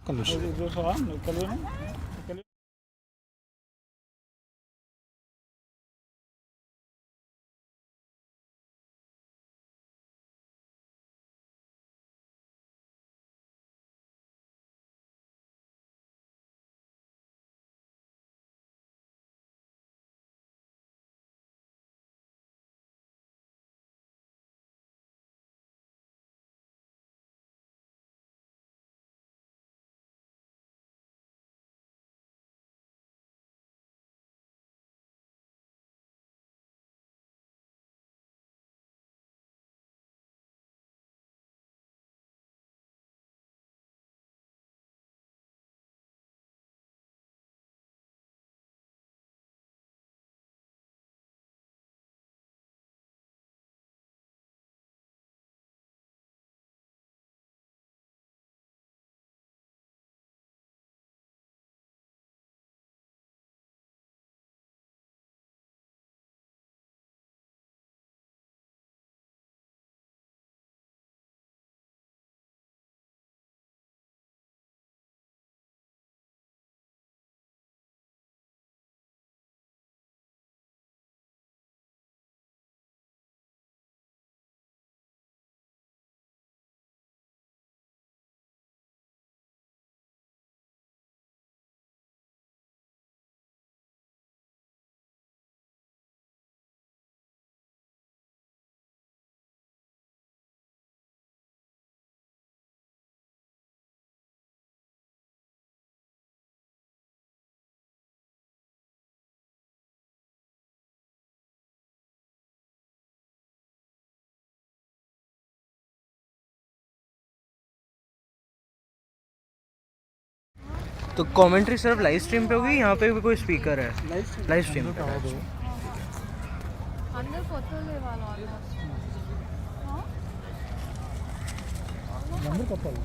Condition. तो commentary सिर्फ live stream पे होगी, यहाँ पे भी कोई स्पीकर है? लाइव स्ट्रीम पे अंदर కొత్తలే వాళ్ళు ఆల్మోస్ట్ అందరూ కొత్తలు.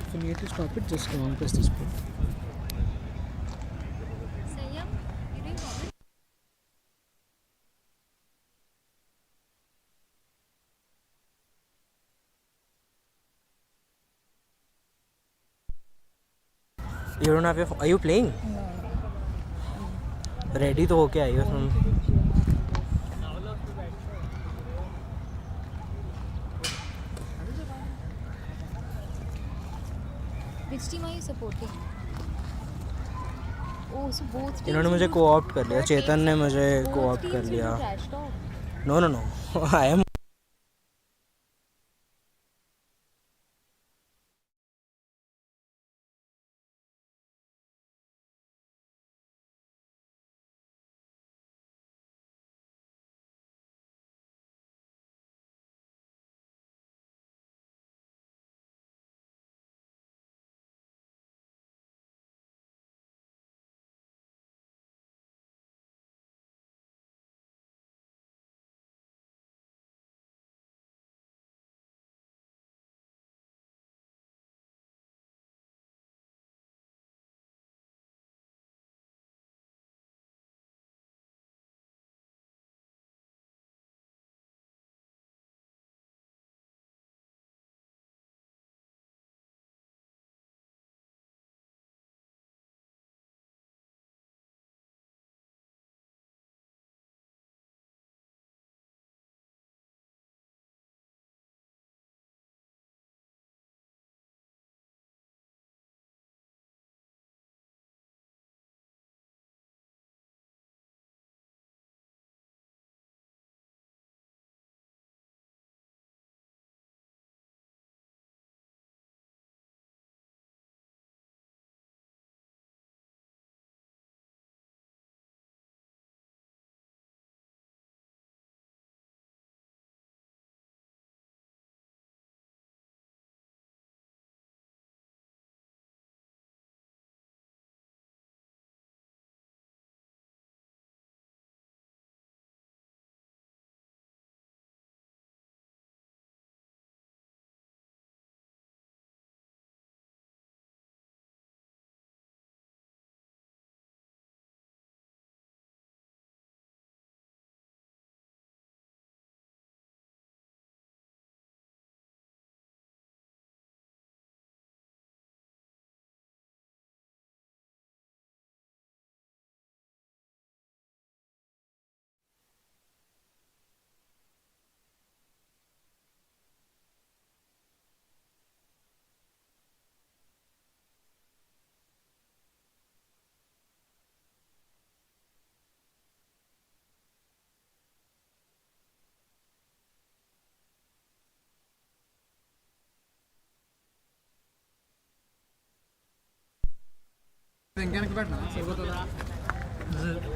If you need to stop it, just go on press this button. Sayam, you doing hobby? You don't have your phone. Are you playing? Ready तो होके आई हो तुम. Which team are you supporting? Oh, so both teams. इन्होंने मुझे को-ऑप्ट कर लिया. चेतन ने मुझे को-ऑप्ट कर लिया. No, no, no. I am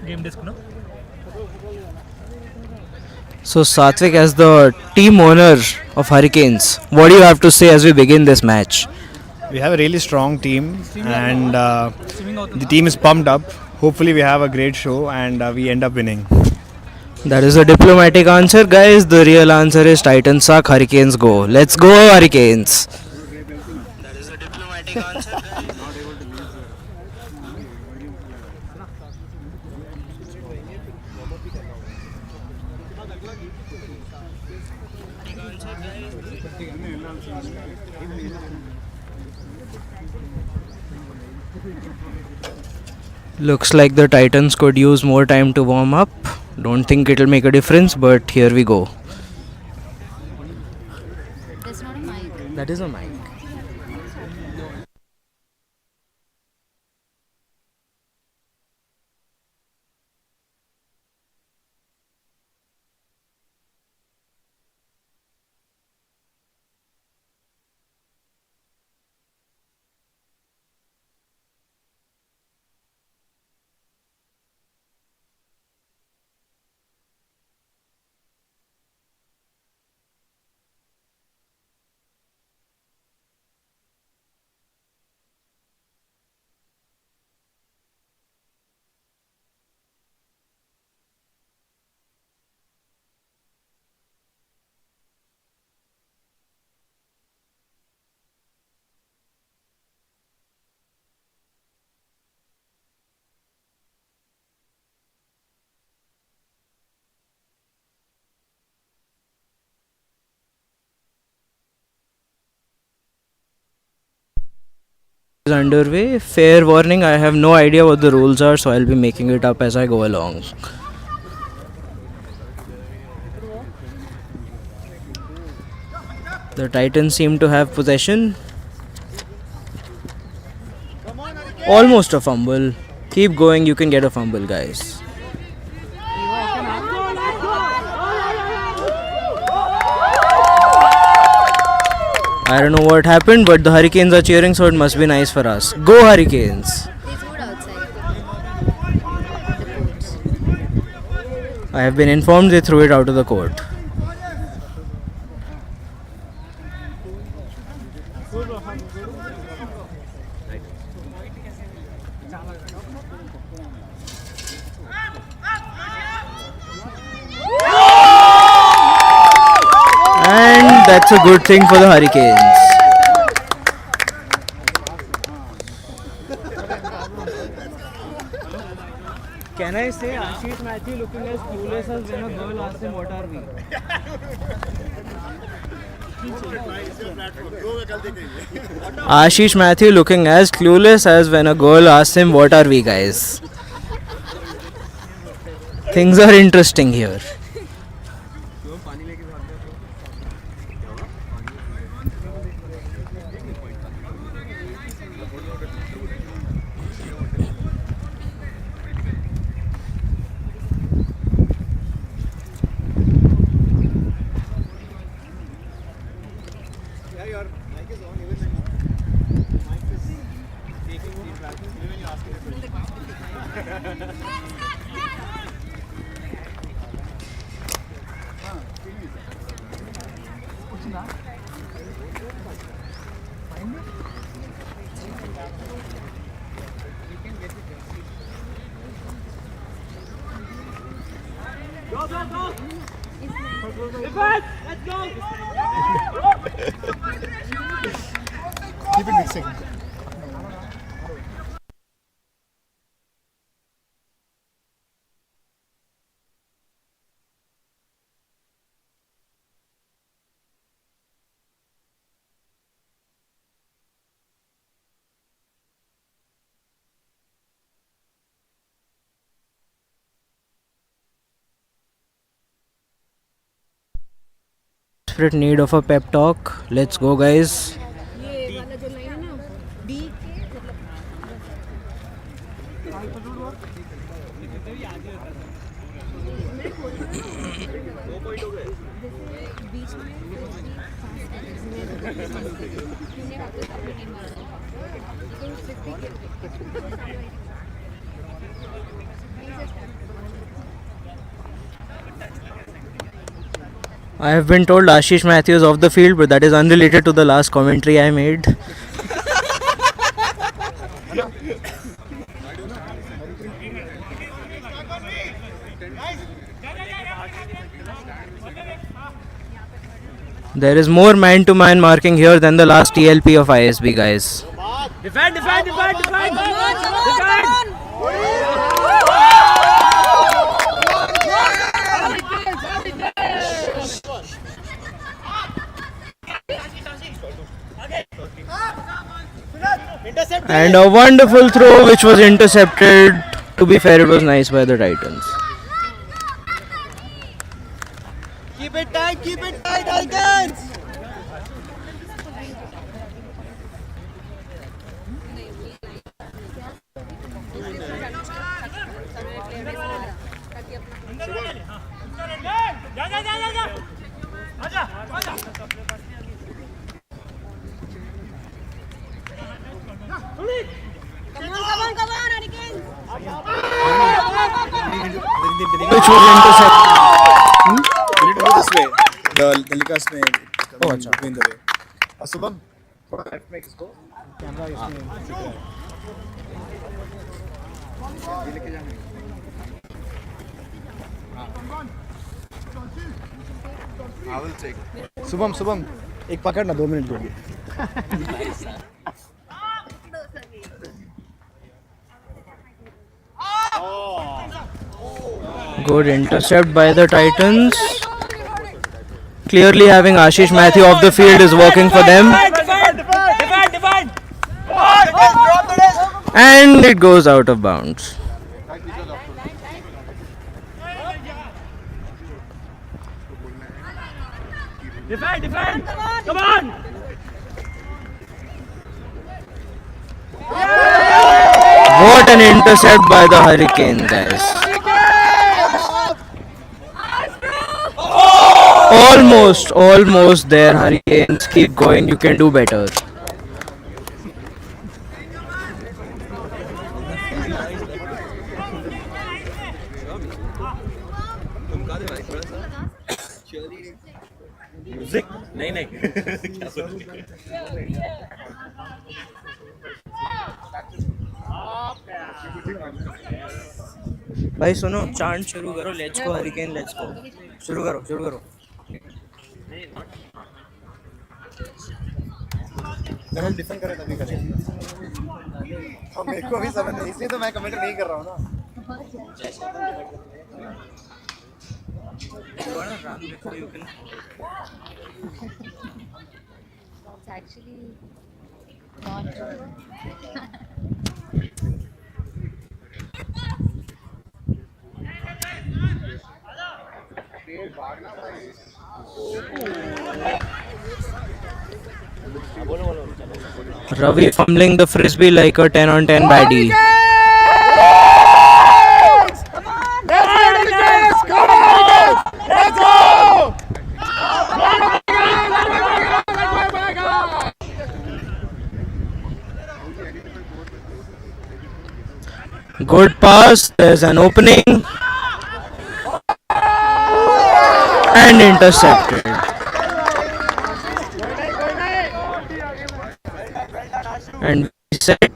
Game disc, no? So Satvik, as the team owner of Hurricanes, what do you have to say as we begin this match? We have a really strong team, and the team is pumped up. Hopefully, we have a great show and we end up winning. That is a diplomatic answer, guys. The real answer is Titans suck, Hurricanes go. Let's go, Hurricanes. That is a diplomatic answer, guys. Looks like the Titans could use more time to warm up. Don't think it'll make a difference, but here we go. That's not a mic. That is a mic. Is underway. Fair warning, I have no idea what the rules are, so I'll be making it up as I go along. The Titans seem to have possession. Almost a fumble. Keep going, you can get a fumble, guys. I don't know what happened, but the Hurricanes are cheering, so it must be nice for us. Go Hurricanes! They threw it outside. The coach. I have been informed they threw it out of the court. And that's a good thing for the Hurricanes. Can I say Ashish Matthew looking as clueless as when a girl asks him what are we? Ashish Matthew looking as clueless as when a girl asks him what are we, guys. Things are interesting here. Keep it mixing. Desperate need of a pep talk. Let's go, guys. I have been told Ashish Matthews off the field, but that is unrelated to the last commentary I made. There is more man-to-man marking here than the last TLP of ISB, guys. Defend! And a wonderful throw which was intercepted. To be fair, it was nice by the Titans. Keep it tight, Titans! Which was intercepted. You need to go this way. The telecast may come between the way. Subham, left में किसको? Camera इसमें. ये लेके जाना है. I will take. Subham, एक पकड़ ना 2 मिनट के लिए. Good intercept by the Titans. Clearly having Ashish Matthew off the field is working for them. Defend! And it goes out of bounds. Defend! Come on! What an intercept by the Hurricanes, guys. Almost there, Hurricanes. Keep going, you can do better. भाई सुनो, chant शुरू करो. Let's go hurricane, let's go. शुरू करो. जब हम defend करें तभी करें. अब मेरे को भी समझ नहीं, इसलिए तो मैं कमेंट नहीं कर रहा हूँ ना. It's actually not true. Ravi fumbling the frisbee like a 10 on 10 baddie. Let's go! Good pass, there's an opening. And intercepted. And we set.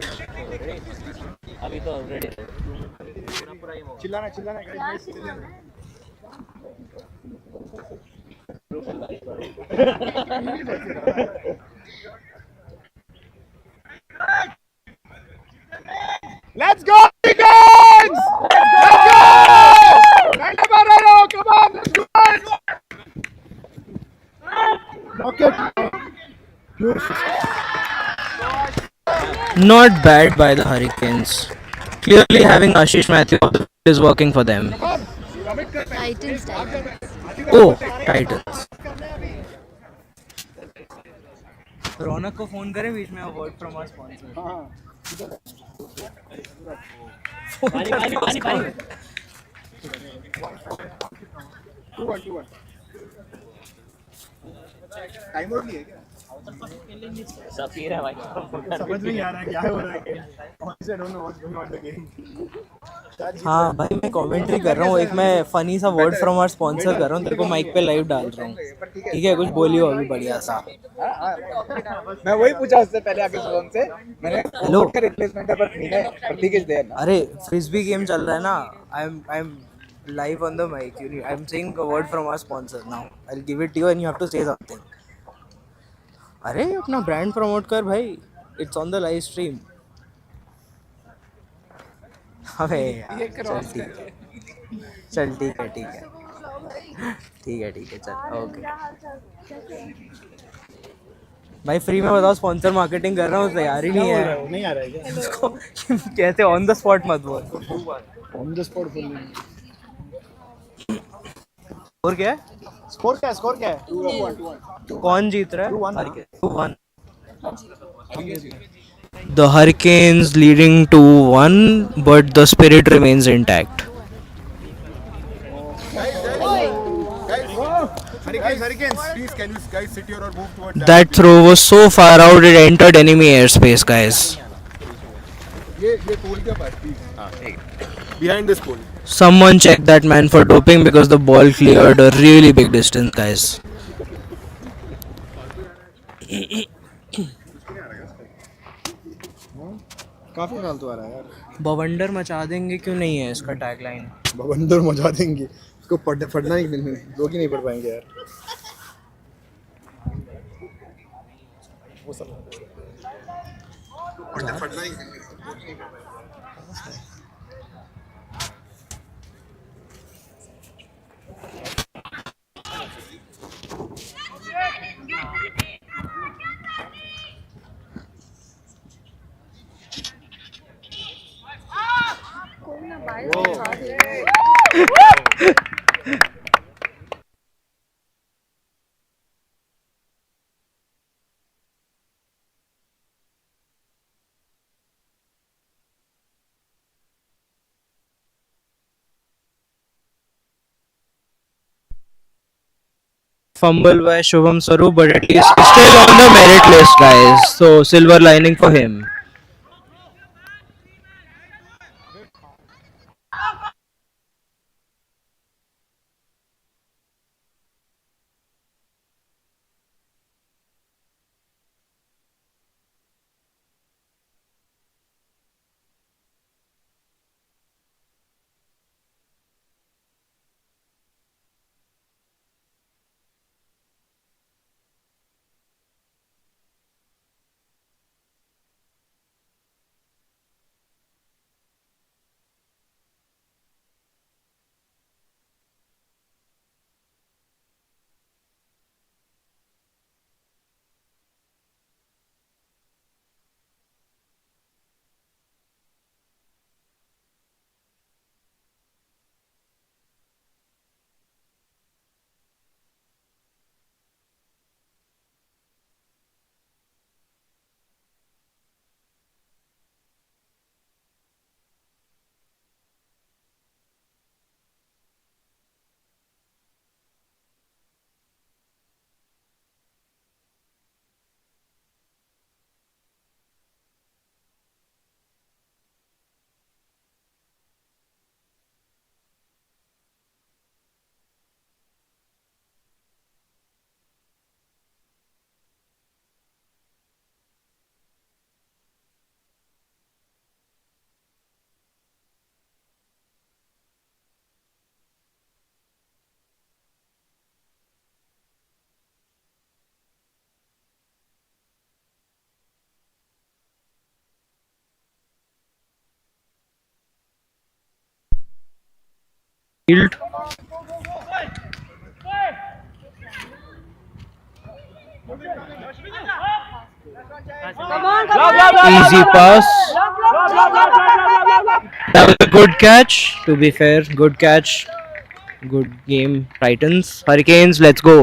चिल्लाना Let's go, Hurricanes! Let's go! Come on, let's do it! Okay. Not bad by the Hurricanes. Clearly having Ashish Matthew is working for them. Titans. Oh, Titans. रौनक को phone करें बीच में avoid from our sponsor. पानी. 2-1. Time out नहीं है क्या? समझ नहीं आ रहा है क्या हो रहा है game. Honestly, I don't know what's going on in the game. हाँ भाई मैं कमेंट्री कर रहा हूँ एक मैं फनी सा वर्ड फ्रॉम आवर स्पॉन्सर कर रहा हूँ तेरे को माइक पे लाइव डाल रहा हूँ ठीक है कुछ बोलियो अभी बढ़िया सा मैं वही पूछा उससे पहले आके शुभम से. मैंने हेलो का रिप्लेसमेंट है पर मैंने प्रतीक इज देयर ना. अरे फ्रिस्बी गेम चल रहा है ना I am live on the mic I'm saying a word from our sponsor now I'll give it to you and you have to say something अरे अपना ब्रांड प्रमोट कर भाई it's on the live stream अबे यार चल ठीक है चल ओके भाई फ्री में बताओ स्पॉन्सर मार्केटिंग कर रहा हूँ तैयार ही नहीं है नहीं आ रहा है क्या? उसको कहते ऑन द स्पॉट मत बोल ऑन द स्पॉट बोल. और क्या है स्कोर क्या है? 2-1. कौन जीत रहा है 2-1. 2-1 The Hurricanes leading 2-1 but the spirit remains intact Hurricanes, please can you guys sit here or move towards that throw was so far out it entered enemy airspace guys ये पोल क्या पास प्लीज. हां ठीक. Behind this pole. someone check that man for doping because the ball cleared a really big distance guys काफी फालतू आ रहा है यार. बवंडर मचा देंगे क्यों नहीं है इसका टैगलाइन बवंडर मचा देंगे. इसको पढ़ना ही लोग ही नहीं पढ़ पाएंगे यार. वो सब पढ़ना ही fumble by Shubham Saru but at least still on the merit list guys so silver lining for him field easy pass that was a good catch to be fair good catch good game Titans Hurricanes let's go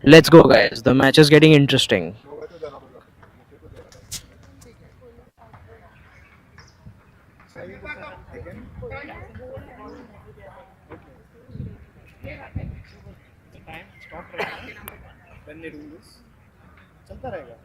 Let's go, guys. The match is getting interesting. When they do this, चलता रहेगा.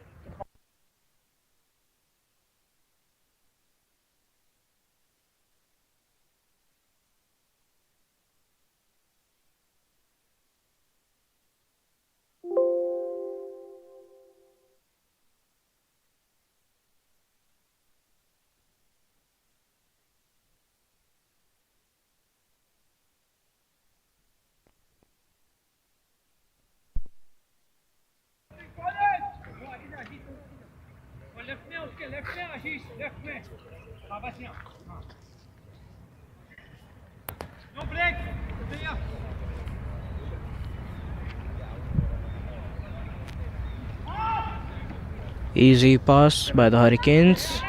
Easy pass by the Hurricanes.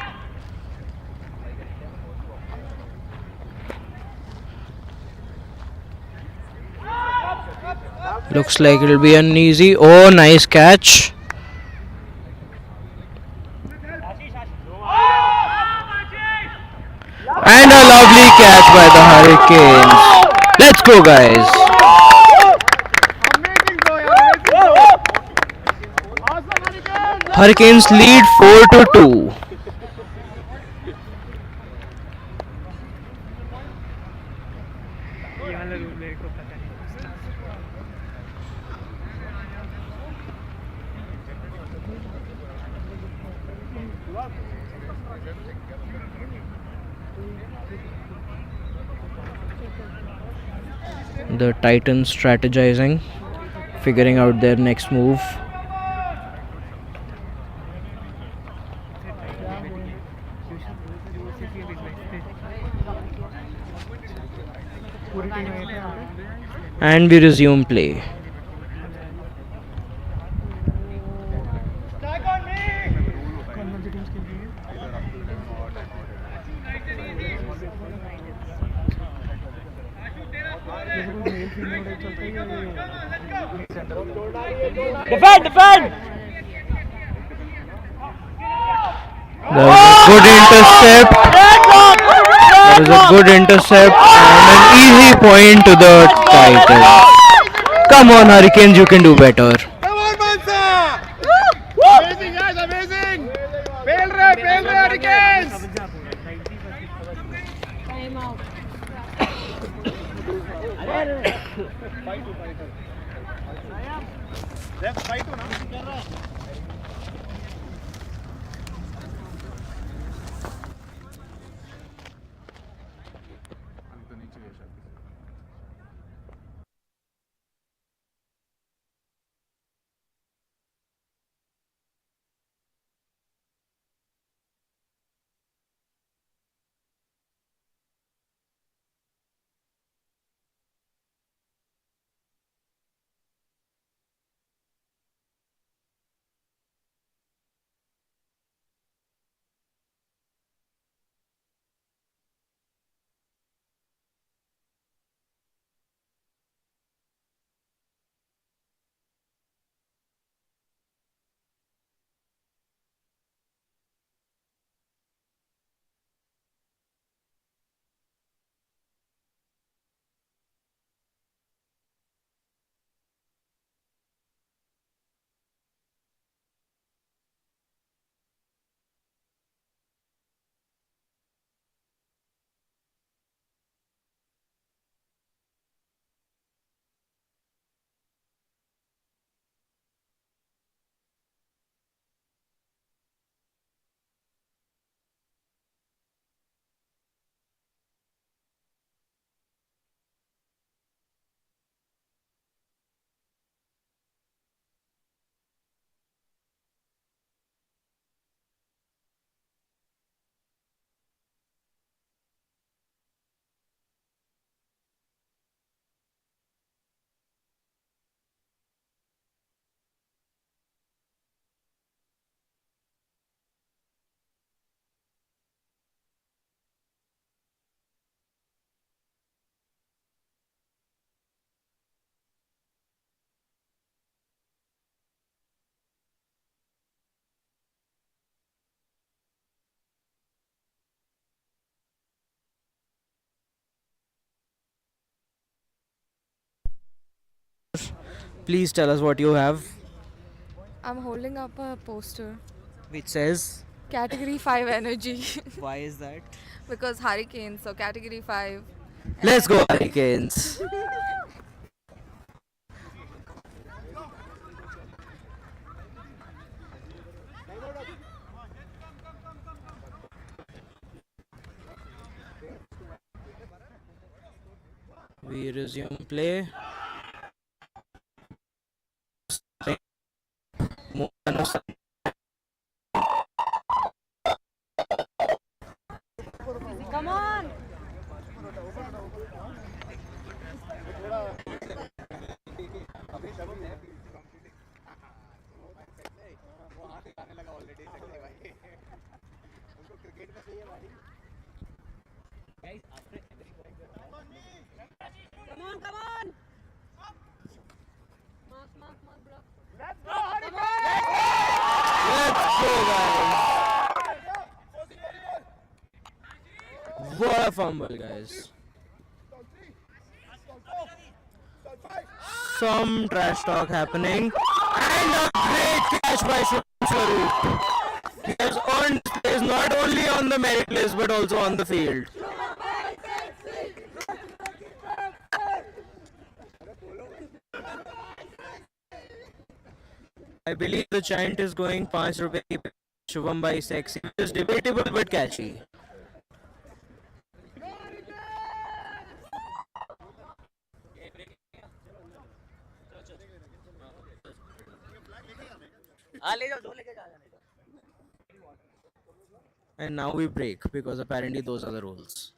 Looks like it'll be an easy. Oh, nice catch. And a lovely catch by the Hurricanes. Let's go, guys. Hurricanes lead 4-2. The Titans strategizing, figuring out their next move. And we resume play. Defend, defend. There was a good intercept. There was a good intercept and an easy point to the Titans. Come on, Hurricanes, you can do better. Come on, Mansa! Amazing, guys, amazing! Fail rate, Hurricanes! Let's fight now. Please tell us what you have, I'm holding up a poster. which says. Category 5 energy. Why is that? Because hurricane, so category 5. Let's go, Hurricanes. We resume play. Come on! Come on, come on! Let's go, Hurricane! Let's go, guys. What a fumble, guys. Some trash talk happening. And a great catch by Swaroop. He has earned place not only on the merit list but also on the field. I believe the chant is going 5 rupees Shubham by sexy, which is debatable but catchy. And now we break because apparently those are the rules.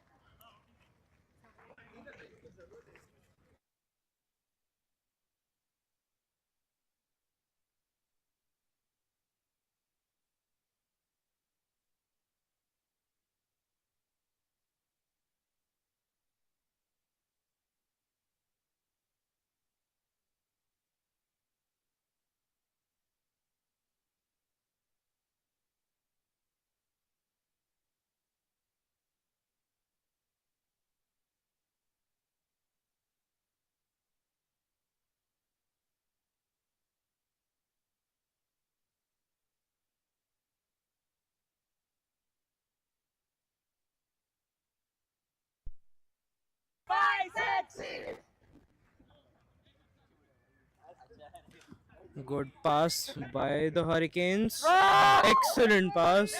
Good pass by the Hurricanes. Excellent pass.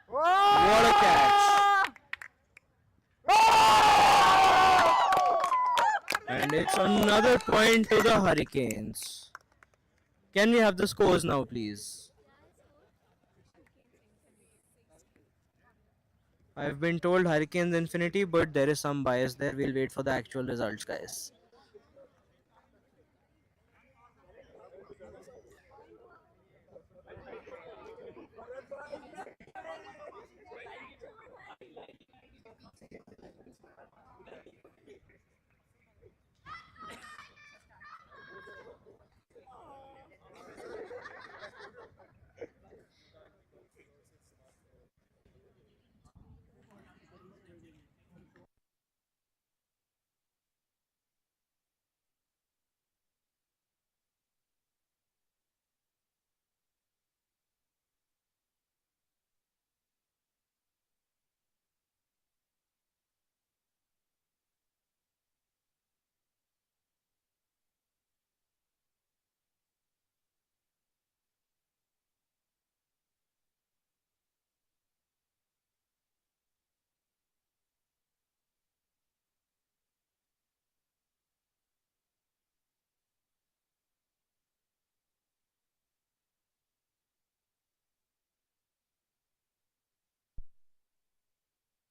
What a catch. And it's another point to the Hurricanes. Can we have the scores now, please? I've been told Hurricanes Infinity, but there is some bias there. We'll wait for the actual results, guys.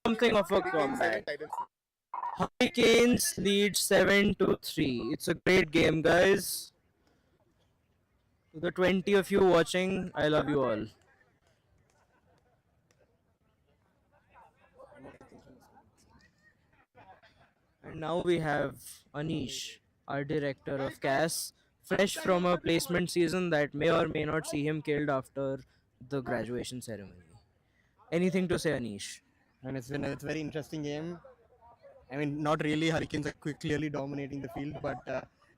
Something of a comeback. Hurricanes lead 7-3. It's a great game, guys. To the 20 of you watching, I love you all. And now we have Anish, our director of CAS, fresh from a placement season that may or may not see him killed after the graduation ceremony. Anything to say, Anish? And it's very interesting game. I mean, not really. Hurricanes are clearly dominating the field, but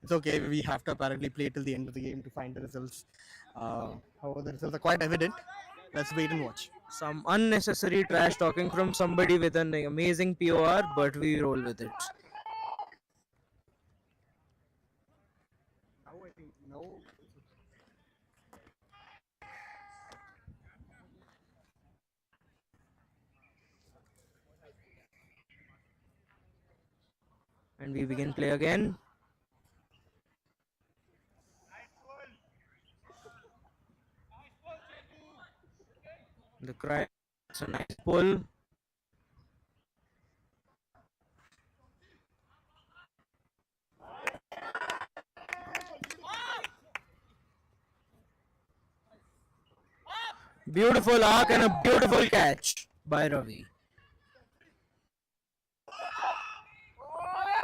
it's okay. We have to apparently play till the end of the game to find the results. However, the results are quite evident. Let's wait and watch. Some unnecessary trash talking from somebody with an amazing POR, but we roll with it. Now I think no. And we begin play again. The cry. It's a nice pull. Beautiful arc and a beautiful catch by Ravi.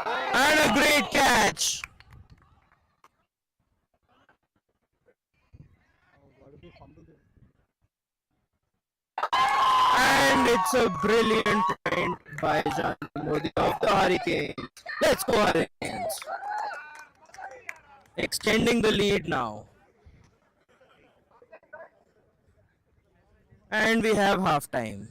And a great catch. And it's a brilliant point by Jan Modi of the Hurricanes. Let's go Hurricanes. Extending the lead now. And we have half time.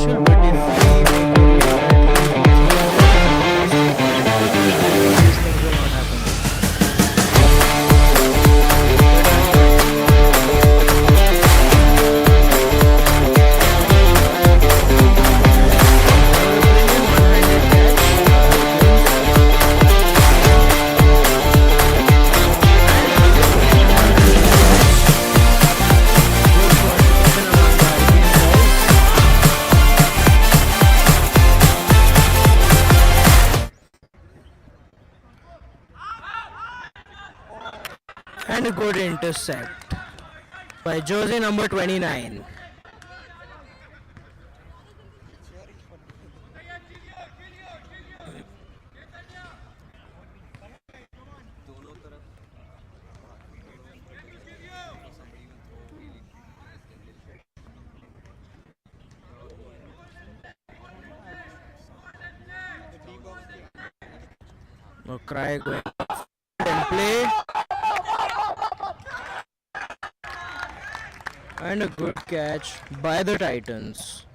sure, but if we make only these things will not happen. And a good intercept by jersey number 29. No cry going and play. And a good catch by the Titans.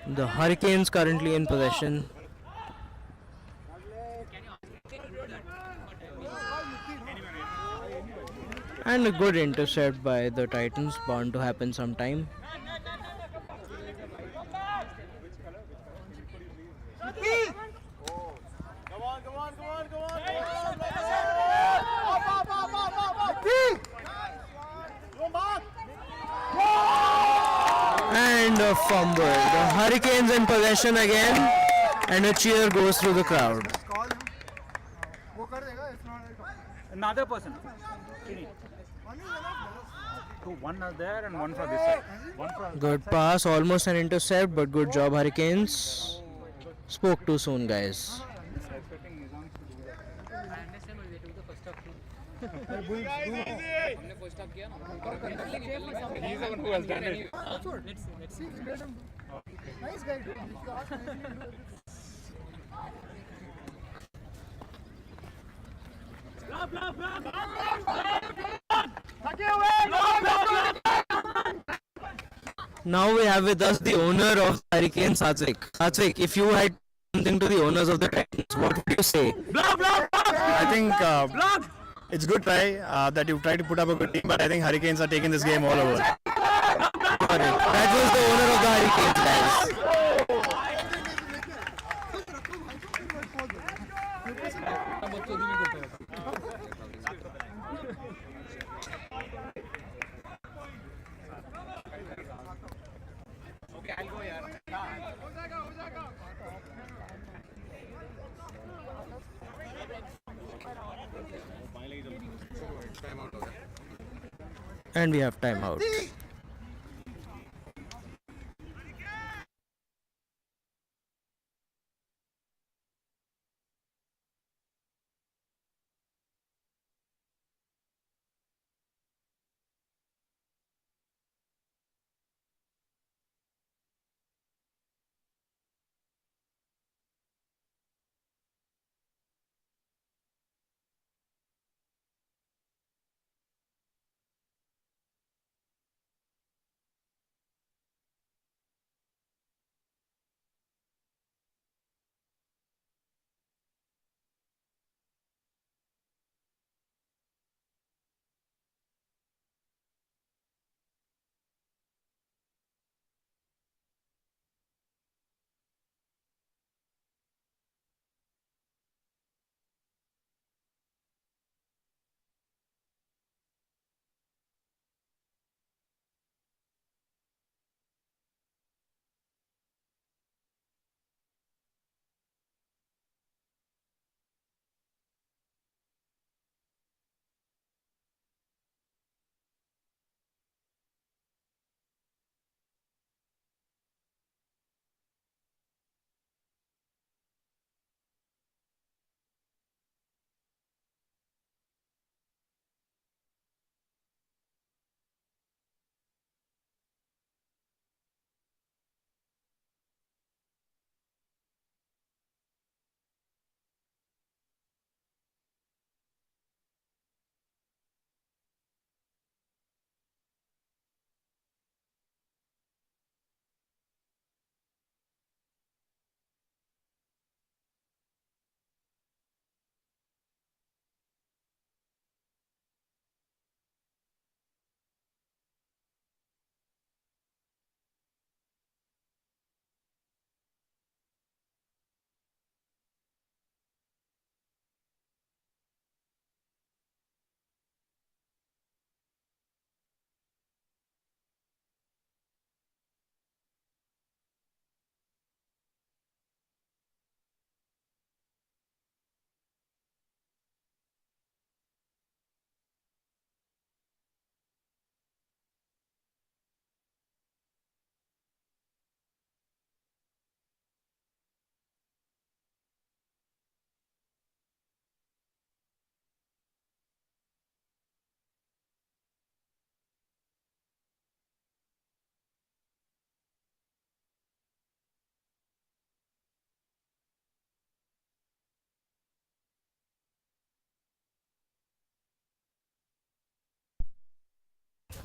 The Hurricanes currently in possession. And a good intercept by the Titans, bound to happen sometime. And a fumble. The Hurricanes in possession again, and a cheer goes through the crowd. Another person. Two, one are there and one for this side. One for Good pass, almost an intercept, but good job, Hurricanes. Spoke too soon, guys. he's the one who has done it. Now we have with us the owner of Hurricane, Satvik. Satvik, if you had something to the owners of the Titans, what would you say? I think it's good try that you try to put up a good team, but I think Hurricanes are taking this game all over. Got it. That was the owner of the Hurricanes, guys. And we have timeout.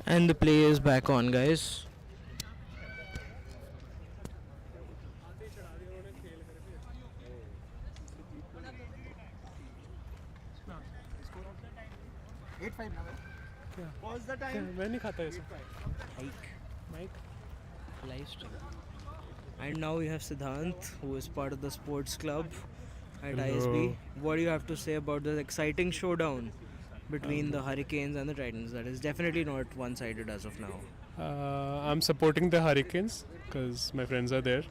And the play is back on, guys. मैं नहीं खाता ऐसा Mike. Live stream. And now we have Siddhant, who is part of the sports club at ISB. What do you have to say about this exciting showdown between the Hurricanes and the Titans? That is definitely not one-sided as of now. I'm supporting the Hurricanes because my friends are there.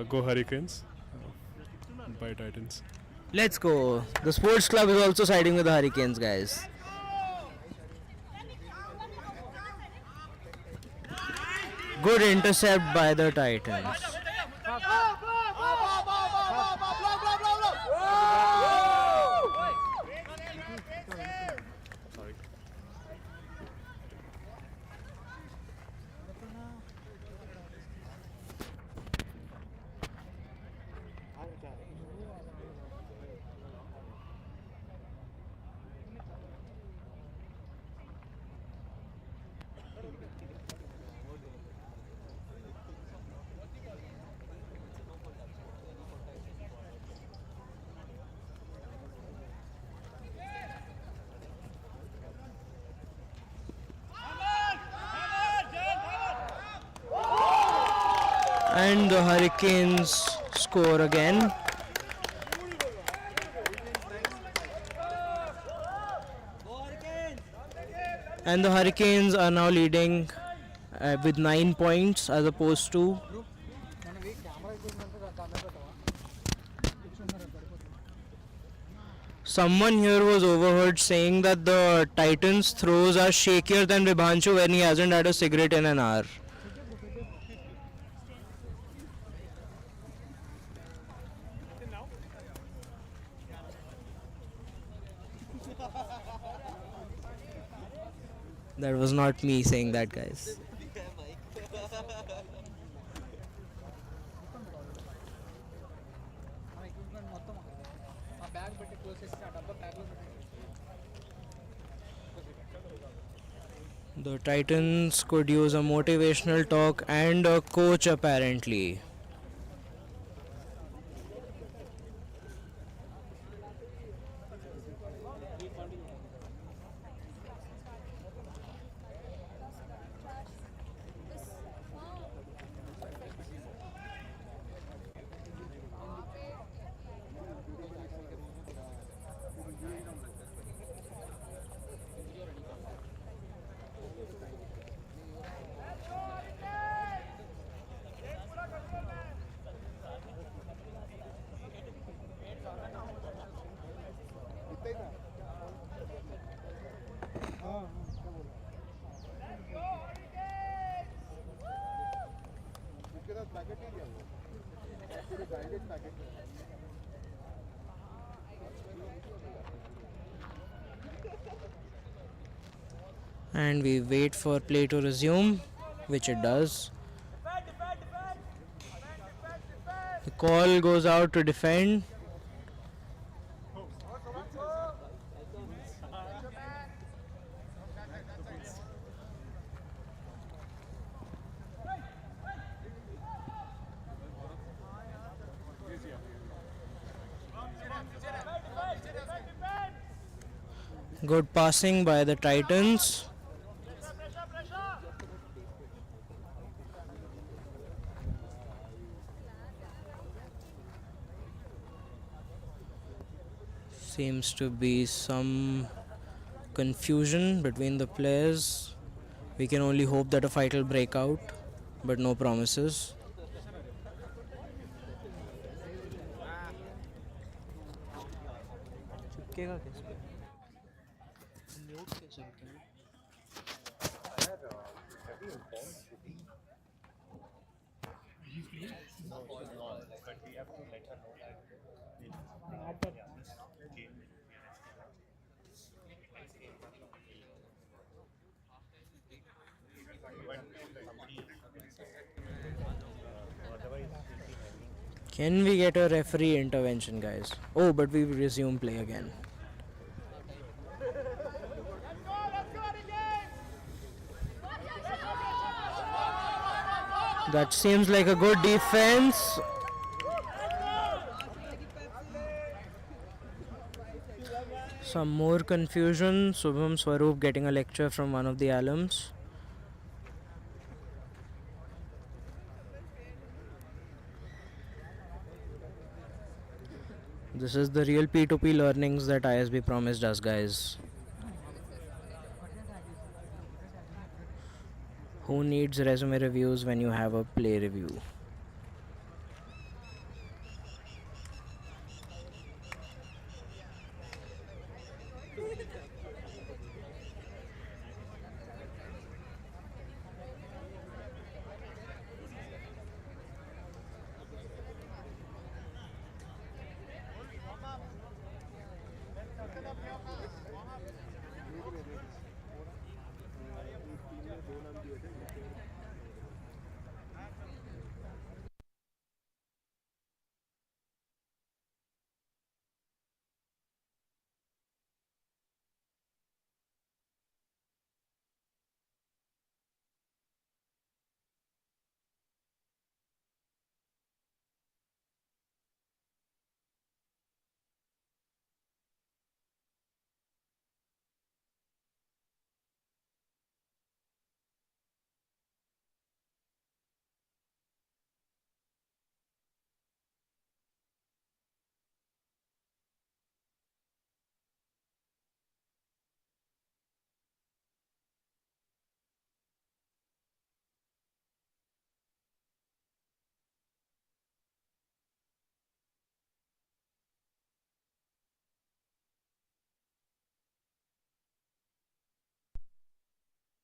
Go Hurricanes. Bye Titans. Let's go. The sports club is also siding with the Hurricanes, guys. Good intercept by the Titans. And the Hurricanes score again. And the Hurricanes are now leading with 9 points as opposed to someone here was overheard saying that the Titans throws are shakier than Vibhanshu when he hasn't had a cigarette in an hour. That was not me saying that, guys. The Titans could use a motivational talk and a coach apparently. And we wait for play to resume, which it does. The call goes out to defend. Good passing by the Titans. Seems to be some confusion between the players. We can only hope that a fight will break out, but no promises. Can we get a referee intervention, guys? Oh, but we resume play again. That seems like a good defense. Some more confusion. Subham Swaroop getting a lecture from one of the alums. This is the real P2P learnings that ISB promised us, guys. Who needs resume reviews when you have a play review?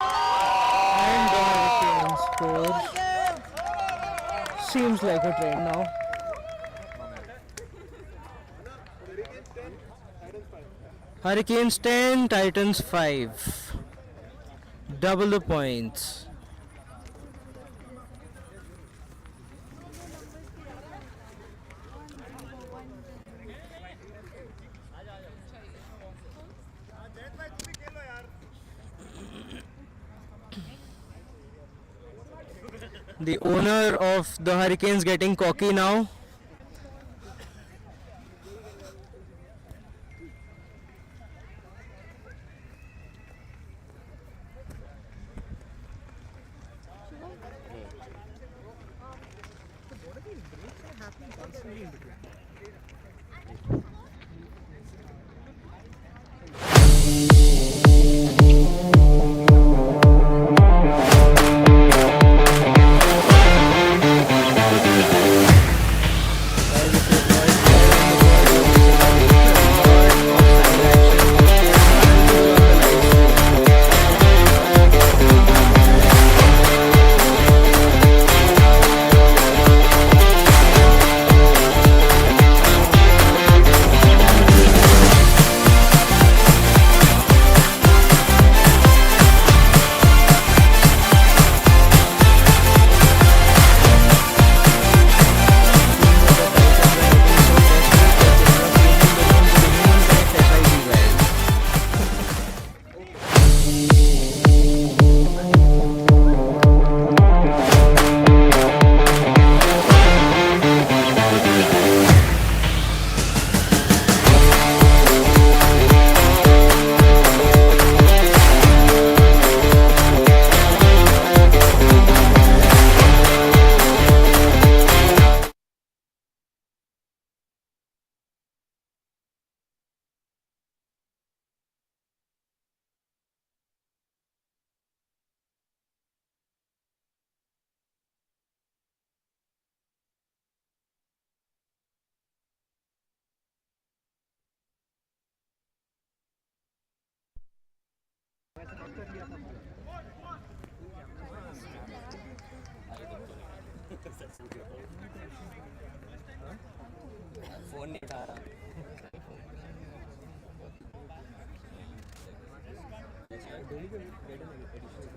And the Hurricanes score. Seems like a trend now. Hurricanes 10, Titans 5. Double the points. The owner of the Hurricanes getting cocky now.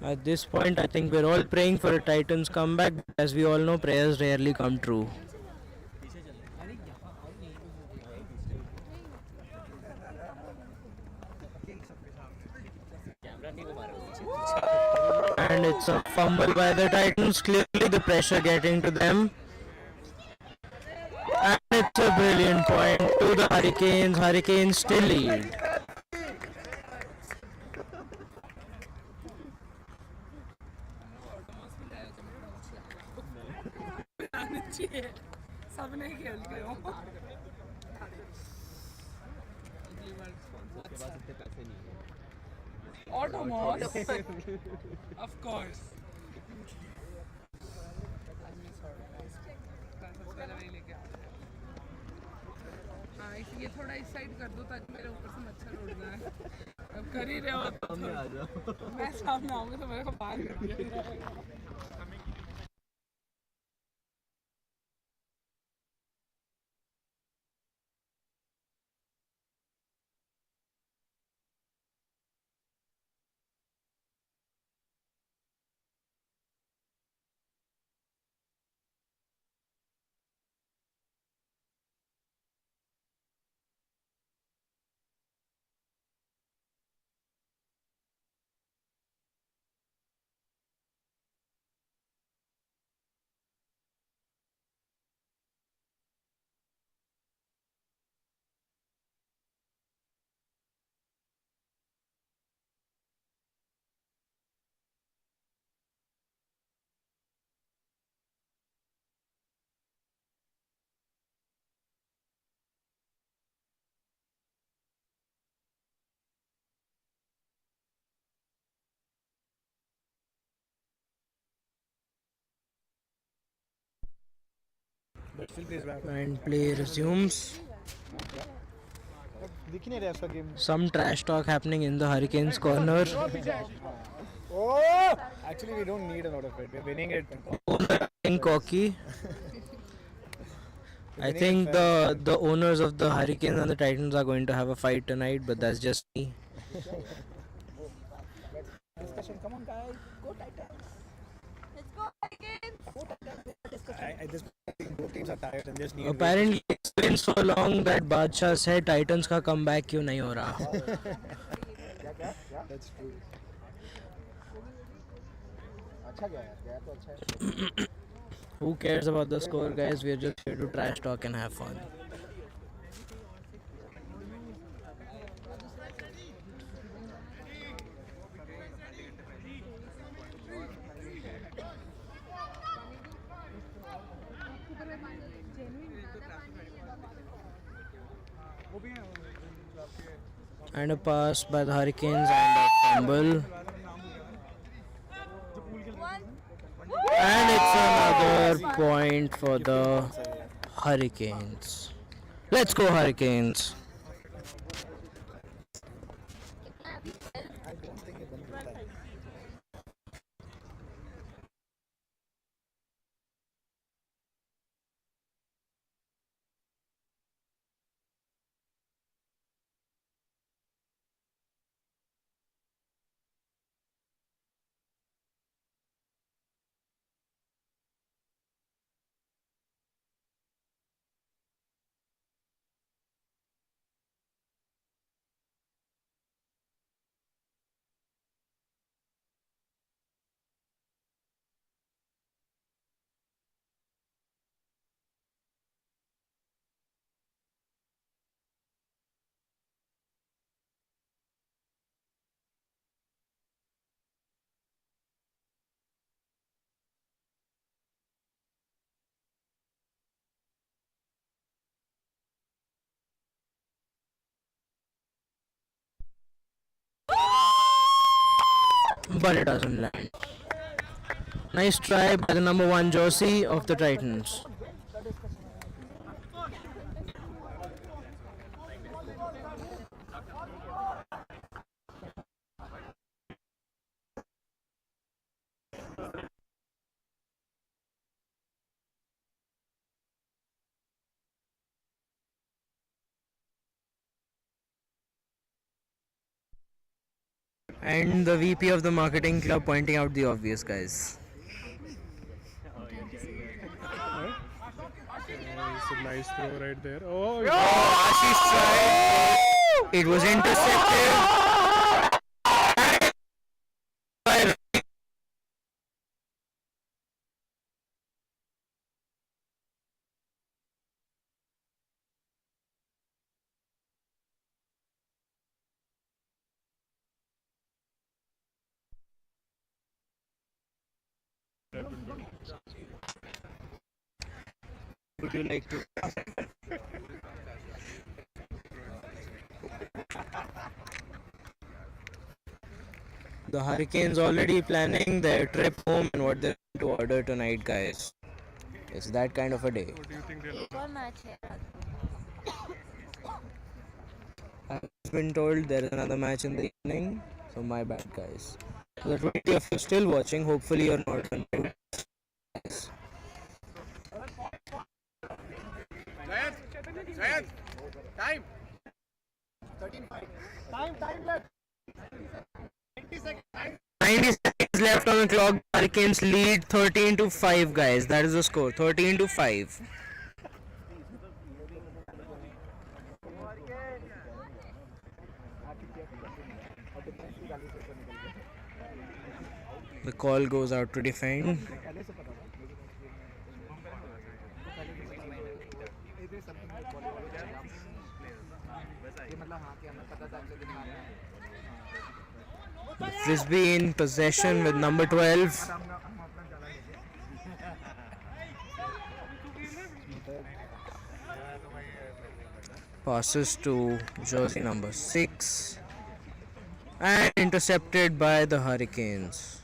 At this point, I think we're all praying for a Titans comeback. As we all know, prayers rarely come true. And It's a fumble by the Titans. Clearly the pressure getting to them. And it's a brilliant point to the Hurricanes. Hurricanes still lead. Of course. हाँ ये थोड़ा इस side कर दो ताकि मेरे ऊपर से मच्छर उड़ जाए अब कर ही रहे हो तो मैं सामने आऊँगी तो मेरे को बाहर कर दिया And play resumes. Some trash talk happening in the Hurricanes corner. Oh! Actually, we don't need a lot of it. We're winning it. Getting cocky. I think the owners of the Hurricanes and the Titans are going to have a fight tonight, but that's just me. Discussion. Come on, guys. Go Titans. Let's go Hurricanes. I just think both teams are tired and just need. Apparently, it's been so long that Badshah said Titans का comeback क्यों नहीं हो रहा? That's true. अच्छा गया यार, गया तो अच्छा है. Who cares about the score, guys? We're just here to trash talk and have fun. And a pass by the Hurricanes and a fumble. And it's another point for the Hurricanes. Let's go Hurricanes. But it doesn't land. Nice try by the number 1 jersey of the Titans. And the VP of the marketing club pointing out the obvious, guys. It's a nice throw right there. Oh, Ashish tried. It was intercepted. Would you like to? The Hurricanes already planning their trip home and what they're going to order tonight, guys. It's that kind of a day. What do you think they'll एक और match है I've been told there is another match in the evening, so my bad, guys. So the 20 of you still watching, hopefully you're not confused. Time. 90 seconds left on the clock. Hurricanes lead 13-5, guys. That is the score. 13-5. The call goes out to defend. Frisbee in possession with number 12. Passes to jersey number 6 and intercepted by the Hurricanes.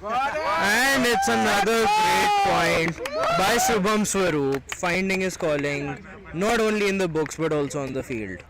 And it's another great point by Shubham Swaroop, finding his calling not only in the books but also on the field.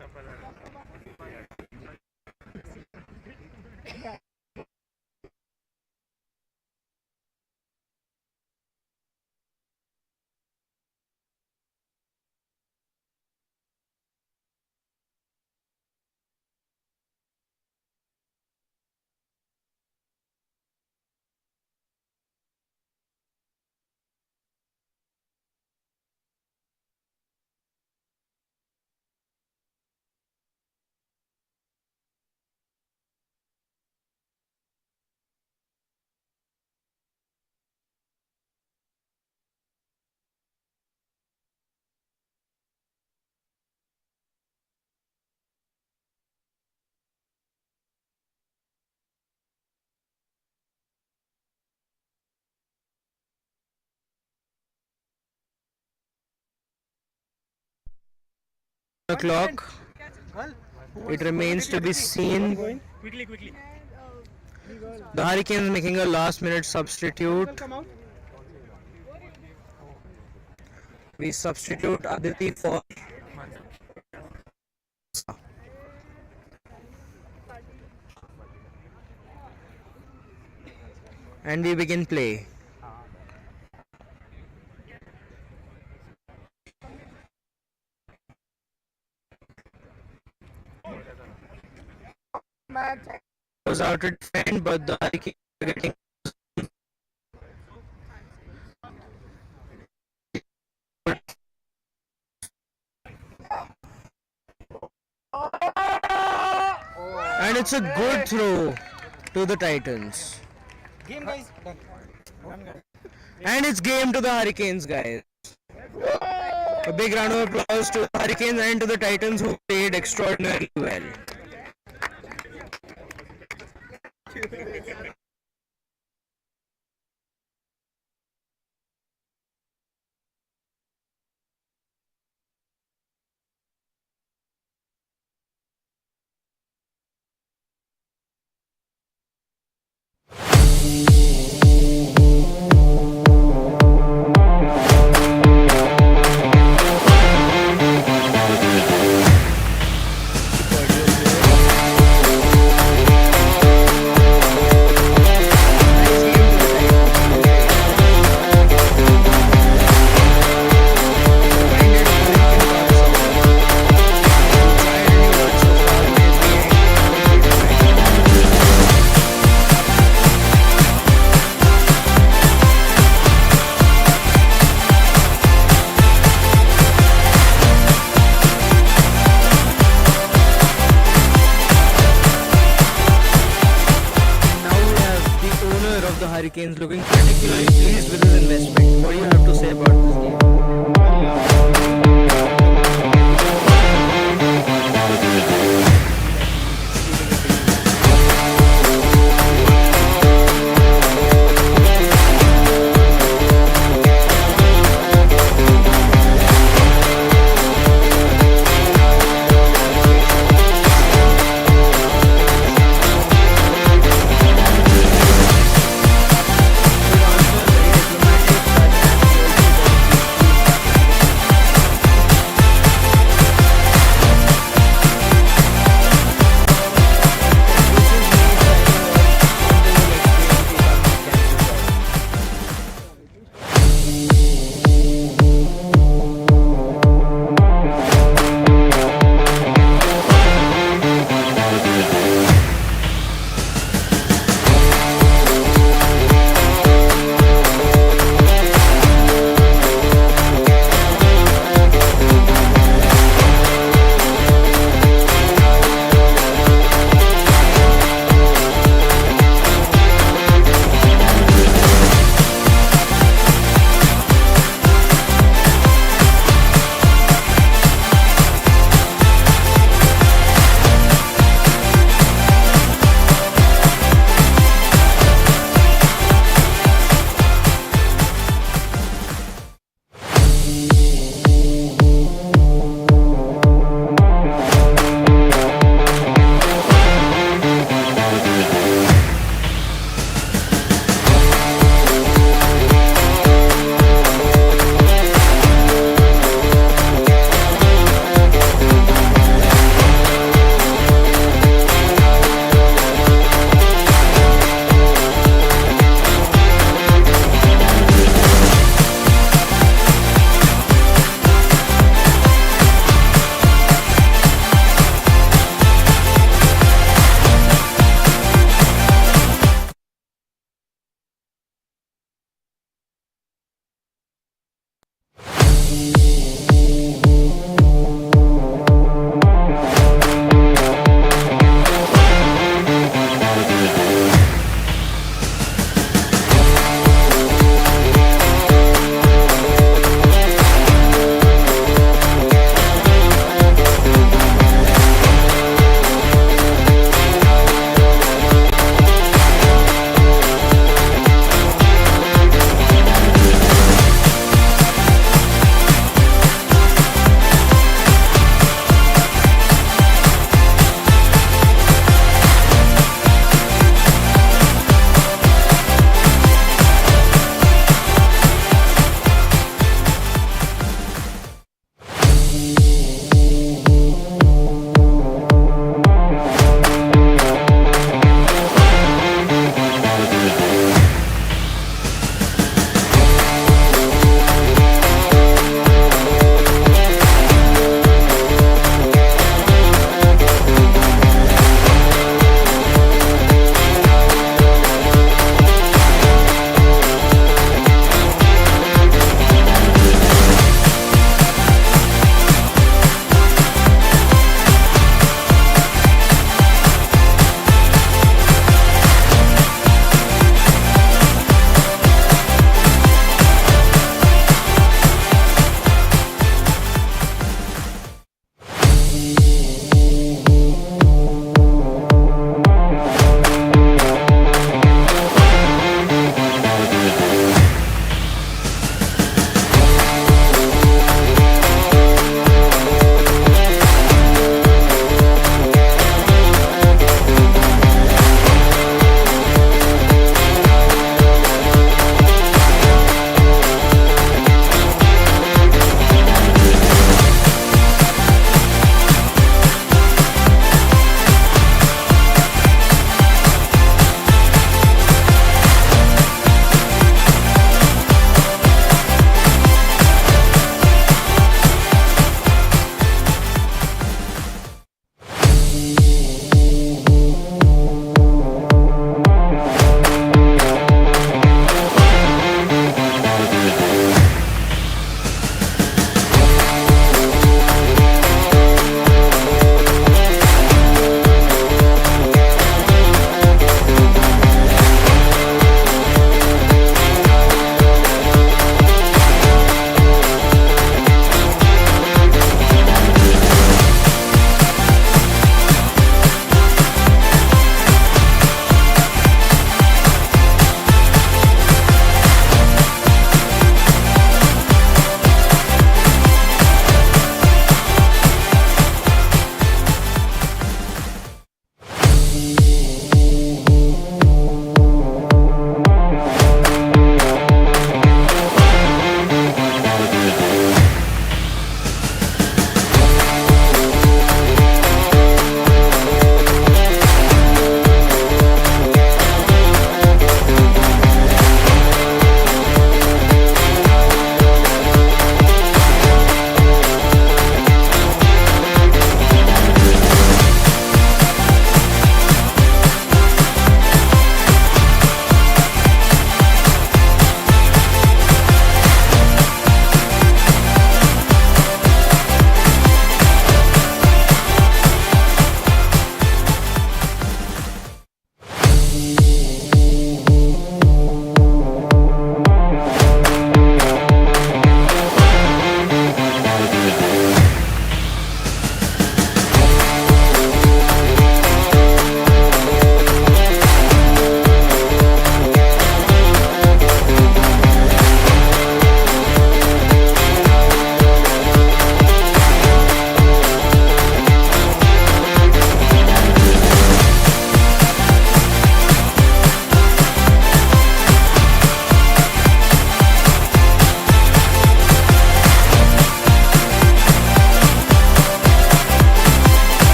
The clock. It remains to be seen. The Hurricanes making a last minute substitute. We substitute Aditi for and we begin play. Was out to defend, but the Hurricanes are getting and it's a good throw to the Titans. Game, guys. And it's game to the Hurricanes, guys. A big round of applause to the Hurricanes and to the Titans who played extraordinarily well. Hurricanes looking particularly pleased with his investment. What do you have to say about this game?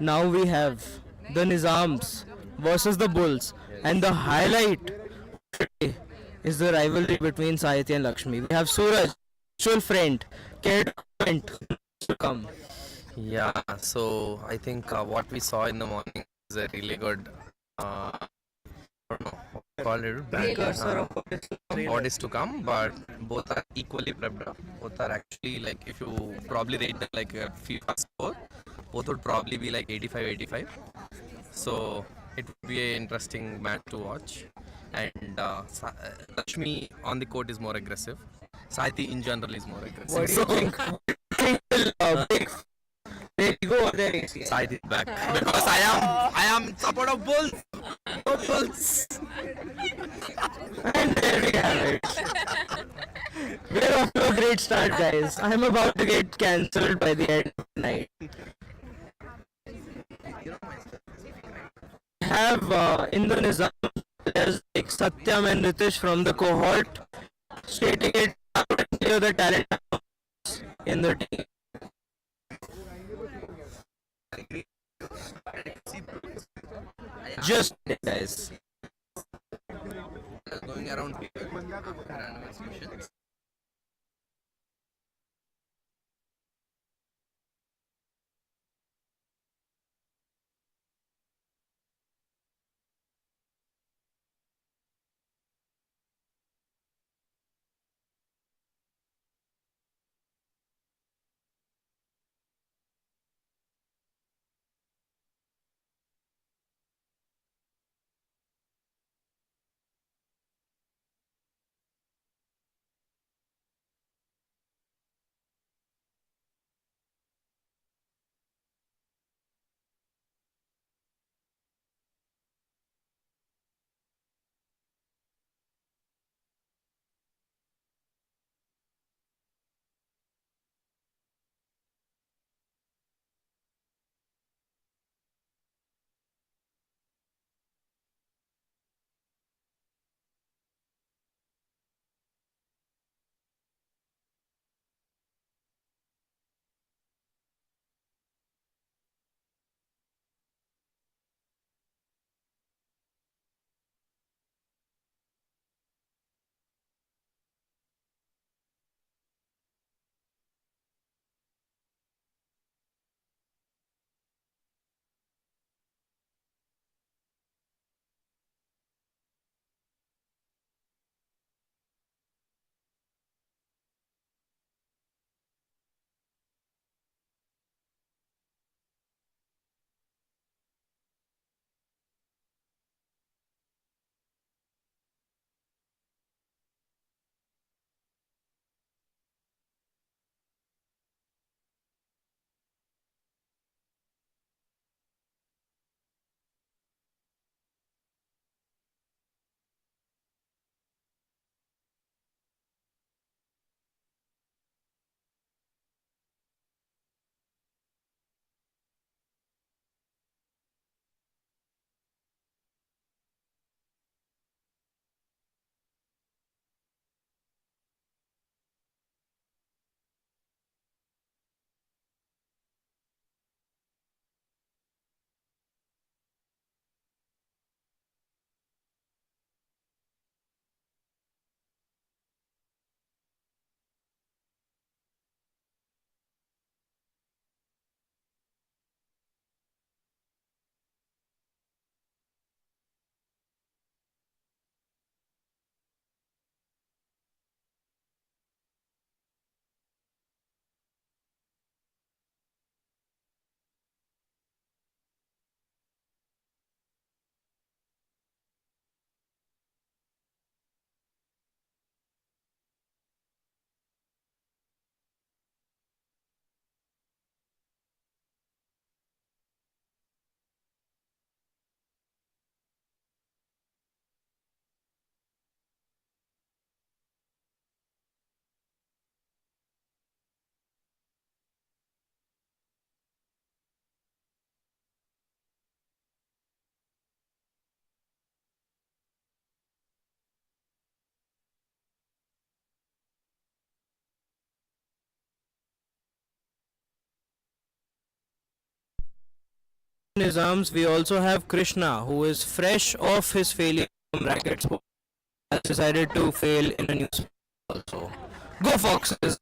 Now we have the Nizams versus the Bulls, and the highlight is the rivalry between Sahiti and Lakshmi. We have Suraj, mutual friend, care to comment? To come. Yeah, so I think what we saw in the morning is a really good, I don't know what to call it, what is to come, but both are equally prepped up. Both are actually like, if you probably rate them like a FIFA score, both would probably be like 85-85. So it would be an interesting match to watch. And Lakshmi on the court is more aggressive. Saiti in general is more aggressive. What do you think? Big go over there, AC. Saiti is back because I am support of Bulls. Bulls. And there we have it. We're off to a great start, guys. I'm about to get cancelled by the end of the night. We have in the Nizam players like Satyam and Ritesh from the cohort stating it clear the talent in the team. Just guys. Going around random solutions. Nizams, we also have Krishna, who is fresh off his failure from rackets, who has decided to fail in a new sport also. Go Foxes!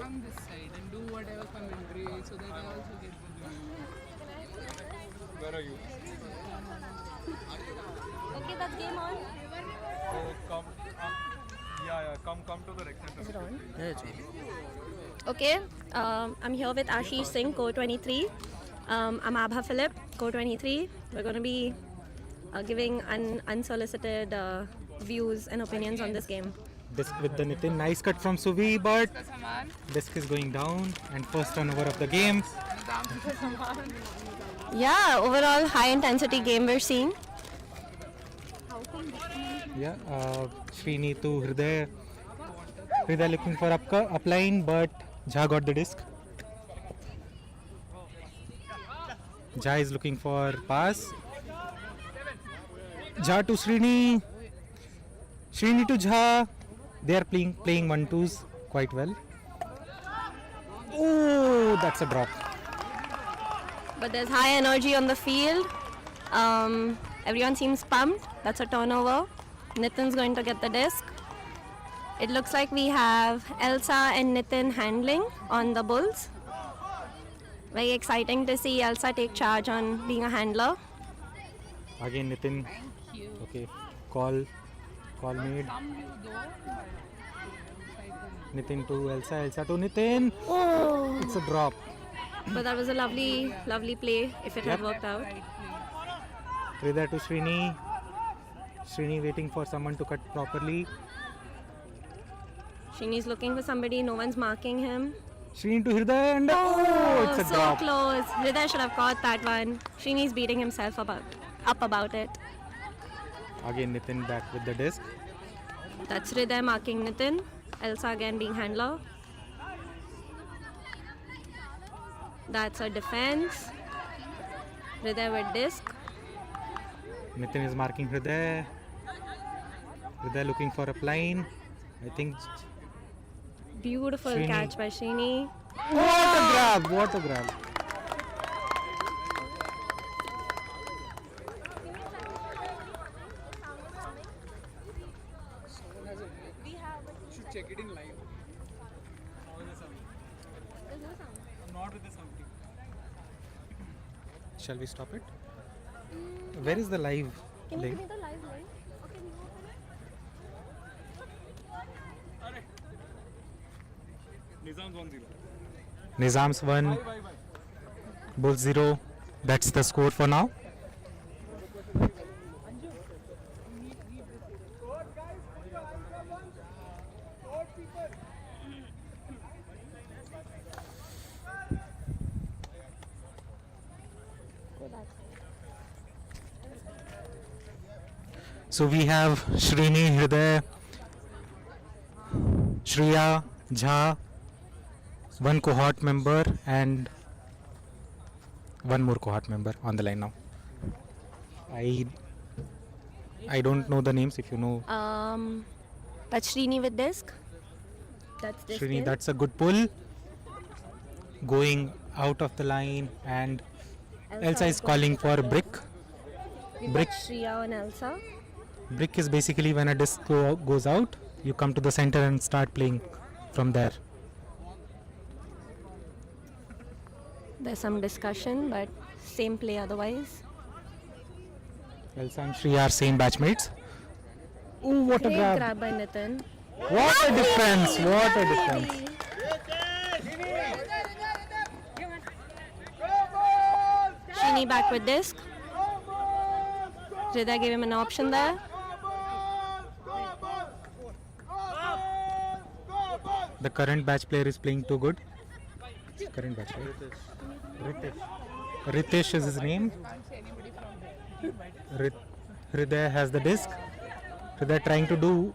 come this side and do whatever commentary so that I also get the Where are you? Okay, that's game on. Oh, come. Come to the rec center. Is it on? Yeah, it's on. Okay, I'm here with Ashish Singh, Core 23. I'm Abha Philip, Core 23. We're going to be giving unsolicited views and opinions on this game. Disc with the Nitin. Nice cut from Suvi, but Ka saman. disc is going down. And first turnover of the game. Nizam ka saman. Yeah, overall high intensity game we're seeing. Yeah, Srini to Hriday. Hriday looking for upline, but Jha got the disc. Jha is looking for pass. Jha to Srini. Srini to Jha. They are playing 1-2s quite well. Oh, that's a drop. But there's high energy on the field. Everyone seems pumped. That's a turnover. Nitin's going to get the disc. It looks like we have Elsa and Nitin handling on the Bulls. Very exciting to see Elsa take charge on being a handler. Again, Nitin. Okay, call made. Nitin to Elsa, Elsa to Nitin. Oh! It's a drop. But that was a lovely play if it had worked out. Hriday to Srini. Srini waiting for someone to cut properly. Shrini's looking for somebody, no one's marking him. Srini to Hriday and it's a so drop. close. Hriday should have caught that one. Shrini's beating himself up about it. Again Nitin back with the disc. That's Hriday marking Nitin. Elsa again being handler. That's a defense. Hriday with disc. Nitin is marking Hriday. Hriday looking for a line. I think. Beautiful Srini. catch by Srini. What a grab! What a grab! Should check it in live. How is the sound? There's no sound. Not with the sound. Shall we stop it? Where is the live Can link? you give me the live link? Okay, we open it. Nizam's 1-0. Nizam's 1, Bulls 0. That's the score for now. So we have Srini, Hriday, Shriya, Jha, one cohort member and one more cohort member on the line now. I don't know the names. If you know That's Srini with disc. That's this Srini, kid. that's a good pull. Going out of the line and Elsa is calling for a brick. We've brick. got Shriya and Elsa. Brick is basically when a disc goes out, you come to the center and start playing from there. There's some discussion, but same play otherwise. Elsa and Shriya are same batchmates. Ooh, what Great a grab by Nitin. What a defense! What a defense! Srini back with disc. Hriday gave him an option there. The current batch player is playing too good. Current batch player. Ritesh is his name. Hriday has the disc. Hriday trying to do.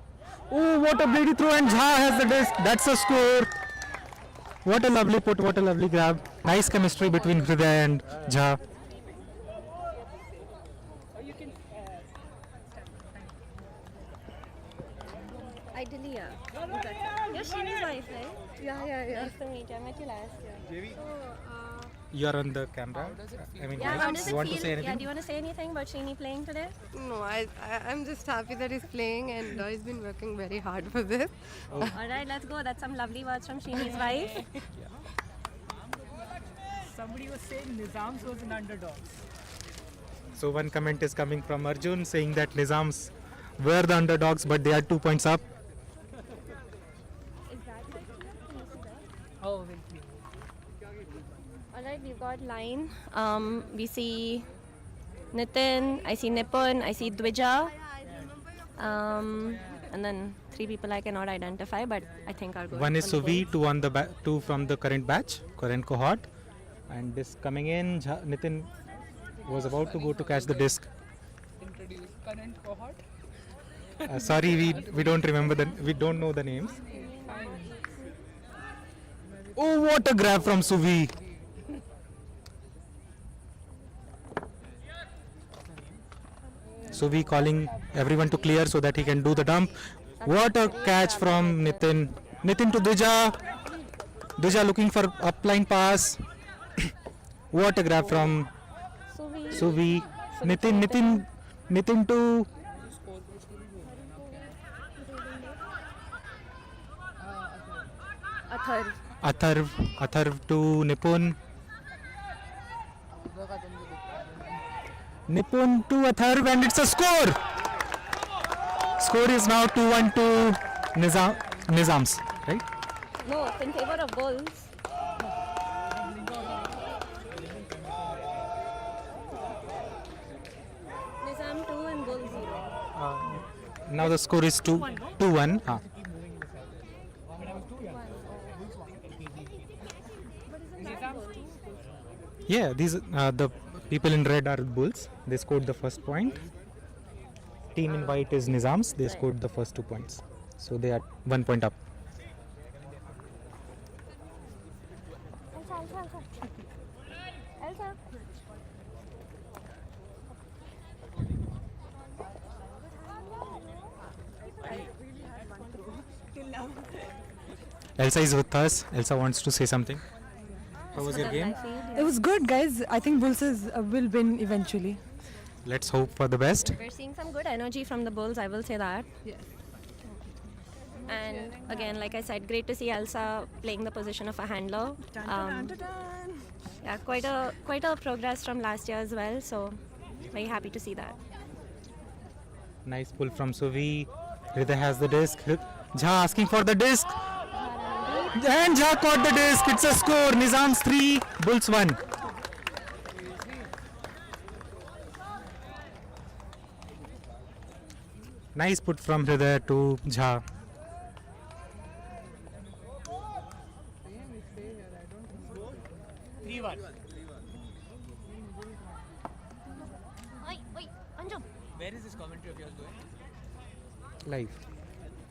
Oh, what a bloody throw, and Jha has the disc. That's a score. What a lovely put, what a lovely grab. Nice chemistry between Hriday and Jha. Ideally, yeah. You're Srini's wife, right? Yeah. Nice to meet you. I met you last year. You are on the camera. I mean, Yeah, how does you it want feel? to say anything? Yeah, do you want to say anything about Srini playing today? No, I'm just happy that he's playing and he's been working very hard for this. All right, let's go. That's some lovely words from Srini's wife. Somebody was saying Nizams was an underdog. So one comment is coming from Arjun saying that Nizams were the underdogs, but they are 2 points up. Oh, wait. Alright, we've got line. We see Nitin, I see Nipun, I see Dvija. And then 3 people I cannot identify, but I think are good. One is Suvi, two from the current batch, current cohort. And this coming in, Nitin was about to go to catch the disc. Introduce current cohort. Sorry, we don't remember we don't know the names. Oh, what a grab from Suvi! Suvi calling everyone to clear so that he can do the dump. What a catch from Nitin. Nitin to Dvija. Dvija looking for upline pass. What a grab from Suvi. Nitin to Atharv to Nipun. Nipun to Atharv, and it's a score! Score is now 2-1 to Nizams, right? No, it's in favor of Bulls. Nizam 2 and Bulls 0. Now the score is 2-1. Yeah, these the people in red are Bulls. They scored the first point. Team in white is Nizams. They scored the first 2 points. So they are 1 point up. Elsa is with us. Elsa wants to say something. How was your game? It was good, guys. I think Bulls will win eventually. Let's hope for the best. We're seeing some good energy from the Bulls, I will say that. Yes. And again, like I said, great to see Elsa playing the position of a handler. Yeah, quite a progress from last year as well. So very happy to see that. Nice pull from Suvi. Hriday has the disc. Jha asking for the disc. And Jha caught the disc. It's a score. Nizams 3, Bulls 1. Nice put from Hriday to Jha. Where is this commentary of yours going? Live.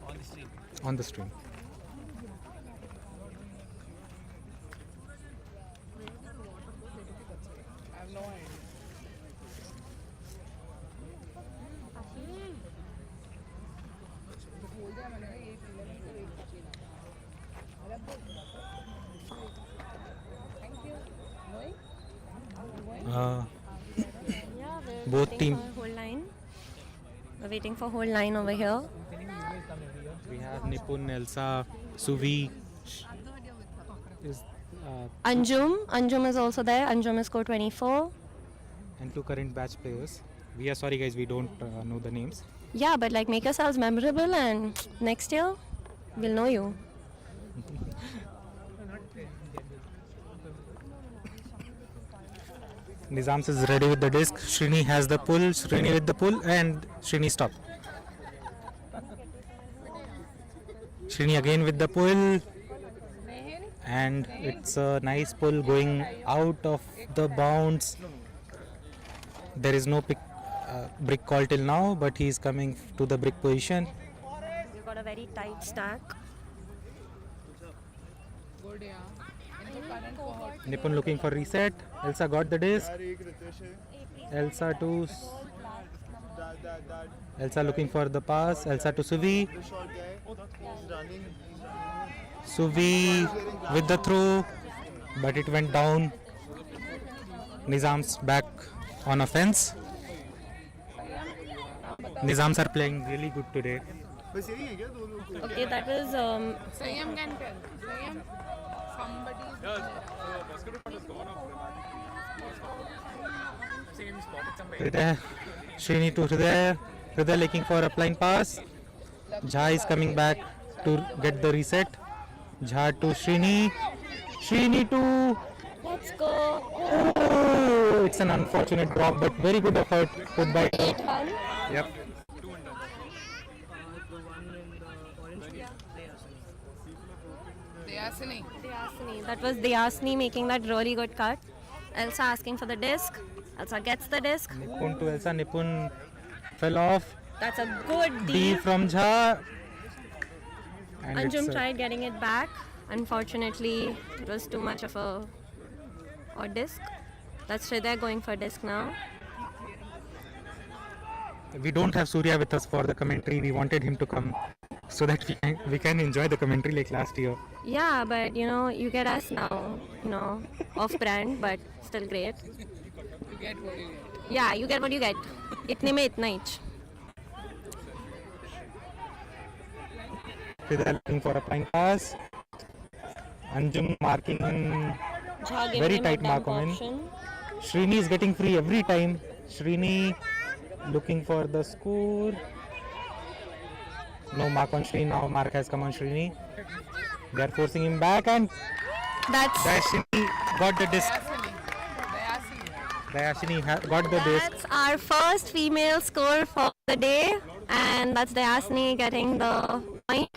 On the stream. On the stream. I have no idea. Both team. We're waiting for whole line over here. We have Nipun, Elsa, Suvi. Anjum is also there. Anjum is score 24. And 2 current batch players. We are sorry guys, we don't know the names. Yeah, but like make yourselves memorable and next year we'll know you. Nizams is ready with the disc. Srini has the pull. Srini with the pull, and Srini stop. Srini again with the pull, and it's a nice pull going out of the bounds. There is no brick call till now, but he is coming to the brick position. We've got a very tight stack. Good, yeah. In the current cohort. Nipun looking for reset. Elsa got the disc. Elsa to Elsa looking for the pass. Elsa to Suvi. Suvi with the throw, but it went down. Nizam's back on offense. Nizams are playing really good today. Okay, that was Sayam can tell. Sayam, somebody. Hriday, Srini to Hriday. Hriday looking for a blind pass. Jha is coming back to get the reset. Jha to Srini. Srini to. let's go. Oh, it's an unfortunate drop, but very good effort put by. 8-1. Yep. Dayasini. That was Dayasini making that really good cut. Elsa asking for the disc. Elsa gets the disc. Nipun to Elsa. Nipun fell off. That's a good D D. from Jha. And Anjum it's, tried getting it back. Unfortunately, it was too much of a disc. That's Hriday going for disc now. we don't have Surya with us for the commentary. We wanted him to come so that we can enjoy the commentary like last year. Yeah, but you get us now, off brand, but still great. You get what you get. Yeah, you get what you get. Itne mein itna each. Hriday looking for a fine pass. Anjum marking Jha giving very him a tight mark dump on him. option. Srini is getting free every time. Srini looking for the score. No mark on Srini. Now mark has come on Srini. They are forcing him back and That's Dayasini got the disc. Dayasini got the disc. That's our first female score for the day, and that's Dayasini getting the point.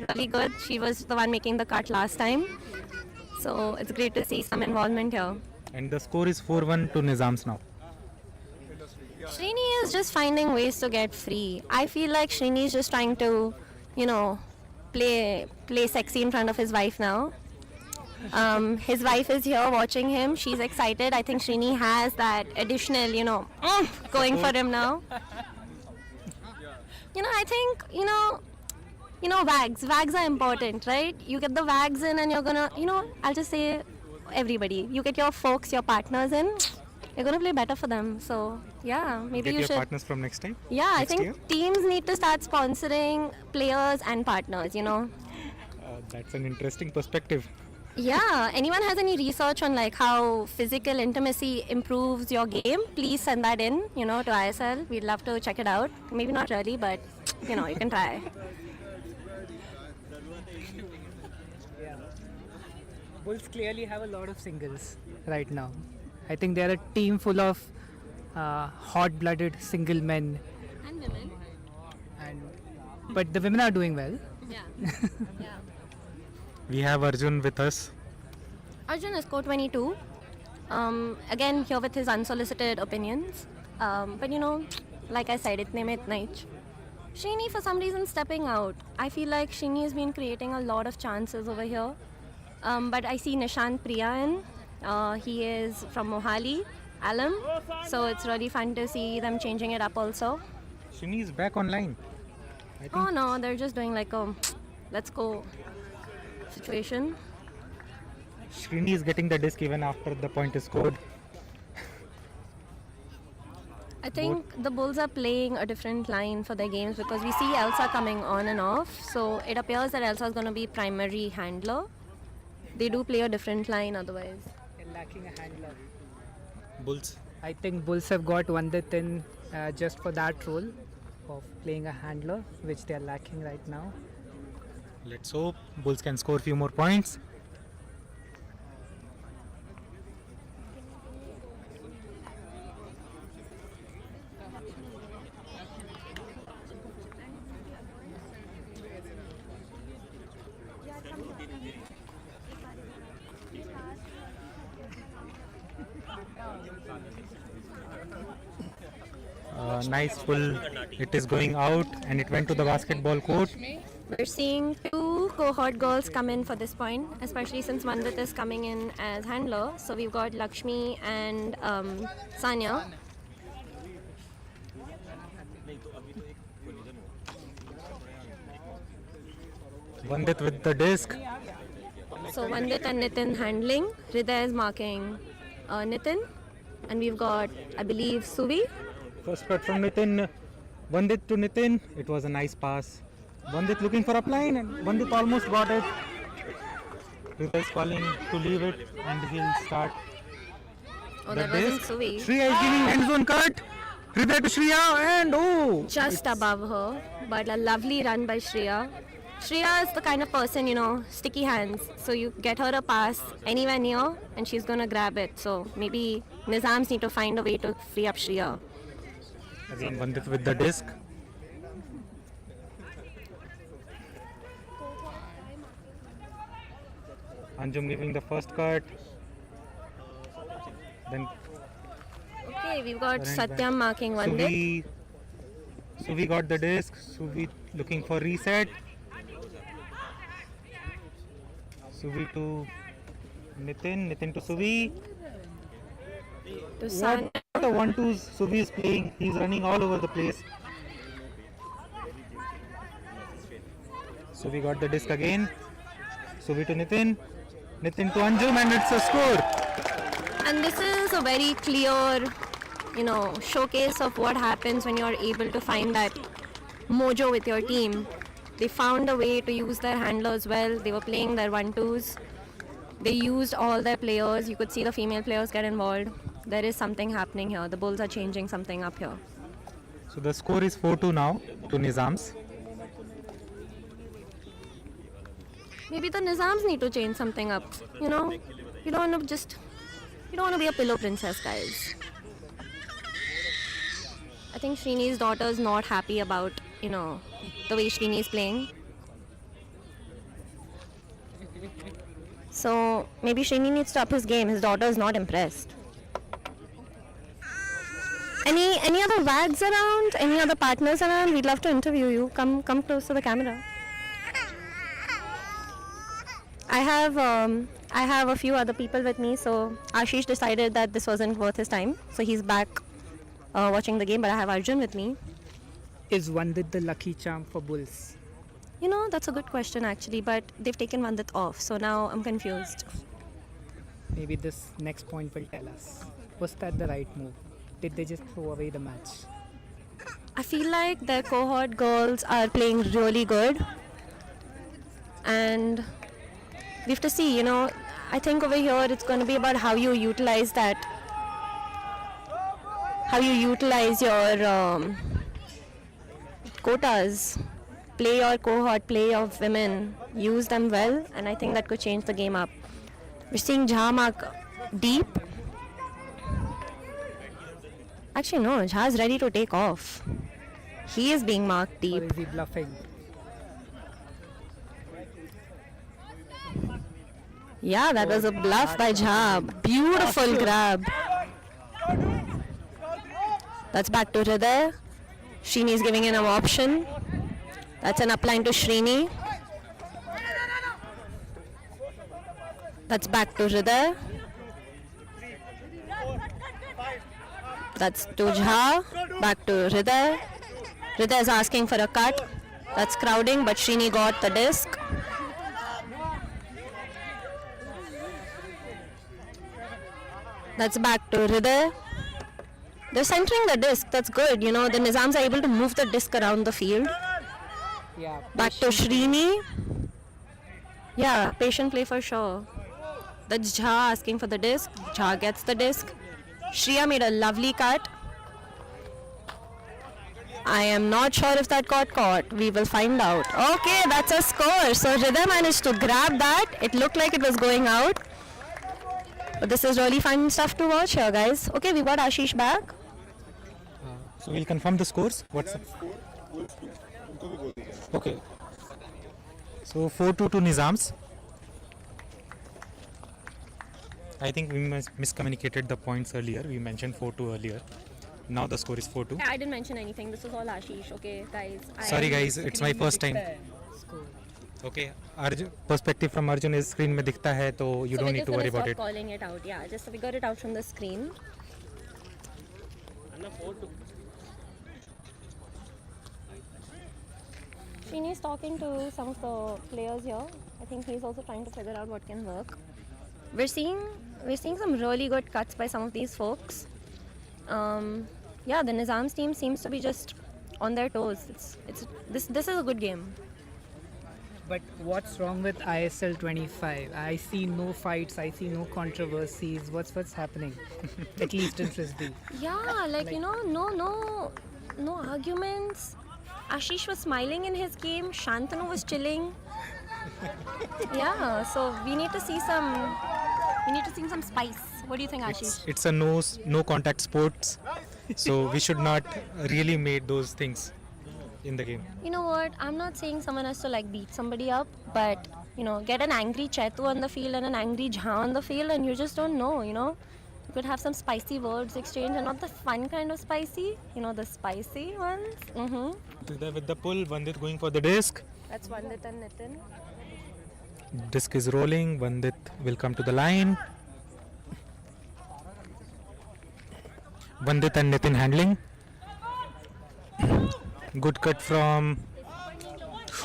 Really good. She was the one making the cut last time, so it's great to see some involvement here. And the score is 4-1 to Nizams now. Srini is just finding ways to get free. I feel like Srini is just trying to, play sexy in front of his wife now. His wife is here watching him. She's excited. I think Srini has that additional, going for him now. I think, wags are important, right? You get the wags in and you're gonna, I'll just say everybody. You get your folks, your partners in, you're gonna play better for them. So yeah, maybe Get you your should. partners from next time. Yeah, I next think year? teams need to start sponsoring players and partners, That's an interesting perspective. Yeah, anyone has any research on how physical intimacy improves your game, please send that in, to ISL. We'd love to check it out. Maybe not really, but you can try. Bulls clearly have a lot of singles right now. I think they're a team full of hot-blooded single men. And women. But the women are doing well. Yeah. We have Arjun with us. Arjun is score 22. Again, here with his unsolicited opinions. But like I said, itne mein itna each. Srini, for some reason, stepping out. I feel like Srini has been creating a lot of chances over here. But I see Nishant Priya in. He is from Mohali, Alam. So it's really fun to see them changing it up also. Srini is back online. I think Oh no, they're just doing a let's go situation. Srini is getting the disc even after the point is scored. I think the Bulls are playing a different line for their games because we see Elsa coming on and off. So it appears that Elsa is going to be primary handler. They do play a different line otherwise. They're lacking a handler. Bulls. I think Bulls have got Vandit in just for that role of playing a handler, which they're lacking right now. Let's hope Bulls can score a few more points. Nice pull. It is going out and it went to the basketball court. We're seeing two cohort girls come in for this point, especially since Vandit is coming in as handler. So we've got Lakshmi and Sanya. Vandit with the disc. So Vandit and Nitin handling. Hriday is marking Nitin. And we've got, I believe, Suvi. First cut from Nitin. Vandit to Nitin. It was a nice pass. Vandit looking for upline and Vandit almost got it. Rita is calling to leave it and he'll start. Oh, that wasn't Suvi. Shreya is giving end zone cut. Hriday to Shreya and oh! Just above her, but a lovely run by Shreya. Shreya is the kind of person, you know, sticky hands. So you get her a pass anywhere near and she's gonna grab it. So maybe Nizams need to find a way to free up Shreya. Again Vandit with the disc. Anjum giving the first cut. Then Okay, we've got Satyam marking Vandit. Suvi got the disc. Suvi looking for reset. Suvi to Nitin. Nitin to Suvi. To San. What a 1-2 Suvi is playing. He's running all over the place. Suvi got the disc again. Suvi to Nitin. Nitin to Anjum and it's a score. And this is a very clear, you know, showcase of what happens when you're able to find that mojo with your team. They found a way to use their handlers well. They were playing their 1-2s. They used all their players. You could see the female players get involved. There is something happening here. The Bulls are changing something up here. So the score is 4-2 now to Nizams. Maybe the Nizams need to change something up. You know, you don't want to be a pillow princess, guys. I think Srini's daughter is not happy about, you know, the way Srini is playing. So maybe Srini needs to up his game. His daughter is not impressed. Any other wags around? Any other partners around? We'd love to interview you. Come close to the camera. I have a few other people with me, so Ashish decided that this wasn't worth his time, so he's back watching the game, but I have Arjun with me. Is Vandit the lucky charm for Bulls? You know, that's a good question actually, but they've taken Vandit off, so now I'm confused. Maybe this next point will tell us. Was that the right move? Did they just throw away the match? I feel like their cohort girls are playing really good, and we have to see, you know, I think over here it's going to be about how you utilize that, how you utilize your quotas, play your cohort, play your women, use them well, and I think that could change the game up. We're seeing Jha mark deep. Actually no, Jha's ready to take off. He is being marked deep. Or is he bluffing? Yeah, that was a bluff by Jha. Beautiful grab. That's back to Hriday. Srini is giving in an option. That's an upline to Srini. That's back to Hriday. That's to Jha. Back to Hriday. Hriday is asking for a cut. That's crowding, but Srini got the disc. That's back to Hriday. They're centering the disc. That's good. You know, the Nizams are able to move the disc around the field. Yeah. Back to Srini. Yeah, patient play for sure. That's Jha asking for the disc. Jha gets the disc. Shreya made a lovely cut. I am not sure if that got caught. We will find out. Okay, that's a score. So Hriday managed to grab that. It looked like it was going out. But this is really fun stuff to watch here, guys. Okay, we got Ashish back. So we'll confirm the scores. What's up? Okay. So 4-2 to Nizams. I think we miscommunicated the points earlier. We mentioned 4-2 earlier. Now the score is 4-2. I didn't mention anything. This was all Ashish. Okay, guys. Sorry guys, it's my first time. Okay, perspective from Arjun is screen में दिखता है, तो you don't need to worry about it. Calling it out, yeah. Just figure it out from the screen. Srini is talking to some of the players here. I think he's also trying to figure out what can work. We're seeing some really good cuts by some of these folks. Yeah, the Nizam's team seems to be just on their toes. This is a good game. But what's wrong with ISL 25? I see no fights, I see no controversies. What's happening? At least in Frisbee. Yeah, like no arguments. Ashish was smiling in his game. Shantanu was chilling. Yeah, so we need to see some spice. What do you think, Ashish? It's a no contact sports, so we should not really make those things in the game. You know what? I'm not saying someone has to like beat somebody up, but get an angry Chetu on the field and an angry Jha on the field, and you just don't know. You could have some spicy words exchange, and not the fun kind of spicy. The spicy ones. With the pull, Vandit going for the disc. That's Vandit and Nitin. Disc is rolling. Vandit will come to the line. Vandit and Nitin handling. Good cut from.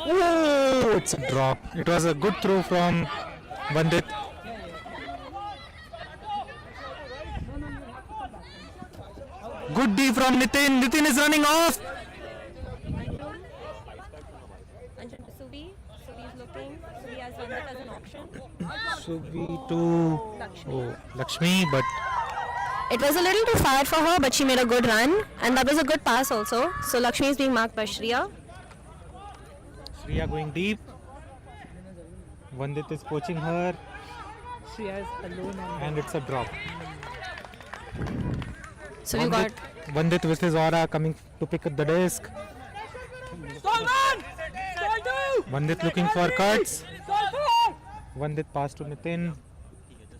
Oh, it's a drop. It was a good throw from Vandit. Good D from Nitin. Nitin is running off. Suvi is looking. Suvi has Vandit as an option. Suvi to Lakshmi, but It was a little too far for her, but she made a good run, and that was a good pass also. So Lakshmi is being marked by Shriya. Shriya going deep. Vandit is poaching her, Shriya's alone and it's a drop. So we got Vandit with his aura coming to pick up the disc. Vandit looking for cuts. Vandit pass to Nitin.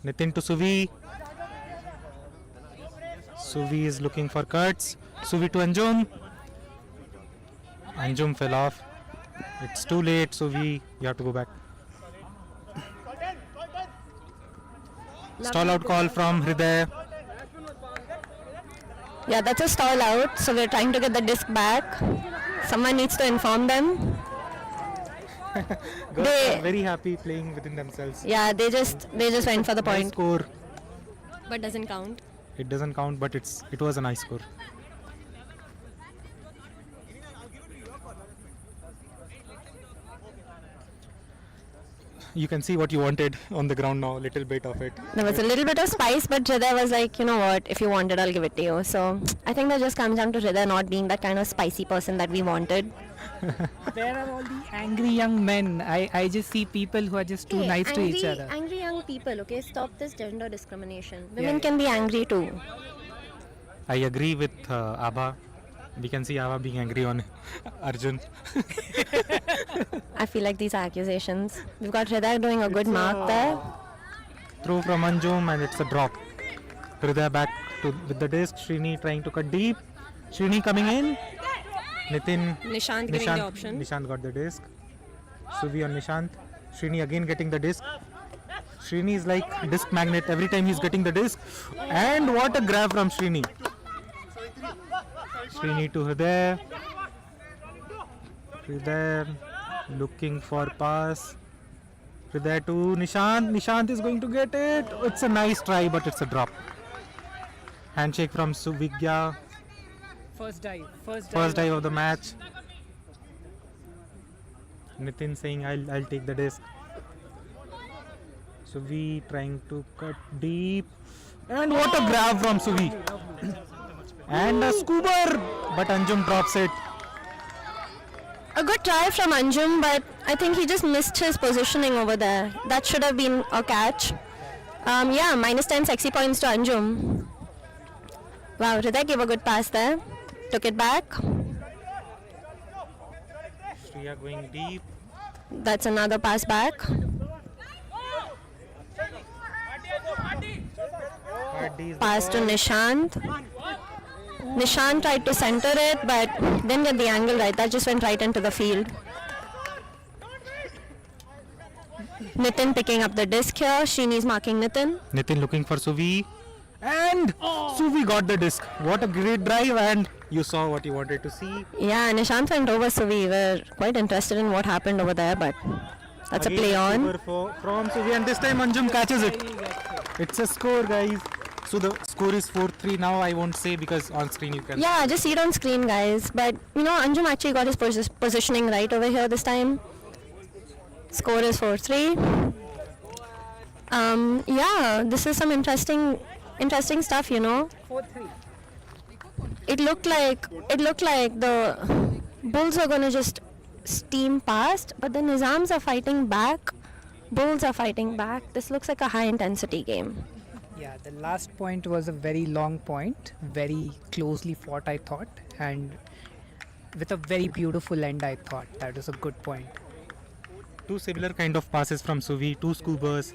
Nitin to Suvi. Suvi is looking for cuts. Suvi to Anjum. Anjum fell off. It's too late, Suvi. You have to go back. Stall out call from Hriday. Yeah, that's a stall out. So we're trying to get the disc back. Someone needs to inform them. Girls are very happy playing within themselves. Yeah, they just went for the Nice point. score. But doesn't count. It doesn't count, but it was a nice score. You can see what you wanted on the ground now, a little bit of it. There was a little bit of spice, but Hriday was like, you know what, if you want it, I'll give it to you. So I think that just comes down to Hriday not being that kind of spicy person that we wanted. Where are all the angry young men? I just see people who are just too nice to each other. Angry young people, okay? Stop this gender discrimination. Women can be angry too. I agree with Abha. We can see Abha being angry on Arjun. I feel like these accusations. We've got Hriday doing a good mark there. Throw from Anjum and it's a drop. Hriday back with the disc. Srini trying to cut deep. Srini coming in. Nishant giving the option. Nishant got the disc. Suvi on Nishant. Srini again getting the disc. Srini is like disc magnet every time he's getting the disc. And what a grab from Srini. Srini to Hriday. Hriday looking for pass. Hriday to Nishant. Nishant is going to get it. It's a nice try, but it's a drop. Handshake from Suvigya. First dive. First dive of the match. Nitin saying, I'll take the disc. Suvi trying to cut deep. And what a grab from Suvi. And a scuba, but Anjum drops it. A good try from Anjum, but I think he just missed his positioning over there. That should have been a catch. Yeah, minus 10 sexy points to Anjum. Wow, Hriday gave a good pass there. Took it back. Shriya going deep. That's another pass back. Pass to Nishant. Nishant tried to center it, but didn't get the angle right. That just went right into the field. Nitin picking up the disc here. Shrini's marking Nitin. Nitin looking for Suvi. And Suvi got the disc. What a great drive, and you saw what you wanted to see. Yeah, Nishant went over Suvi. We're quite interested in what happened over there, but that's Again, a play on. From Suvi, and this time Anjum catches it. It's a score, guys. So the score is 4-3 now. I won't say because on screen you can. Yeah, just see it on screen, guys. But Anjum actually got his positioning right over here this time. Score is 4-3. Yeah, this is some interesting stuff. 4-3. It looked like the Bulls are gonna just steam past, but the Nizams are fighting back. Bulls are fighting back. This looks like a high intensity game. Yeah, the last point was a very long point, very closely fought, I thought, and with a very beautiful end, I thought. That was a good point. Two similar kind of passes from Suvi, two scoobers.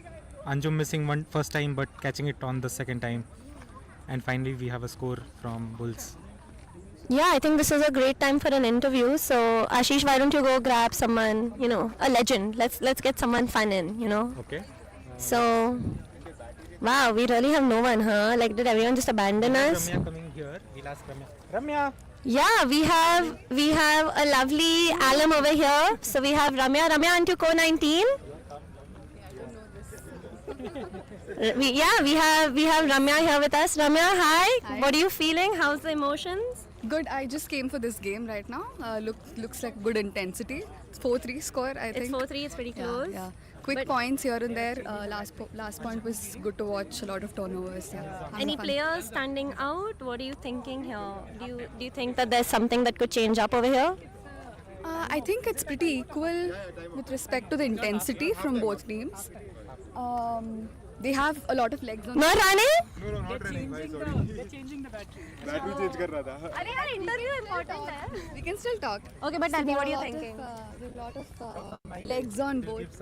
Anjum missing one first time but catching it on the second time. And finally we have a score from Bulls. Yeah, I think this is a great time for an interview. So Ashish, why don't you go grab someone, a legend. Let's get someone fun in, Okay. So, wow, we really have no one, huh? Like, did everyone just abandon us? Ramya coming here. We'll ask Ramya. Ramya! Yeah, we have a lovely alum over here. So we have Ramya. Ramya, aren't you co-19? we have Ramya here with us. Ramya, hi. What are you feeling? How's the emotions? Good. I just came for this game right now. Looks like good intensity. It's 4-3 score, I think. It's 4-3. It's pretty close. Yeah. Quick points here and there. Last point was good to watch. A lot of turnovers. Yeah. Any players standing out? What are you thinking here? Do you think that there's something that could change up over here? I think it's pretty equal with respect to the intensity from both teams. They have a lot of legs on. Not running? No, not running. They're changing the battery. Battery change कर रहा था. अरे यार interview important है. We can still talk. Okay, but tell me what you're thinking. There's a lot of legs on both.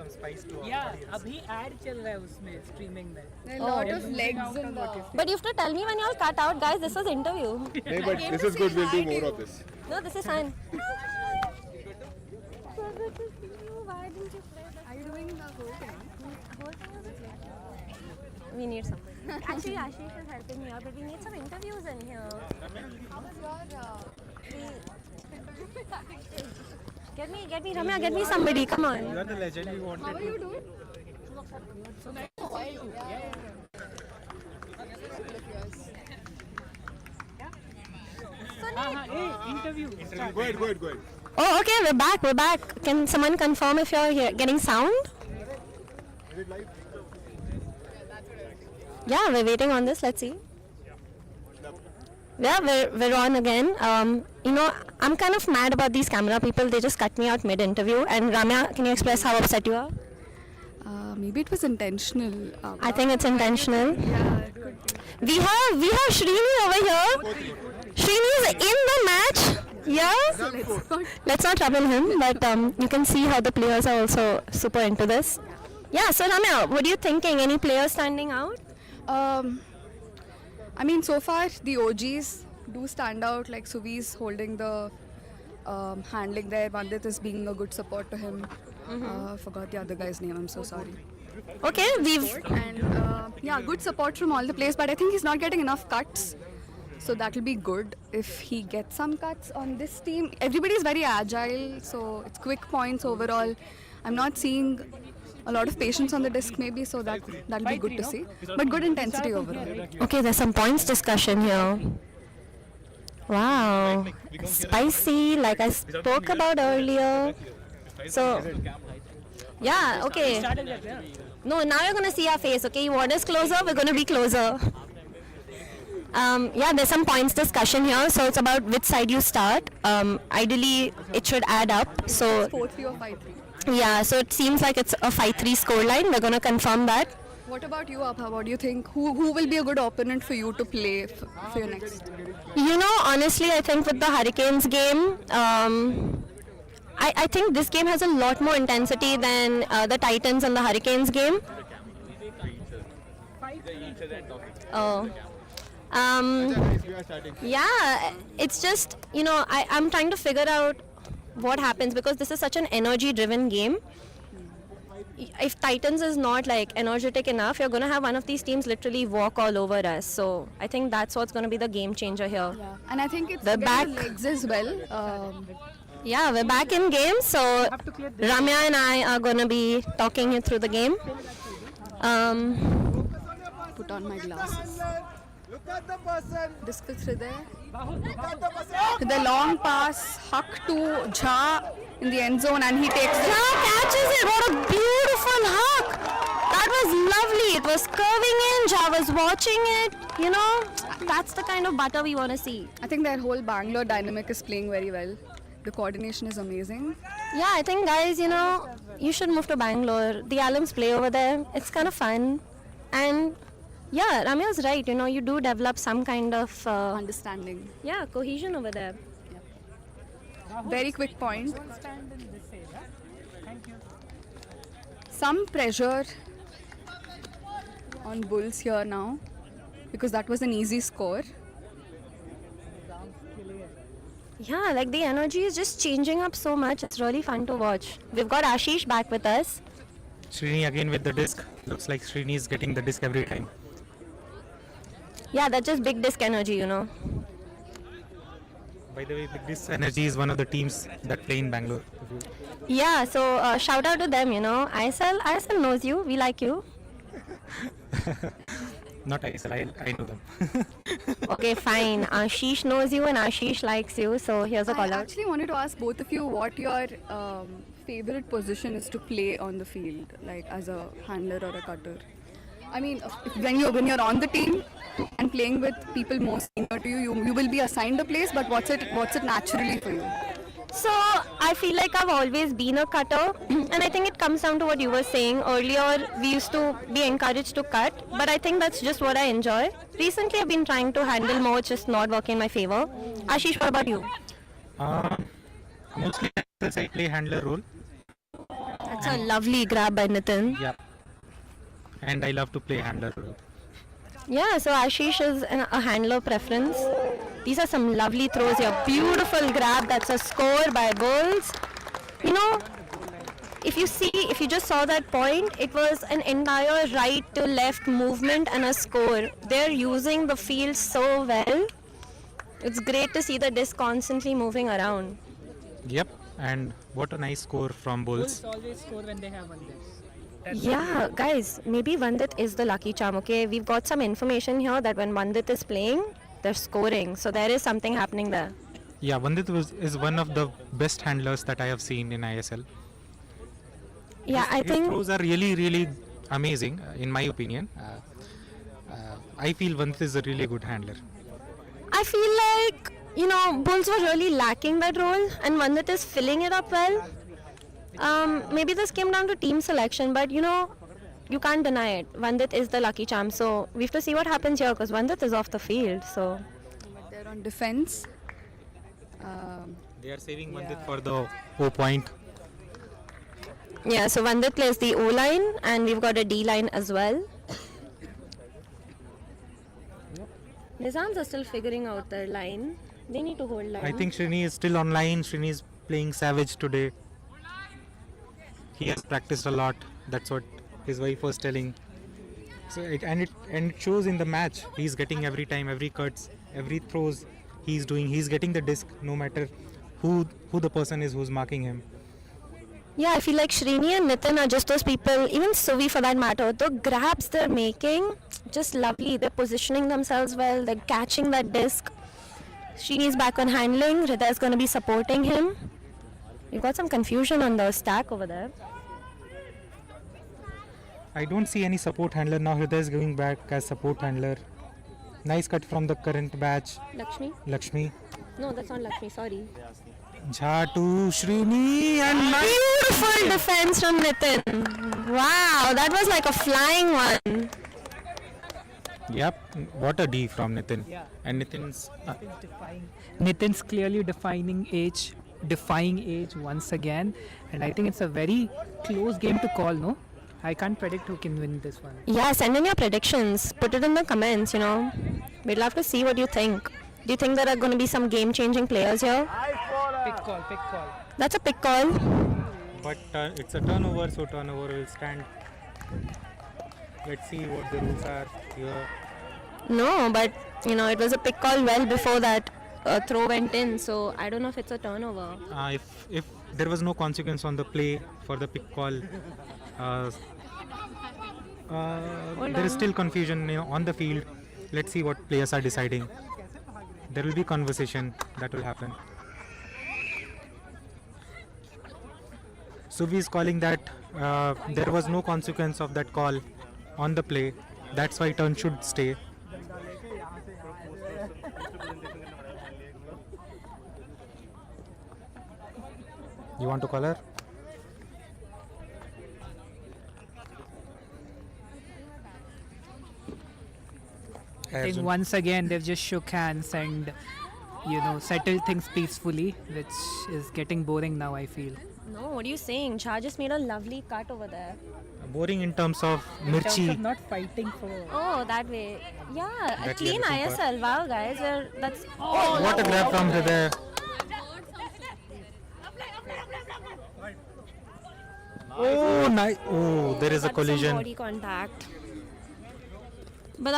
Yeah, अभी ad चल रहा है उसमें streaming में. There are a lot of legs in the. But you have to tell me when you'll cut out, guys. This was interview. नहीं, but this is good. We'll do more of this. No, this is fine. Are you doing the whole thing? We need somebody. Actually, Ashish is helping me out, but we need some interviews in here. Get me, Ramya, get me somebody. Come on. You are the legend we wanted. How are you doing? Interview. Go ahead. Oh, okay, we're back. Can someone confirm if you're here getting sound? Yeah, we're waiting on this. Let's see. Yeah, we're on again. I'm kind of mad about these camera people. They just cut me out mid-interview. And Ramya, can you express how upset you are? Maybe it was intentional. I think it's intentional. Yeah. We have Srini over here. Srini is in the match. Yeah. Let's not trouble him. But you can see how the players are also super into this. Yeah. So Ramya, what are you thinking? Any players standing out? I mean, so far the OGs do stand out. Like Suvi's holding the handling there. Pandit is being a good support to him. Forgot the other guy's name. I'm so sorry. Okay, and good support from all the players. But I think he's not getting enough cuts. So that will be good if he gets some cuts on this team. Everybody is very agile, so it's quick points overall. I'm not seeing a lot of patience on the disc maybe, so that'll be good to see. But good intensity overall. Okay, there's some points discussion here. Wow, spicy, like I spoke about earlier. So, yeah, okay. No, now you're gonna see our face, okay? You want us closer? We're gonna be closer. Yeah, there's some points discussion here. So it's about which side you start. Ideally, it should add up. So 4-3 or 5-3. Yeah, so it seems like it's a 5-3 scoreline. We're gonna confirm that. What about you, Abha? What do you think? Who will be a good opponent for you to play for your next? Honestly, I think with the Hurricanes game, I think this game has a lot more intensity than the Titans and the Hurricanes game. Oh. Yeah, it's just, I'm trying to figure out what happens because this is such an energy-driven game. If Titans is not like energetic enough, you're going to have one of these teams literally walk all over us. So I think that's what's going to be the game changer here. Yeah, and I think it's we're back. Legs as well. Yeah, we're back in game. So Ramya and I are going to be talking you through the game. Put on my glasses. Disc with Hriday. With a long pass, huck to Jha in the end zone, and he takes it. Jha catches it. What a beautiful huck. That was lovely. It was curving in. Jha was watching it. You know, that's the kind of butter we want to see. I think their whole Bangalore dynamic is playing very well. The coordination is amazing. Yeah, I think guys, you know, you should move to Bangalore. The alums play over there. It's kind of fun. And yeah, Ramya's right. You know, you do develop some kind of understanding. Yeah, cohesion over there. Very quick point. Some pressure on Bulls here now because that was an easy score. Yeah, like the energy is just changing up so much. It's really fun to watch. We've got Ashish back with us. Srini again with the disc. Looks like Srini is getting the disc every time. Yeah, that's just big disc energy, you know. By the way, Big Disc Energy is one of the teams that play in Bangalore. Yeah, so shout out to them, you know. ISL knows you. We like you. Not ISL, I know them. Okay, fine. Ashish knows you and Ashish likes you. So here's a call I out. actually wanted to ask both of you what your favorite position is to play on the field, like as a handler or a cutter. I mean, when you're on the team and playing with people most senior to you, you will be assigned a place. But what's it naturally for you? So I feel like I've always been a cutter, and I think it comes down to what you were saying earlier. We used to be encouraged to cut, but I think that's just what I enjoy. Recently, I've been trying to handle more, it's just not working in my favor. Ashish, what about you? Mostly I play handler role. That's a lovely grab by Nitin. Yeah. And I love to play handler role. Yeah, so Ashish is a handler preference. These are some lovely throws here. Beautiful grab. That's a score by Bulls. You know, if you just saw that point, it was an entire right to left movement and a score. They're using the field so well. It's great to see the disc constantly moving around. Yep. And what a nice score from Bulls. Bulls always score when they have one disc. Yeah, guys, maybe Vandit is the lucky charm, okay? We've got some information here that when Vandit is playing, they're scoring. So there is something happening there. Yeah, Vandit is one of the best handlers that I have seen in ISL. Yeah, I His think... throws are really, really amazing, in my opinion. I feel Vandit is a really good handler. I feel like, you know, Bulls were really lacking that role and Vandit is filling it up well. Maybe this came down to team selection, but you know, you can't deny it. Vandit is the lucky charm, so we have to see what happens here because Vandit is off the field. So They're on defense. They are saving Vandit for the O point. yeah, so Vandit plays the O line and we've got a D line as well. Nizams are still figuring out their line. They need to hold line. I think Srini is still online. Srini is playing Savage today. He has practiced a lot. That's what his wife was telling. So it shows in the match. He's getting every time, every cuts, every throws he's doing. He's getting the disc no matter who the person is who's marking him. Yeah, I feel like Srini and Nitin are just those people, even Suvi for that matter, the grabs they're making, just lovely. They're positioning themselves well, they're catching that disc. Srini's back on handling, Hriday is going to be supporting him. You've got some confusion on the stack over there. I don't see any support handler now. Hriday is going back as support handler. Nice cut from the current batch. Lakshmi. No, that's not Lakshmi, sorry. Jha to Srini and beautiful defense from Nitin. Wow, that was like a flying one. Yep, what a D from Nitin. Yeah. And Nitin's Nitin's clearly defying age once again, and I think it's a very close game to call. No, I can't predict who can win this one. Yeah, send in your predictions. Put it in the comments, you know. We'd love to see what you think. Do you think there are going to be some game-changing players here? Pick call. That's a pick call. But it's a turnover, so turnover will stand. Let's see what the rules are here. No, but you know, it was a pick call well before that throw went in, so I don't know if it's a turnover. If there was no consequence on the play for the pick call, there is still confusion on the field. Let's see what players are deciding. There will be conversation that will happen. Suvi is calling that there was no consequence of that call on the play. That's why turn should stay. You want to call her? I think once again they've just shook hands and settled things peacefully, which is getting boring now, I feel. No, what are you saying? Jha just made a lovely cut over there. Boring in terms of In terms mirchi. of not fighting for. Oh, that way. Yeah, a That clean we are super. ISL. Wow, guys. That's. What a grab from Hriday. Oh, nice. Oh, there is a That's some collision. body contact. But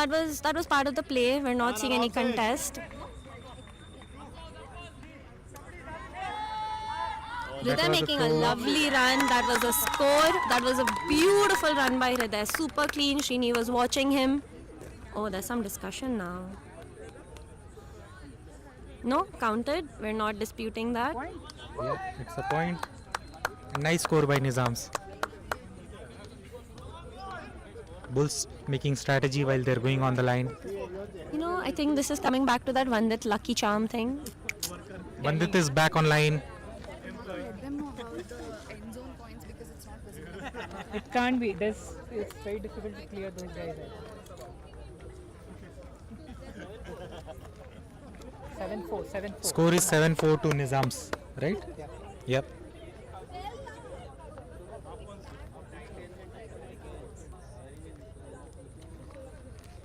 that was part of the play. We're not seeing any contest. That Hriday was a making a throw. lovely run. That was a score. That was a beautiful run by Hriday. Super clean. Srini was watching him. Oh, there's some discussion now. No, counted. We're not disputing that. Yeah, it's a point. Nice score by Nizams. Bulls making strategy while they're going on the line. I think this is coming back to that Vandit lucky charm thing. Bandit is back on line. Let them know about the end zone points because it's not visible. It can't be. It's very difficult to clear those guys. 7-4, 7-4. Score is 7-4 to Nizams, right? Yeah. Yep.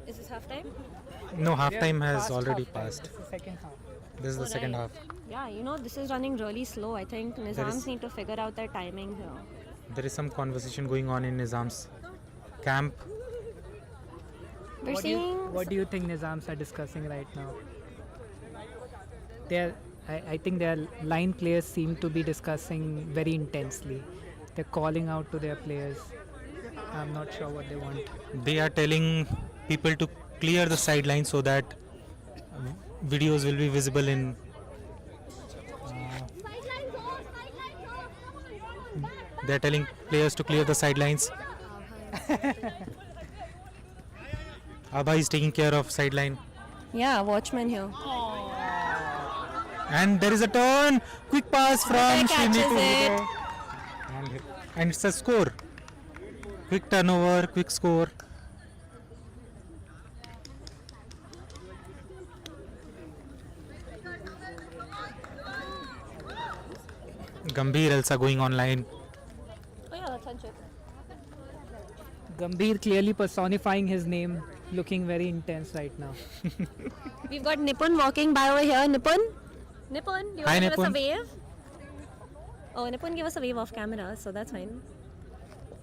Is this half time? No, halftime has Past already halftime. passed. This is second half. This is the second half. Yeah, this is running really slow. I think Nizams need to figure out their timing here. There is some conversation going on in Nizam's camp. We're seeing. What do you think Nizams are discussing right now? I think their line players seem to be discussing very intensely. They're calling out to their players. I'm not sure what they want. They are telling people to clear the sideline so that videos will be visible in. They're telling players to clear the sidelines. Abha is taking care of sideline. Yeah, watchman here. And there is a turn. Quick pass from Hriday Srini catches to it. Hriday. And it's a score. Quick turnover, quick score. Gambhir Elsa going online. Oh yeah, that's Sanchit. Gambhir clearly personifying his name, looking very intense right now. We've got Nipun walking by over here. Nipun, do you want Hi, to give us a Nipun. wave? Oh, Nipun gave us a wave off camera, so that's fine.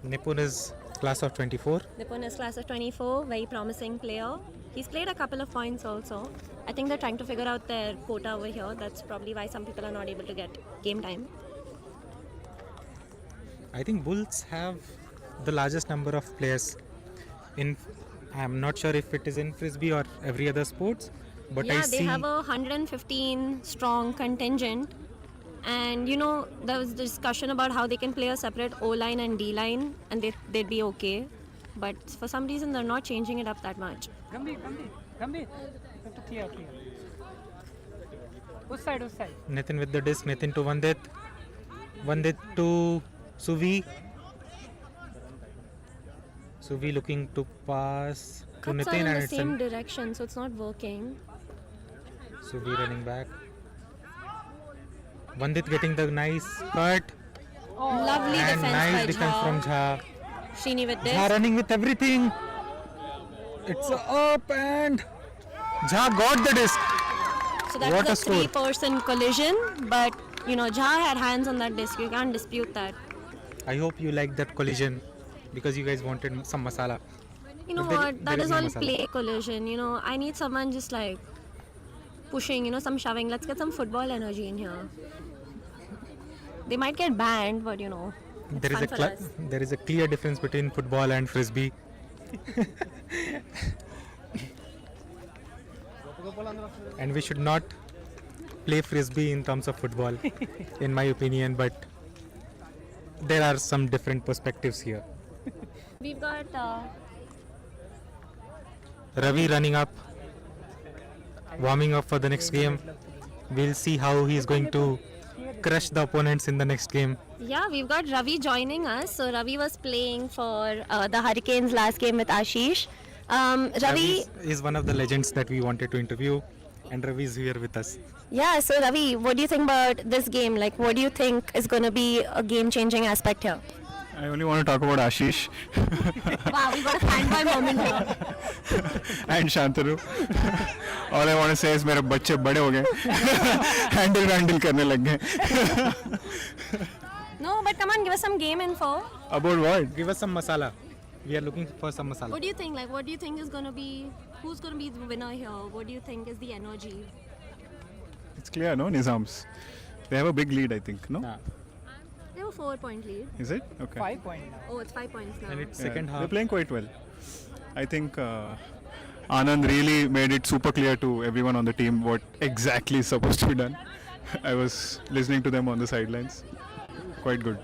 Nipun is class of 24. Nipun is class of 24, very promising player. He's played a couple of points also. I think they're trying to figure out their quota over here. That's probably why some people are not able to get game time. I think Bulls have the largest number of players in. I'm not sure if it is in Frisbee or every other sports, but Yeah, I they see. have a 115 strong contingent. And there was discussion about how they can play a separate O-line and D-line and they'd be okay. But for some reason, they're not changing it up that much. Gambhir. You have to clear. Which side? Nitin with the disc. Nitin to Vandit. Vandit to Suvi. Suvi looking to pass to Cuts are Nitin in and the it's same direction, so it's not working. Suvi running back. Vandit getting the nice cut. Lovely And defense nice by defense from Jha. Srini with Jha this. running with everything. It's up and Jha got the disc. So that What was a a score. three-person collision, but Jha had hands on that disc. You can't dispute that. I hope you liked that collision because you guys wanted some masala. You know But there- what? there That is is no all masala. play collision. I need someone just like pushing, some shoving. Let's get some football energy in here. They might get banned, but it's There is fun a for us. there is a clear difference between football and frisbee. and we should not play frisbee in terms of football, in my opinion. But there are some different perspectives here. We've got Ravi running up, warming up for the next game. We'll see how he's going to crush the opponents in the next game. Yeah, we've got Ravi joining us. So Ravi was playing for the Hurricanes last game with Ashish. Ravi is one of the legends that we wanted to interview, and Ravi is here with us. Yeah, so Ravi, what do you think about this game? Like, what do you think is going to be a game-changing aspect here? I only want to talk about Ashish Wow, we got a fanboy moment here. and Shantanu. All I want to say is मेरे बच्चे बड़े हो गए, handle करने लग गए. No, but come on, give us some game info. About what? Give us some masala. We are looking for some masala. What do you think? Like, what do you think is going to be, who's going to be the winner here? What do you think is the energy? It's clear, no? Nizams. They have a big lead, I think, no? They have a 4-point lead. Is it? Okay. 5 points now. Oh, it's 5 points now. And it's Yeah, second they're half. playing quite well. I think Anand really made it super clear to everyone on the team what exactly is supposed to be done. I was listening to them on the sidelines. Quite good.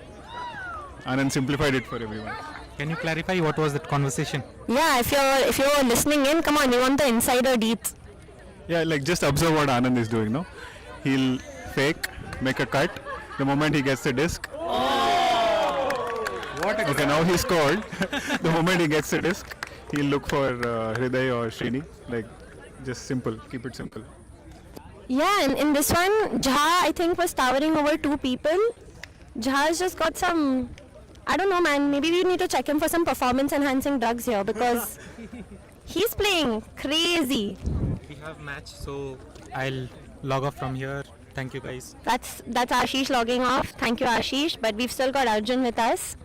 Anand simplified it for everyone. Can you clarify what was that conversation? Yeah, if you're listening in, come on, you want the insider deets. Yeah, like just observe what Anand is doing, no? He'll fake, make a cut. The moment he gets the disc. Okay, now he scored. The moment he gets the disc, he'll look for Hriday or Srini. Like, just simple. Keep it simple. Yeah, and in this one, Jha, I think, was towering over 2 people. Jha's just got some, I don't know, man. Maybe we need to check him for some performance-enhancing drugs here because he's playing crazy. We have match, so I'll log off from here. Thank you, guys. That's Ashish logging off. Thank you, Ashish. But we've still got Arjun with us.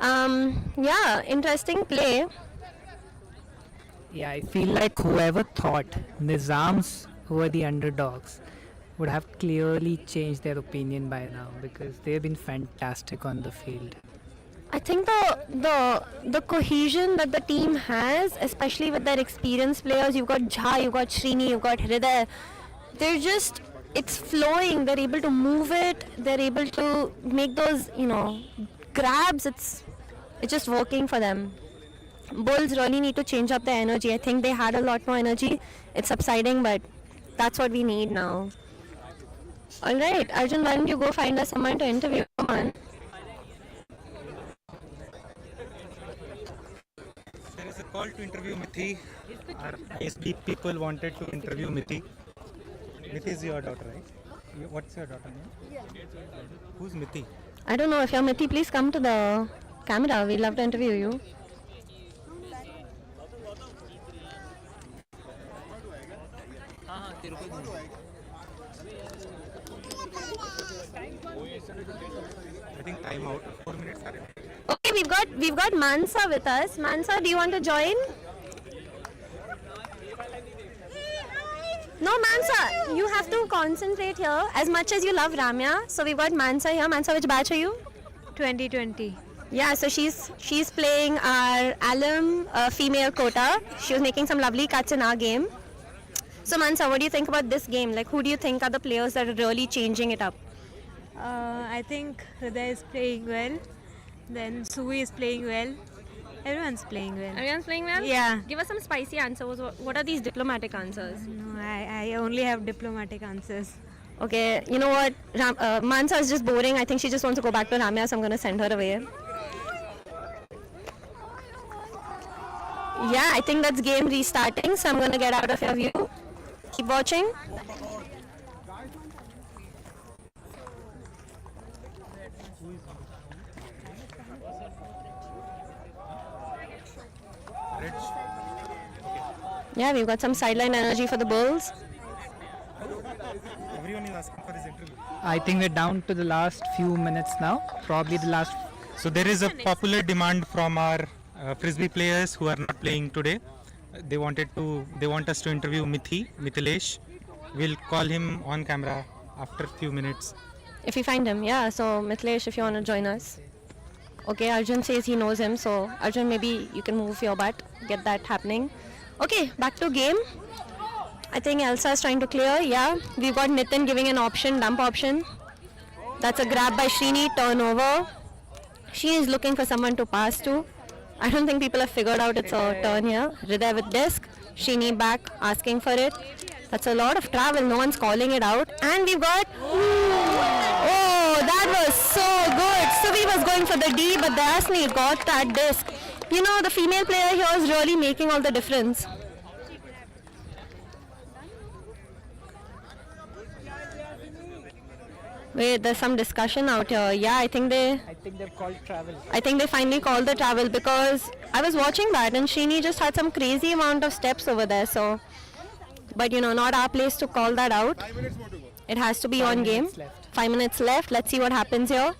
Yeah, interesting play. Yeah, I feel like whoever thought Nizams were the underdogs would have clearly changed their opinion by now because they've been fantastic on the field. I think the cohesion that the team has, especially with their experienced players, you've got Jha, you've got Srini, you've got Hriday, they're just, it's flowing, they're able to move it, they're able to make those, grabs, it's just working for them. Bulls really need to change up their energy. I think they had a lot more energy. It's subsiding, but that's what we need now. Alright, Arjun, why don't you go find us someone to interview? Come on. There is a call to interview Mithi. Our ISB people wanted to interview Mithi. Mithi is your daughter, right? What's your daughter name? Who's Mithi? I don't know. If you're Mithi, please come to the camera. We'd love to interview you. I think time out. 4 minutes are remaining. Okay, we've got Mansa with us. Mansa, do you want to join? No, Mansa, you have to concentrate here as much as you love Ramya. So we've got Mansa here. Mansa, which batch are you? 2020. Yeah, so she's playing our alum female quota. She was making some lovely cuts in our game. So Mansa, what do you think about this game? Like, who do you think are the players that are really changing it up? I think Hriday is playing well. Then Sui is playing well. Everyone's playing well. Everyone's playing well? Yeah. Give us some spicy answers. What are these diplomatic answers? No, I only have diplomatic answers. Okay, you know what? Mansa is just boring. I think she just wants to go back to Ramya, so I'm going to send her away. Yeah, I think that's game restarting, so I'm going to get out of your view. Keep watching. Yeah, we've got some sideline energy for the Bulls. Everyone is asking for his interview. I think we're down to the last few minutes now. Probably the last. So there is a popular demand from our Frisbee players who are not playing today. They want us to interview Mithilesh. We'll call him on camera after a few minutes. If we find him, yeah. So Mithilesh, if you want to join us. Okay, Arjun says he knows him, so Arjun, maybe you can move your butt, get that happening. Okay, back to game. I think Elsa is trying to clear. Yeah, we've got Nitin giving an option, dump option. That's a grab by Srini, turnover. She is looking for someone to pass to. I don't think people have figured out it's a turn here. Hriday with disc. Srini back, asking for it. That's a lot of travel. No one's calling it out. And we've got... Oh, that was so good. Suvi was going for the D, but Dayasni got that disc. You know, the female player here is really making all the difference. Wait, there's some discussion out here. Yeah, I think they've called travel. I think they finally called the travel because I was watching that and Srini just had some crazy amount of steps over there. So, but you know, not our place to call that out. It has to be on game. 5 minutes left. Let's see what happens here.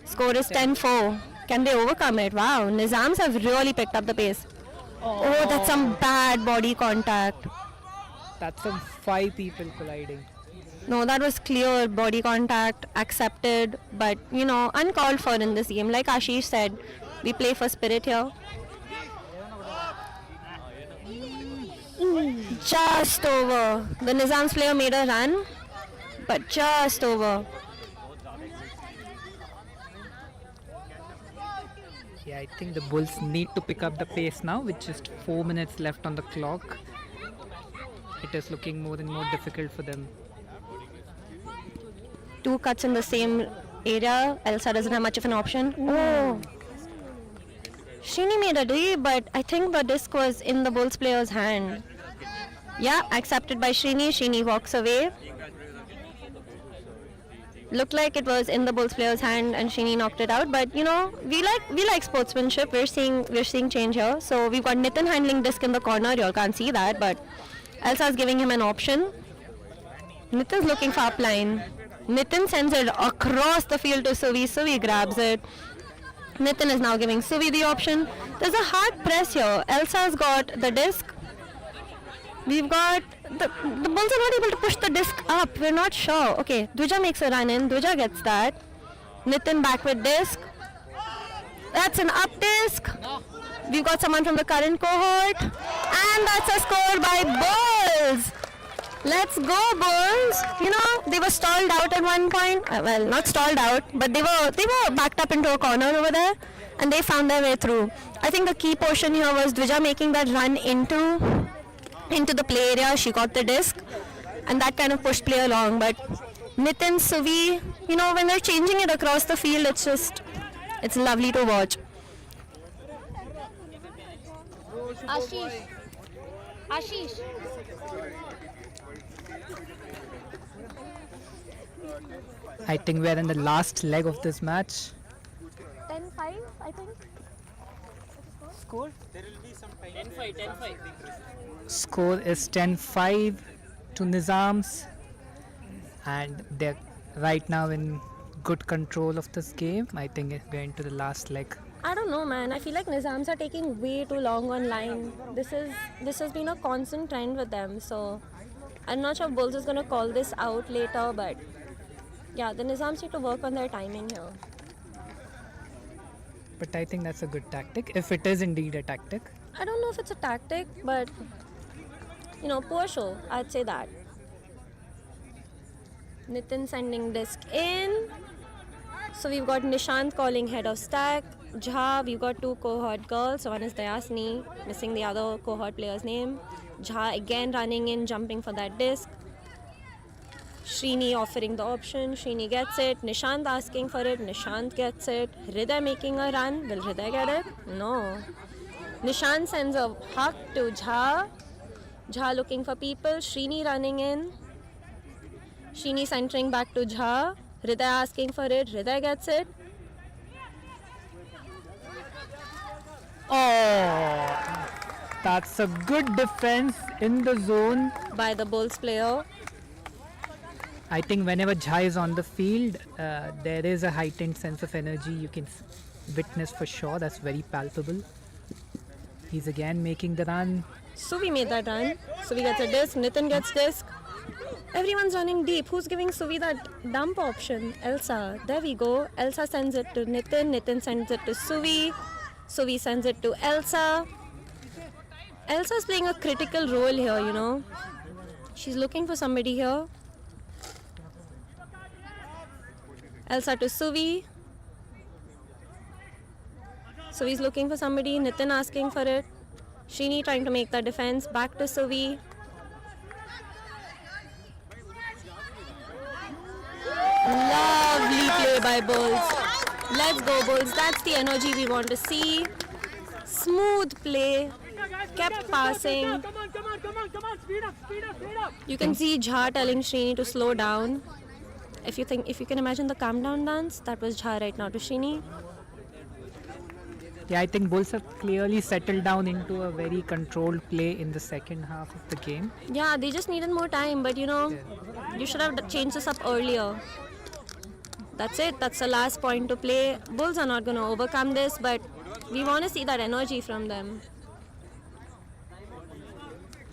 Score is 10-4. Can they overcome it? Wow, Nizams have really picked up the pace. Oh, that's some bad body contact. That's some 5 people colliding. No, that was clear body contact, accepted, but you know, uncalled for in this game. Like Ashish said, we play for spirit here. Just over. The Nizam's player made a run, but just over. Yeah, I think the Bulls need to pick up the pace now with just 4 minutes left on the clock. It is looking more and more difficult for them. 2 cuts in the same area. Elsa doesn't have much of an option. Oh. Srini made a D, but I think the disc was in the Bulls player's hand. Yeah, accepted by Srini. Srini walks away. Looked like it was in the Bulls player's hand and Srini knocked it out. But you know, we like sportsmanship. We're seeing change here. So we've got Nitin handling disc in the corner. You all can't see that, but Elsa's giving him an option. Nitin's looking for upline. Nitin sends it across the field to Suvi. Suvi grabs it. Nitin is now giving Suvi the option. There's a hard press here. Elsa's got the disc. We've got... The Bulls are not able to push the disc up. We're not sure. Okay, Dvija makes a run in. Dvija gets that. Nitin back with disc. That's an up disc. We've got someone from the current cohort. And that's a score by Bulls. Let's go, Bulls! You know, they were stalled out at one point. Well, not stalled out, but they were backed up into a corner over there, and they found their way through. I think the key portion here was Dvija making that run into the play area. She got the disc, and that kind of pushed play along. But Nitin, Suvi, you know, when they're changing it across the field, it's lovely to watch. Ashish. I think we're in the last leg of this match. 10-5, I think. Score? There will be some time. 10-5. Score is 10-5 to Nizams, and they're right now in good control of this game. I think we're into the last leg. I don't know, man. I feel like Nizams are taking way too long on line. This has been a constant trend with them. So I'm not sure if Bulls is gonna call this out later, but yeah, the Nizams need to work on their timing here. But I think that's a good tactic, if it is indeed a tactic. I don't know if it's a tactic, but you know, poor show. I'd say that. Nitin sending disc in. So we've got Nishant calling head of stack. Jha, we've got 2 cohort girls. So one is Dayasni, missing the other cohort player's name. Jha again running in, jumping for that disc. Srini offering the option. Srini gets it. Nishant asking for it. Nishant gets it. Hriday making a run. Will Hriday get it? No. Nishant sends a hug to Jha. Jha looking for people. Srini running in. Srini centering back to Jha. Hriday asking for it. Hriday gets it. Oh, that's a good defense in the zone by the Bulls player. I think whenever Jha is on the field, there is a heightened sense of energy you can witness for sure. That's very palpable. He's again making the run. Suvi made that run. Suvi gets a disc. Nitin gets disc. Everyone's running deep. Who's giving Suvi that dump option? Elsa. There we go. Elsa sends it to Nitin. Nitin sends it to Suvi. Suvi sends it to Elsa. Elsa's playing a critical role here, you know. She's looking for somebody here. Elsa to Suvi. Suvi's looking for somebody. Nitin asking for it. Shrini trying to make the defense. Back to Suvi. Lovely play by Bulls. Let's go, Bulls. That's the energy we want to see. Smooth play. Kept passing. You can see Jha telling Shrini to slow down. If you can imagine the calm down dance, that was Jha right now to Shrini. Yeah, I think Bulls have clearly settled down into a very controlled play in the second half of the game. Yeah, they just needed more time, but you know, you should have changed this up earlier. That's it. That's the last point to play. Bulls are not going to overcome this, but we want to see that energy from them.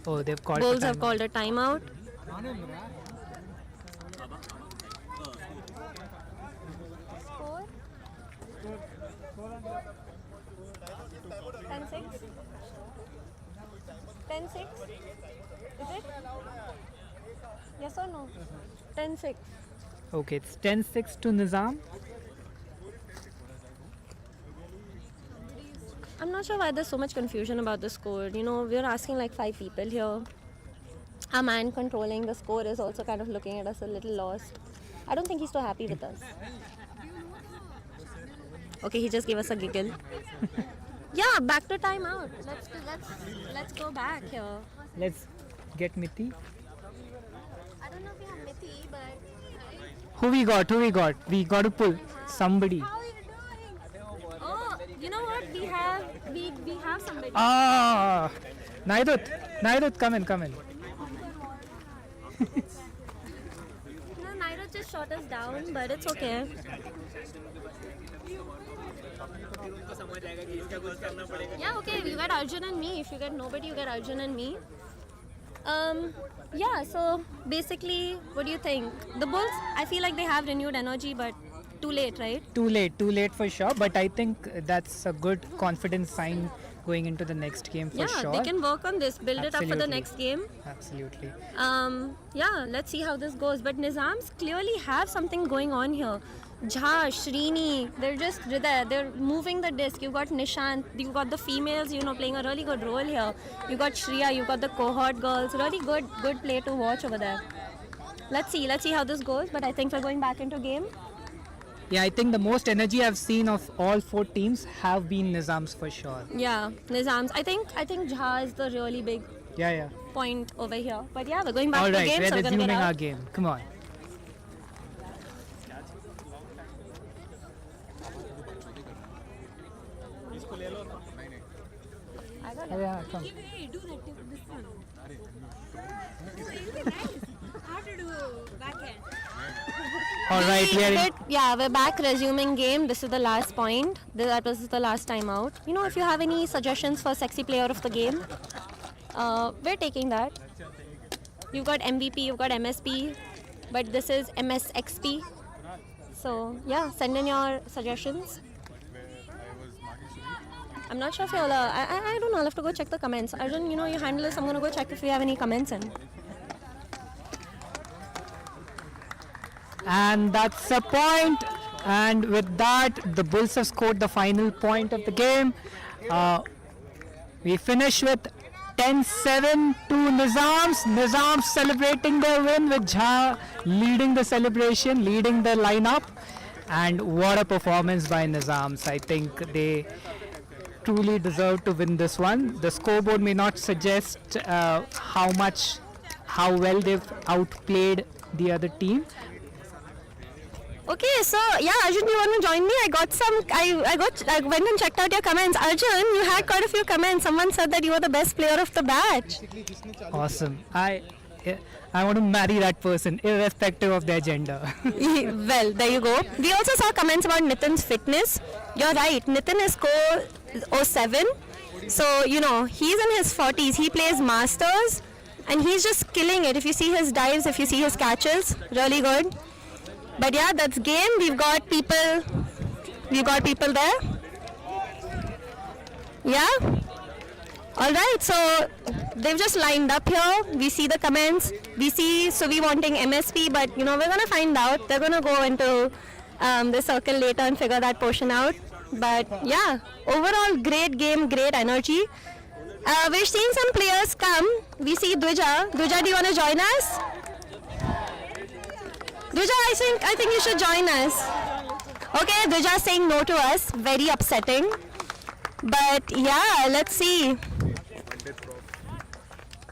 Oh, they've called Bulls have called a timeout. Score? 10-6? 10-6? Is it? Yes or no? 10-6. Okay, it's 10-6 to Nizam. I'm not sure why there's so much confusion about the score. You know, we're asking like 5 people here. Our man controlling the score is also kind of looking at us a little lost. I don't think he's too happy with us. Okay, he just gave us a giggle. Yeah, back to timeout. Let's go back here. Let's get Miti. I don't know if we have Miti, but Who we got? We got to pull somebody. how are you doing? Oh, you know what? We have somebody. Ah, Naidut, come in. No, Nairo just shot us down, but it's okay. Yeah, okay, you get Arjun and me. If you get nobody, you get Arjun and me. Yeah, so basically, what do you think? The Bulls, I feel like they have renewed energy, but too late, right? Too late for sure. But I think that's a good confidence sign going into the next game for sure. Yeah, they can work on this, build it up for the next game. Absolutely. Yeah, let's see how this goes. But Nizams clearly have something going on here. Jha, Shrini, they're moving the disc. You got Nishant, you got the females, you know, playing a really good role here. You got Shriya, you got the cohort girls. Really good play to watch over there. Let's see how this goes. But I think we're going back into game. Yeah, I think the most energy I've seen of all 4 teams have been Nizams for sure. Yeah, Nizams. I think Jha is the really big Yeah. point over here. But yeah, we're going back All to right, game, we're so we're gonna resuming get our out. game. Come on. Yeah, come. Hey, do that this one. It'll be nice. How to do backhand. All right, we're back resuming game. This is the last point. That was the last time out. You know, if you have any suggestions for sexy player of the game, we're taking that. You've got MVP, you've got MSP, but this is MSXP. So yeah, send in your suggestions. I'm not sure if you'll, I don't know, I'll have to go check the comments. Arjun, you know, you handle this, I'm going to go check if we have any comments in. And that's a point. And with that, the Bulls have scored the final point of the game. We finish with 10-7 to Nizams. Nizams celebrating their win with Jha leading the celebration, leading the lineup. And what a performance by Nizams. I think they truly deserve to win this one. The scoreboard may not suggest how well they've outplayed the other team. Okay, so yeah, Arjun, do you want to join me? I went and checked out your comments. Arjun, you had quite a few comments. Someone said that you were the best player of the batch. Awesome. I want to marry that person, irrespective of their gender. Well, there you go. We also saw comments about Nitin's fitness. You're right. Nitin is score 07. So, you know, he's in his 40s. He plays Masters and he's just killing it. If you see his dives, if you see his catches, really good. But yeah, that's game. We've got people there. Yeah. Alright, so they've just lined up here. We see the comments. We see Suvi wanting MSP, but we're gonna find out. They're gonna go into the circle later and figure that portion out. But yeah, overall great game, great energy. We're seeing some players come. We see Dvija. Dvija, do you wanna join us? Dvija, I think you should join us. Okay, Dvija saying no to us. Very upsetting. But yeah, let's see.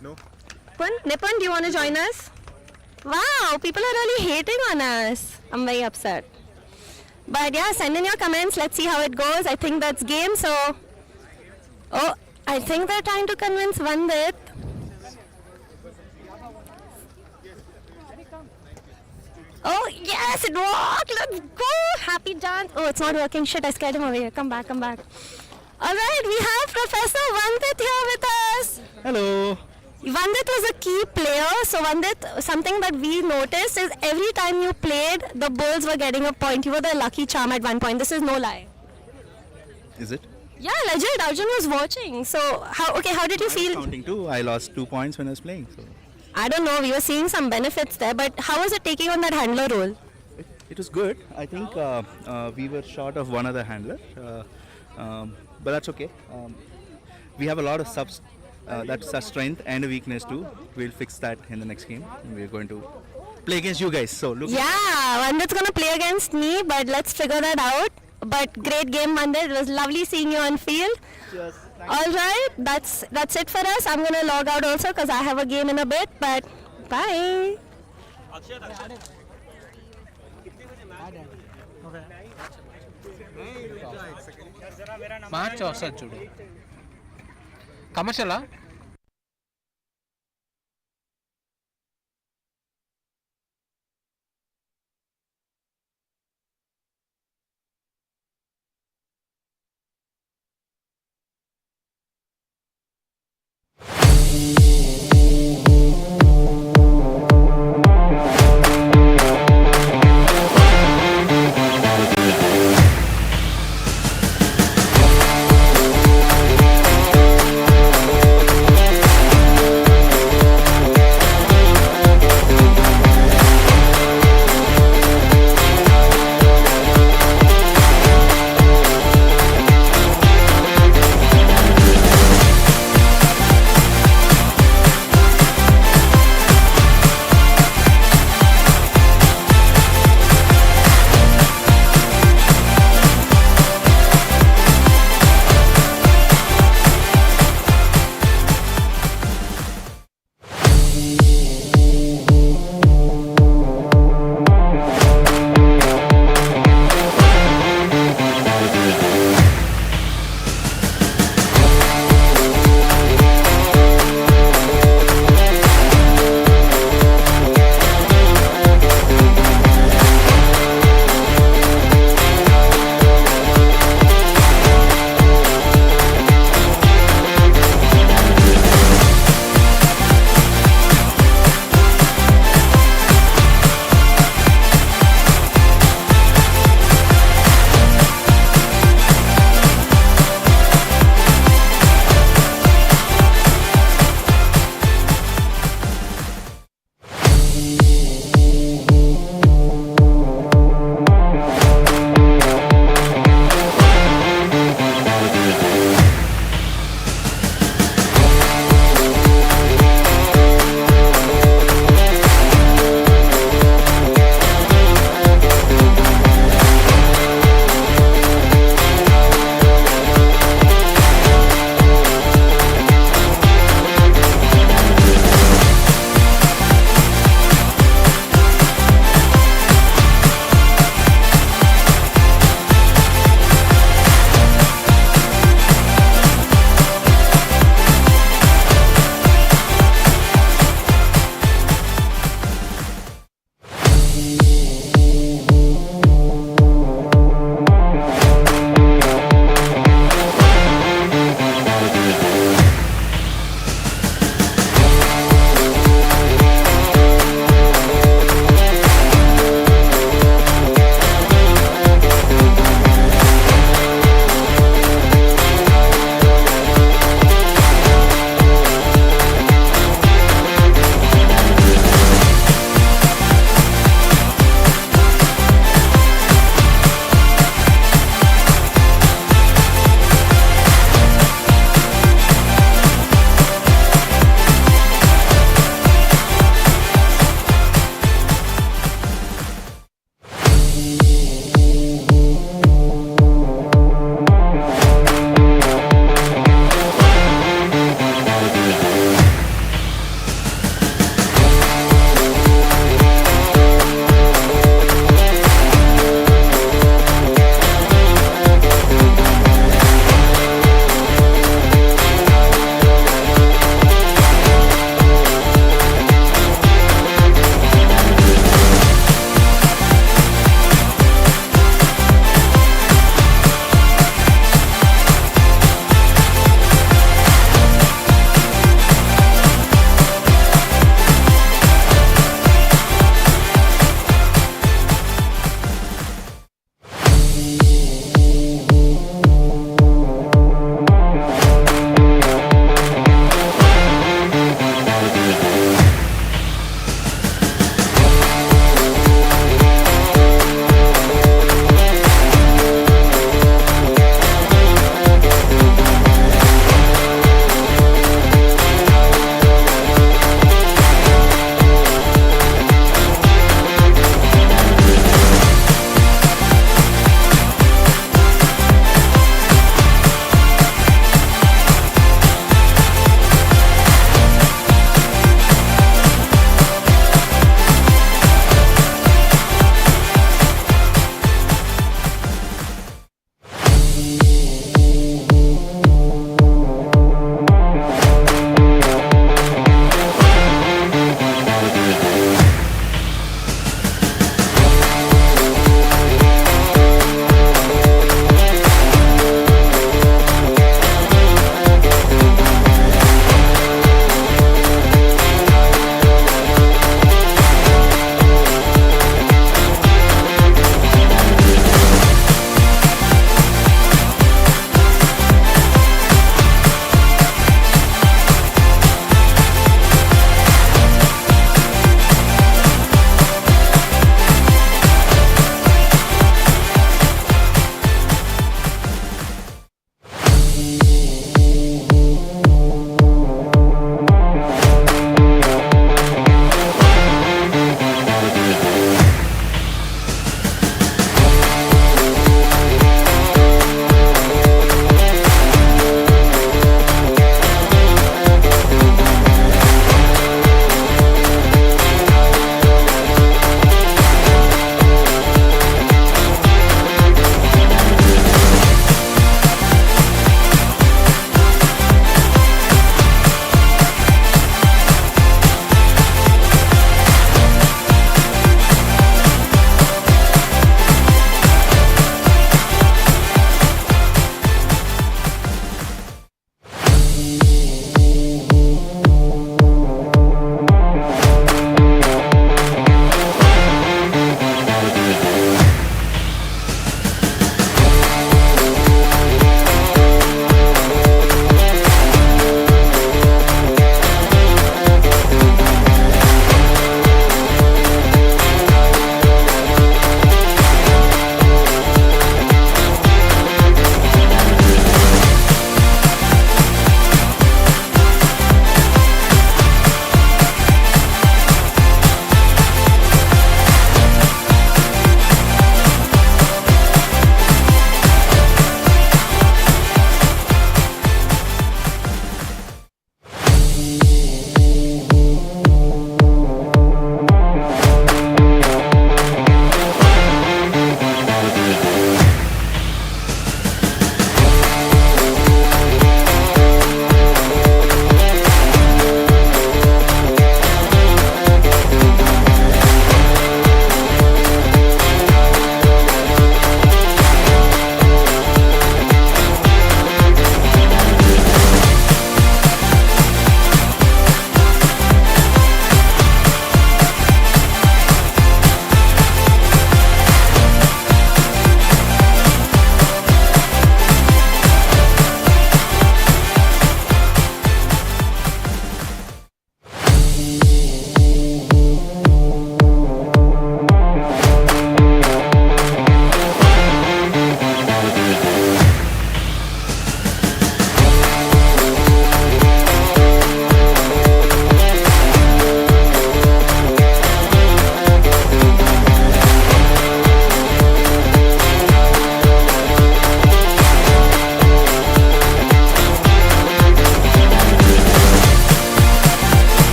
No. Nipun, do you want to join us? Wow, people are really hating on us. I'm very upset. But yeah, send in your comments. Let's see how it goes. I think that's game. So, oh, I think they're trying to convince Vandit. Oh, yes, it worked. Let's go. Happy dance. Oh, it's not working. Shit, I scared him away. Come back, come back. All right, we have Professor Vandit here with us. Hello. Vandit was a key player. So Vandit, something that we noticed is every time you played, the Bulls were getting a point. You were the lucky charm at one point. This is no lie. Is it? Yeah, legit. Arjun was watching. So how did you feel? Counting too. I lost 2 points when I was playing. So I don't know. We were seeing some benefits there, but how was it taking on that handler role? it was good. I think we were short of one other handler, but that's okay. We have a lot of subs. That's a strength and a weakness too. We'll fix that in the next game. We're going to play against you guys. So look. Yeah, Vandit's gonna play against me, but let's figure that out. But great game, Vandit. It was lovely seeing you on field. Cheers. All right, that's it for us. I'm gonna log out also because I have a game in a bit. But bye. Match వస్తుంది చూడు కమర్షియలా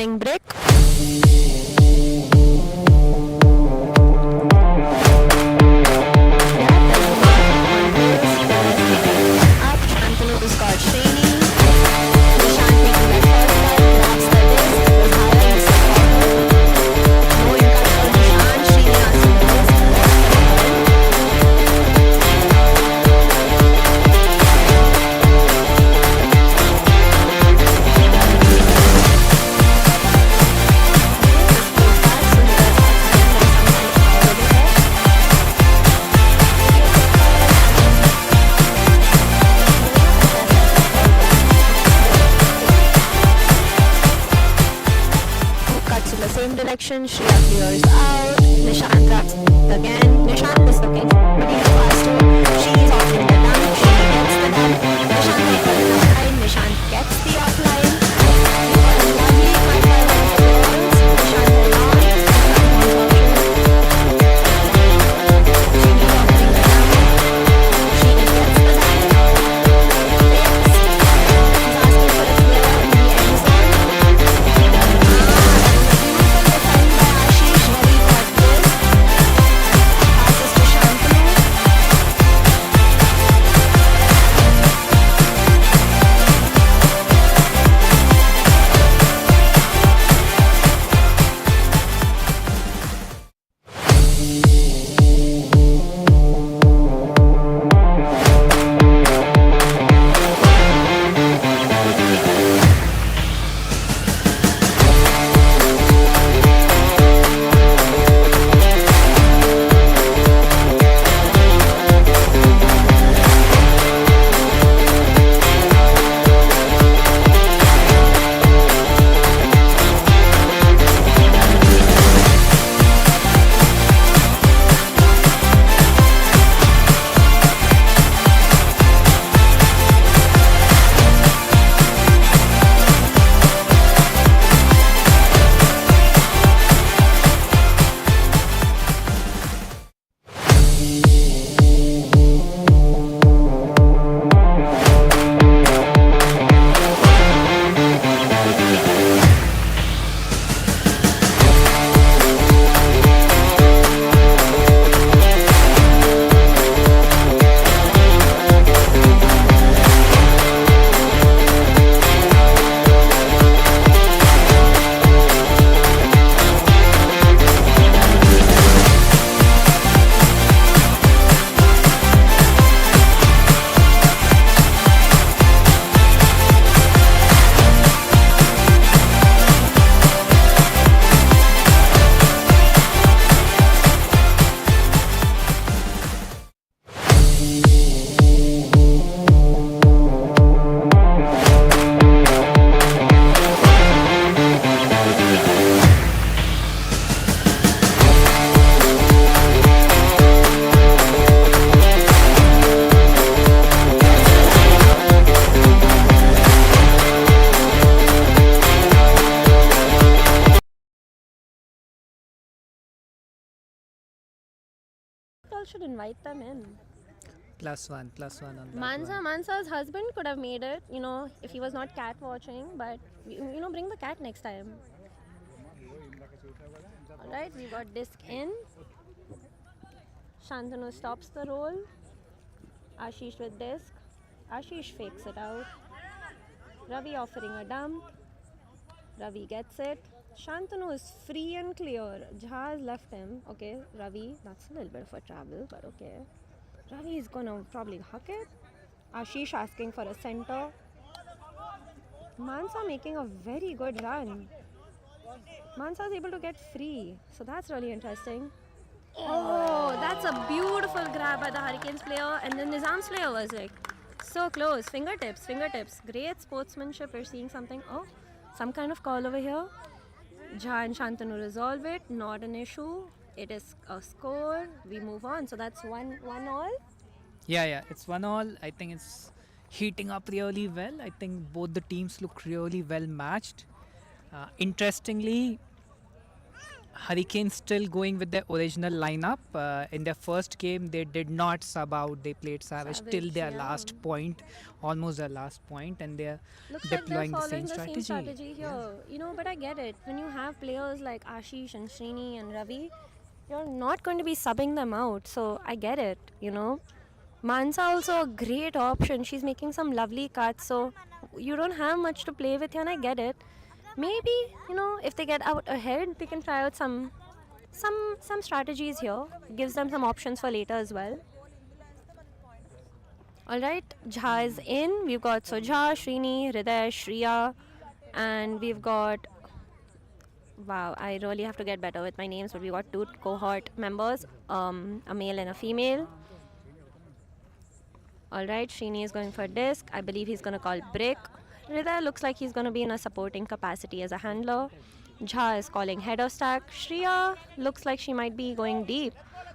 falling brick. Up, Shantanu to score Srini. Nishant making that first cut, grabs the disc, goes higher in the second quarter. Moving cut for Nishant, Srini answering the disc, cuts in the same direction, Shreya clears out, Nishant grabs again, Nishant is looking pretty faster, she's offering the dump, she gets the dump, Nishant not got enough time, Nishant gets the offline, we got a lovely 5-5 off the balls, Nishant hold on, Sheeni offering the dump, Sheeni gets the dump, fix, he's asking for a clear in the end zone, should invite them in. +1 on that Mansa's husband could have made it, if he was not cat watching, but bring the cat next time. Alright, we got disc in. Shantanu stops the roll. Ashish with disc. Ashish fakes it out. Ravi offering a dump. Ravi gets it. Shantanu is free and clear. Jha has left him. Okay, Ravi, that's a little bit of a travel, but okay. Ravi is gonna probably huck it. Ashish asking for a center. Mansa making a very good run. Mansa is able to get free, so that's really interesting. Oh, that's a beautiful grab by the Hurricanes player, and then Nizam's player was like so close. Fingertips. Great sportsmanship. We're seeing something. Oh, some kind of call over here. Jha and Shantanu resolve it. Not an issue. It is a score. We move on. So that's one all. Yeah, it's 1-1. I think it's heating up really well. I think both the teams look really well matched. Interestingly, Hurricanes still going with their original lineup. In their first game, they did not sub out. They played Savage till their last point, almost their last point, and they're Looks like they're deploying the following same the strategy. same strategy here. You know, but I get it. When you have players like Ashish and Srini and Ravi, you're not going to be subbing them out. So I get it, you know. Mansa also a great option. She's making some lovely cuts. So you don't have much to play with here, and I get it. Maybe, you know, if they get out ahead, they can try out some strategies here. Gives them some options for later as well. Alright, Jha is in. We've got Jha, Srini, Hriday, Shriya, and we've got. Wow, I really have to get better with my names, but we've got 2 cohort members, a male and a female. Alright, Srini is going for disc. I believe he's going to call brick. Hriday looks like he's going to be in a supporting capacity as a handler. Jha is calling head of stack. Shriya looks like she might be going deep.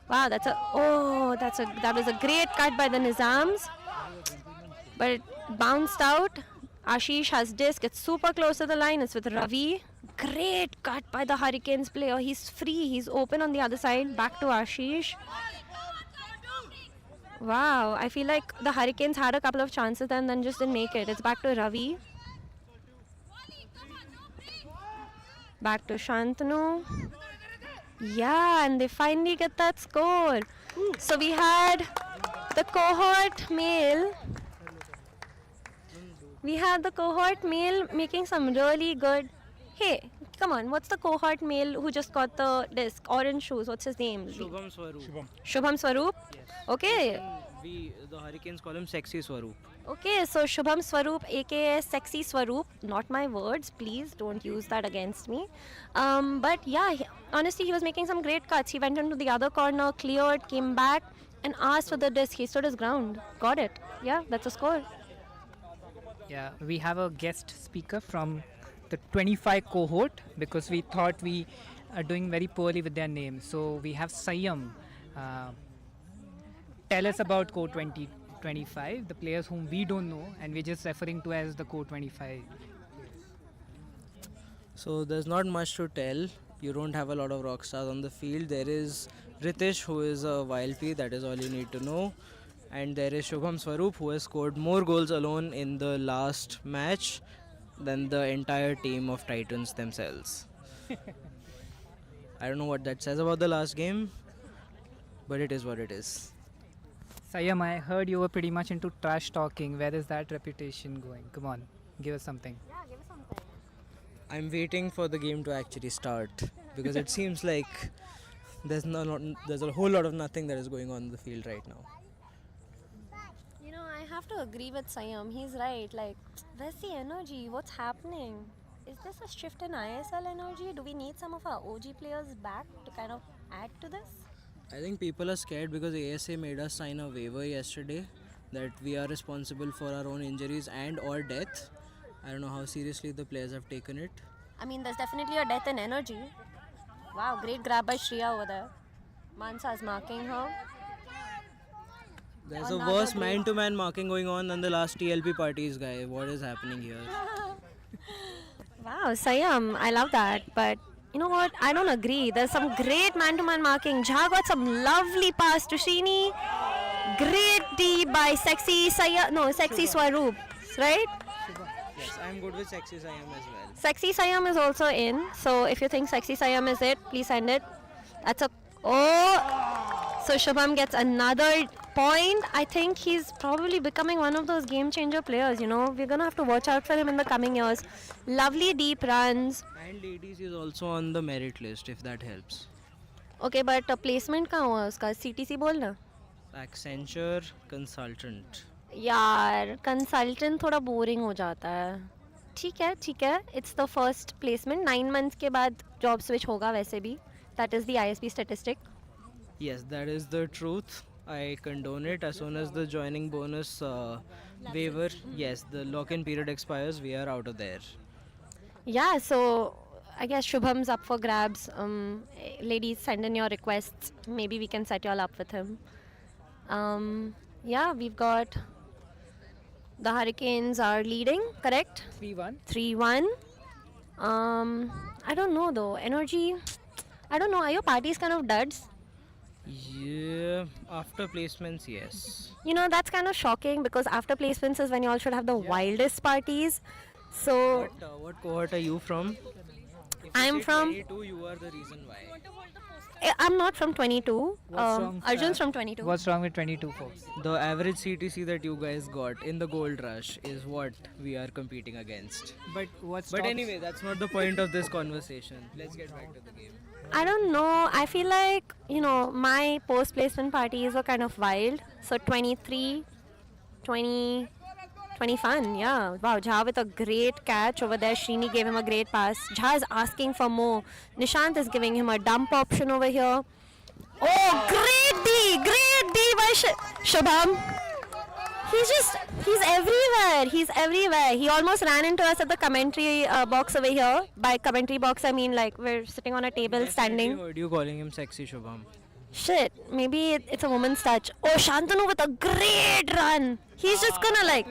Wow, that was a great cut by the Nizams. But it bounced out. Ashish has disc. It's super close to the line. It's with Ravi. Great cut by the Hurricanes player. He's free. He's open on the other side. Back to Ashish. Wow, I feel like the Hurricanes had a couple of chances and then just didn't make it. It's back to Ravi. Back to Shantanu. Yeah, and they finally get that score. So we had the cohort male. We had the cohort male making some really good. Hey, come on, what's the cohort male who just got the disc? Orange shoes, what's his name? Shubham Swaroop. Shubham Swaroop? Yes. Okay. The Hurricanes call him Sexy Swaroop. Okay, so Shubham Swaroop, aka Sexy Swaroop, not my words, please don't use that against me. But yeah, honestly, he was making some great cuts. He went into the other corner, cleared, came back, and asked for the disc. He stood his ground, got it. Yeah, that's a score. Yeah, we have a guest speaker from the 25 cohort because we thought we are doing very poorly with their names. So we have Sayam. Tell us about Core 2025, the players whom we don't know, and we're just referring to as the Core 25. So there's not much to tell. You don't have a lot of rock stars on the field. There is Ritesh, who is a wild pea. That is all you need to know. And there is Shubham Swaroop, who has scored more goals alone in the last match than the entire team of Titans themselves. I don't know what that says about the last game, but it is what it is. Sayam, I heard you were pretty much into trash talking. Where is that reputation going? Come on, give us something. Yeah, give us something. I'm waiting for the game to actually start because it seems like there's a whole lot of nothing that is going on in the field right now. You know, I have to agree with Sayam. He's right. Like, where's the energy? What's happening? Is this a shift in ISL energy? Do we need some of our OG players back to kind of add to this? I think people are scared because ASA made us sign a waiver yesterday that we are responsible for our own injuries and or death. I don't know how seriously the players have taken it. I mean, there's definitely a death in energy. Wow, great grab by Shriya over there. Mansa's marking her. There's a worse man-to-man marking going on than the last TLP parties, guy. What is happening here? Wow, Sayam, I love that. But you know what? I don't agree. There's some great man-to-man marking. Jha got some lovely pass to Srini. Great D by Sexy Swaroop, right? Yes, I'm good with Sexy Sayam as well. Sexy Sayam is also in. So if you think Sexy Sayam is it, please send it. That's a... Oh! So Shubham gets another point. I think he's probably becoming one of those game changer players, you know. We're going to have to watch out for him in the coming years. Lovely deep runs. And ladies is also on the merit list, if that helps. Okay, but placement कहाँ हुआ उसका? CTC बोलना. Accenture consultant. यार consultant थोड़ा boring हो जाता है. ठीक है. It's the first placement. 9 months के बाद job switch होगा वैसे भी. That is the ISP statistic. Yes, that is the truth. I condone it. As soon as the joining bonus waiver, yes, the lock-in period expires, we are out of there. Yeah, so I guess Shubham's up for grabs. Ladies, send in your requests. Maybe we can set you all up with him. Yeah, we've got the Hurricanes are leading, correct? 3-1. 3-1. I don't know though. Energy. I don't know, are your parties kind of duds? Yeah, after placements, yes. You know, that's kind of shocking because after placements is when you all should have the wildest parties. So, What cohort are you from? If I'm you say from- 22, you are the reason why. I'm not from 22. What's wrong? Arjun's from 22. What's wrong with 22 folks? The average CTC that you guys got in the gold rush is what we are competing against. But what's But anyway, that's not the point of this conversation. Let's get back to the game. I don't know. I feel like, you know, my post placement parties were kind of wild. So 23, 20 fun. Yeah. Wow. Jha with a great catch over there. Srini gave him a great pass. Jha is asking for more. Nishant is giving him a dump option over here. Oh, great D! Great D by Shubham. He's everywhere. He's everywhere. He almost ran into us at the commentary box over here. By commentary box, I mean like we're sitting on a table standing. I heard you calling him sexy, Shubham. Shit, maybe it's a woman's touch. Oh, Shantanu with a great run. He's just gonna like.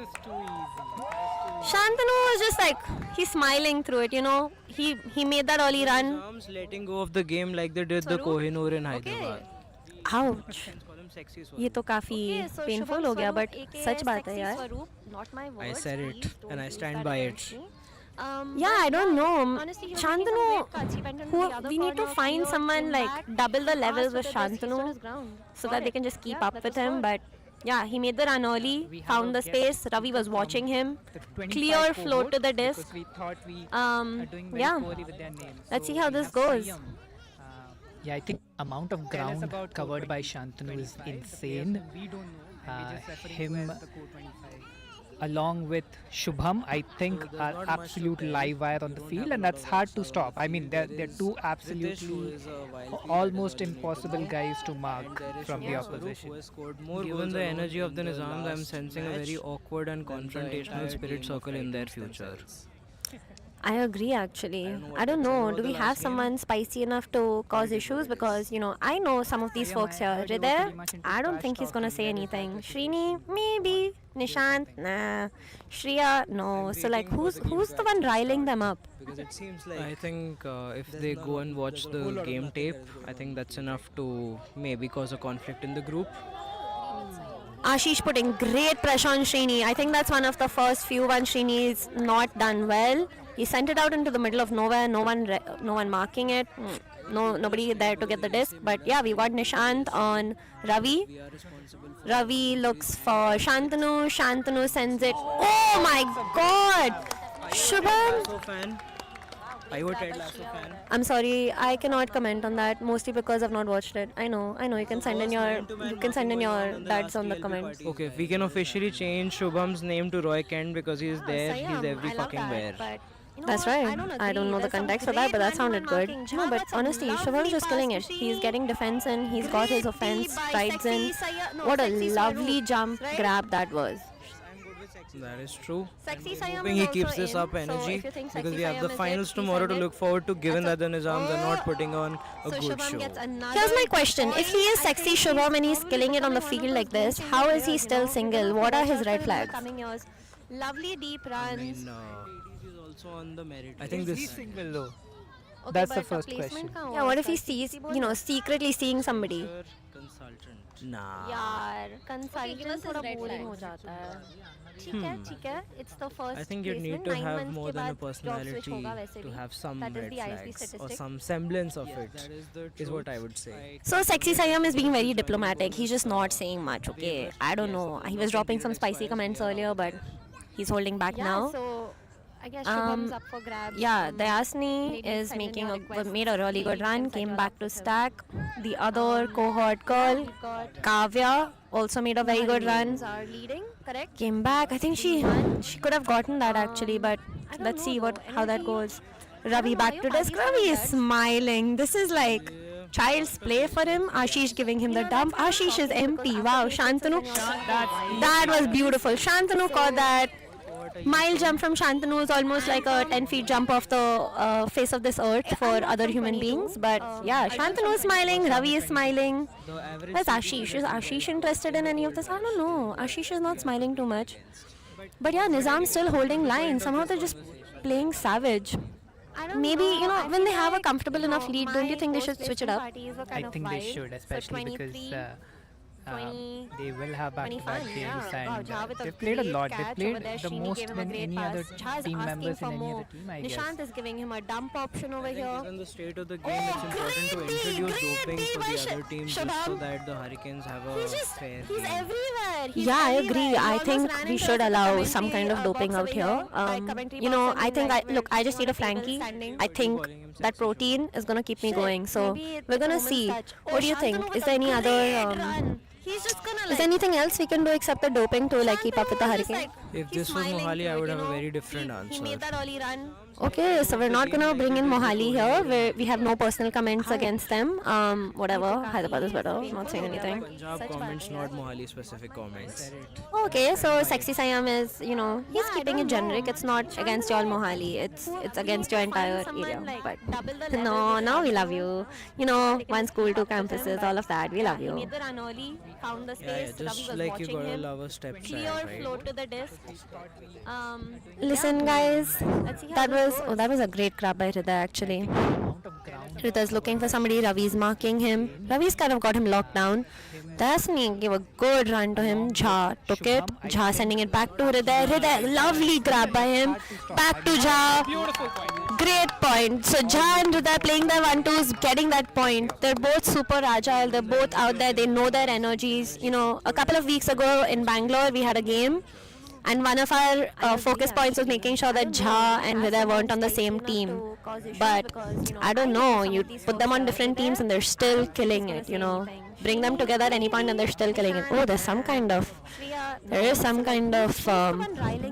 Shantanu was just like, he's smiling through it, you know. He made that early run. Arms letting go of the game like they did the Kohinoor in Hyderabad. Ouch. ये तो काफी painful हो गया but सच बात है यार. I said it and I stand by it. Yeah, I don't know. Shantanu, we need to find someone like double the levels with Shantanu so that they can just keep up with him. But yeah, he made the run early, found the space. Ravi was watching him. Clear float to the disc. We thought we are doing very Yeah. poorly with their names. Let's see how this goes. Yeah, I think amount of ground covered by Shantanu is insane. Him along with Shubham, I think, are absolute live wire on the field, and that's hard to stop. I mean, they're two absolutely almost impossible guys to mark from the opposition. Given the energy of the Nizams, I'm sensing a very awkward and confrontational spirit circle in their future. I agree actually. I don't know. Do we have someone spicy enough to cause issues? Because, you know, I know some of these folks here. Hriday, I don't think he's gonna say anything. Srini, maybe. Nishant, nah. Shriya, no. So like, who's the one riling them up? Because it seems like I think if they go and watch the game tape, I think that's enough to maybe cause a conflict in the group. Ashish putting great pressure on Srini. I think that's one of the first few ones Srini's not done well. He sent it out into the middle of nowhere. No one marking it. Nobody there to get the disc. But yeah, we got Nishant on Ravi. Ravi looks for Shantanu. Shantanu sends it. Oh my God! Shubham. Are you a Ted Lasso fan? I'm sorry, I cannot comment on that. Mostly because I've not watched it. I know. You can send in your dads on the comments. Okay, if we can officially change Shubham's name to Roy Kent because he's there, he's every fucking where. That's right. I don't know the context for that, but that sounded good. No, but honestly, Shubham's just killing it. He's getting defense in. He's got his offense strides in. What a lovely jump grab that was. That is true. Sexy I'm Sayam hoping is he keeps also this in, up so energy if you think because Sexy we have the Sayam is finals it, tomorrow to send look it. forward to, given that the Nizams are not putting on a So good Shubham show. gets another. Here's my question. If he is sexy Shubham and he's killing it on the field like this, how is he still single? What are his red flags? Lovely deep runs. He's also on the merit. I think this. Single though. Okay, That's the but first question. Yeah, what if he sees, secretly seeing somebody? Consultant. Nah. यार consultant थोड़ा boring हो जाता है. ठीक है. It's the first I think you need placement. to 9 have months more के than a बाद job switch personality होगा वैसे to भी. have some That is red the ISP flags or statistic. some semblance of it. Is what I would say. So Sexy Sayam is being very diplomatic. He's just not saying much. Okay, I don't know. He was dropping some spicy comments earlier, but he's holding back now. So I guess Shubham's up for grabs. Yeah, Dayasni is made a really good run. Came back to stack. The other cohort girl, Kavya, also made a very good run. Are leading, correct? Came back. I think she could have gotten that actually, but let's see how that goes. Ravi back to disc. Ravi is smiling. This is like child's play for him. Ashish giving him the dump. Ashish is empty. Wow, Shantanu. That was beautiful. Shantanu caught that. Mile jump from Shantanu is almost like a 10 feet jump off the face of this earth for other human beings. But yeah, Shantanu is smiling, Ravi is smiling. Where's Ashish? Is Ashish interested in any of this? I don't know. Ashish is not smiling too much. But yeah, Nizam's still holding line. Somehow they're just playing savage. maybe, you know, when they have a comfortable enough lead, don't you think they should switch it up? I think they should, especially because they will have back-to-back games, and they've played a lot. They've played the most than any other team members in any other team, I guess. Nishant is giving him a dump option over here. Given the state of the game, it's important to introduce doping for the other teams just so that the Hurricanes have a fair He's game. everywhere. Yeah, I agree. I think we should allow some kind of doping out here. You know, I think I just need a Frankie. I think that protein is gonna keep me going. So we're gonna see. What do you think? Is there any other? Is there anything else we can do except the doping to like keep up with the Hurricane? If this was Mohali, I would have a very different He made answer. that early run. Okay, so we're not gonna bring in Mohali here. We have no personal comments against them. Whatever. Hyderabad is better. Not saying anything. Punjab comments, not Mohali specific comments. Okay, so Sexy Siam is, you know, he's keeping it generic. It's not against y'all Mohali. It's against your entire area. But no, we love you. You know, one school, two campuses, all of that. We love you. He made the run early, found the space. Just Ravi was like you watching gotta him. love a step Clear child, right? float to the disc. Listen, guys, that was a great grab by Hriday actually. Hriday's looking for somebody. Ravi's marking him. Ravi's kind of got him locked down. Dasni gave a good run to him. Jha took it. Jha sending it back to Hriday. Hriday, lovely grab by him. Back to Jha. Great point. So Jha and Hriday playing their 1-2s, getting that point. They're both super agile. They're both out there. They know their energies. You know, a couple of weeks ago in Bangalore, we had a game. And one of our focus points was making sure that Jha and Hriday weren't on the same team. But I don't know, you put them on different teams and they're still killing it, you know. Bring them together at any point and they're still killing it. Oh, there is some kind of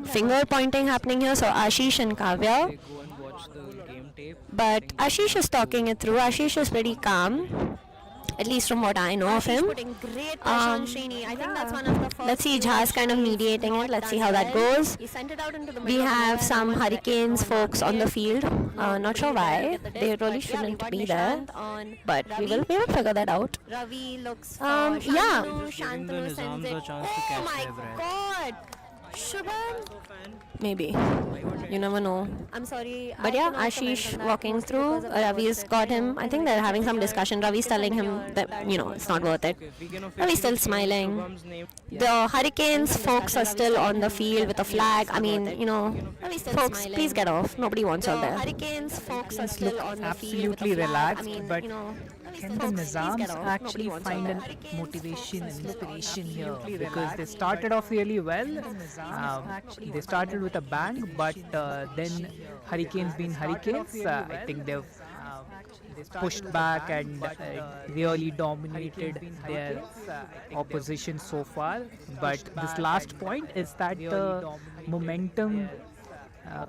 finger pointing happening here. So Ashish and Kavya. Go and watch the game tape. But Ashish is talking it through. Ashish is pretty calm. At least from what I know of him. Let's see, Jha's kind of mediating it. Let's see how that goes. We have some Hurricanes folks on the field. Not sure why. They really shouldn't be there. But we will figure that out. Yeah. Giving the Nizams a chance to catch their breath. God! Shubham? Maybe. You never know. I'm sorry. But yeah, Ashish walking through. Ravi's got him. I think they're having some discussion. Ravi's telling him that, you know, it's not worth it. Ravi's still smiling. The Hurricanes folks are still on the field with a flag. I mean, you know, folks, please get off. Nobody wants out there. Hurricanes folks are still on the field with a Absolutely flag. relaxed, I mean, but you know, can the Nizams actually find a motivation and inspiration here? Because they started off really well. They started with a bang, but then Hurricanes being Hurricanes, I think they've pushed back and really dominated their opposition so far. But this last point is that momentum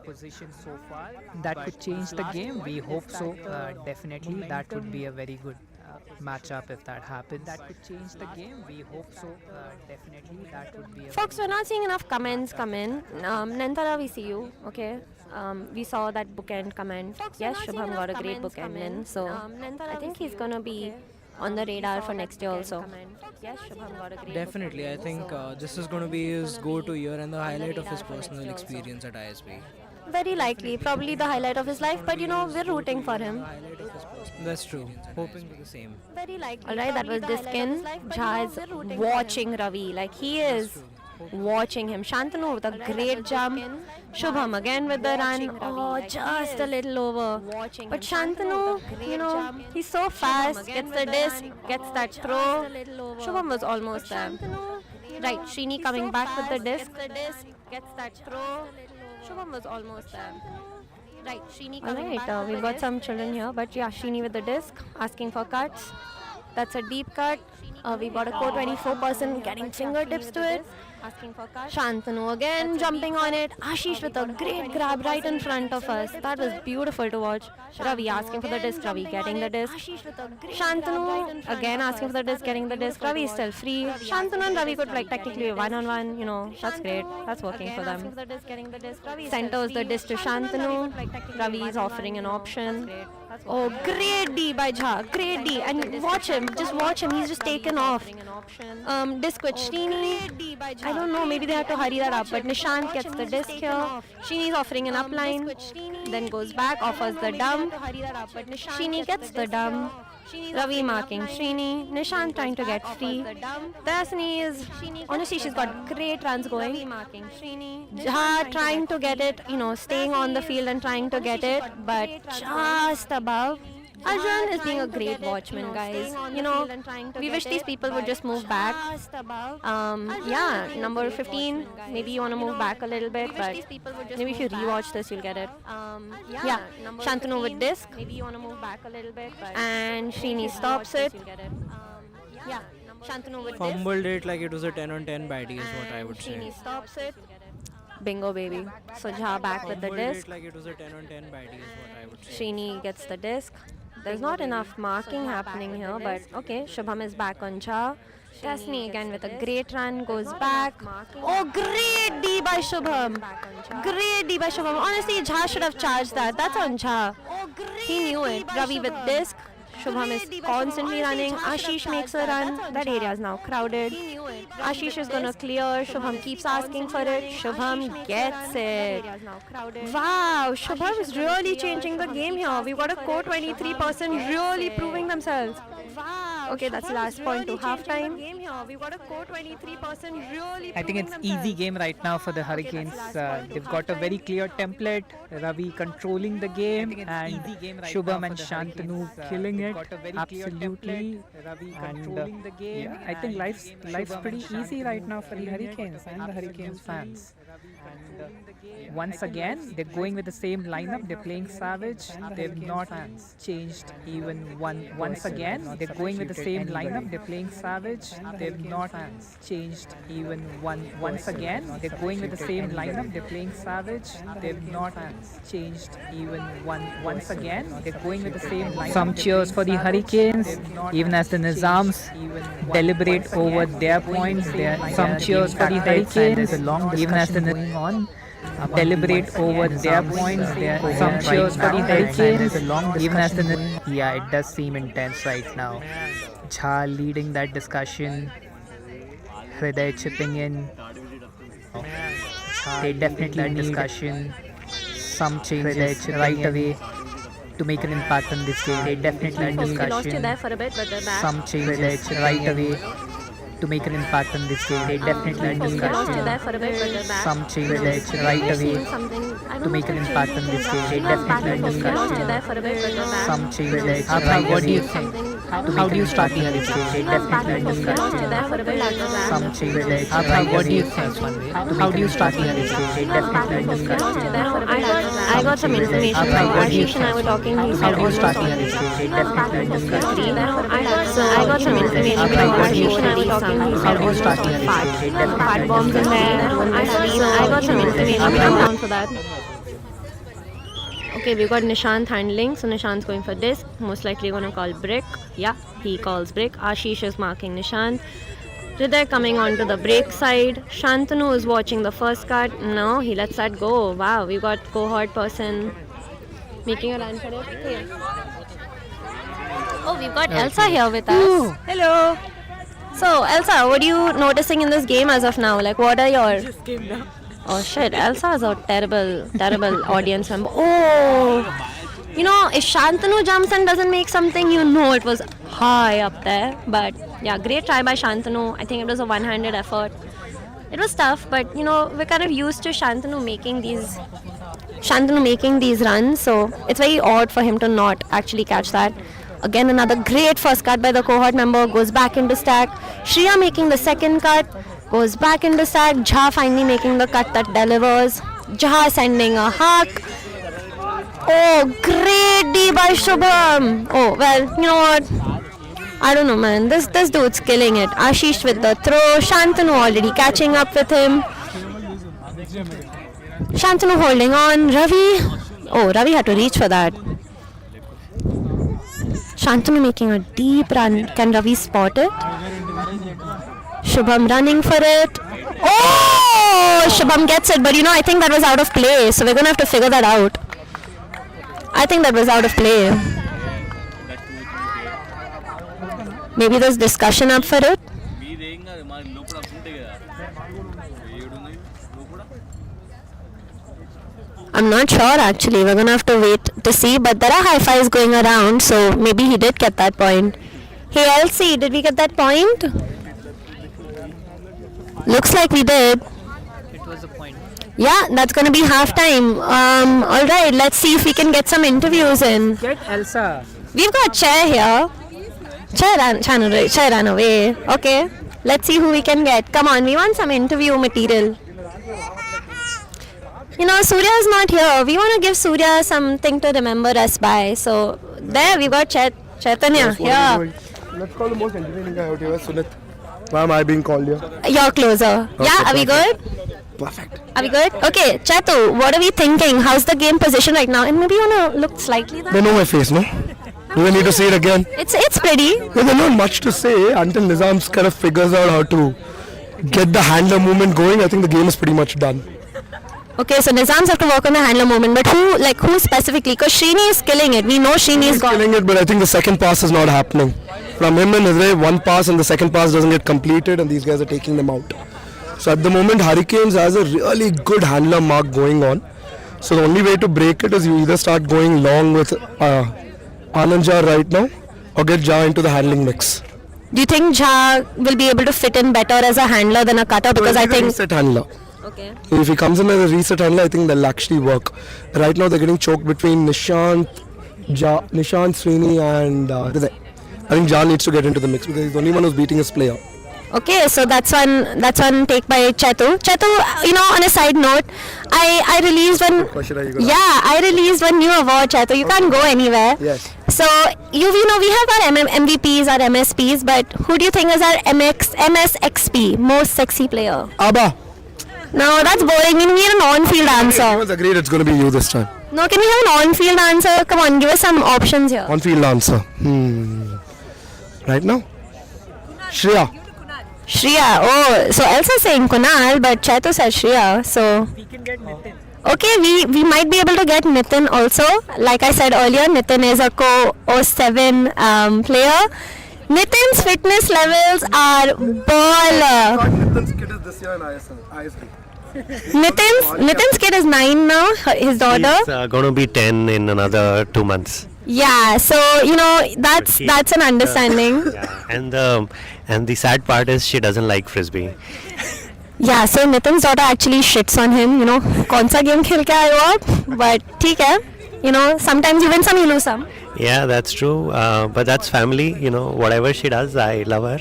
position so far that could change the game. We hope so. Definitely, that would be a very good matchup if that happens. That could change the game. We hope so. Definitely, that would be. Folks, we're not seeing enough comments come in. Nantara, we see you. Okay. We saw that bookend comment. Yes, Shubham got a great bookend in. So I think he's gonna be on the radar for next year also. Yes, Shubham got a great Definitely, I think this is going to be his go-to year and the highlight of his personal experience at ISB. Very likely, probably the highlight of his life, but you know, we're rooting for him. That's true. Hoping for the same. Very likely. Alright, that was Diskin. Jha is watching Ravi, like he is watching him. Shantanu with a great jump. Shubham again with the run. Oh, just a little over. But Shantanu, you know, he's so fast, gets the disc, gets that throw. Shubham was almost there. Right, Srini coming back with the disc. Gets that throw. Shubham was almost there. Right, Srini coming back. Alright, we've got some children here, but yeah, Srini with the disc, asking for cuts. That's a deep cut. We've got a core 24 person getting fingertips to it. Shantanu again jumping on it. Ashish with a great grab right in front of us. That was beautiful to watch. Ravi asking for the disc. Ravi getting the disc. Shantanu again asking for the disc, getting the disc. Ravi is still free. Shantanu and Ravi could like technically one-on-one. You know, that's great. That's working for them. Centers the disc to Shantanu. Ravi is offering an option. Oh, great D by Jha. Great D. And watch him. Just watch him. He's just taken off. Disc with Srini. I don't know. Maybe they have to hurry that up. But Nishant gets the disc here. Srini's offering an upline. Then goes back. Offers the dump. Srini gets the dump. Ravi marking Srini. Nishant trying to get free. Dasni is... Honestly, she's got great runs going. Jha trying to get it, staying on the field and trying to get it, but just above. Arjun is being a great watchman, guys. We wish these people would just move back. Yeah, number 15, maybe you want to move back a little bit, but maybe if you rewatch this, you'll get it. Yeah, Shantanu with disc. Maybe you want to move back a little bit, and Srini stops it. Yeah, Shantanu with disc. Fumbled it like it was a 10 on 10 baddie is what I would say. Srini stops it. Bingo, baby. So Jha back with the disc. Like it was a 10 on 10 baddie is what I would say. Srini gets the disc. There's not enough marking happening here, but okay, Shubham is back on Jha. Dasni again with a great run, goes back. Oh, great D by Shubham. Great D by Shubham. Honestly, Jha should have charged that. That's on Jha. He knew it. Ravi with disc. Shubham is constantly running. Ashish makes a run. That area is now crowded. Ashish is gonna clear. Shubham keeps asking for it. Shubham gets it. Wow, Shubham is really changing the game here. We've got a core 23% really proving themselves. Okay, that's the last point to halftime. I think it's easy game right now for the Hurricanes. They've got a very clear template. Ravi controlling the game and Shubham and Shantanu killing it. Absolutely. And yeah, I think life's pretty easy right now for the Hurricanes and the Hurricanes fans. Once again, they're going with the same lineup. They're playing Savage. They've not changed even one. Once again, they're going with the same lineup. They're playing Savage. They've not changed even one. Once again, they're going with the same lineup. They're playing Savage. They've not changed even one. Once again, they're going with the same lineup. Some cheers for the Hurricanes, even as the Nizams deliberate over their points. Some cheers for the Hurricanes, even as the on. Deliberate over their points. Some cheers for the Hurricanes, even as the... Yeah, it does seem intense right now. Jha leading that discussion. Hriday chipping in. They definitely need discussion. Some changes right away to make an impact on this game. They definitely need discussion. Lost you there for a bit, but they're back. Some changes right away to make an impact on this game. They definitely need discussion. Some changes right away to make an impact on this game. They definitely need discussion. Some changes right away. What do you think? How do you start the this game? They definitely need discussion. Some changes right away. What do you think? How do you start the this game? They definitely need discussion. I got some information. Ashish and I were talking. He said almost all. They definitely need discussion. I got some information. Ashish and I were talking. How do you start the this game? Fat bombs in there. I got some information. I'm down for that. Okay, we've got Nishant handling. So Nishant's going for disc. Most likely going to call brick. Yeah, he calls brick. Ashish is marking Nishant. Hriday coming onto the break side. Shantanu is watching the first cut. No, he lets that go. Wow, we've got cohort person making a run for it. Okay. Oh, we've got Elsa here with us. Hello. So, Elsa, what are you noticing in this game as of now? Like, what are your... Just came down. Oh shit, Elsa is a terrible audience member. Oh! You know, if Shantanu jumps and doesn't make something, you know it was high up there. But yeah, great try by Shantanu. I think it was a one-handed effort. It was tough, but you know, we're kind of used to Shantanu making these runs, so it's very odd for him to not actually catch that. Again, another great first cut by the cohort member, goes back into stack. Shriya making the second cut, goes back into stack. Jha finally making the cut that delivers. Jha sending a huck. Oh, great D by Shubham. Oh, well, you know what? I don't know, man. This dude's killing it. Ashish with the throw. Shantanu already catching up with him. Shantanu holding on. Ravi. Oh, Ravi had to reach for that. Shantanu making a deep run. Can Ravi spot it? Shubham running for it. Oh! Shubham gets it, but you know, I think that was out of play. So we're going to have to figure that out. I think that was out of play. maybe there's discussion up for it. I'm not sure actually. We're gonna have to wait to see. But there are high fives going around, so maybe he did get that point. Hey Elsie, did we get that point? Looks like we did. It was a point. Yeah, that's gonna be halftime. All right, let's see if we can get some interviews in. Get Elsa. We've got Chair here. Chair ran away. Okay, let's see who we can get. Come on, we want some interview material. You know, Surya is not here. We want to give Surya something to remember us by. So, there we got Chaitanya here. Let's call the most entertaining guy out here, Sunit. Why am I being called here? You're closer. Okay, Yeah, are we good? Perfect. Are we good? Okay, Chatu, what are we thinking? How's the game position right now? And maybe you want to look slightly They know my face, no? Do we need to see it again? It's pretty. Well, there's not much to say until Nizam's kind of figures out how to get the handler movement going. I think the game is pretty much done. Okay, so Nizams have to work on the handler movement, but who specifically? Because Srini is killing it. We know Srini is killing it, but I think the second pass is not happening. From him and Hriday, one pass and the second pass doesn't get completed, and these guys are taking them out. So at the moment, Hurricanes has a really good handler mark going on. So the only way to break it is you either start going long with Anand Jha right now, or get Jha into the handling mix. Do you think Jha will be able to fit in better as a handler than a cutter? Because I think reset handler. Okay. If he comes in as a reset handler, I think they'll actually work. Right now, they're getting choked between Nishant, Srini, and Hriday. I think Jha needs to get into the mix because he's the only one who's beating his player. Okay, so that's one take by Chetu. Chetu, you know, on a side note, I released one. I released one new award, Chetu. You can't go anywhere. Yes. So you know we have our MVPs, our MSPs, but who do you think is our MSXP, most sexy player? Abba. No, that's boring. We need an on-field answer. Everyone's agreed it's going to be you this time. No, can we have an on-field answer? Come on, give us some options here. On-field answer. Right now? Shreya. Shreya. Oh, so Elsa saying Kunal, but Chetu said Shreya. So We can get Nitin. okay, we might be able to get Nitin also. Like I said earlier, Nitin is a co-07 player. Nitin's fitness levels are baller. Nitin's kid is this year in ISD. Nitin's kid is 9 now, his daughter. He's going to be 10 in another 2 months. Yeah, so you know that's an understanding. And the sad part is she doesn't like Frisbee. Yeah, so Nitin's daughter actually shits on him, you know, kaun sa game khel ke aaye ho aap? But theek hai, you know, sometimes you win some, you lose some. Yeah, that's true. But that's family, you know, whatever she does, I love her.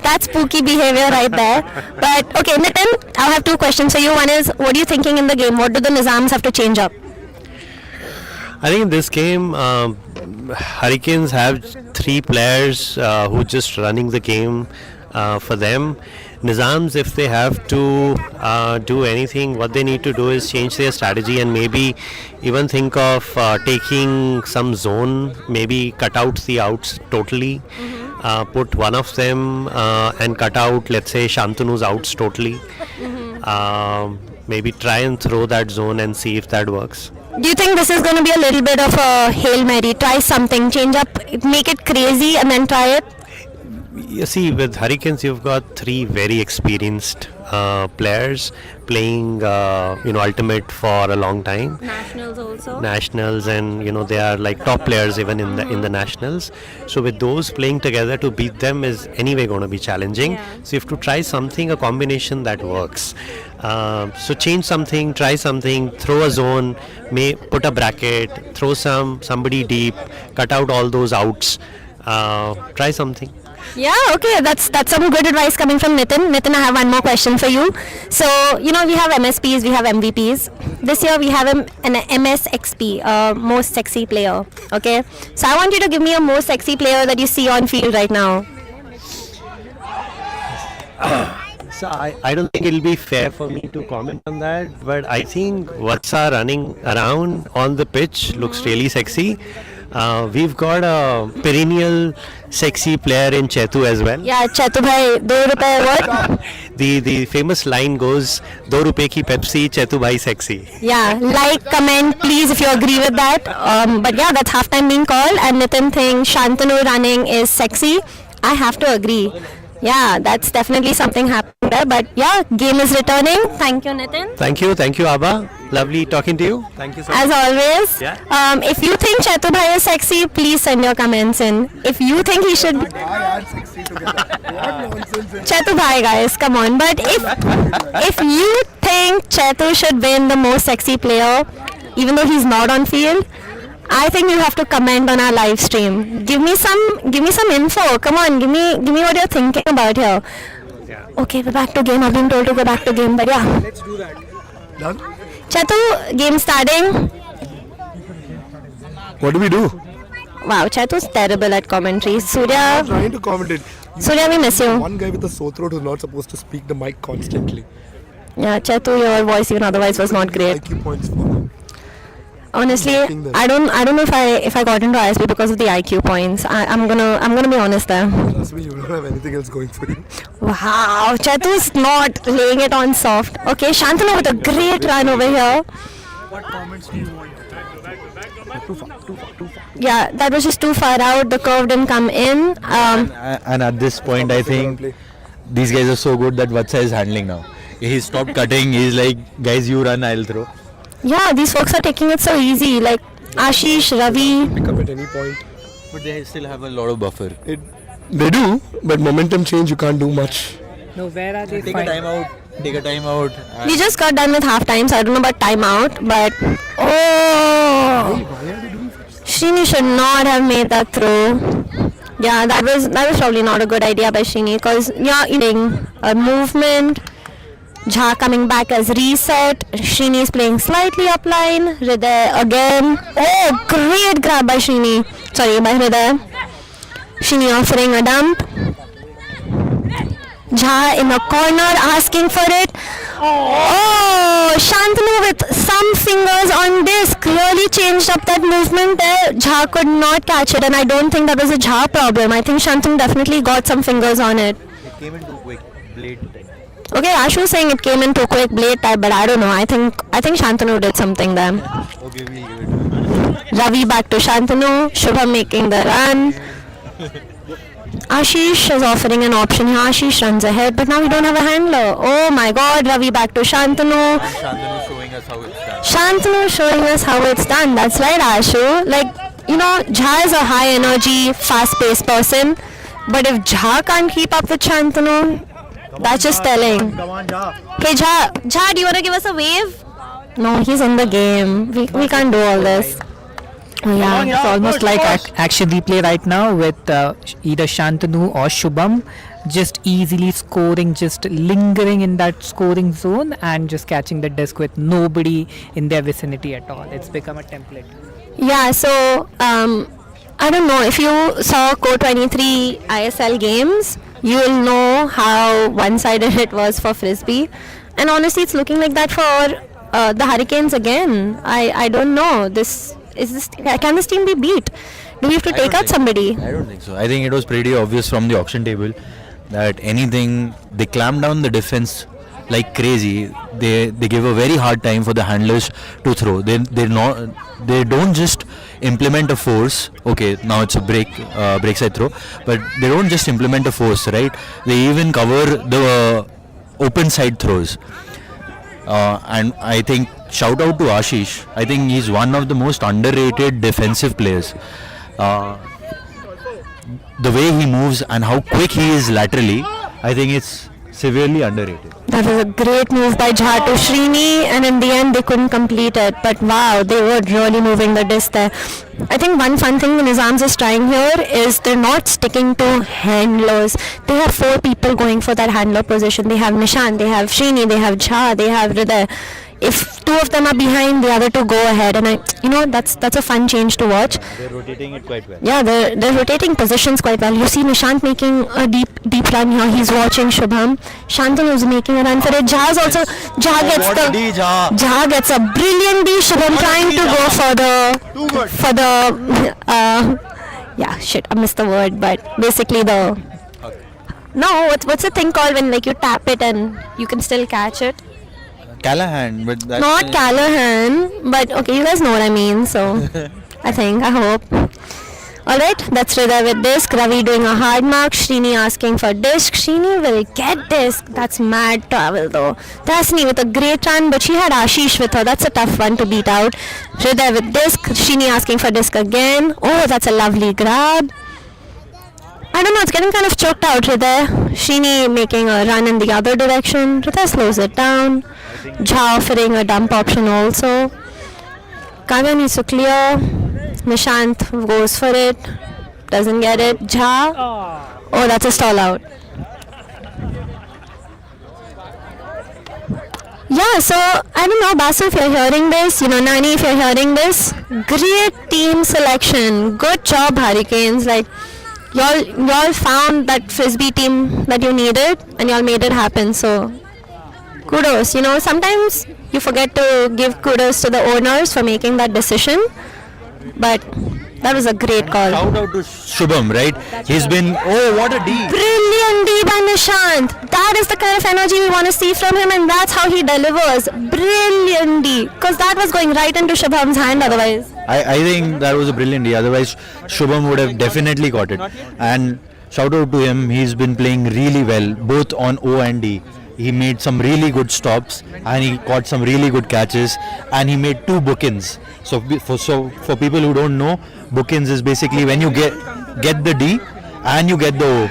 That's spooky behavior right there. But okay, Nitin, I have two questions for you. One is, what are you thinking in the game? What do the Nizams have to change up? I think in this game, Hurricanes have 3 players who just running the game for them. Nizams, if they have to do anything, what they need to do is change their strategy and maybe even think of taking some zone, maybe cut out the outs totally, put one of them and cut out, let's say, Shantanu's outs totally. Maybe try and throw that zone and see if that works. Do you think this is going to be a little bit of a Hail Mary? Try something, change up, make it crazy and then try it? You see, with Hurricanes, you've got 3 very experienced players playing, Ultimate for a long time. Nationals also. Nationals, and they are like top players even in the Nationals. So with those playing together, to beat them is anyway going to be challenging. Yeah. So you have to try something, a combination that works. So change something, try something, throw a zone, put a bracket, throw somebody deep, cut out all those outs. Try something. Yeah, okay, that's some good advice coming from Nitin. Nitin, I have one more question for you. So, we have MSPs, we have MVPs. This year we have an MSXP, most sexy player. Okay, so I want you to give me a most sexy player that you see on field right now. So I don't think it'll be fair for me to comment on that, but I think Vatsa running around on the pitch looks really sexy. We've got a perennial sexy player in Chetu as well. Yeah, Chetu bhai, ₹2 what? The famous line goes, ₹2 ki Pepsi, Chetu bhai sexy. Yeah, like, comment, please, if you agree with that. But yeah, that's halftime being called, and Nitin thinks Shantanu running is sexy. I have to agree. Yeah, that's definitely something happened there. But yeah, game is returning. Thank you, Nitin. Thank you, Abba. Lovely talking to you. Thank you so much. As always. Yeah. If you think Chetu bhai is sexy, please send your comments in. If you think he should... Chetu bhai, guys, come on. But if you think Chetu should win the most sexy player, even though he's not on field, I think you have to comment on our live stream. Give me some info. Come on, give me what you're thinking about here. Okay, we're back to game. I've been told to go back to game, but yeah. Let's do that. Done? Chetu, game starting. What do we do? Wow, Chetu's terrible at commentary. Surya, I'm trying to commentate. Surya, we miss you. One guy with a sore throat who's not supposed to speak the mic constantly. Yeah, Chetu, your voice even otherwise was not great. IQ points for him. Honestly, I don't know if I got into ISB because of the IQ points. I'm gonna be honest there. Trust me, you don't have anything else going for you. Wow, Chetu's not laying it on soft. Okay, Shantanu with a great run over here. What comments do you want? Too far. Yeah, that was just too far out. The curve didn't come in. And at this point, I think these guys are so good that Vatsa is handling now. He stopped cutting. He's like, guys, you run, I'll throw. Yeah, these folks are taking it so easy. Like Ashish, Ravi. Pick up at any point. But they still have a lot of buffer. They do, but momentum change, you can't do much. No, where are they? Take a time out. We just got done with half time, so I don't know about timeout, but Srini should not have made that throw. Yeah, that was probably not a good idea by Srini, because a movement. Jha coming back as reset. Srini is playing slightly upline. Hriday again. Oh, great grab by Srini. Sorry, by Hriday. Srini offering a dump. Jha in the corner asking for it. Oh, Shantanu with some fingers on disc really changed up that movement there. Jha could not catch it, and I don't think that was a Jha problem. I think Shantanu definitely got some fingers on it. It came in too quick, blade type. Okay, Ashu is saying it came in too quick, blade type, but I don't know. I think Shantanu did something there. Okay, we'll give it to Ravi back to Shantanu. Shubham making the run. Ashish is offering an option here. Ashish runs ahead, but now we don't have a handler. Oh my god, Ravi back to Shantanu. Shantanu showing us how it's done. Shantanu showing us how it's done. That's right, Ashu. Like, Jha is a high energy, fast paced person, but if Jha can't keep up with Shantanu, that's just telling. Come on, Jha. Hey, Jha, do you want to give us a wave? No, he's in the game. We can't do all this. Oh, yeah, it's almost like action replay right now with either Shantanu or Shubham just easily scoring, just lingering in that scoring zone and just catching the disc with nobody in their vicinity at all. It's become a template. Yeah, so I don't know, if you saw Core 23 ISL games, you will know how one-sided it was for Frisbee, and honestly it's looking like that for the Hurricanes again. I don't know, can this team be beat? Do we have to take out somebody? I don't think so. I think it was pretty obvious from the auction table that they clamped down the defense like crazy. They give a very hard time for the handlers to throw. They don't just implement a force. Okay, now it's a break side throw, but they don't just implement a force, right? They even cover the open side throws. And I think shout out to Ashish. I think he's one of the most underrated defensive players. The way he moves and how quick he is laterally, I think it's severely underrated. That was a great move by Jha to Srini, and in the end they couldn't complete it. But wow, they were really moving the disc there. I think one fun thing the Nizams is trying here is they're not sticking to handlers. They have 4 people going for that handler position. They have Nishan, they have Srini, they have Jha, they have Hriday. if two of them are behind, the other two go ahead, and that's a fun change to watch. They're rotating it quite well. Yeah, they're rotating positions quite well. You see Nishant making a deep run here. He's watching Shubham. Shantanu is making a run for it. Jha gets a brilliant D. Shubham trying to go for the yeah, shit, I missed the word, but basically what's the thing called when like you tap it and you can still catch it? Callahan, but that's Not Callahan, but okay, you guys know what I mean, so I hope. Alright, that's Hriday with disc, Ravi doing a hard mark, Srini asking for disc, Srini will get disc, that's mad travel though. Tasni with a great run, but she had Ashish with her, that's a tough one to beat out. Hriday with disc, Srini asking for disc again, oh that's a lovely grab. I don't know, it's getting kind of choked out, Hriday. Srini making a run in the other direction, Hriday slows it down, Jha offering a dump option also. Kavya needs to clear. Nishant goes for it, doesn't get it. Jha, oh that's a stall out. Yeah, so I don't know, Basu, if you're hearing this, Nani, if you're hearing this, great team selection, good job Hurricanes, like y'all found that Frisbee team that you needed and y'all made it happen, so kudos. Sometimes you forget to give kudos to the owners for making that decision. But that was a great call. Shout out to Shubham, right? He's been, what a D. Brilliant D by Nishant. That is the kind of energy we want to see from him, and that's how he delivers. Brilliant D. Because that was going right into Shubham's hand otherwise. I think that was a brilliant D. Otherwise, Shubham would have definitely got it. And shout out to him. He's been playing really well, both on O and D. He made some really good stops and he caught some really good catches and he made 2 bookends. So for people who don't know, bookends is basically when you get the D and you get the O.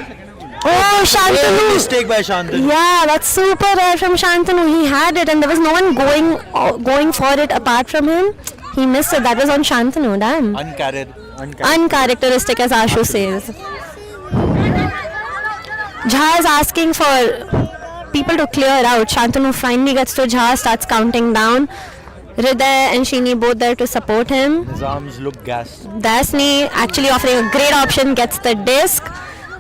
Oh, Shantanu! Mistake by Shantanu. Yeah, that's super rare from Shantanu. He had it and there was no one going for it apart from him. He missed it. That was on Shantanu. Damn. Uncharacteristic, as Ashu says. Jha is asking for people to clear out. Shantanu finally gets to Jha, starts counting down. Hriday and Srini both there to support him. Nizam's look gassed. Dasni actually offering a great option, gets the disc.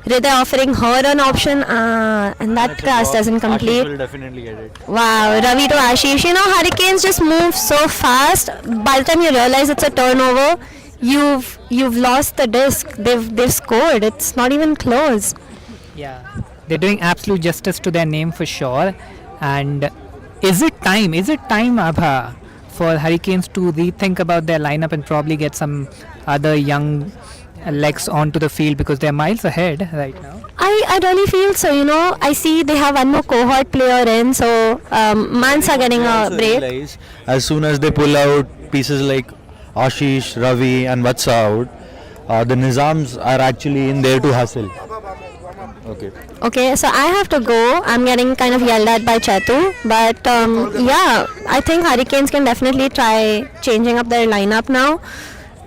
Hriday offering her an option, and that cast doesn't complete. Ashish will definitely get it. Wow, Ravi to Ashish. Hurricanes just move so fast. By the time you realize it's a turnover, you've lost the disc. They've scored. It's not even close. Yeah. They're doing absolute justice to their name for sure. And is it time, Abha, for Hurricanes to rethink about their lineup and probably get some other young legs onto the field because they're miles ahead right now? I really feel so, I see they have one more cohort player in, so Mansa getting a break. As soon as they pull out pieces like Ashish, Ravi and Vatsa out, the Nizams are actually in there to hustle. Okay, so I have to go. I'm getting kind of yelled at by Chetu. But yeah, I think Hurricanes can definitely try changing up their lineup now.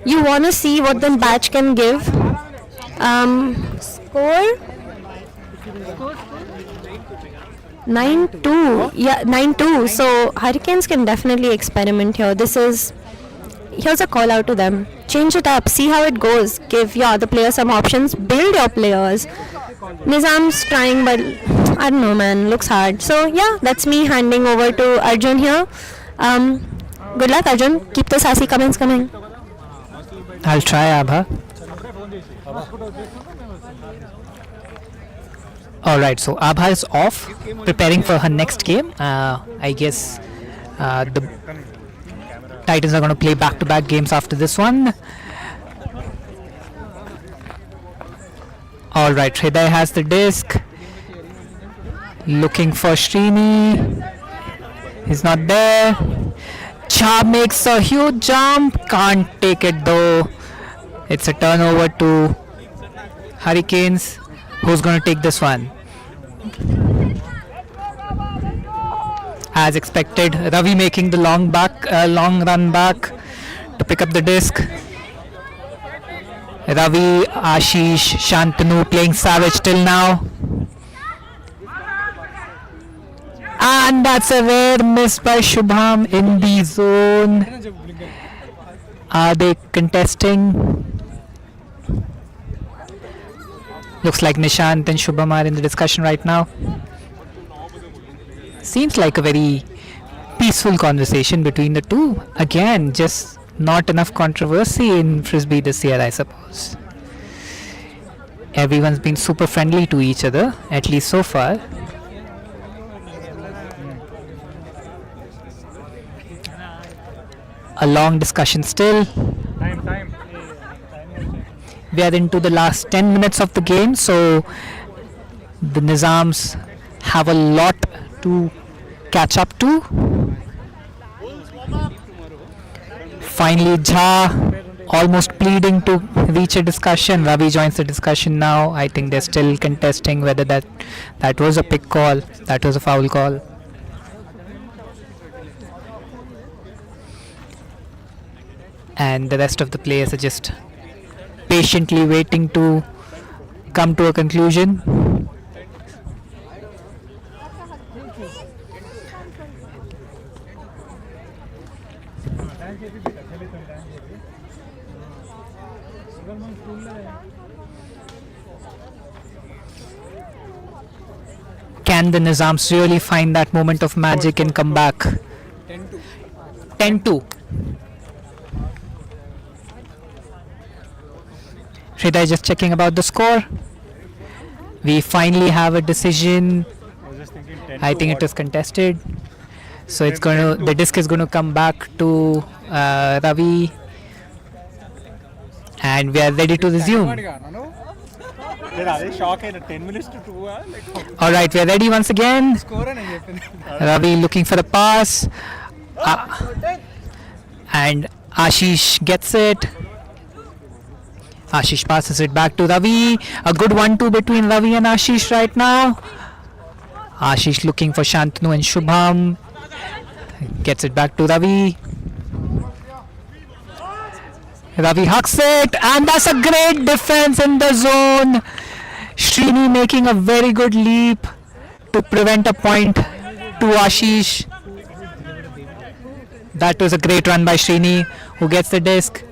You want to see what the batch can give. Score? 9-2. Yeah, 9-2. So Hurricanes can definitely experiment here. Here's a call out to them. Change it up. See how it goes. Give your other players some options. Build your players. Nizam's trying, but I don't know, man. Looks hard. So yeah, that's me handing over to Arjun here. Good luck, Arjun. Keep the sassy comments coming. I'll try, Abha. Alright, so Abha is off, preparing for her next game. I guess the Titans are going to play back-to-back games after this one. Alright, Hriday has the disc. Looking for Srini. He's not there. Jha makes a huge jump. Can't take it though. It's a turnover to Hurricanes. Who's going to take this one? As expected, Ravi making the long run back to pick up the disc. Ravi, Ashish, Shantanu playing savage till now. And that's a rare miss by Shubham in the zone. Are they contesting? Looks like Nishant and Shubham are in the discussion right now. Seems like a very peaceful conversation between the two. Again, just not enough controversy in Frisbee this year, I suppose. Everyone's been super friendly to each other, at least so far. A long discussion still. We are into the last 10 minutes of the game, so the Nizams have a lot to catch up to. Finally, Jha almost pleading to reach a discussion. Ravi joins the discussion now. I think they're still contesting whether that was a pick call, that was a foul call. And the rest of the players are just patiently waiting to come to a conclusion. Can the Nizams really find that moment of magic and come back? 10-2. Hriday just checking about the score. We finally have a decision. I think it is contested. So it's going to, the disc is going to come back to Ravi. And we are ready to resume. Alright, we are ready once again. Ravi looking for the pass. And Ashish gets it. Ashish passes it back to Ravi. A good 1-2 between Ravi and Ashish right now. Ashish looking for Shantanu and Shubham. Gets it back to Ravi. Ravi hucks it, and that's a great defense in the zone. Srini making a very good leap to prevent a point to Ashish. That was a great run by Srini, who gets the disc.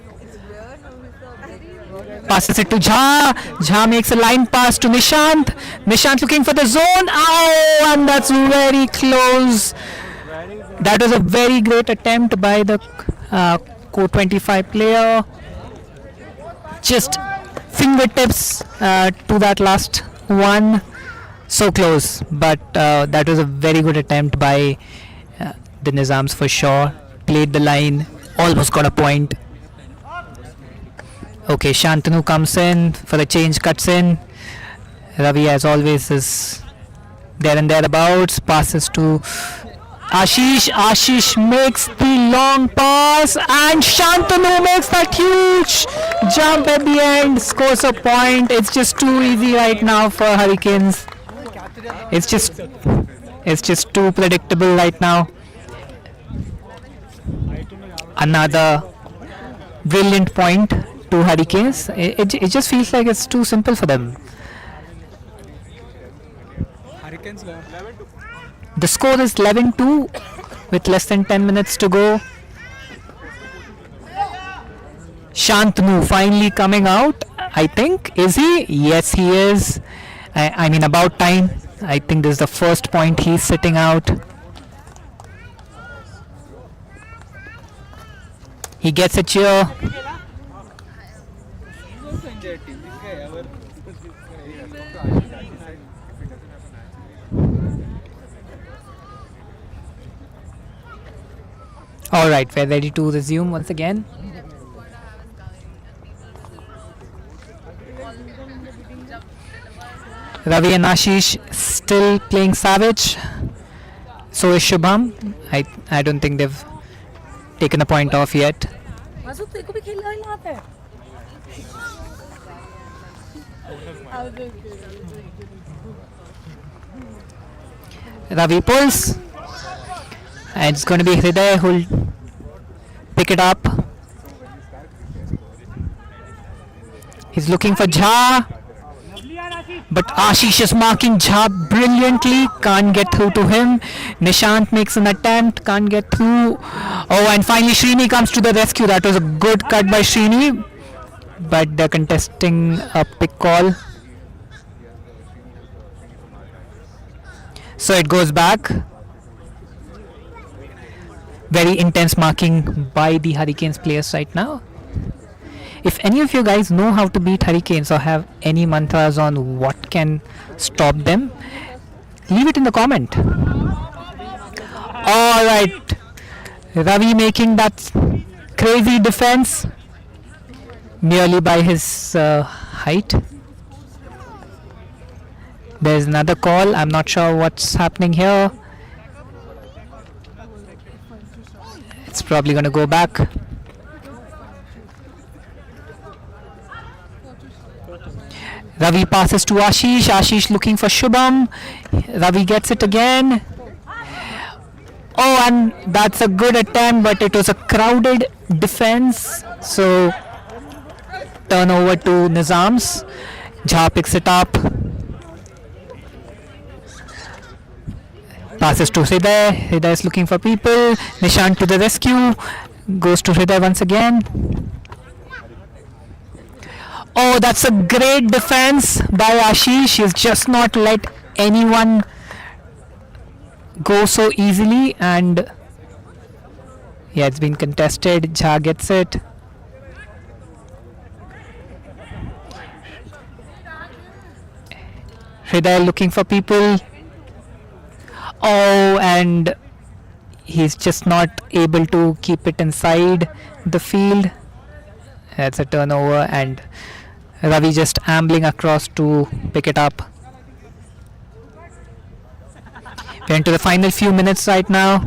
Passes it to Jha. Jha makes a line pass to Nishant. Nishant looking for the zone. Oh, and that's very close. That was a very great attempt by the Core 25 player. Just fingertips to that last one. So close. But that was a very good attempt by the Nizams for sure. Played the line. Almost got a point. Okay, Shantanu comes in for the change, cuts in. Ravi, as always, is there and thereabouts. Passes to Ashish. Ashish makes the long pass, and Shantanu makes that huge jump at the end. Scores a point. It's just too easy right now for Hurricanes. It's just too predictable right now. Another brilliant point to Hurricanes. It just feels like it's too simple for them. The score is 11-2 with less than 10 minutes to go. Shantanu finally coming out, I think. Is he? Yes, he is. I mean, about time. I think this is the first point he's sitting out. He gets a cheer. Alright, we're ready to resume once again. Ravi and Ashish still playing savage. So is Shubham. I don't think they've taken a point off yet. Ravi pulls. And it's going to be Hriday who'll pick it up. He's looking for Jha. But Ashish is marking Jha brilliantly, can't get through to him. Nishant makes an attempt, can't get through. Oh, and finally Srini comes to the rescue. That was a good cut by Srini, but they're contesting a pick call. So it goes back. Very intense marking by the Hurricanes players right now. If any of you guys know how to beat Hurricanes or have any mantras on what can stop them, leave it in the comment. Alright, Ravi making that crazy defense merely by his height. There's another call, I'm not sure what's happening here. It's probably going to go back. Ravi passes to Ashish. Ashish looking for Shubham. Ravi gets it again. Oh, and that's a good attempt, but it was a crowded defense. So, turnover to Nizams. Jha picks it up. Passes to Hriday. Hriday is looking for people. Nishant to the rescue. Goes to Hriday once again. Oh, that's a great defense by Ashish. He's just not let anyone go so easily, and yeah, it's been contested. Jha gets it. Hriday looking for people. Oh, and he's just not able to keep it inside the field. That's a turnover, and Ravi just ambling across to pick it up. We're into the final few minutes right now.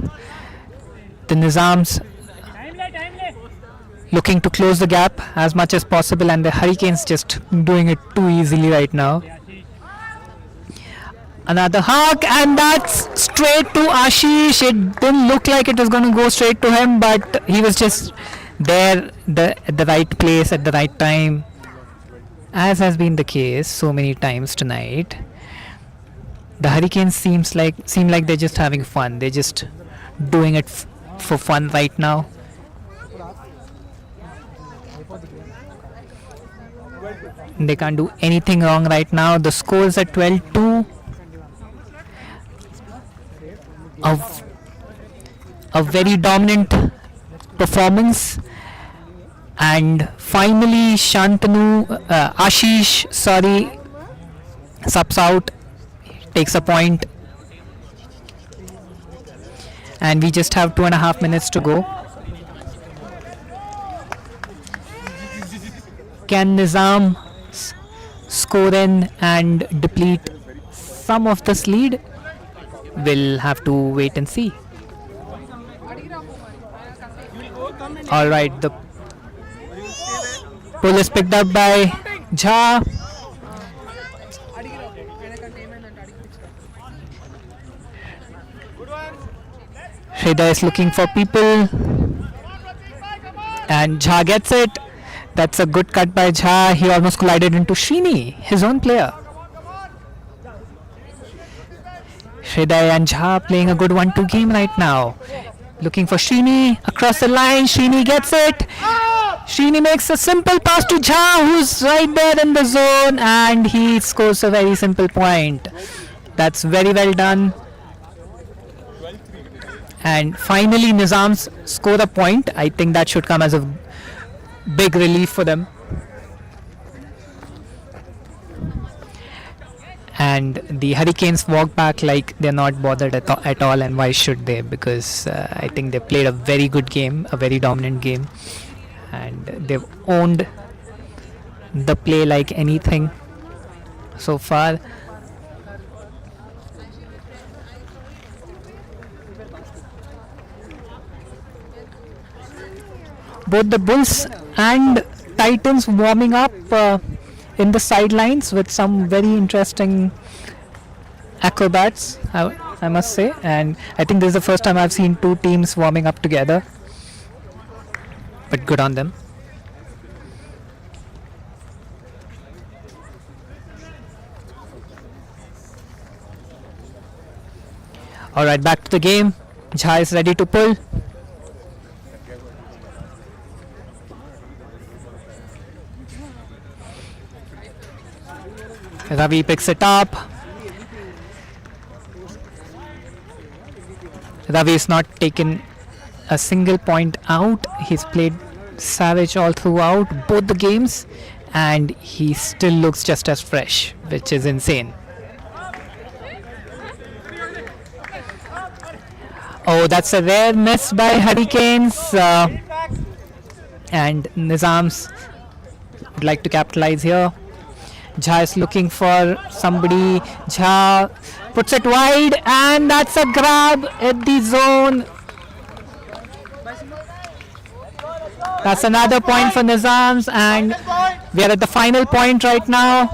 The Nizams looking to close the gap as much as possible, and the Hurricanes just doing it too easily right now. Another hug, and that's straight to Ashish. It didn't look like it was going to go straight to him, but he was just there at the right place at the right time, as has been the case so many times tonight. The Hurricanes seem like they're just having fun. They're just doing it for fun right now. They can't do anything wrong right now. The score is at 12-2. A very dominant performance, and finally Ashish subs out, takes a point, and we just have 2.5 minutes to go. Can Nizam score in and deplete some of this lead? We'll have to wait and see. Alright, the pull is picked up by Jha. Hriday is looking for people, and Jha gets it. That's a good cut by Jha. He almost collided into Srini, his own player. Hriday and Jha playing a good 1-2 game right now. Looking for Srini across the line. Srini gets it. Srini makes a simple pass to Jha, who's right there in the zone, and he scores a very simple point. That's very well done. And finally Nizams score a point. I think that should come as a big relief for them. And the Hurricanes walk back like they're not bothered at all, and why should they? Because I think they played a very good game, a very dominant game, and they've owned the play like anything so far. Both the Bulls and Titans warming up in the sidelines with some very interesting acrobats, I must say, and I think this is the first time I've seen two teams warming up together, but good on them. Alright, back to the game. Jha is ready to pull. Ravi picks it up. Ravi is not taken a single point out. He's played savage all throughout both the games, and he still looks just as fresh, which is insane. Oh, that's a rare miss by Hurricanes, and Nizams would like to capitalize here. Jha is looking for somebody. Jha puts it wide, and that's a grab at the zone. That's another point for Nizams, and we are at the final point right now.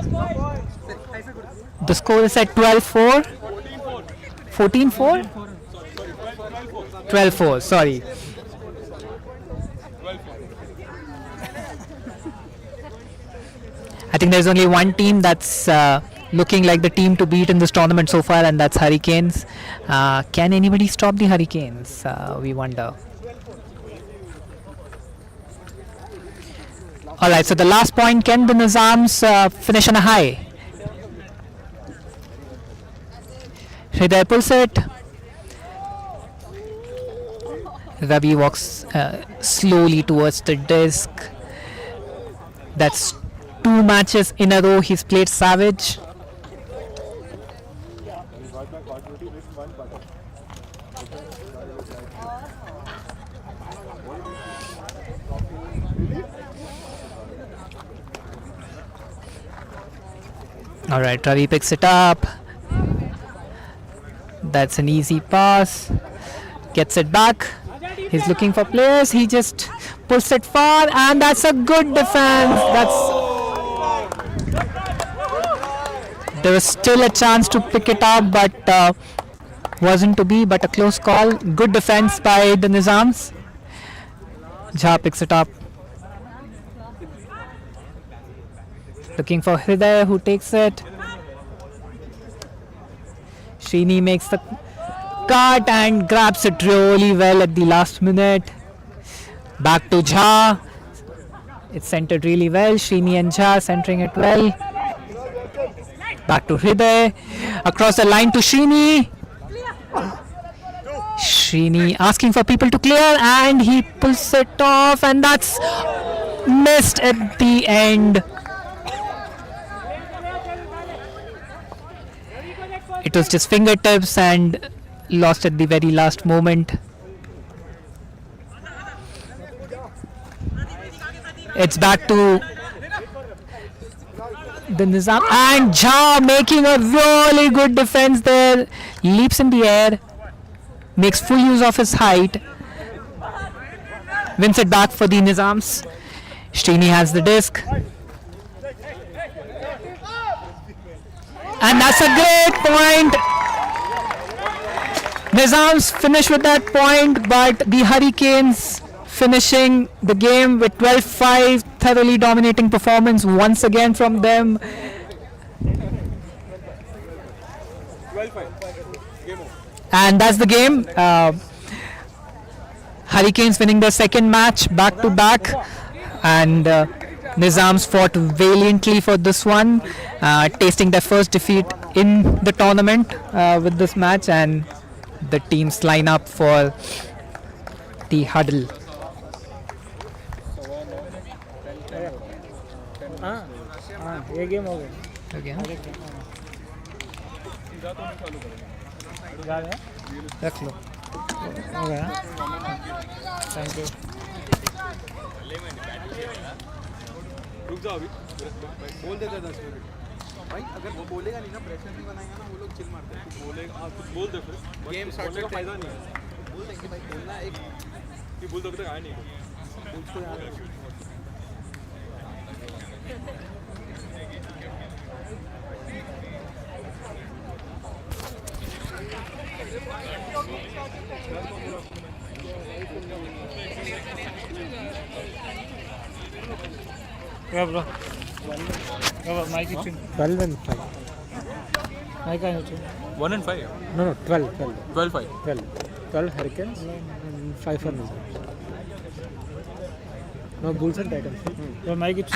The score is at 12-4. 14-4? 12-4, sorry. I think there's only one team that's looking like the team to beat in this tournament so far, and that's Hurricanes. Can anybody stop the Hurricanes? We wonder. Alright, so the last point, can the Nizams finish on a high? Hriday pulls it. Ravi walks slowly towards the disc. That's 2 matches in a row he's played savage. Alright, Ravi picks it up. That's an easy pass. Gets it back. He's looking for players. He just pulls it far, and that's a good defense. There was still a chance to pick it up, but wasn't to be. But a close call. Good defense by the Nizams. Jha picks it up. Looking for Hriday, who takes it. Srini makes the cut and grabs it really well at the last minute. Back to Jha. It's centered really well. Srini and Jha centering it well. Back to Hriday. Across the line to Srini. Srini asking for people to clear, and he pulls it off, and that's missed at the end. It was just fingertips and lost at the very last moment. It's back to the Nizam, and Jha making a really good defense there. Leaps in the air, makes full use of his height, wins it back for the Nizams. Srini has the disc. And that's a great point. Nizams finish with that point, but the Hurricanes finishing the game with 12-5, thoroughly dominating performance once again from them. 12-5. And that's the game. Hurricanes winning their second match back to back, and Nizams fought valiantly for this one, tasting their first defeat in the tournament with this match, and the teams line up for the huddle. ये game हो गया रख लो हो गया thank you रुक जाओ अभी बोल देते 10 मिनट भाई अगर वो बोलेगा नहीं ना प्रेशर नहीं बनाएगा ना वो लोग चिल मारते हैं तू बोलेगा आप कुछ बोल दे फिर गेम स्टार्ट का फायदा नहीं है बोल देंगे भाई बोलना एक कि बोल दो तक आया नहीं उसको यार Yeah, bro. Mic 12 and 5. I can't. 1 and 5. No, no, 12. 12-5. 12 Hurricanes and 5 for Nizam. No, Bulls and Titans. Yeah, Mike, it's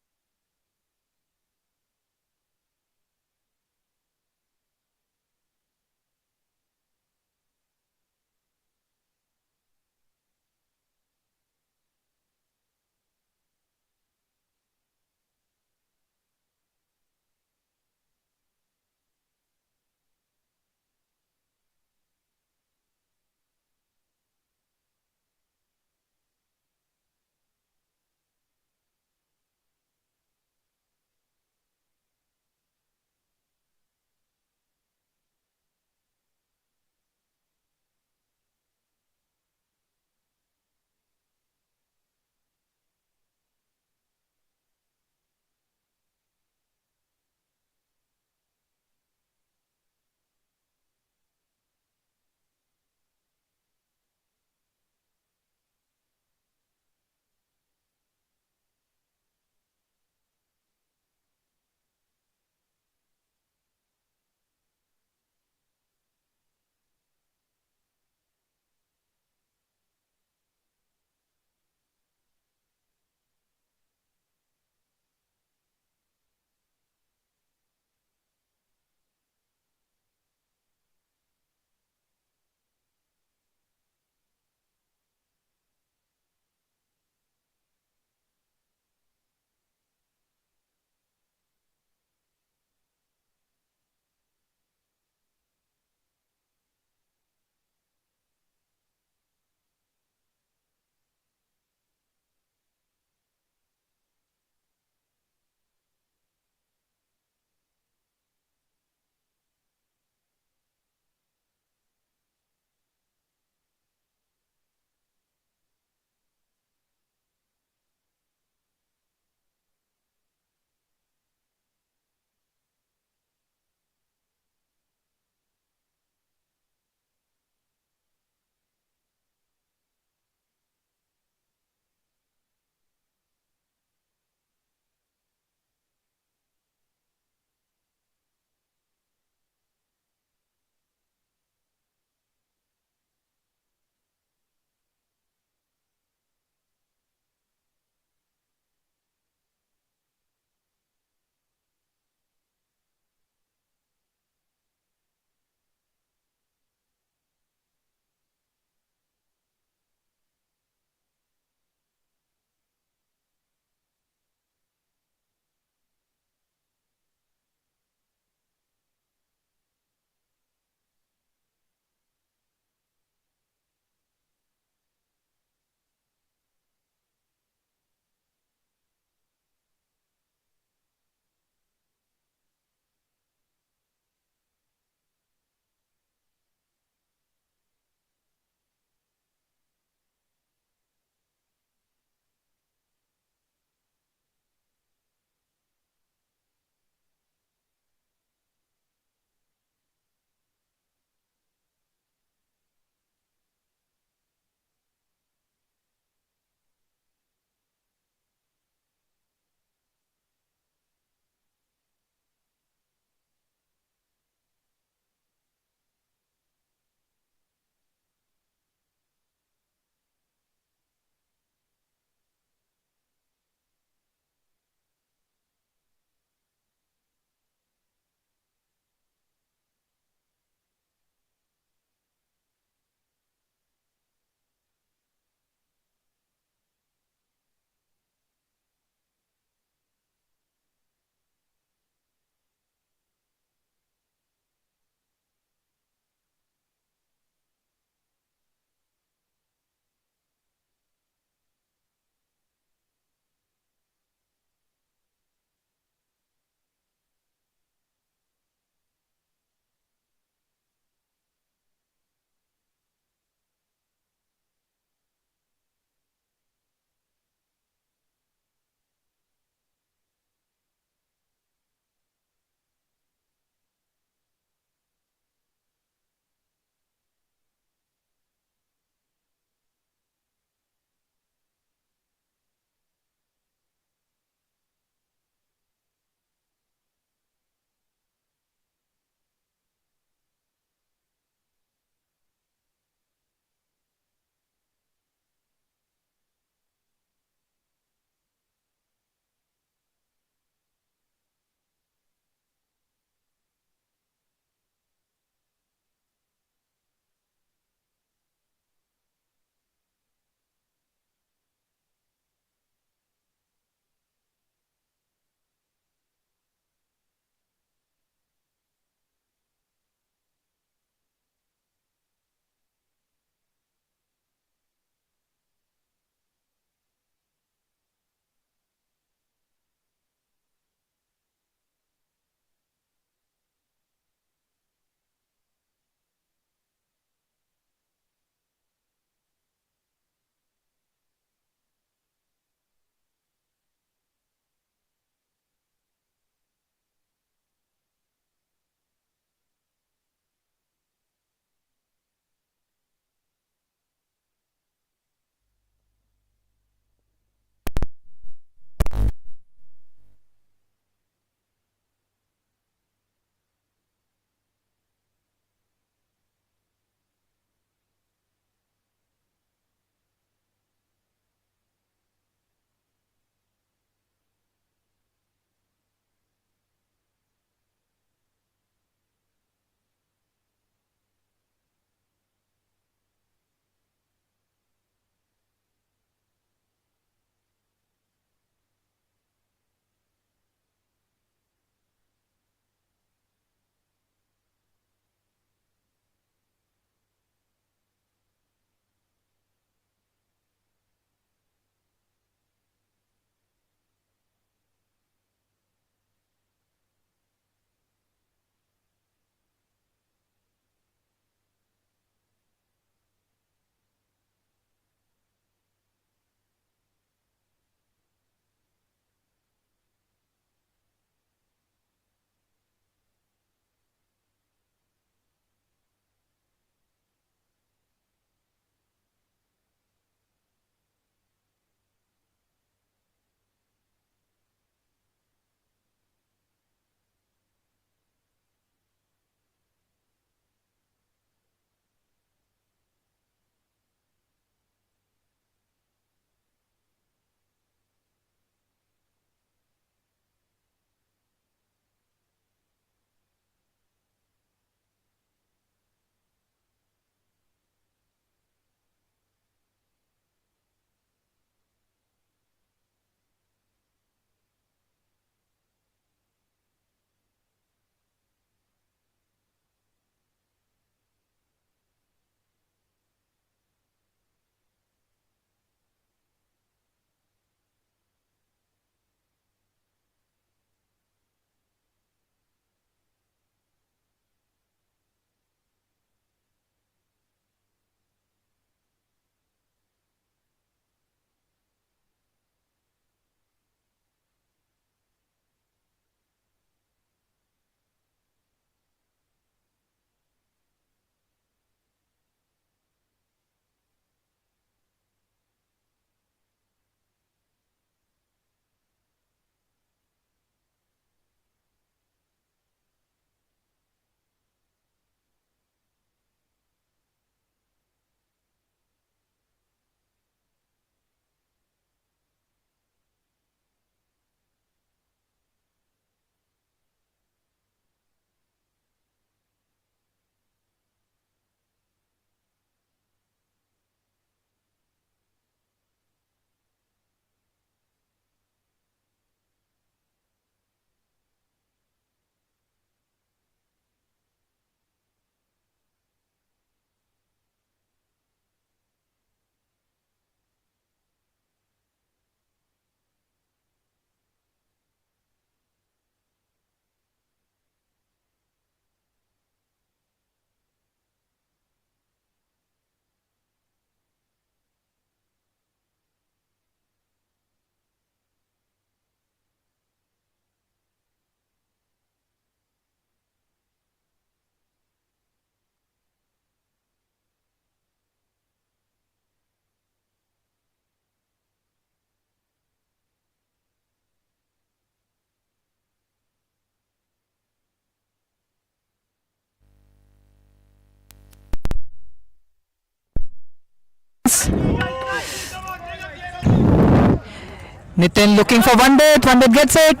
Nitin looking for Vandit. Vandit gets it.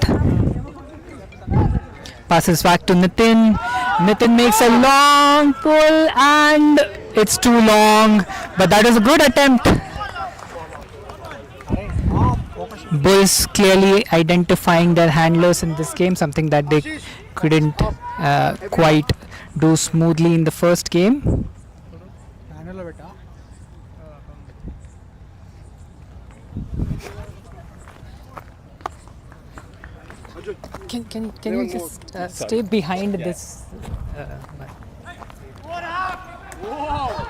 Passes back to Nitin. Nitin makes a long pull and it's too long. But that is a good attempt. Bulls clearly identifying their handlers in this game, something that they couldn't quite do smoothly in the first game. Can you just stay behind this?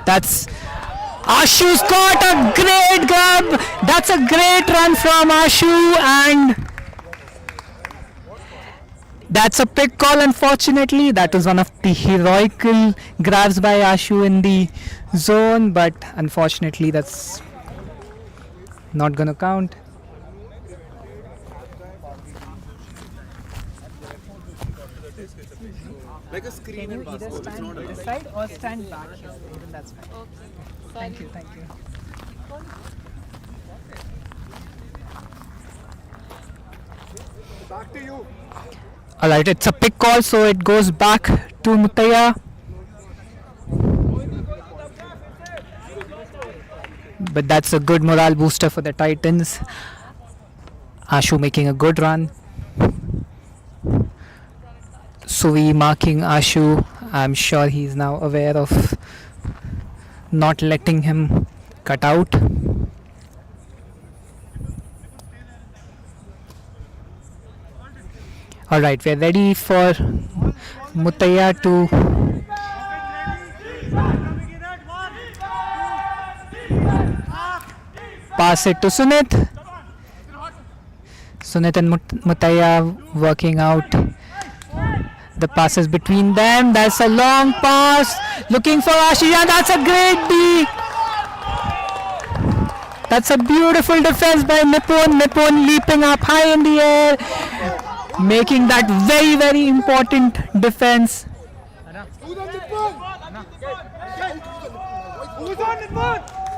That's Ashu's got a great grab. That's a great run from Ashu, and that's a pick call. Unfortunately, that was one of the heroical grabs by Ashu in the zone, but unfortunately, that's not gonna count. Like a screen and Either stand this side or stand back here. Even that's fine. Thank you. Back to you. Alright, it's a pick call, so it goes back to Muttaya. But that's a good morale booster for the Titans. Ashu making a good run. Suvi marking Ashu. I'm sure he's now aware of not letting him cut out. Alright, we're ready for Muttaya to pass it to Sunit. Sunit and Muttaya working out the passes between them. That's a long pass. Looking for Ashiya. That's a great D. That's a beautiful defense by Nippon. Nippon leaping up high in the air, making that very, very important defense.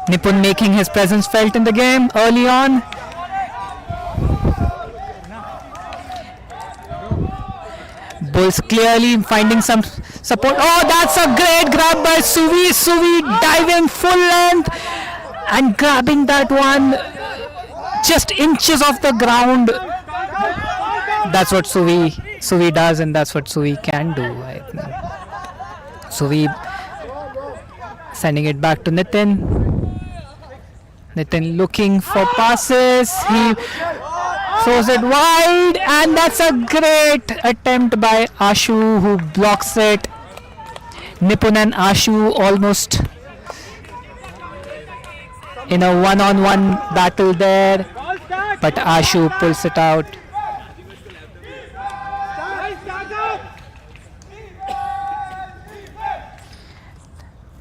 Nippon making his presence felt in the game early on. Bulls clearly finding some support. Oh, that's a great grab by Suvi. Suvi diving full length and grabbing that one just inches off the ground. That's what Suvi does, and that's what Suvi can do. Suvi sending it back to Nitin. Nitin looking for passes. He throws it wide, and that's a great attempt by Ashu, who blocks it. Nippon and Ashu almost in a one-on-one battle there, but Ashu pulls it out.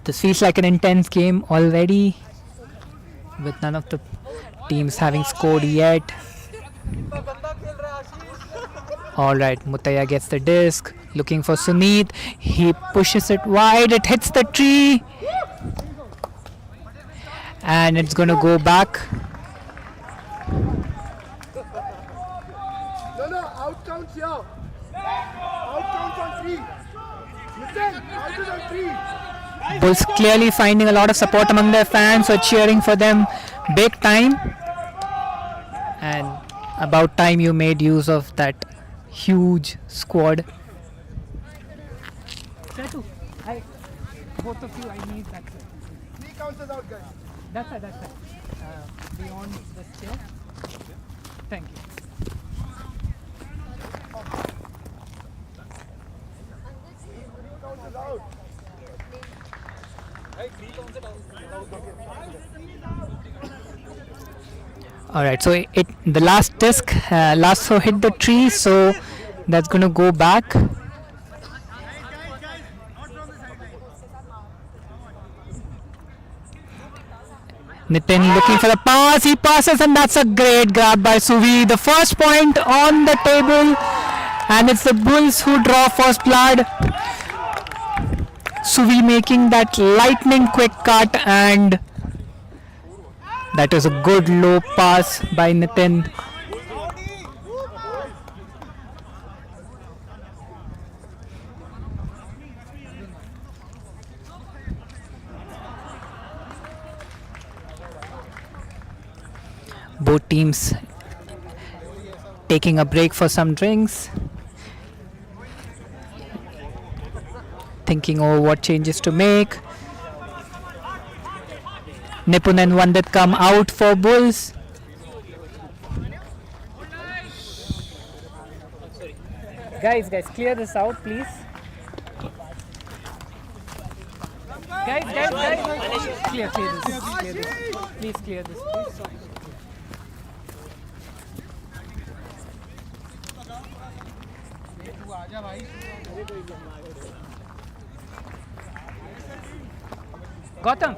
This feels like an intense game already, with none of the teams having scored yet. Alright, Muttaya gets the disc, looking for Suneet. He pushes it wide, it hits the tree, and it's going to go back. No, out counts here. Out counts on 3. Listen, out is on 3. Bulls clearly finding a lot of support among their fans, so cheering for them big time. And about time you made use of that huge squad. Both of you, I need that. 3 counts is out, guys. That's right. Beyond this chair. Thank you. Alright, so the last disc, last throw hit the tree, so that's going to go back. Nitin looking for the pass, he passes, and that's a great grab by Suvi. The first point on the table, and it's the Bulls who draw first blood. Suvi making that lightning quick cut, and That is a good low pass by Nitin. Both teams taking a break for some drinks, thinking over what changes to make. Nipun and Vandit come out for Bulls. Guys, clear this out, please. Guys, clear this. Please clear this, please. Gautam!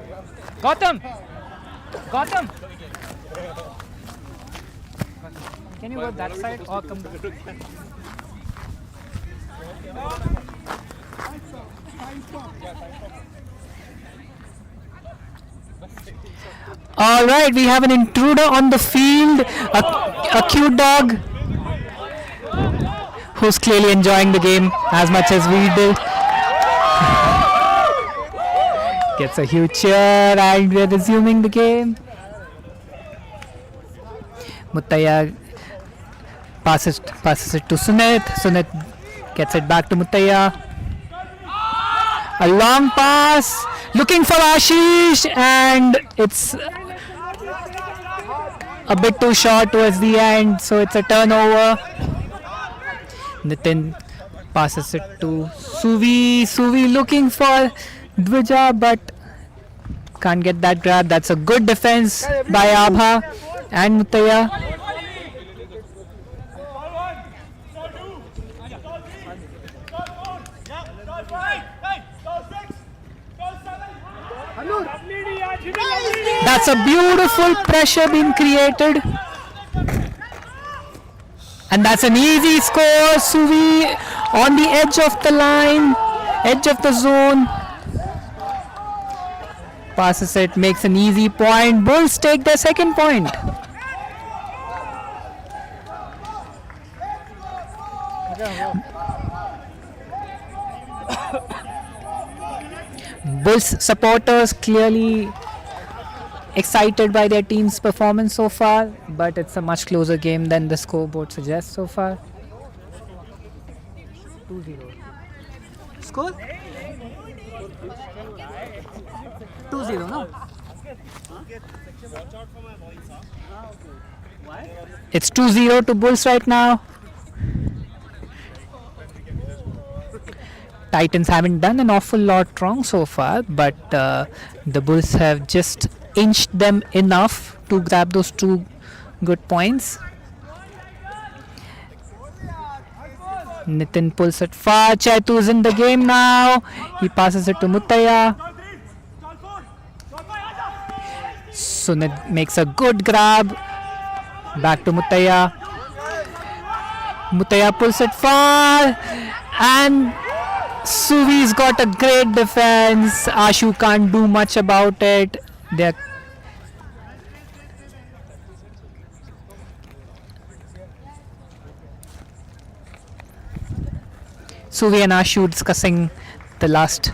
Can you go that side or come? All right, we have an intruder on the field, a cute dog who's clearly enjoying the game as much as we did. Gets a huge cheer and we're resuming the game. Muttaya passes it to Sunit. Sunit gets it back to Muttaya. A long pass, looking for Ashish, and it's a bit too short towards the end, so it's a turnover. Nitin passes it to Suvi. Suvi looking for Dvija, but can't get that grab. That's a good defense by Abha and Muttaya. That's a beautiful pressure being created. And that's an easy score. Suvi on the edge of the line, edge of the zone. Passes it, makes an easy point. Bulls take their second point. Bulls supporters clearly excited by their team's performance so far, but it's a much closer game than the scoreboard suggests so far. 2-0. Score? 2-0, no? It's 2-0 to Bulls right now. Titans haven't done an awful lot wrong so far, but the Bulls have just inched them enough to grab those 2 good points. Nitin pulls it far. Chaitu is in the game now. He passes it to Muttaya. Sunit makes a good grab. Back to Muttaya. Muttaya pulls it far. And Suvi's got a great defense. Ashu can't do much about it. They're Suvi and Ashu discussing the last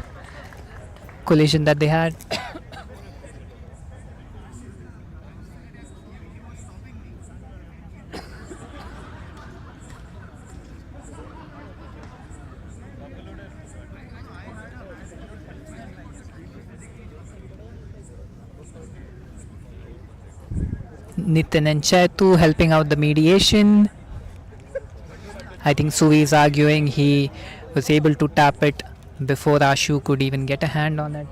collision that they had. Nitin and Chaitu helping out the mediation. I think Suvi is arguing he was able to tap it before Ashu could even get a hand on it.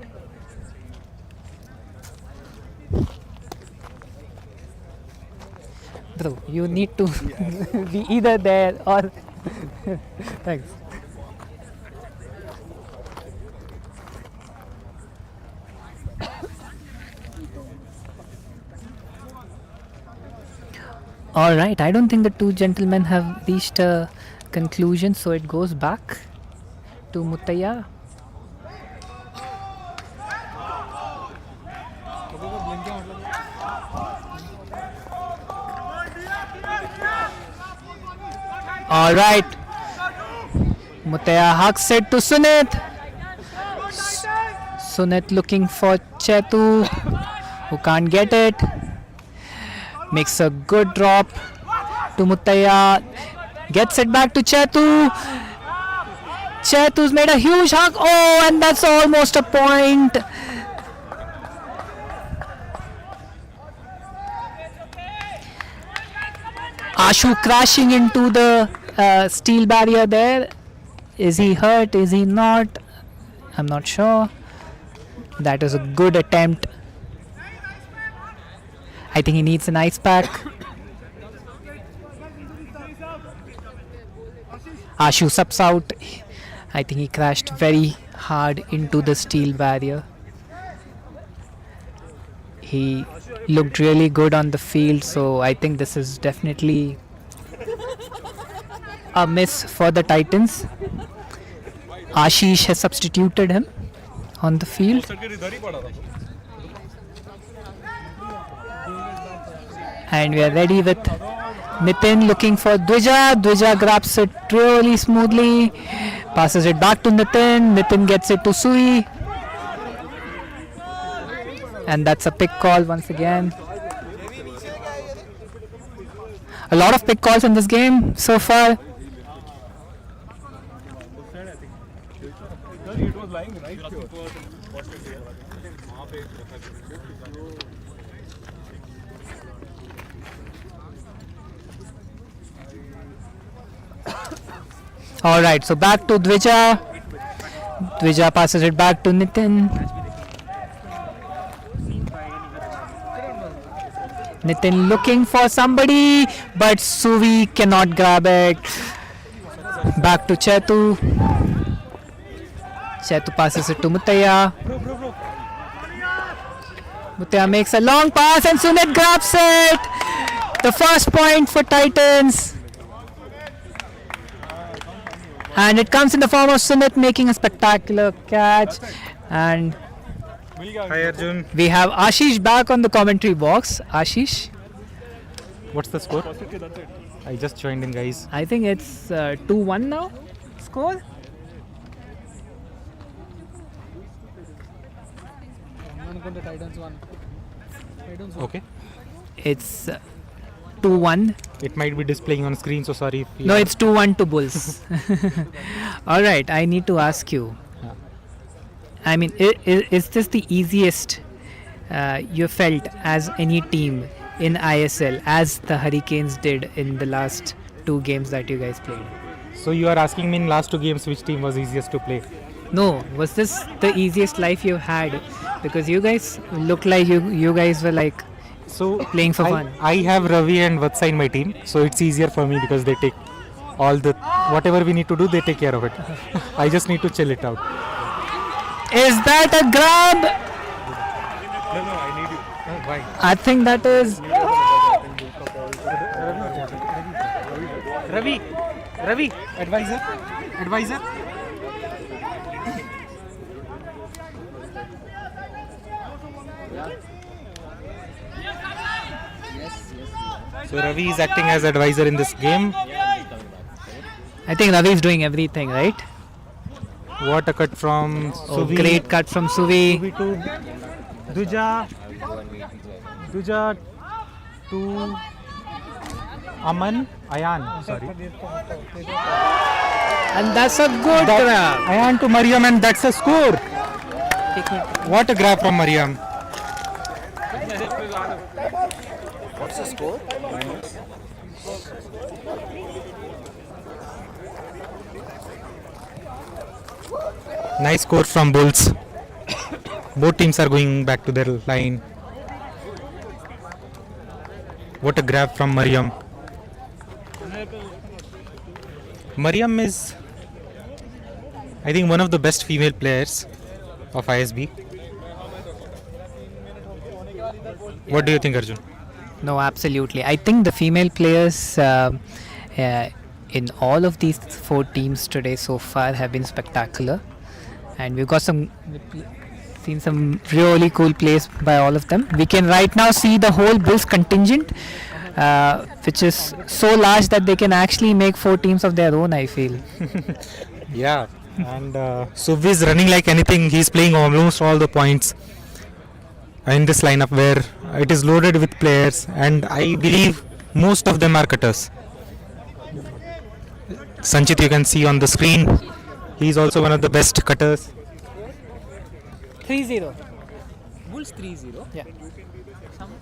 Bro, you need to be either there or... Thanks. Alright, I don't think the 2 gentlemen have reached a conclusion, so it goes back to Muttaya. All right. Mutaya hugs it to Sunit. Sunit looking for Chetu, who can't get it. Makes a good drop to Mutaya. Gets it back to Chetu. Chetu's made a huge hug. Oh, and that's almost a point. Ashu crashing into the steel barrier there. Is he hurt? Is he not? I'm not sure. That was a good attempt. I think he needs an ice pack. Ashu subs out. I think he crashed very hard into the steel barrier. He looked really good on the field, so I think this is definitely a miss for the Titans. Ashish has substituted him on the field. And we are ready with Nitin looking for Dvija. Dvija grabs it really smoothly, passes it back to Nitin. Nitin gets it to Sui. And that's a pick call once again. A lot of pick calls in this game so far. Alright, so back to Dvija. Dvija passes it back to Nitin. Nitin looking for somebody, but Suvi cannot grab it. Back to Chetu. Chetu passes it to Mutaya. Mutaya makes a long pass and Sunit grabs it. The first point for Titans. And it comes in the form of Sunit making a spectacular catch. And Hi Arjun. we have Ashish back on the commentary box. Ashish, What's the score? I just joined in, guys. I think it's 2-1 now. Score? Okay. It's 2-1. It might be displaying on screen, so sorry. If you No, it's 2-1 to Bulls. All right, I need to ask you. I mean, is this the easiest you felt as any team in ISL, as the Hurricanes did in the last 2 games that you guys played? So you are asking me in last 2 games which team was easiest to play? No, was this the easiest life you had? Because you guys looked like you guys were like playing for fun. I have Ravi and Vatsa in my team, so it's easier for me because they take all the whatever we need to do, they take care of it. I just need to chill it out. Is that a grab? No, I need you. Why? I think that is. Ravi, advisor. So Ravi is acting as advisor in this game. I think Ravi is doing everything, right? What a cut from Suvi. Great cut from Suvi. Suvi to Duja to Ayan, sorry. And that's a good grab. Ayan to Mariam, and that's a score. What a grab from Mariam. What's the score? Nice score from Bulls. Both teams are going back to their line. What a grab from Mariam. Mariam is, I think, one of the best female players of ISB. What do you think, Arjun? No, absolutely. I think the female players in all of these 4 teams today so far have been spectacular. And we've got seen some really cool plays by all of them. We can right now see the whole Bulls contingent which is so large that they can actually make 4 teams of their own, I feel. Yeah, and Suv is running like anything. He's playing almost all the points in this lineup where it is loaded with players, and I believe most of them are cutters. Sanchit, you can see on the screen, he's also one of the best cutters. 3-0. Bulls 3-0. Yeah.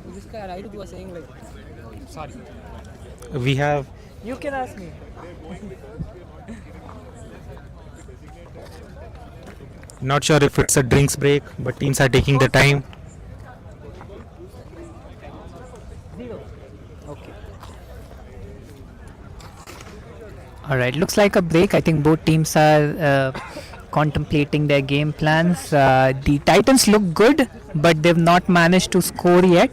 This guy Raidu was saying like, sorry. We have You can ask me. not sure if it's a drinks break, but teams are taking the time. Okay. Alright, looks like a break. I think both teams are contemplating their game plans. The Titans look good, but they've not managed to score yet.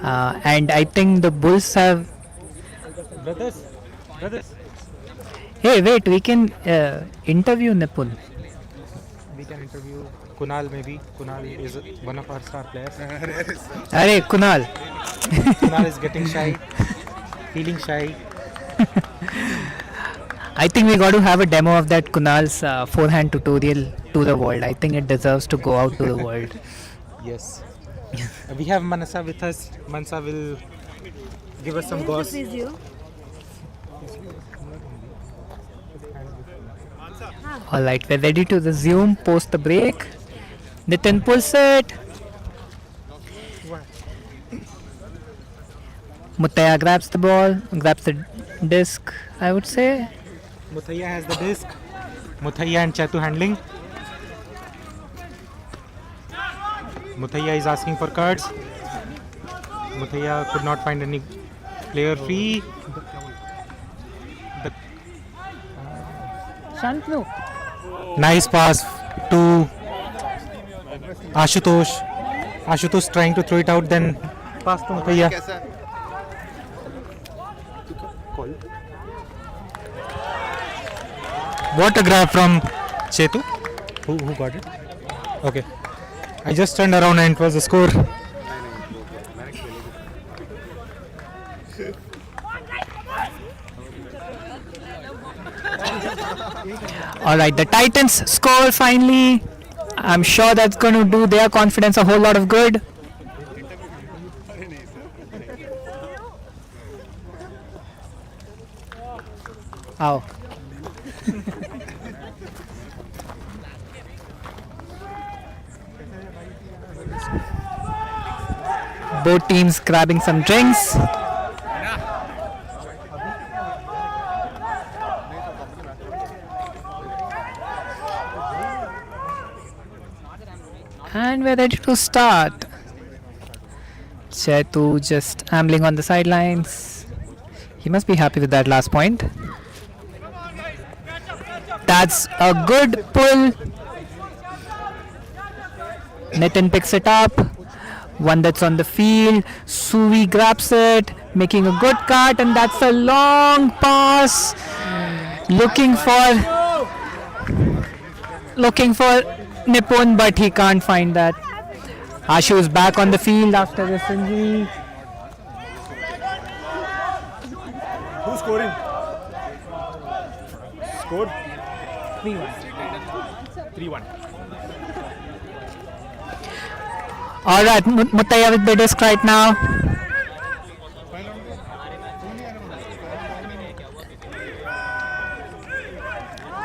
And I think the Bulls have... Brothers. Hey, wait, we can interview Nipul. We can interview Kunal maybe. Kunal is one of our star players. Arey, Kunal. Kunal is getting shy, feeling shy. I think we got to have a demo of that Kunal's forehand tutorial to the world. I think it deserves to go out to the world. Yes. We have Manasa with us. Manasa will give us some goss. Alright, we're ready to resume post the break. Nitin pulls it. Muttaya grabs the ball, grabs the disc, I would say. Muthaiya has the disc. Muthaiya and Chetu handling. Muthaiya is asking for cards. Muthaiya could not find any player free. Shantanu. Nice pass to Ashutosh. Ashutosh trying to throw it out, then pass to Muthaiya. What a grab from Chetu. Who got it? Okay. I just turned around and it was a score. Alright, the Titans score finally. I'm sure that's going to do their confidence a whole lot of good. Ow. Both teams grabbing some drinks. And we're ready to start. Chetu just ambling on the sidelines. He must be happy with that last point. That's a good pull. Nitin picks it up. One that's on the field. Suvi grabs it, making a good cut, and that's a long pass. Looking for Nipun, but he can't find that. Ashu is back on the field after this injury. Who's scoring? Scored? 3-1. Alright, Muttaya with the disc right now.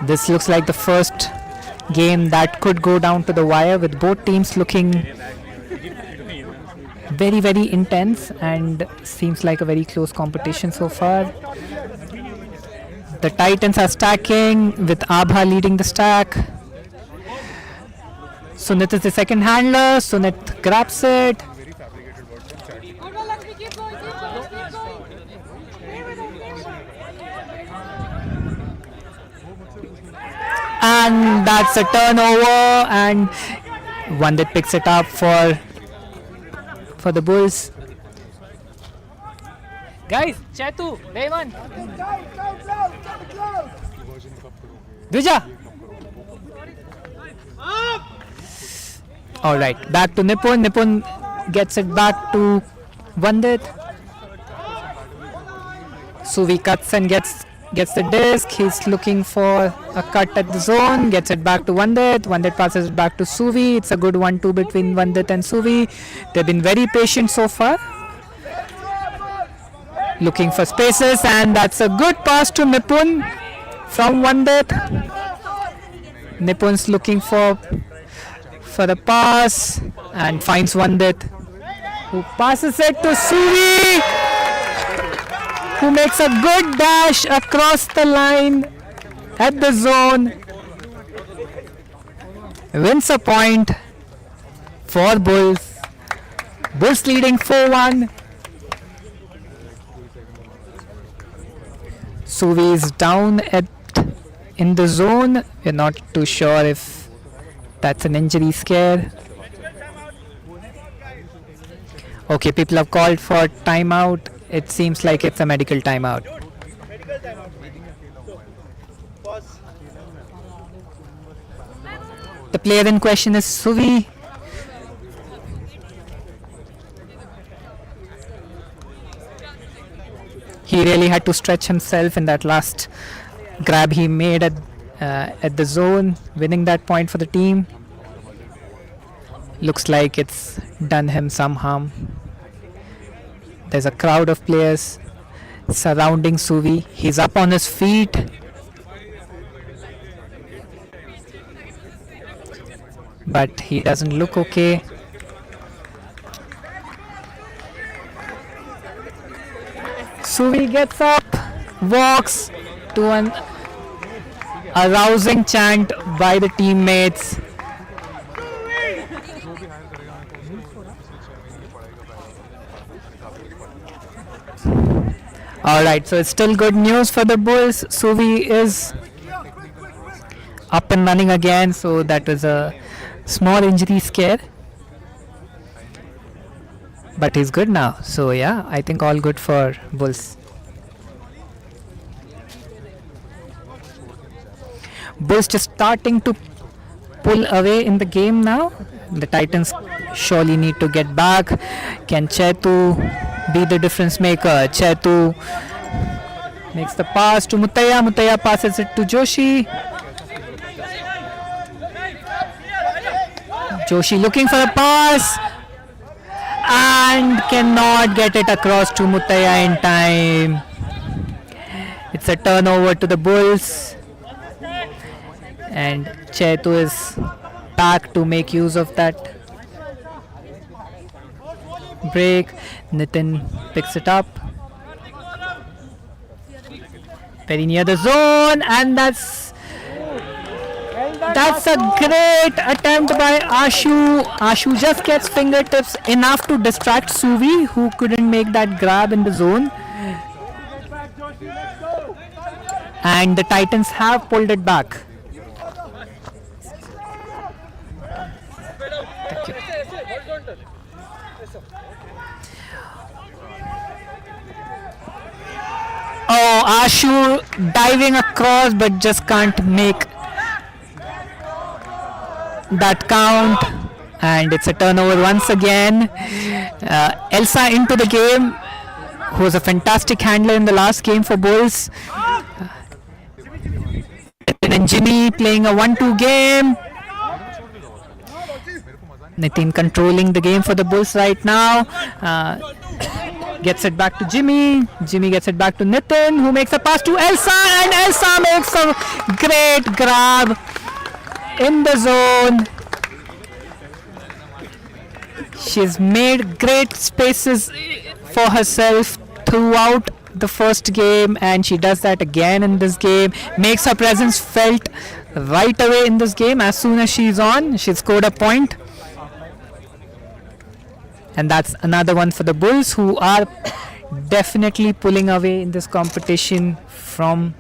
This looks like the first game that could go down to the wire, with both teams looking very, very intense, and seems like a very close competition so far. The Titans are stacking with Abha leading the stack. Sunit is the second handler. Sunit grabs it. And that's a turnover, and one that picks it up for the Bulls. Guys, Chetu, day one. Dvija. Alright, back to Nipun. Nipun gets it back to Vandit. Suvi cuts and gets the disc. He's looking for a cut at the zone. Gets it back to Vandit. Vandit passes it back to Suvi. It's a good 1-2 between Vandit and Suvi. They've been very patient so far. Looking for spaces, and that's a good pass to Nipun from Vandit. Nipun's looking for the pass and finds Vandit, who passes it to Suvi, who makes a good dash across the line at the zone. Wins a point for Bulls. Bulls leading 4-1. Suvi is down in the zone. We're not too sure if that's an injury scare. Okay, people have called for timeout. It seems like it's a medical timeout. The player in question is Suvi. He really had to stretch himself in that last grab he made at the zone, winning that point for the team. Looks like it's done him some harm. There's a crowd of players surrounding Suvi. He's up on his feet. But he doesn't look okay. Suvi gets up, walks to an arousing chant by the teammates. Alright, so it's still good news for the Bulls. Suvi is up and running again, so that was a small injury scare. But he's good now, so yeah, I think all good for Bulls. Bulls just starting to pull away in the game now. The Titans surely need to get back. Can Chetu be the difference maker? Chetu makes the pass to Muttaya. Muttaya passes it to Joshi. Joshi looking for a pass and cannot get it across to Muttaya in time. It's a turnover to the Bulls, and Chetu is back to make use of that break. Nitin picks it up very near the zone, and that's a great attempt by Ashu. Ashu just gets fingertips enough to distract Suvi, who couldn't make that grab in the zone. And the Titans have pulled it back. Thank you. Oh, Ashu diving across but just can't make that count, and it's a turnover once again. Elsa into the game, who was a fantastic handler in the last game for Bulls. And Jimmy playing a 1-2 game. Nitin controlling the game for the Bulls right now. Gets it back to Jimmy. Jimmy gets it back to Nitin, who makes a pass to Elsa, and Elsa makes a great grab in the zone. She's made great spaces for herself throughout the first game, and she does that again in this game. Makes her presence felt right away in this game. As soon as she's on, she scored a point. And that's another one for the Bulls, who are definitely pulling away in this competition from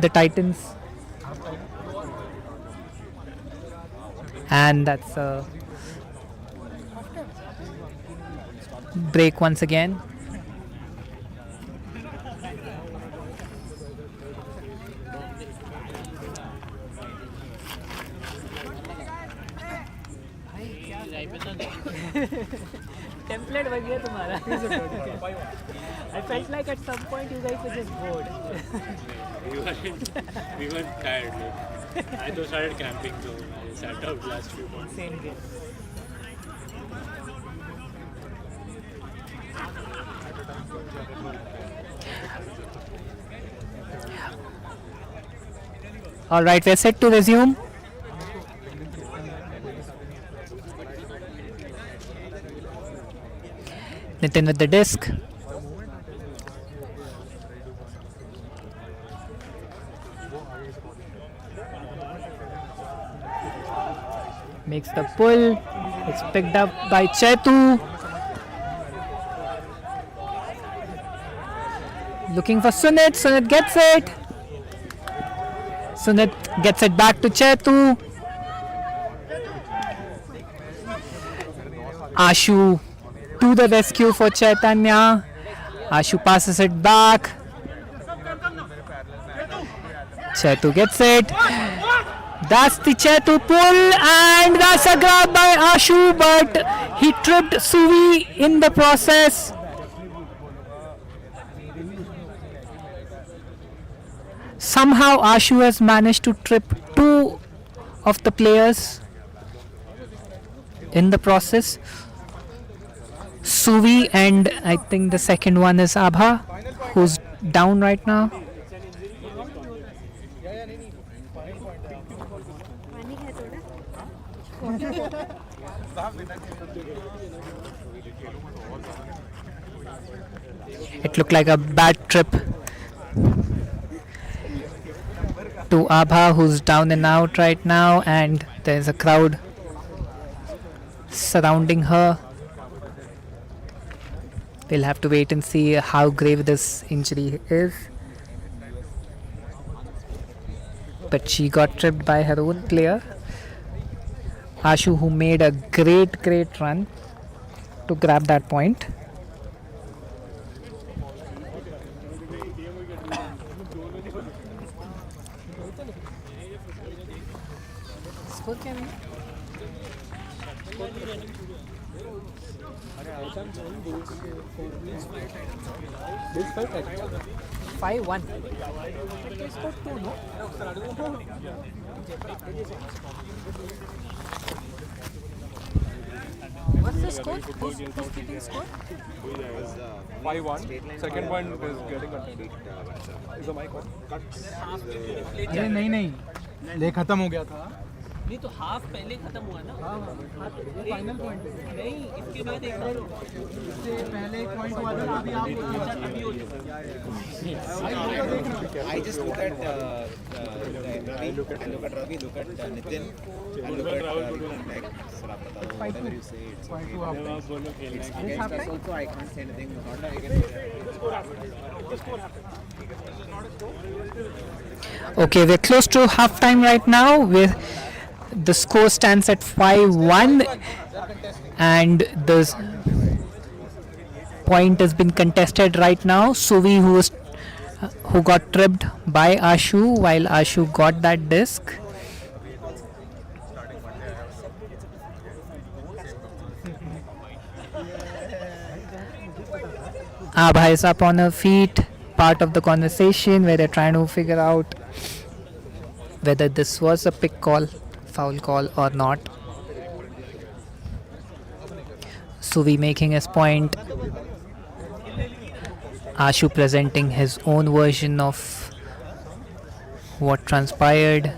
the Titans. And that's a break once again. template बन गया तुम्हारा. I felt like at some point you guys were just bored. we were tired. I just started cramping, so I sat out last few months. Same game. All right, we're set to resume. Nitin with the disc. Makes the pull. It's picked up by Chetu. Looking for Sunit. Sunit gets it. Sunit gets it back to Chetu. Ashu to the rescue for Chaitanya. Ashu passes it back. Chetu gets it. That's the Chetu pull, and that's a grab by Ashu, but he tripped Suvi in the process. Somehow Ashu has managed to trip two of the players in the process. Suvi, and I think the second one is Abha, who's down right now. It looked like a bad trip to Abha, who's down and out right now, and there's a crowd surrounding her. We'll have to wait and see how grave this injury is. But she got tripped by her own player, Ashu, who made a great run to grab that point. Score क्या है? 5-1. What's the score? Who's keeping score? 5-1. Second point is getting attended. Is the mic on? अरे नहीं ले खत्म हो गया था. नहीं तो हाफ पहले खत्म हुआ ना. फाइनल पॉइंट नहीं, इसके बाद एक इससे पहले एक पॉइंट हुआ था. अभी आप I just look at Ravi, look at Ravi, look at Nitin, and look at like whatever you say. It's okay. It's against us also. I can't say anything. Not Okay, we're close to half time right now. The score stands at 5-1, and the point has been contested right now. Suvi, who got tripped by Ashu while Ashu got that disc. Abha is up on her feet, part of the conversation where they're trying to figure out whether this was a pick call, foul call or not. Suvi making his point, Ashu presenting his own version of what transpired,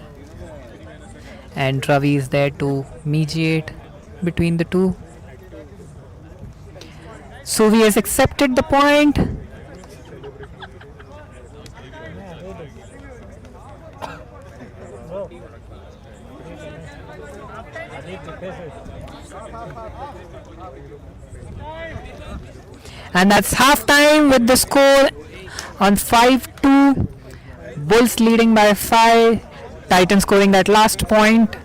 and Ravi is there to mediate between the two. Suvi has accepted the point. And that's half time with the score on 5-2. Bulls leading by 5. Titans scoring that last point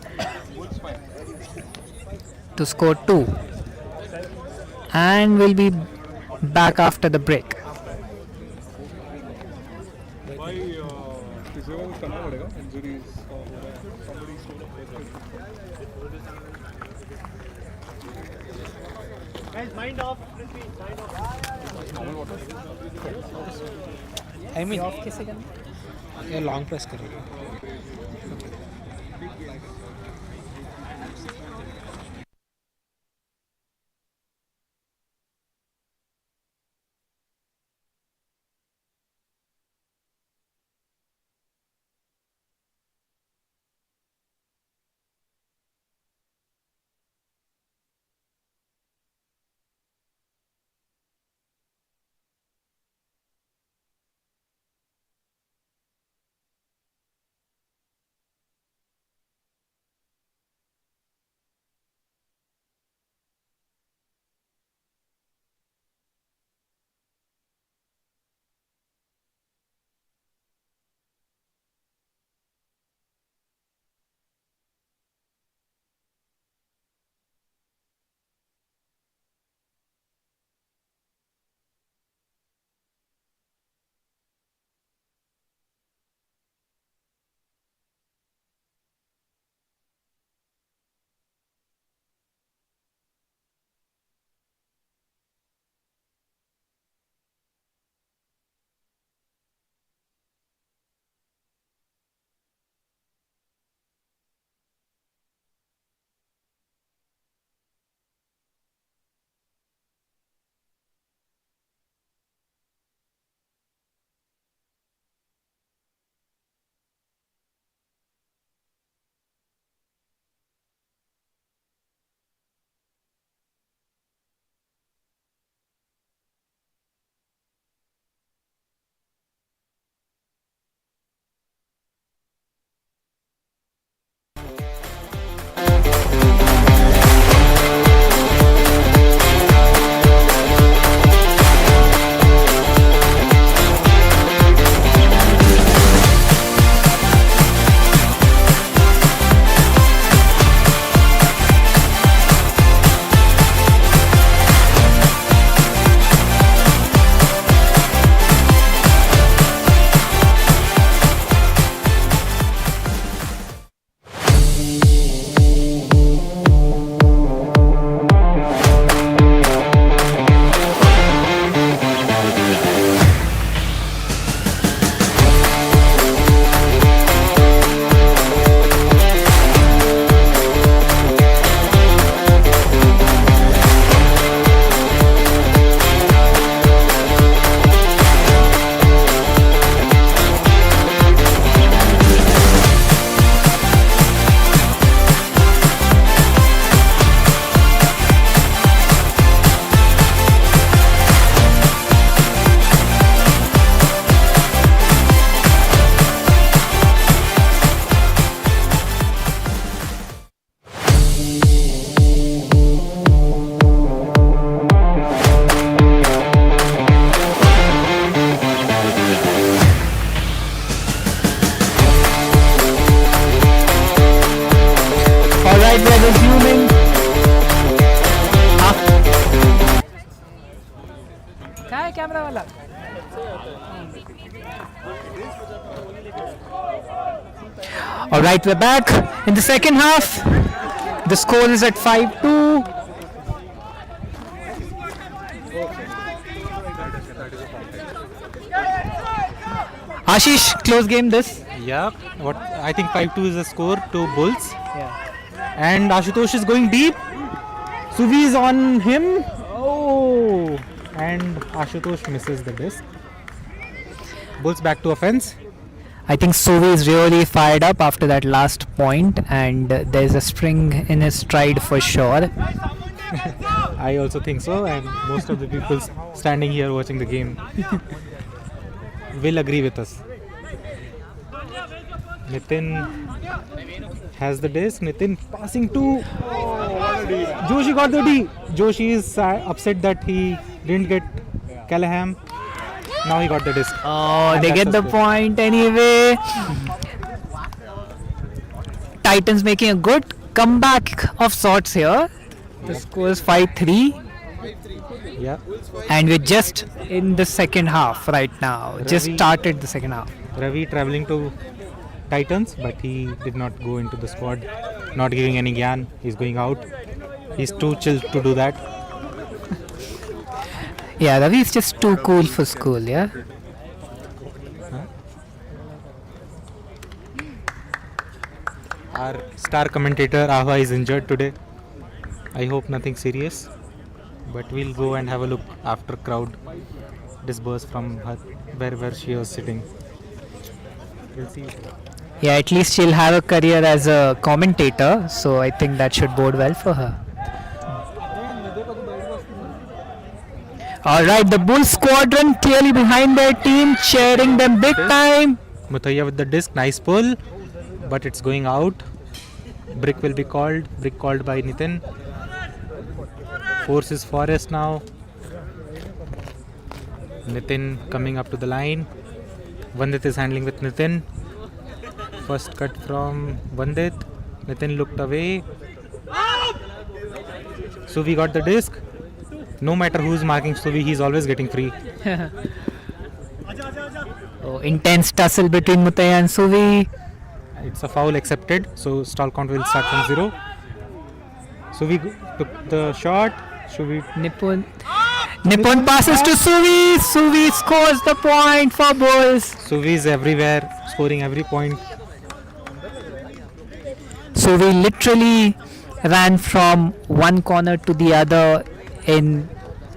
to score 2. And we'll be back after the break. I mean, ये long press करेगा. Camera वाला. All right, we're back in the second half. The score is at 5-2. Ashish, close game this. Yeah, what I think 5-2 is the score to Bulls. Yeah. And Ashutosh is going deep. Suvi is on him. Oh, and Ashutosh misses the disc. Bulls back to offense. I think Suvi is really fired up after that last point, and there's a spring in his stride for sure. I also think so, and most of the people standing here watching the game will agree with us. Nitin has the disc. Nitin passing to Joshi. Got the D. Joshi is upset that he didn't get Callahan. Now he got the disc. Oh, And they that's get the score. point anyway. Titans making a good comeback of sorts here. The score is 5-3. Yeah. And we're just in the second half right now. Just Ravi- started the second half. Ravi traveling to Titans, but he did not go into the squad. Not giving any gyan. He's going out. He's too chill to do that. Yeah, Ravi is just too cool for school, yeah? Our star commentator Ava is injured today. I hope nothing serious. But we'll go and have a look after crowd dispersed from her where she was sitting. We'll see. Yeah, at least she'll have a career as a commentator, so I think that should bode well for her. Alright, the Bull squadron clearly behind their team, cheering them big time. Muthaiya with the disc, nice pull, but it's going out. Brick will be called, brick called by Nitin. Forces Forest now. Nitin coming up to the line. Vandit is handling with Nitin. First cut from Vandit. Nitin looked away. Suvi got the disc. No matter who's marking Suvi, he's always getting free. Oh, intense tussle between Muthaiya and Suvi. It's a foul accepted, so stall count will start from 0. Suvi took the shot. Nippon passes to Suvi. Suvi scores the point for Bulls. Suvi is everywhere, scoring every point. Suvi literally ran from one corner to the other in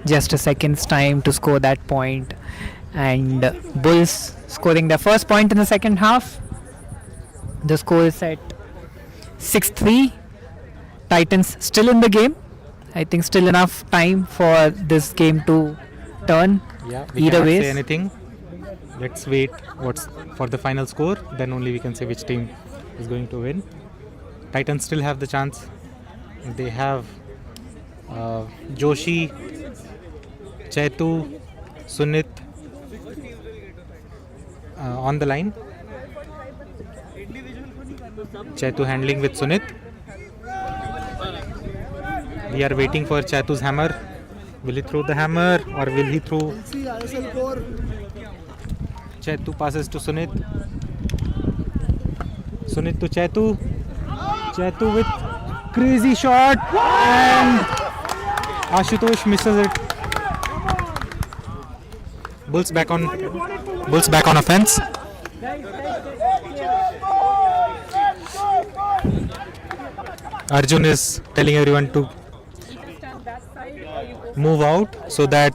just a second's time to score that point. And Bulls scoring their first point in the second half. The score is at 6-3. Titans still in the game. I think still enough time for this game to turn. Yeah, we either cannot way. say anything. Let's wait what's for the final score. Then only we can say which team is going to win. Titans still have the chance. They have Joshi, Chetu, Sunit on the line. Chetu handling with Sunit. We are waiting for Chetu's hammer. Will he throw the hammer or will he throw? Chetu passes to Sunit. Sunit to Chetu. Chetu with crazy shot and Ashutosh misses it. Bulls back on offense. Arjun is telling everyone to move out so that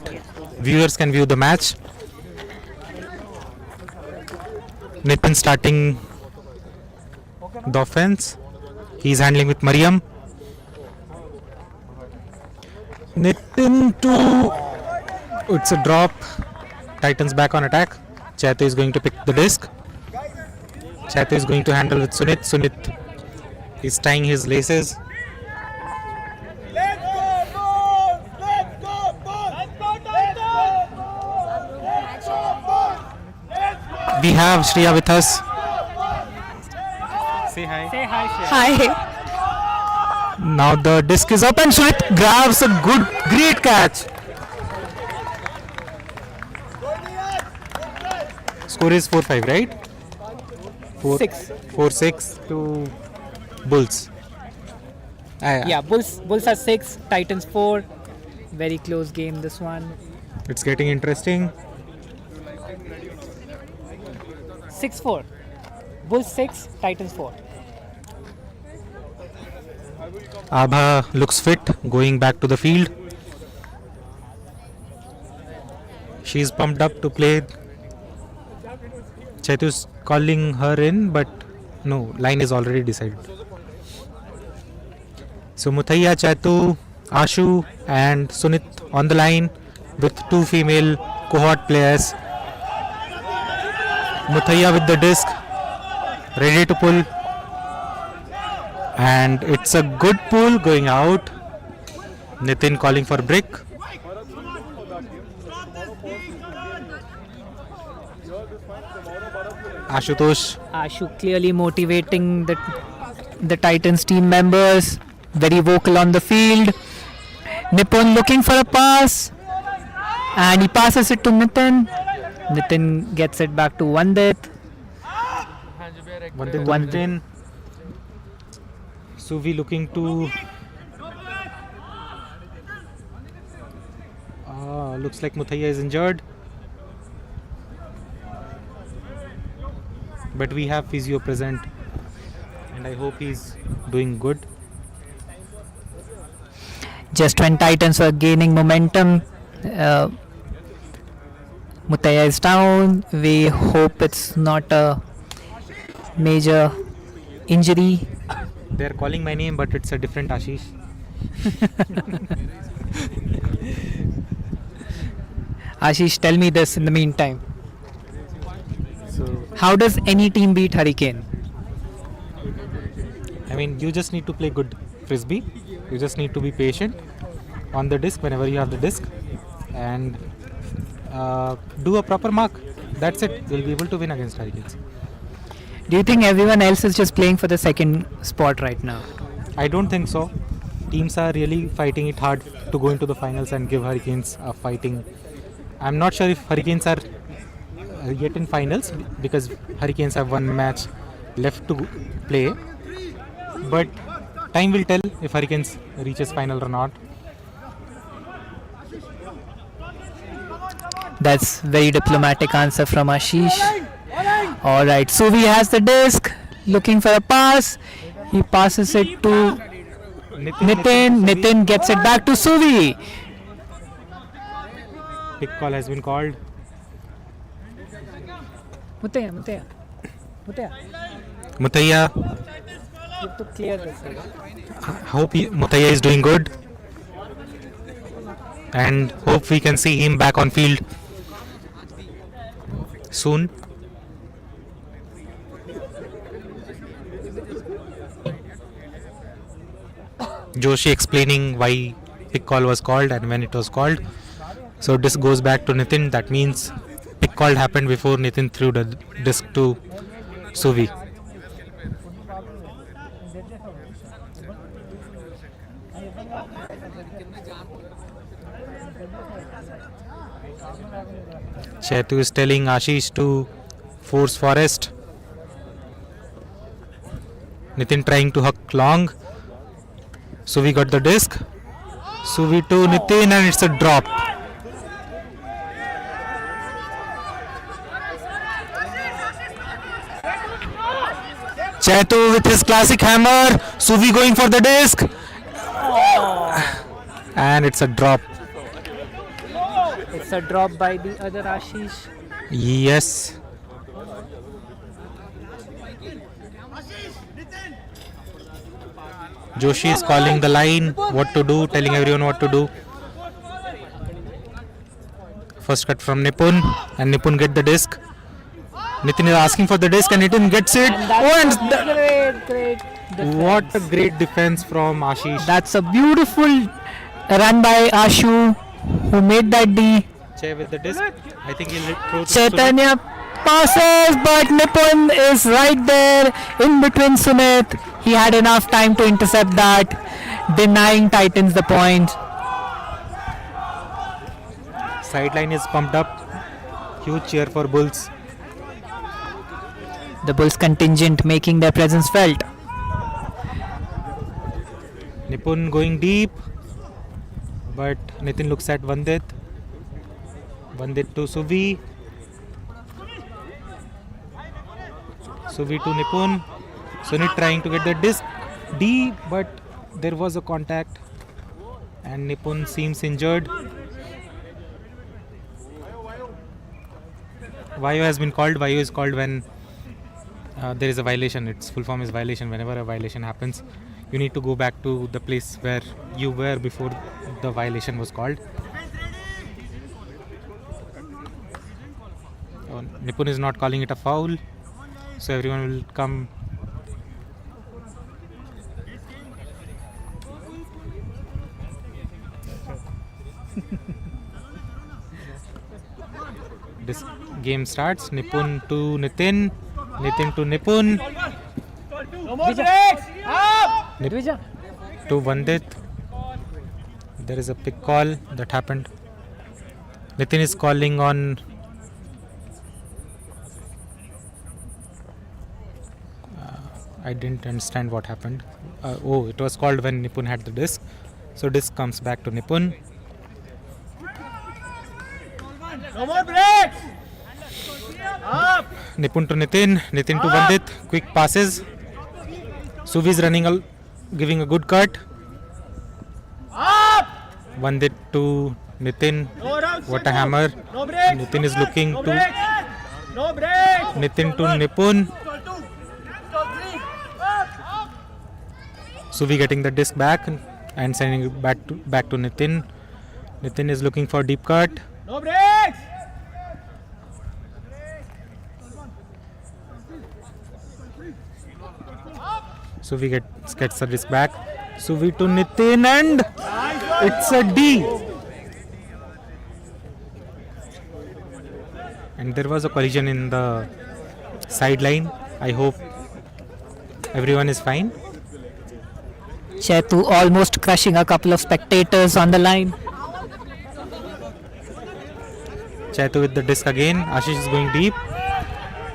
viewers can view the match. Nitin starting the offense. He's handling with Mariam. Nitin to... It's a drop. Titans back on attack. Chetu is going to pick the disc. Chetu is going to handle with Sunit. Sunit is tying his laces. We have Shreya with us. Say hi. Say hi, Shreya. Hi. Now the disc is up and Sunit grabs a great catch. Score is 4-5, right? 4-6 to Bulls. Yeah, Bulls are 6, Titans 4. Very close game, this one. It's getting interesting. 6-4. Bulls 6, Titans 4. Abha looks fit, going back to the field. She's pumped up to play. Chetu's calling her in, but no, line is already decided. So Muthaiya, Chetu, Ashu and Sunit on the line with 2 female cohort players. Muthaiya with the disc, ready to pull, and it's a good pull going out. Nitin calling for break. Ashu clearly motivating the Titans team members, very vocal on the field. Nippon looking for a pass and he passes it to Nitin. Nitin gets it back to Vandit. Nitin. Suvi Looks like Muthaiya is injured. But we have physio present, and I hope he's doing good. Just when Titans were gaining momentum, Muthaiya is down. We hope it's not a major injury. They're calling my name, but it's a different Ashish. Ashish, tell me this in the meantime. So, How does any team beat Hurricane? I mean, you just need to play good Frisbee. You just need to be patient on the disc whenever you have the disc, and do a proper mark. That's it. You'll be able to win against Hurricanes. Do you think everyone else is just playing for the second spot right now? I don't think so. Teams are really fighting it hard to go into the finals and give Hurricanes a fighting. I'm not sure if Hurricanes are yet in finals because Hurricanes have one match left to play. But time will tell if Hurricanes reaches final or not. That's very diplomatic answer from Ashish. Alright, Suvi has the disc, looking for a pass. He passes it to Nitin. Nitin gets it back to Suvi. Pick call has been called. Muthaiya. Muthaiya, You have to clear this. hope Muthaiya is doing good. And hope we can see him back on field soon. Joshi explaining why pick call was called and when it was called. So this goes back to Nitin. That means pick call happened before Nitin threw the disc to Suvi. Chetu is telling Ashish to force Forest. Nitin trying to hook long. Suvi got the disc. Suvi to Nitin and it's a drop. Chetu with his classic hammer. Suvi going for the disc. And it's a drop. It's a drop by the other Ashish. Yes. Joshi is calling the line, what to do, telling everyone what to do. First cut from Nipun, and Nipun get the disc. Nitin is asking for the disc, and Nitin gets it. Great defense. What a great defense from Ashish. That's a beautiful run by Ashu, who made that D. Che with the disc. I think he'll throw to Chaitanya passes, but Nipun is right there in between Sumit. He had enough time to intercept that, denying Titans the point. Sideline is pumped up. Huge cheer for Bulls. The Bulls contingent making their presence felt. Nipun going deep, but Nitin looks at Vandit. Vandit to Suvi. Suvi to Nipun. Sunit trying to get the disc D, but there was a contact and Nipun seems injured. Vayu has been called. Vayu is called when there is a violation. Its full form is violation. Whenever a violation happens, you need to go back to the place where you were before the violation was called. Nipun is not calling it a foul, so everyone will come. This game starts. Nipun to Nitin. Nitin to Nipun. Nip to Vandit. There is a pick call that happened. Nitin is calling on I didn't understand what happened. It was called when Nipun had the disc. So disc comes back to Nipun. No more breaks. Up. Nipun to Nitin. Nitin to Vandit. Quick passes. Suvi is running, giving a good cut. Up. Vandit to Nitin. No rounds. What a hammer. No breaks. Nitin is looking No to breaks. No breaks. Nitin to Nipun. Suvi getting the disc back and sending it back to Nitin. Nitin is looking for deep cut. No breaks. Suvi gets the disc back. Suvi to Nitin and it's a D. And there was a collision in the sideline. I hope everyone is fine. Chetu almost crushing a couple of spectators on the line. Chetu with the disc again. Ashish is going deep.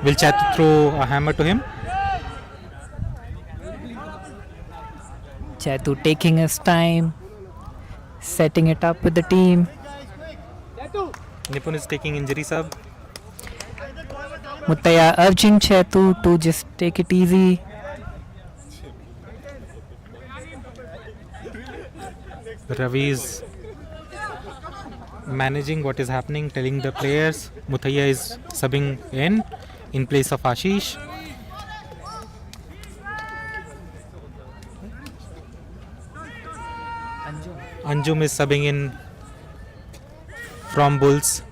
Will Chetu throw a hammer to him? Chetu taking his time, setting it up with the team. Nipun is taking injury sub. Muttaya urging Chetu to just take it easy. Ravi is managing what is happening, telling the players. Muthaiya is subbing in place of Ashish. Anjum is subbing in from Bulls.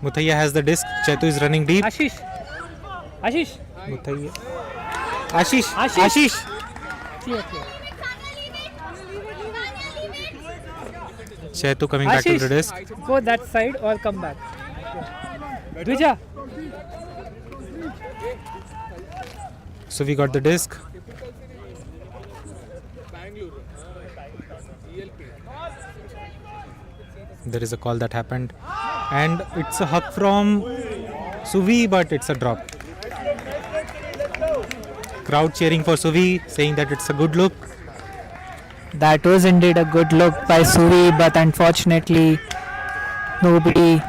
Muthaiya has the disc. Chetu is running deep. Ashish. Muthaiya. Ashish. Chetu coming back to the disc. Go that side or come back. Dvija. So we got the disc. There is a call that happened. And it's a hug from Suvi, but it's a drop. Crowd cheering for Suvi, saying that it's a good look. That was indeed a good look by Suvi, but unfortunately nobody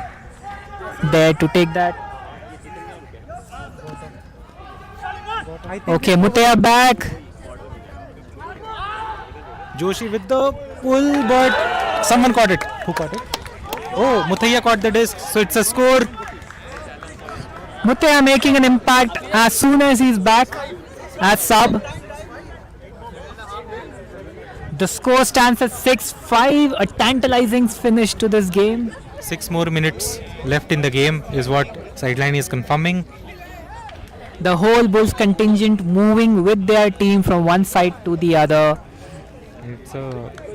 dared to take that. Okay, Muttaya back. Joshi with the pull, but someone caught it. Who caught it? Oh, Muthaiya caught the disc, so it's a score. Muttaya making an impact as soon as he's back as sub. The score stands at 6-5, a tantalizing finish to this game. 6 more minutes left in the game is what Sideline is confirming. The whole Bulls contingent moving with their team from one side to the other.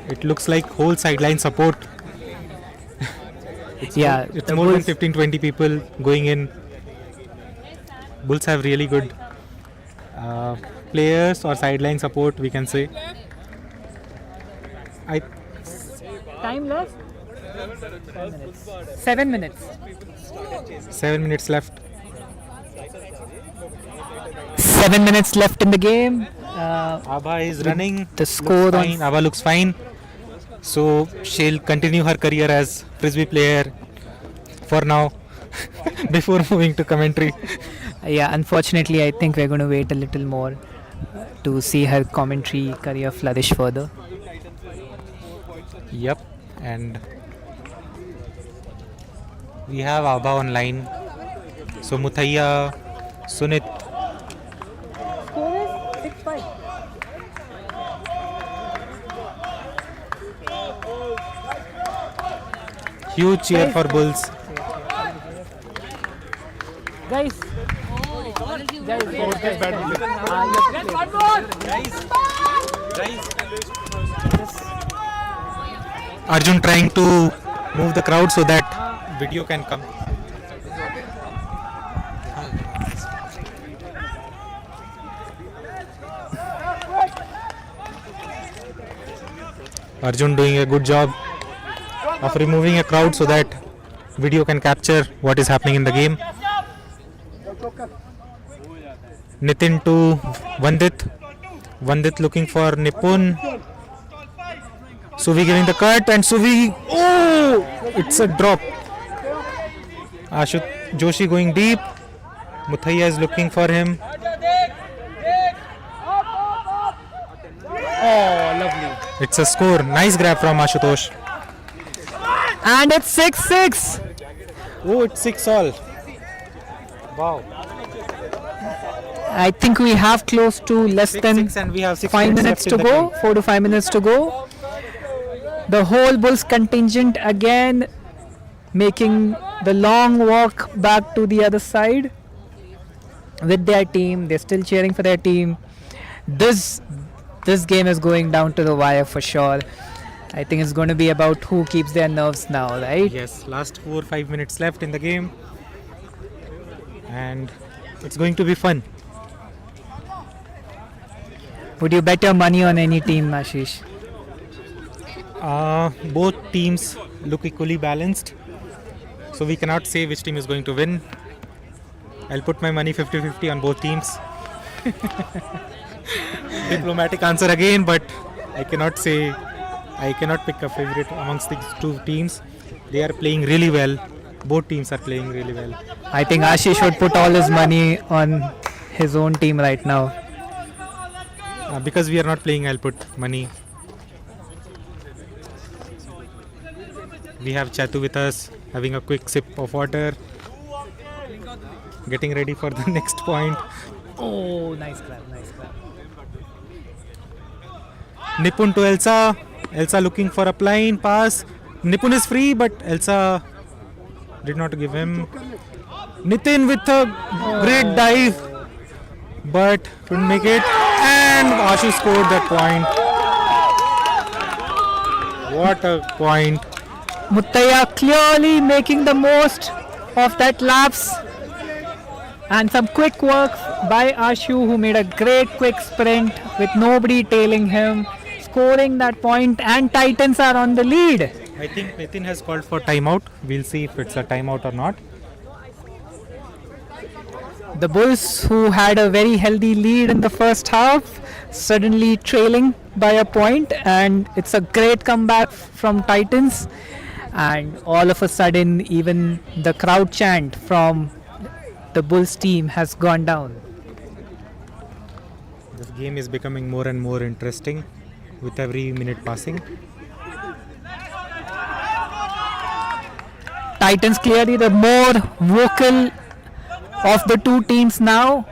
It looks like whole Sideline support. It's more than 15-20 people going in. Bulls have really good players or Sideline support, we can say. Time left? 7 minutes. 7 minutes left. 7 minutes left in the game. Abha is running. The score fine. Abha looks fine. So she'll continue her career as Frisbee player for now before moving to commentary. Yeah, unfortunately, I think we're going to wait a little more to see her commentary career flourish further. Yep, and we have Abha online. So Muthaiya, Sunit. Score is 6-5. Huge cheer for Bulls. Guys. Arjun trying to move the crowd so that video can come. Arjun doing a good job of removing a crowd so that video can capture what is happening in the game. Nitin to Vandit. Vandit looking for Nipun. Suvi giving the cut and Suvi. Oh! It's a drop. Joshi going deep. Muthaiya is looking for him. Oh, lovely. It's a score. Nice grab from Ashutosh. And it's 6-6. Oh, it's 6 all. Wow. I think we have close to less than and we have 6 5 minutes left to in the go. game. 4 to 5 minutes to go. The whole Bulls contingent again making the long walk back to the other side with their team. They're still cheering for their team. This game is going down to the wire for sure. I think it's going to be about who keeps their nerves now, right? Yes, last 4-5 minutes left in the game. And it's going to be fun. Would you bet your money on any team, Ashish? Both teams look equally balanced. So we cannot say which team is going to win. I'll put my money 50-50 on both teams. Diplomatic answer again, but I cannot pick a favorite amongst these two teams. They are playing really well. Both teams are playing really well. I think Ashish should put all his money on his own team right now. Because we are not playing, I'll put money. We have Chatu with us, having a quick sip of water. Getting ready for the next point. Oh, nice grab, nice grab. Nipun to Elsa. Elsa looking for a plain pass. Nipun is free, but Elsa did not give him. Nitin with a great dive, but couldn't make it. And Ashu scored that point. What a point. Muthaiya clearly making the most of that lapse. And some quick work by Ashu, who made a great quick sprint with nobody tailing him, scoring that point, and Titans are on the lead. I think Nitin has called for timeout. We'll see if it's a timeout or not. The Bulls, who had a very healthy lead in the first half, suddenly trailing by a point, and it's a great comeback from Titans. And all of a sudden, even the crowd chant from the Bulls team has gone down. This game is becoming more and more interesting with every minute passing. Titans clearly the more vocal of the two teams now.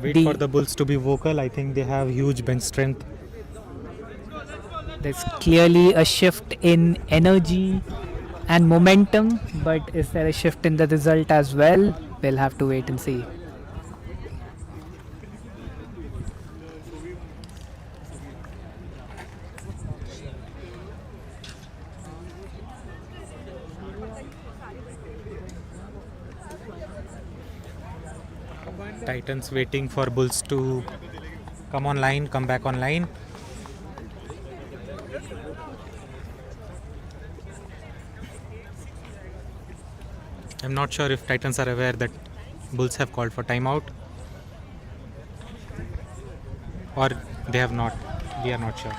Wait for the Bulls to be vocal. I think they have huge bench strength. There's clearly a shift in energy and momentum, but is there a shift in the result as well? We'll have to wait and see. Titans waiting for Bulls to come back online. I'm not sure if Titans are aware that Bulls have called for timeout, or they have not. We are not sure.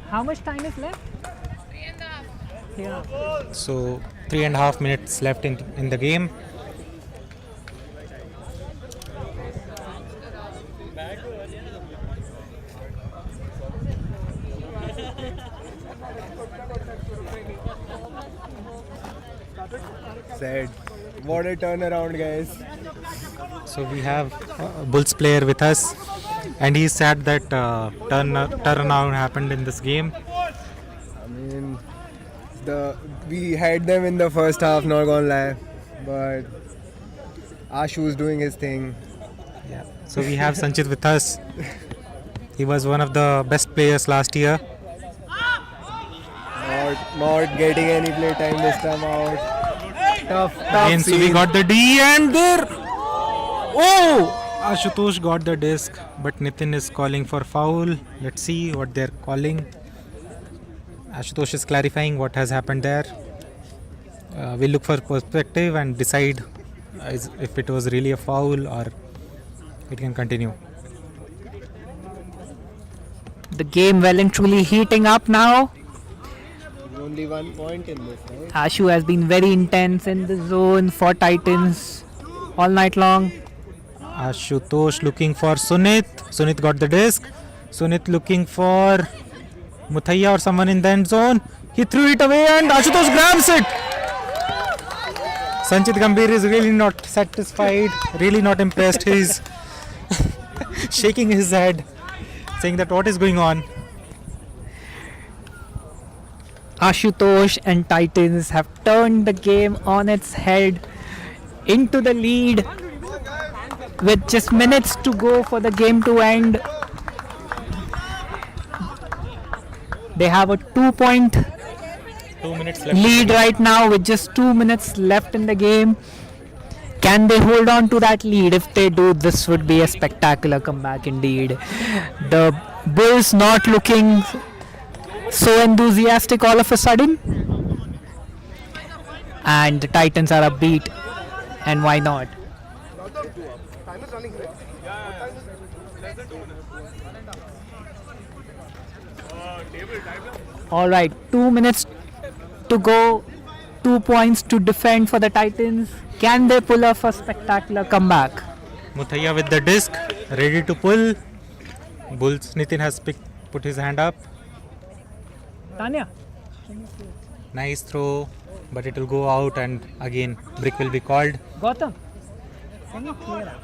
How much time is left? 3.5. So 3.5 minutes left in the game. Sad. What a turnaround, guys. So we have a Bulls player with us, and he's sad that turnaround happened in this game. I mean, we had them in the first half, not gonna lie, but Ashu's doing his thing. Yeah. So we have Sanchit with us. He was one of the best players last year. Not getting any play time this time out. Tough Again, so we scene. got the D, and there. Oh! Ashutosh got the disc, but Nitin is calling for foul. Let's see what they're calling. Ashutosh is clarifying what has happened there. We'll look for perspective and decide if it was really a foul or it can continue. The game well and truly heating up now. Only 1 point in this, right? Ashu has been very intense in the zone for Titans all night long. Ashutosh looking for Sunit. Sunit got the disc. Sunit looking for Muthaiya or someone in the end zone. He threw it away and Ashutosh grabs it. Sanchit Gambhir is really not satisfied, really not impressed. He's shaking his head, saying that what is going on. Ashutosh and Titans have turned the game on its head into the lead with just minutes to go for the game to end. They have a 2-point 2 minutes left lead right now with just 2 minutes left in the game. Can they hold on to that lead? If they do, this would be a spectacular comeback indeed. The Bulls not looking so enthusiastic all of a sudden, and the Titans are upbeat, and why not? Alright, 2 minutes to go, 2 points to defend for the Titans. Can they pull off a spectacular comeback? Muthaiya with the disc, ready to pull. Bulls Nitin has put his hand up. Tanya? Nice throw, but it will go out and again brick will be called. Gautam? Can you clear out?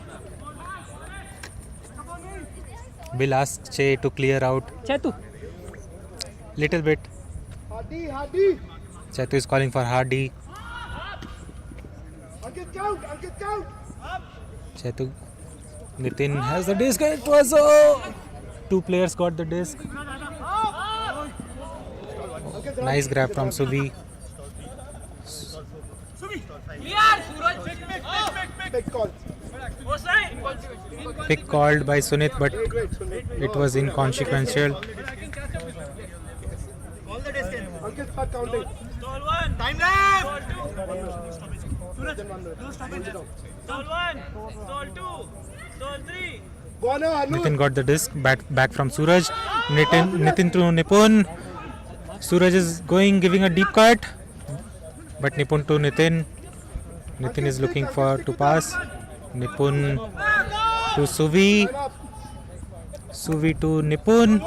Bill asked Che to clear out. Chetu? Little bit. Hardy. Chetu is calling for Hardy. Ankit count. Chetu. Nitin has the disc. It was two players got the disc. Nice grab from Suvi. Pick called by Sunit, but it was inconsequential. Ankit start counting. Stall 1. Time left. Stall 1. Stall 2. Stall 3. Nitin got the disc back from Suraj. Nitin to Nipun. Suraj is giving a deep cut, but Nipun to Nitin. Nitin is looking to pass. Nipun to Suvi. Suvi to Nipun.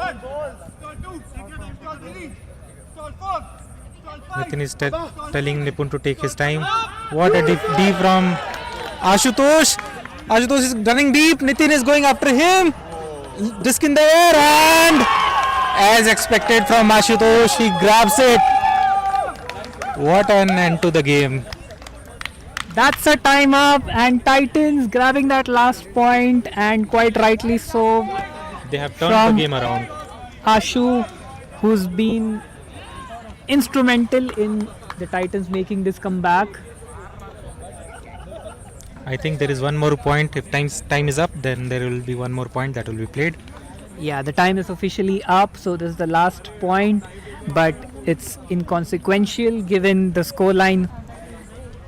Nitin is telling Nipun to take his time. What a deep from Ashutosh. Ashutosh is running deep. Nitin is going after him. Disc in the air, and as expected from Ashutosh, he grabs it. What an end to the game. That's a time up, and Titans grabbing that last point, and quite rightly so. They have turned the game around. Ashu, who's been instrumental in the Titans making this comeback. I think there is one more point. If time is up, then there will be one more point that will be played. Yeah, the time is officially up, so this is the last point, but it's inconsequential given the scoreline.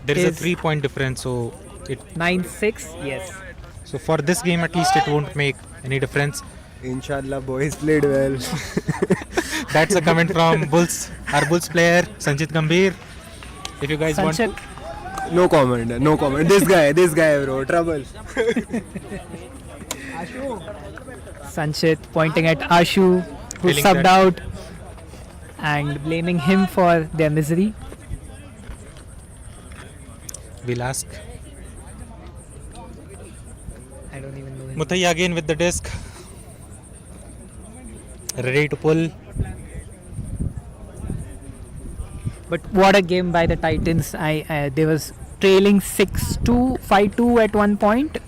There is a 3-point difference, so it 9-6. Yes. So for this game, at least, it won't make any difference. Inshallah, boys played well. That's a comment from our Bulls player Sanchit Gambhir. If you guys want. No comment. This guy, bro, trouble. Sanchit pointing at Ashu, who Feeling subbed that- out, and blaming him for their misery. We'll ask. I don't even know him. Muthaiya again with the disc. Ready to pull. But what a game by the Titans. They was trailing 6-2, 5-2 at one point,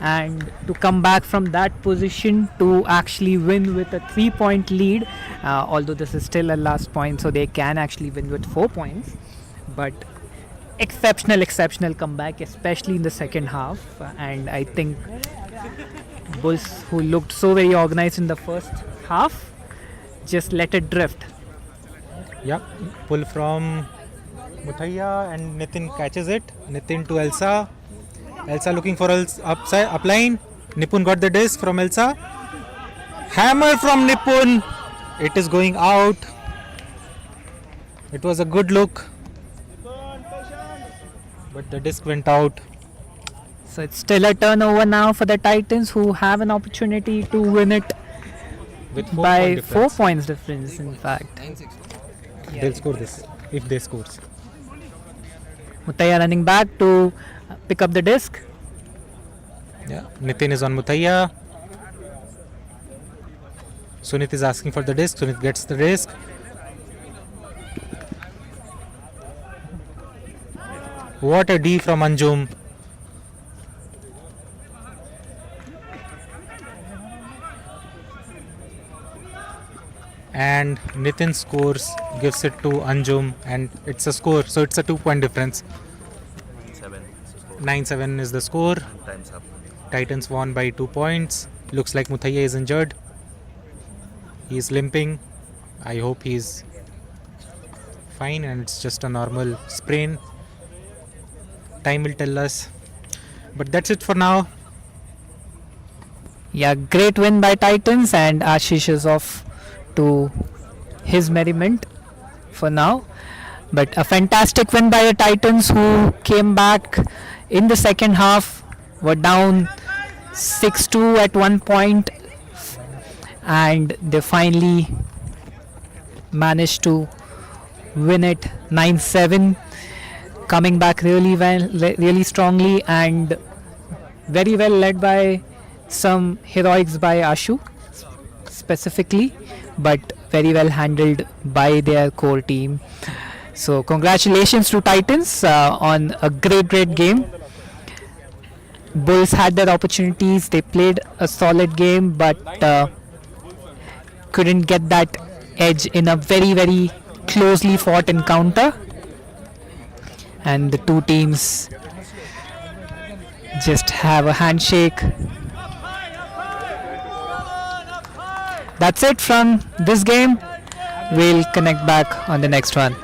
and to come back from that position to actually win with a 3-point lead, although this is still a last point, so they can actually win with 4 points. But exceptional comeback, especially in the second half. And I think Bulls, who looked so very organized in the first half, just let it drift. Yep, pull from Muthaiya and Nitin catches it. Nitin to Elsa. Elsa looking for upline. Nipun got the disc from Elsa. Hammer from Nipun. It is going out. It was a good look, but the disc went out. So it's still a turnover now for the Titans, who have an opportunity to win it With by 4 difference. points difference, in fact. They'll score this if they scores. Mutaya running back to pick up the disc. Yeah, Nitin is on Mutaya. Sunit is asking for the disc. Sunit gets the disc. What a D from Anjum. And Nitin scores, gives it to Anjum, and it's a score. So it's a 2-point difference. 9-7 is the score. Time's up. Titans won by 2 points. Looks like Mutaya is injured. He's limping. I hope he's fine and it's just a normal sprain. Time will tell us. But that's it for now. Yeah, great win by Titans, and Ashish is off to his merriment for now. But a fantastic win by the Titans, who came back in the second half, were down 6-2 at one point, and they finally managed to win it 9-7, coming back really well, really strongly, and very well led by some heroics by Ashu specifically, but very well handled by their core team. So congratulations to Titans on a great game. Bulls had their opportunities, they played a solid game, but couldn't get that edge in a very closely fought encounter, and the two teams just have a handshake. That's it from this game. We'll connect back on the next one.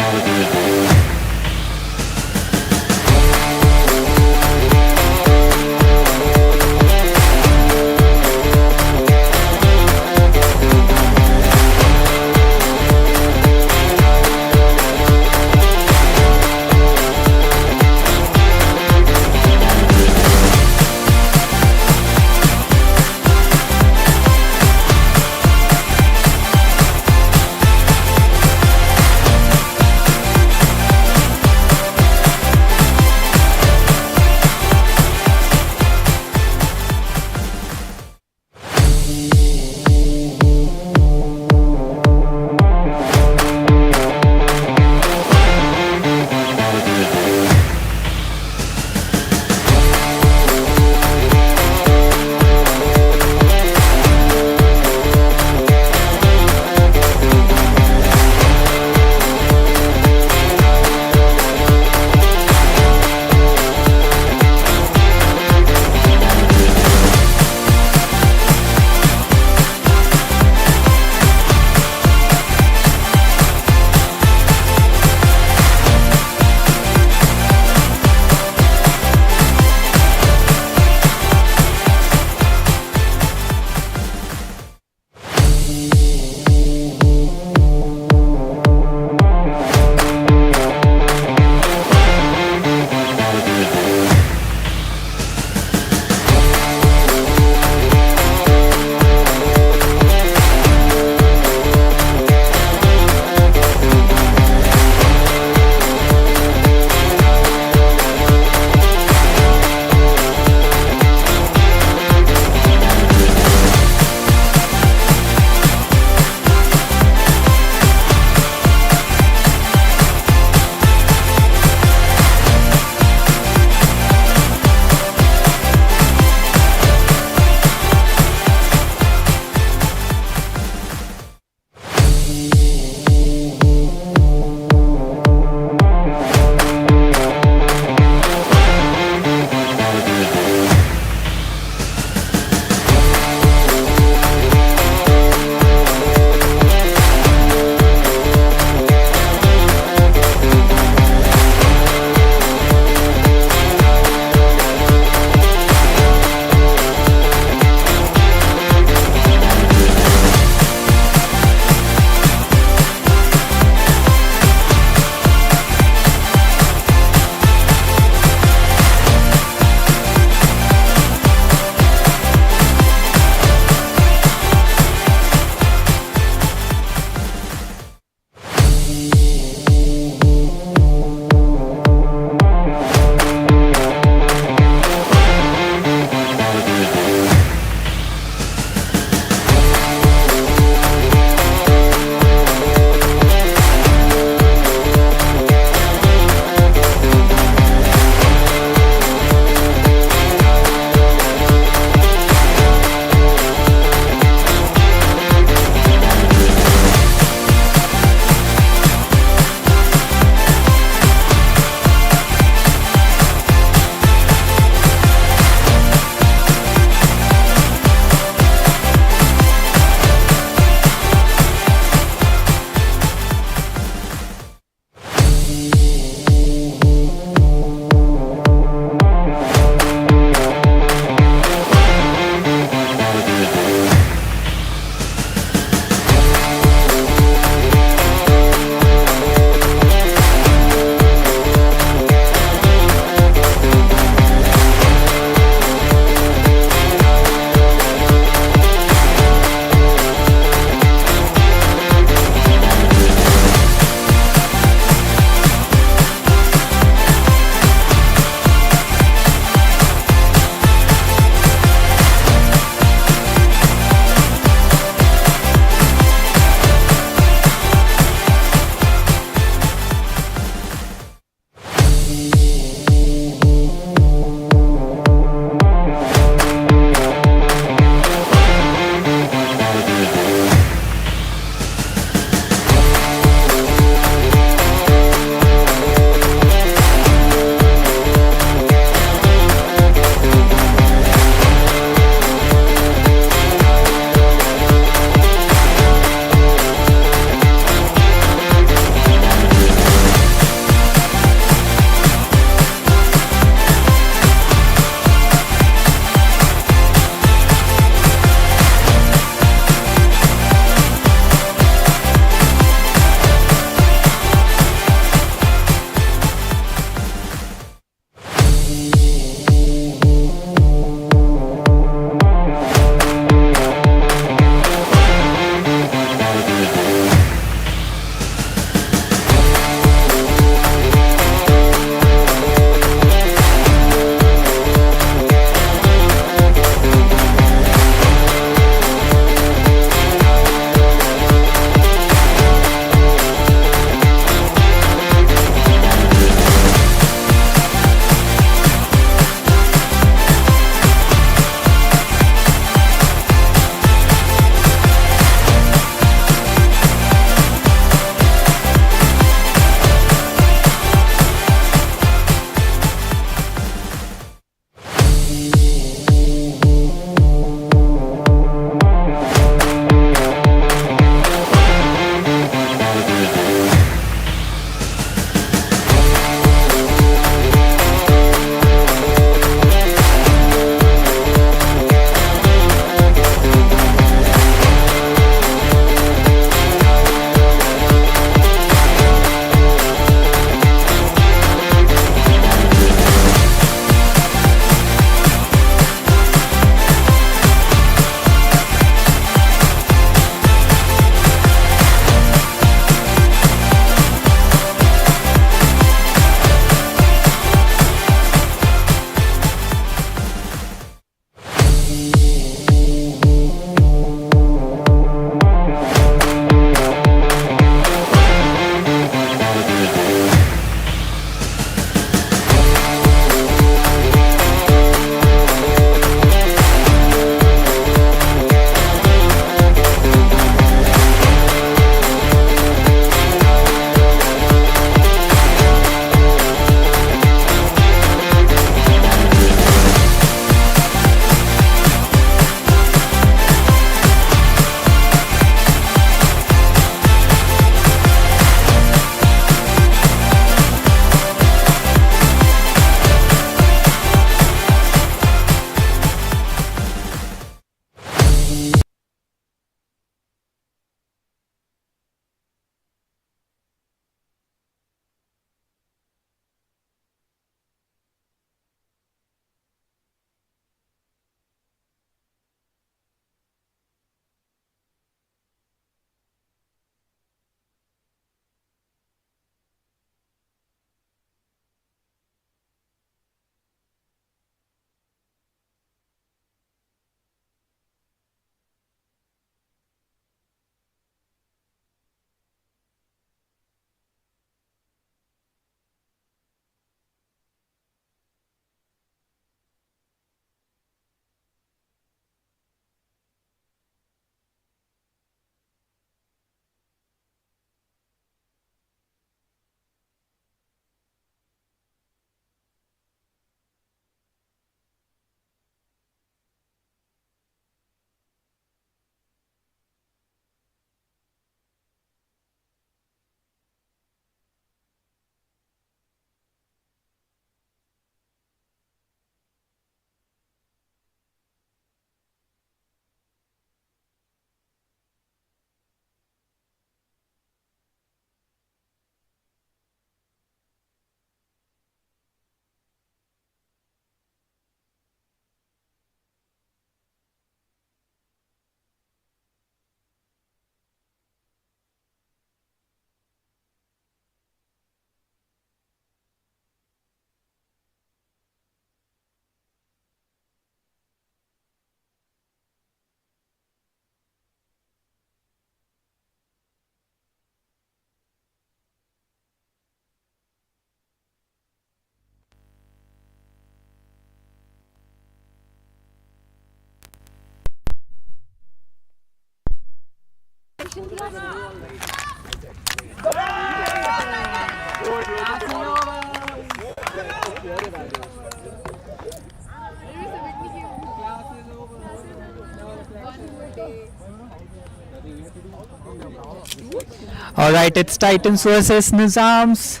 Alright, it's Titans versus Nizams,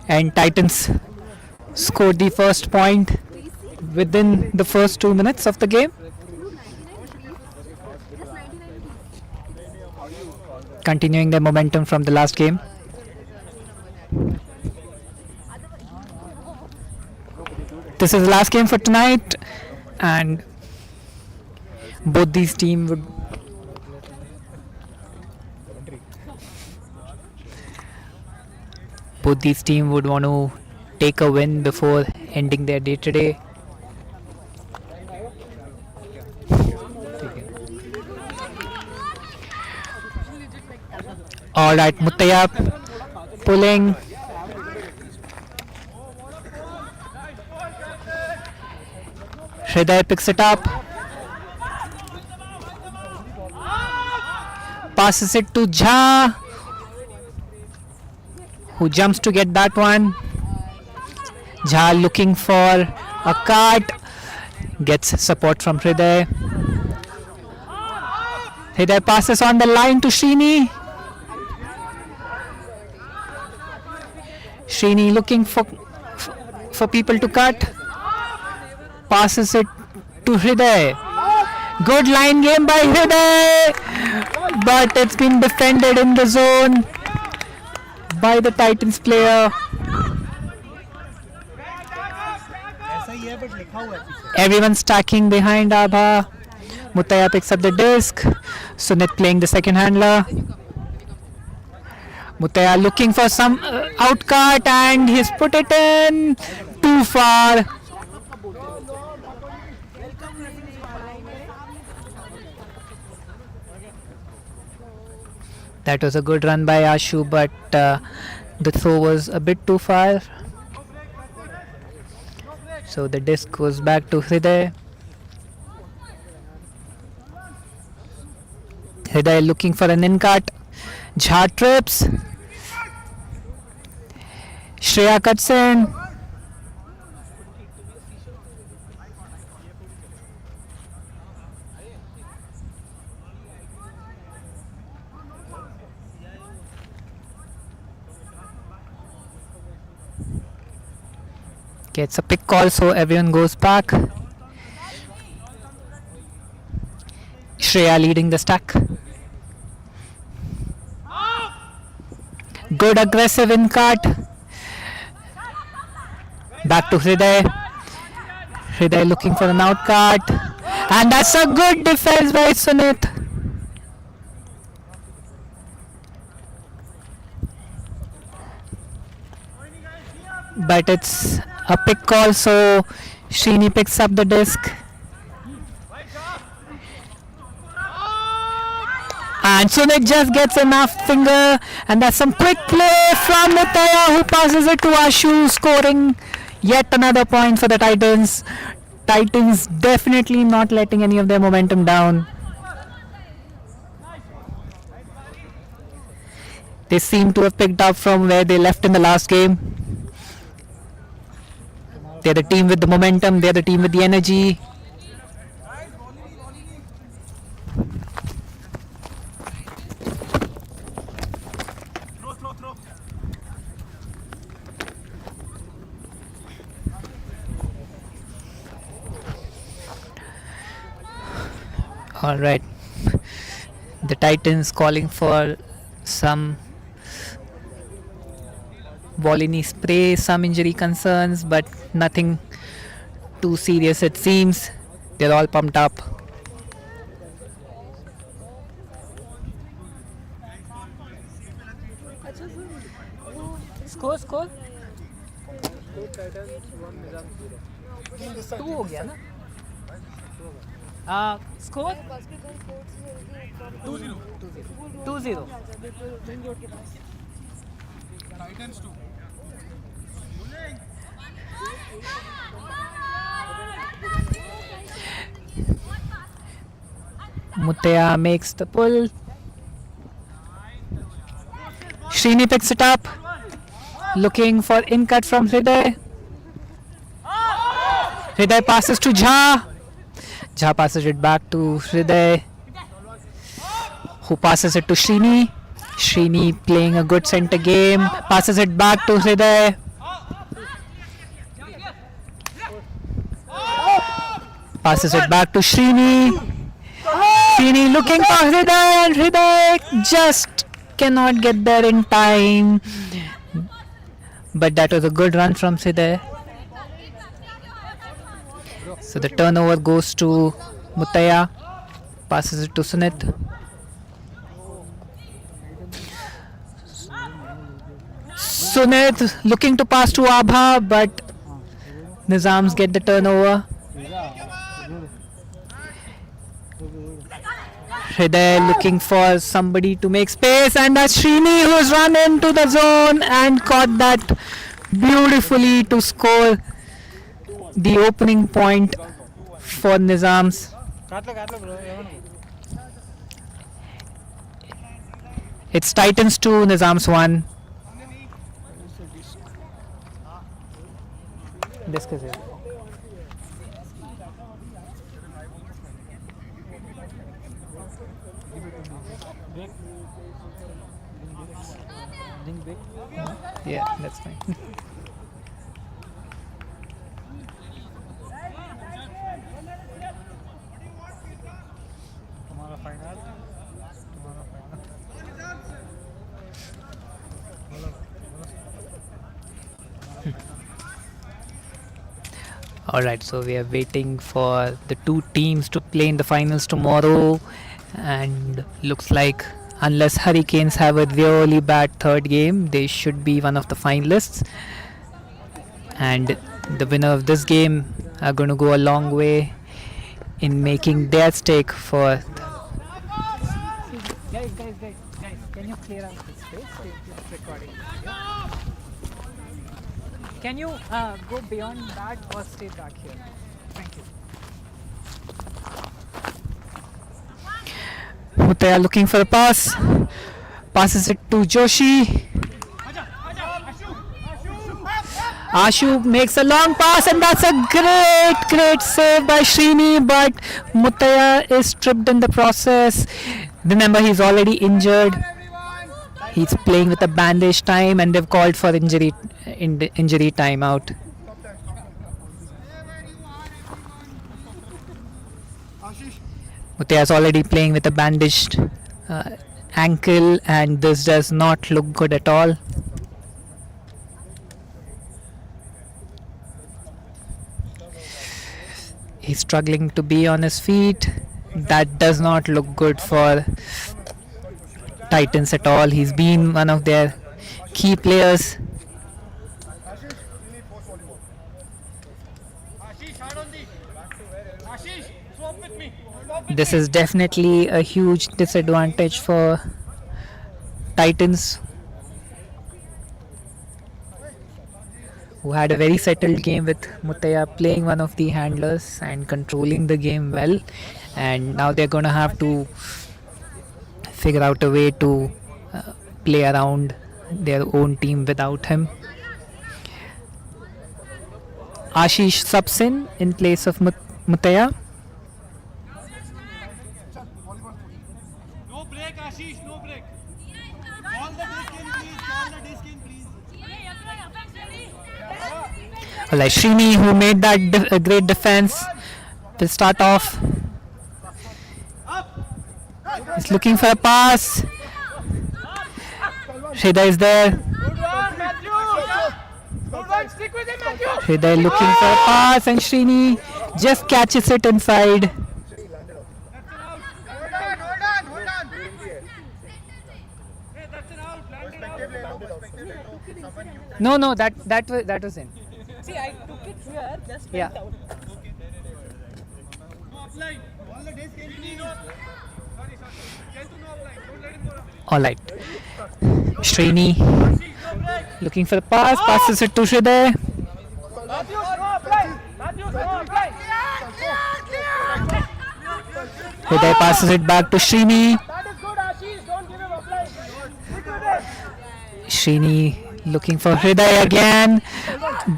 and Titans scored the first point within the first 2 minutes of the game. Continuing their momentum from the last game. This is the last game for tonight, and both these teams would want to take a win before ending their day today. Alright, Muttaya pulling. Hriday picks it up. Passes it to Jha, who jumps to get that one. Jha looking for a cut. Gets support from Hriday. Hriday passes on the line to Srini. Srini looking for people to cut. Passes it to Hriday. Good line game by Hriday, but it's been defended in the zone by the Titans player. Everyone stacking behind Abha. Muttaya picks up the disc. Sunit playing the second handler. Muttaya looking for some outcut, and he's put it in too far. That was a good run by Ashu, but the throw was a bit too far. So the disc goes back to Hriday. Hriday looking for an in-cut. Jha trips. Shreya cuts in. Gets a pick call, so everyone goes back. Shreya leading the stack. Good aggressive in cut. Back to Hriday. Hriday looking for an out cut. And that's a good defense by Sunit. But it's a pick call, so Srini picks up the disc. And Sunit just gets enough finger, and that's some quick play from Muttaya, who passes it to Ashu, scoring yet another point for the Titans. Titans definitely not letting any of their momentum down. They seem to have picked up from where they left in the last game. They're the team with the momentum, they're the team with the energy. Alright, the Titans calling for some Volini spray, some injury concerns, but nothing too serious it seems. They're all pumped up. Score? 2 हो गया ना? Score? 2-0. Titans 2. Muttaya makes the pull. Srini picks it up, looking for in cut from Hriday. Hriday passes to Jha. Jha passes it back to Hriday, who passes it to Srini. Srini playing a good center game, passes it back to Hriday. Passes it back to Srini. Srini looking for Hriday, and Hriday just cannot get there in time. But that was a good run from Hriday. So the turnover goes to Mutaya. Passes it to Sunit. Sunit looking to pass to Abha, but Nizams get the turnover. Hriday looking for somebody to make space, and that's Srini who's run into the zone and caught that beautifully to score the opening point for Nizams. It's Titans 2, Nizams 1. Discuss it. Yeah, that's fine. Alright, so we are waiting for the two teams to play in the finals tomorrow, and looks like unless Hurricanes have a really bad third game, they should be one of the finalists, and the winner of this game are going to go a long way in making their stake for guys, can you clear out the space? It's recording. Can you go beyond that or stay back here? Thank you. Mutaya looking for a pass. Passes it to Joshi. Ashu makes a long pass, and that's a great save by Srini, but Mutaya is tripped in the process. Remember, he's already injured. He's playing with a bandage time, and they've called for injury timeout. Mutaya is already playing with a bandaged ankle, and this does not look good at all. He's struggling to be on his feet. That does not look good for Titans at all. He's been one of their key players. This is definitely a huge disadvantage for Titans, who had a very settled game with Mutaya playing one of the handlers and controlling the game well, and now they're going to have to figure out a way to play around their own team without him. Ashish subs in place of Mutaya. No break, Ashish, no break. Call the disc in, please. Call the disc in, please. Like Srini, who made that great defense, will start off. He's looking for a pass. Hriday is there. Hriday looking for a pass, and Srini just catches it inside. No, that was in. See, I took it here, just Yeah. went out. No offline. All the disc in, please. Sorry. Tell to no offline. Don't let him go. Alright. Srini looking for the pass, passes it to Hriday. Matthews, no offline. Matthews, no offline. Hriday passes it back to Srini. That is good, Ashish. Don't give him offline. Stick with it. Srini looking for Hriday again.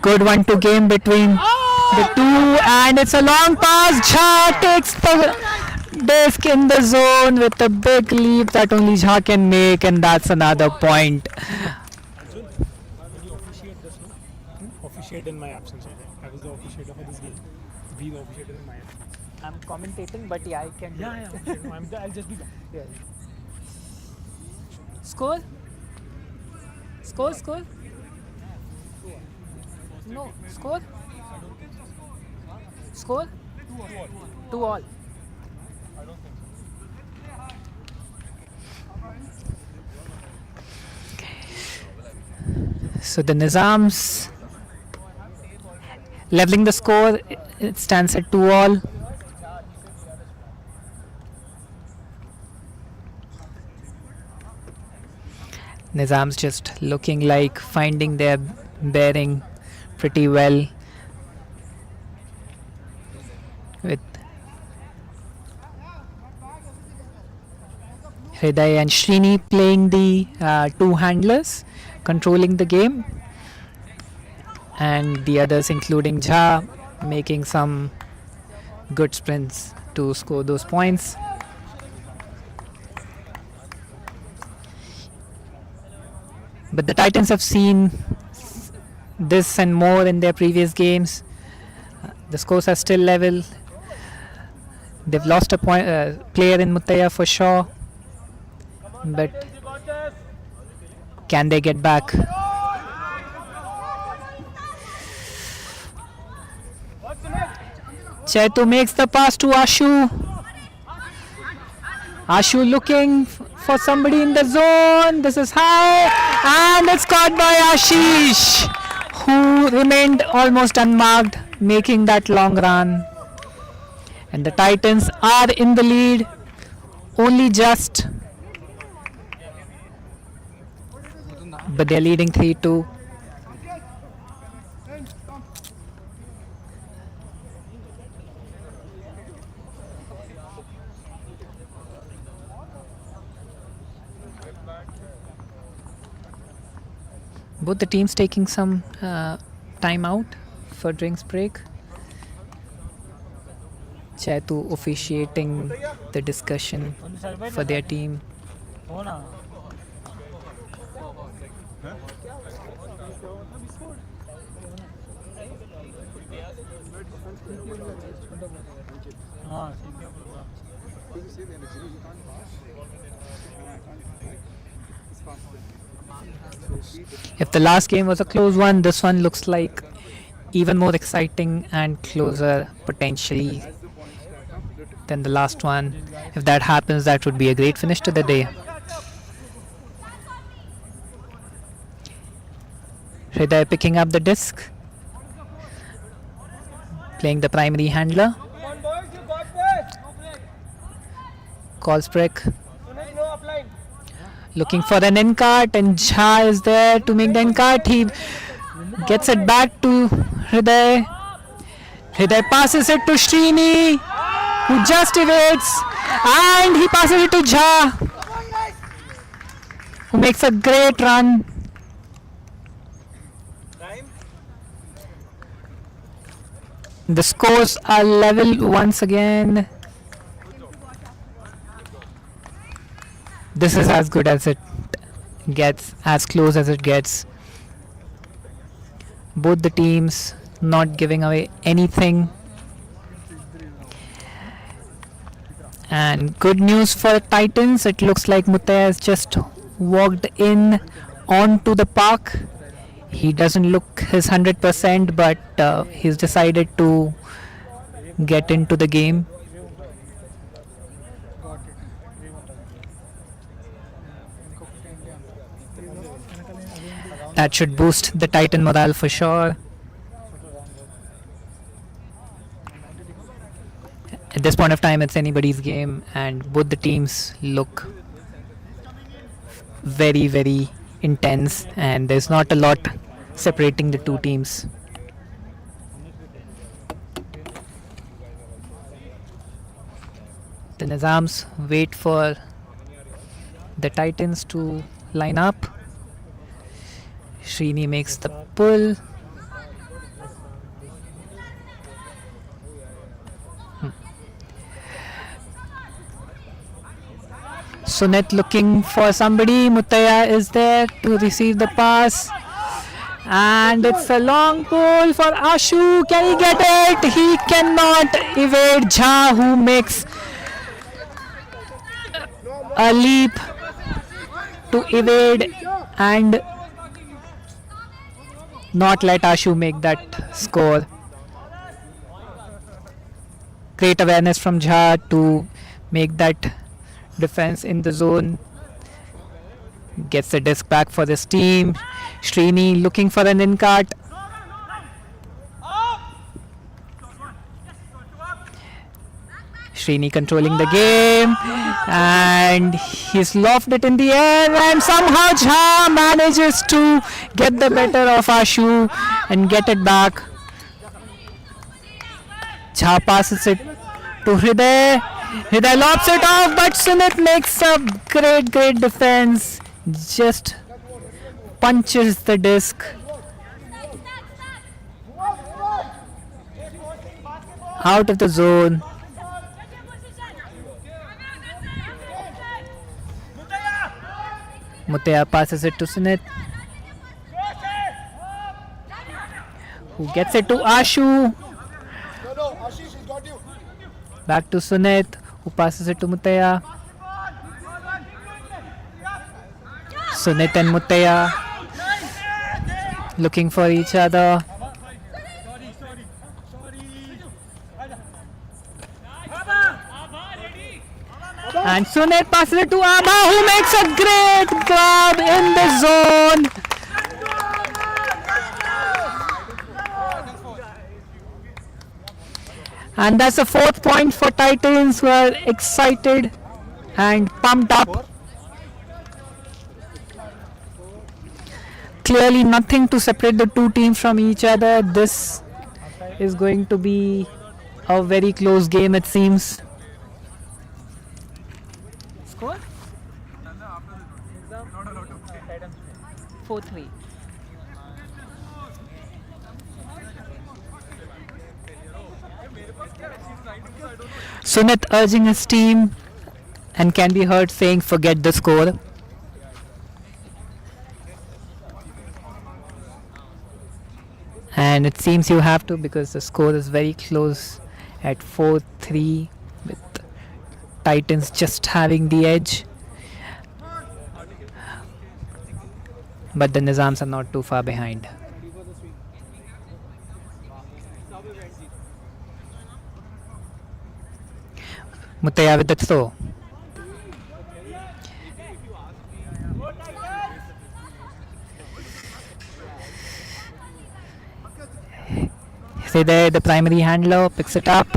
Good 1-2 game between the two, and it's a long pass. Jha takes the disc in the zone with a big leap that only Jha can make, and that's another point. Officiate in my absence. I was the officiator for this game. We officiated in my absence. I'm commentating, but yeah, I can. Yeah. I'll just be back. Yeah. Score? Score? No, score? Score? 2-2. So the Nizams leveling the score, it stands at 2-2. Nizam's just looking like finding their bearing pretty well, with Hriday and Srini playing the two handlers, controlling the game, and the others including Jha making some good sprints to score those points. But the Titans have seen this and more in their previous games. The scores are still level. They've lost a player in Muttaya for sure. But can they get back? Chetu makes the pass to Ashu. Ashu looking for somebody in the zone. This is high, and it's caught by Ashish, who remained almost unmarked, making that long run. And the Titans are in the lead, only just, but they're leading 3-2. Both the teams taking some time out for drinks break. Chetu officiating the discussion for their team. If the last game was a close one, this one looks like even more exciting and closer potentially than the last one. If that happens, that would be a great finish to the day. Hriday picking up the disc, playing the primary handler. Calls break. Looking for an end cut, and Jha is there to make the end cut. He gets it back to Hriday. Hriday passes it to Srini, who just evades, and he passes it to Jha, who makes a great run. The scores are level once again. This is as good as it gets, as close as it gets. Both the teams not giving away anything. And good news for the Titans, it looks like Muttaya has just walked in onto the park. He doesn't look his 100%, but he's decided to get into the game. That should boost the Titan morale for sure. At this point of time, it's anybody's game, and both the teams look very, very intense, and there's not a lot separating the two teams. The Nizams wait for the Titans to line up. Srini makes the pull. Sunit looking for somebody. Muttaya is there to receive the pass. And it's a long pull for Ashu. Can he get it? He cannot evade Jha, who makes a leap to evade and not let Ashu make that score. Great awareness from Jha to make that defense in the zone. Gets the disc back for this team. Srini looking for an in-cart. Srini controlling the game, and he's lofted it in the air, and somehow Jha manages to get the better of Ashu and get it back. Jha passes it to Hriday. Hriday lobs it off, but Sunit makes a great defense. Just punches the disc out of the zone. Muttaya passes it to Sunit, who gets it to Ashu. Back to Sunit, who passes it to Muttaya. Sunit and Muttaya looking for each other. And Sunit passes it to Abha, who makes a great grab in the zone. And that's the 4th point for Titans, who are excited and pumped up. Clearly nothing to separate the two teams from each other. This is going to be a very close game, it seems. Score? 4-3. Sunit urging his team and can be heard saying, forget the score. And it seems you have to, because the score is very close at 4-3, with Titans just having the edge. But the Nizams are not too far behind. Muttaya with the throw. Say there, the primary handler picks it up.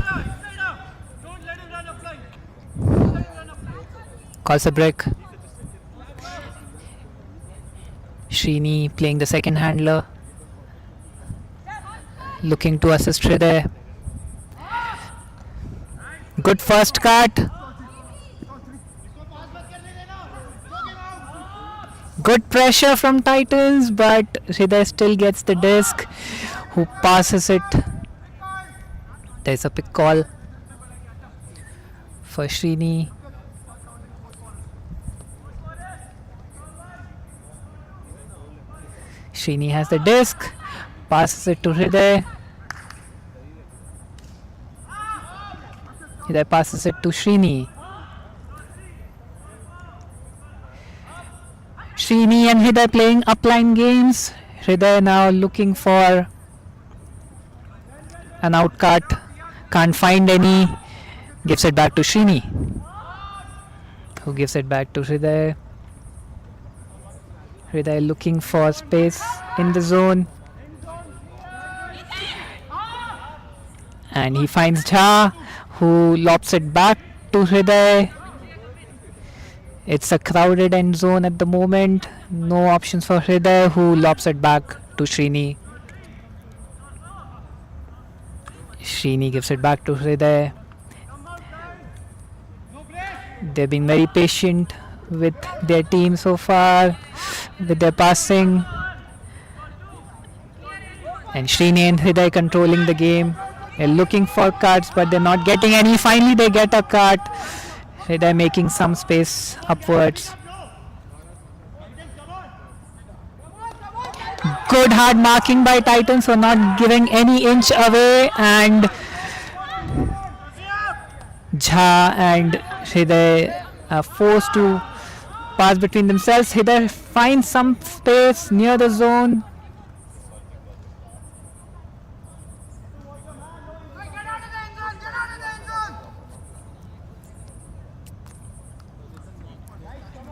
Calls a break. Srini playing the second handler, looking to assist Hriday. Good first cut. Good pressure from Titans, but Hriday still gets the disc, who passes it. There's a pick call for Srini. Srini has the disc, passes it to Hriday. Hriday passes it to Srini. Srini and Hriday playing upline games. Hriday now looking for an outcut. Can't find any. Gives it back to Srini, who gives it back to Hriday. Hriday looking for space in the zone. And he finds Jha, who lobs it back to Hriday. It's a crowded end zone at the moment. No options for Hriday, who lobs it back to Srini. Srini gives it back to Hriday. They've been very patient with their team so far, with their passing. And Srini and Hriday controlling the game. They're looking for cuts, but they're not getting any. Finally, they get a cut. Hriday making some space upwards. Good hard marking by Titans for not giving any inch away, and Jha and Hriday are forced to pass between themselves. Hriday finds some space near the zone.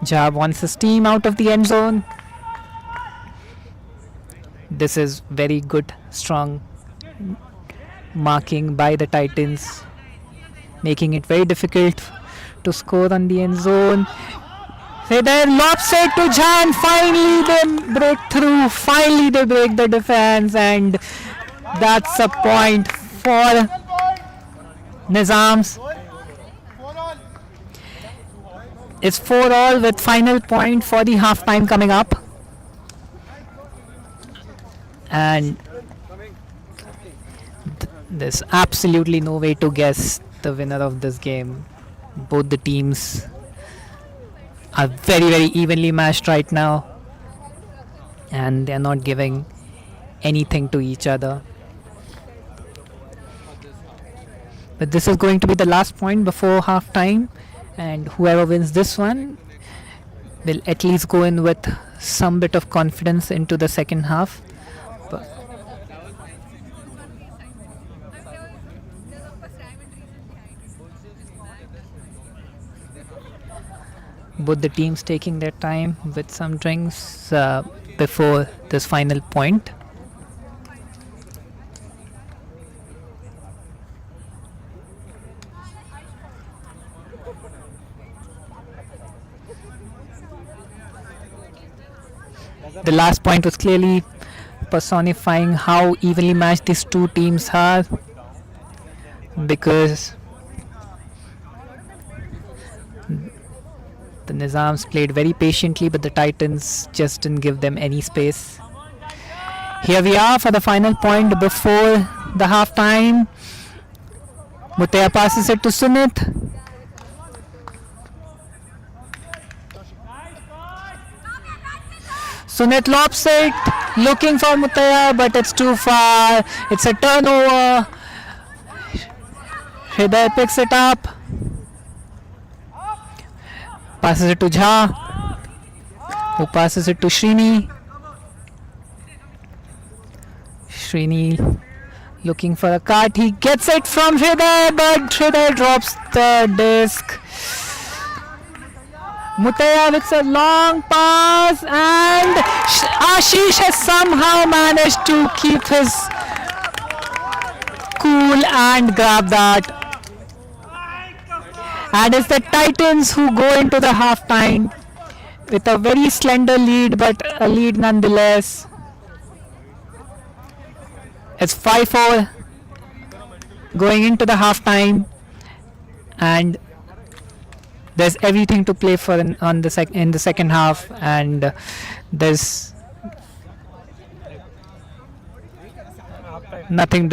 Jha wants his team out of the end zone. This is very good, strong marking by the Titans, making it very difficult to score on the end zone. Hriday lobs it to Jha, and finally they break through. Finally they break the defense, and that's a point for Nizams. It's 4-all with final point for the halftime coming up. And there's absolutely no way to guess the winner of this game. Both the teams are very, very evenly matched right now, and they're not giving anything to each other. But this is going to be the last point before halftime, and whoever wins this one will at least go in with some bit of confidence into the second half. Both the teams taking their time with some drinks before this final point. The last point was clearly personifying how evenly matched these two teams are, because the Nizams played very patiently, but the Titans just didn't give them any space. Here we are for the final point before the halftime. Mutaya passes it to Sunit. Sunit lobs it, looking for Mutaya, but it's too far. It's a turnover. Hriday picks it up. Passes it to Jha, who passes it to Srini. Srini looking for a cut. He gets it from Hriday, but Hriday drops the disc. Mutaya with a long pass, and Ashish has somehow managed to keep his cool and grab that. And it's the Titans who go into the halftime with a very slender lead, but a lead nonetheless. It's 5-4 going into the halftime, and there's everything to play for in the second half, and there's nothing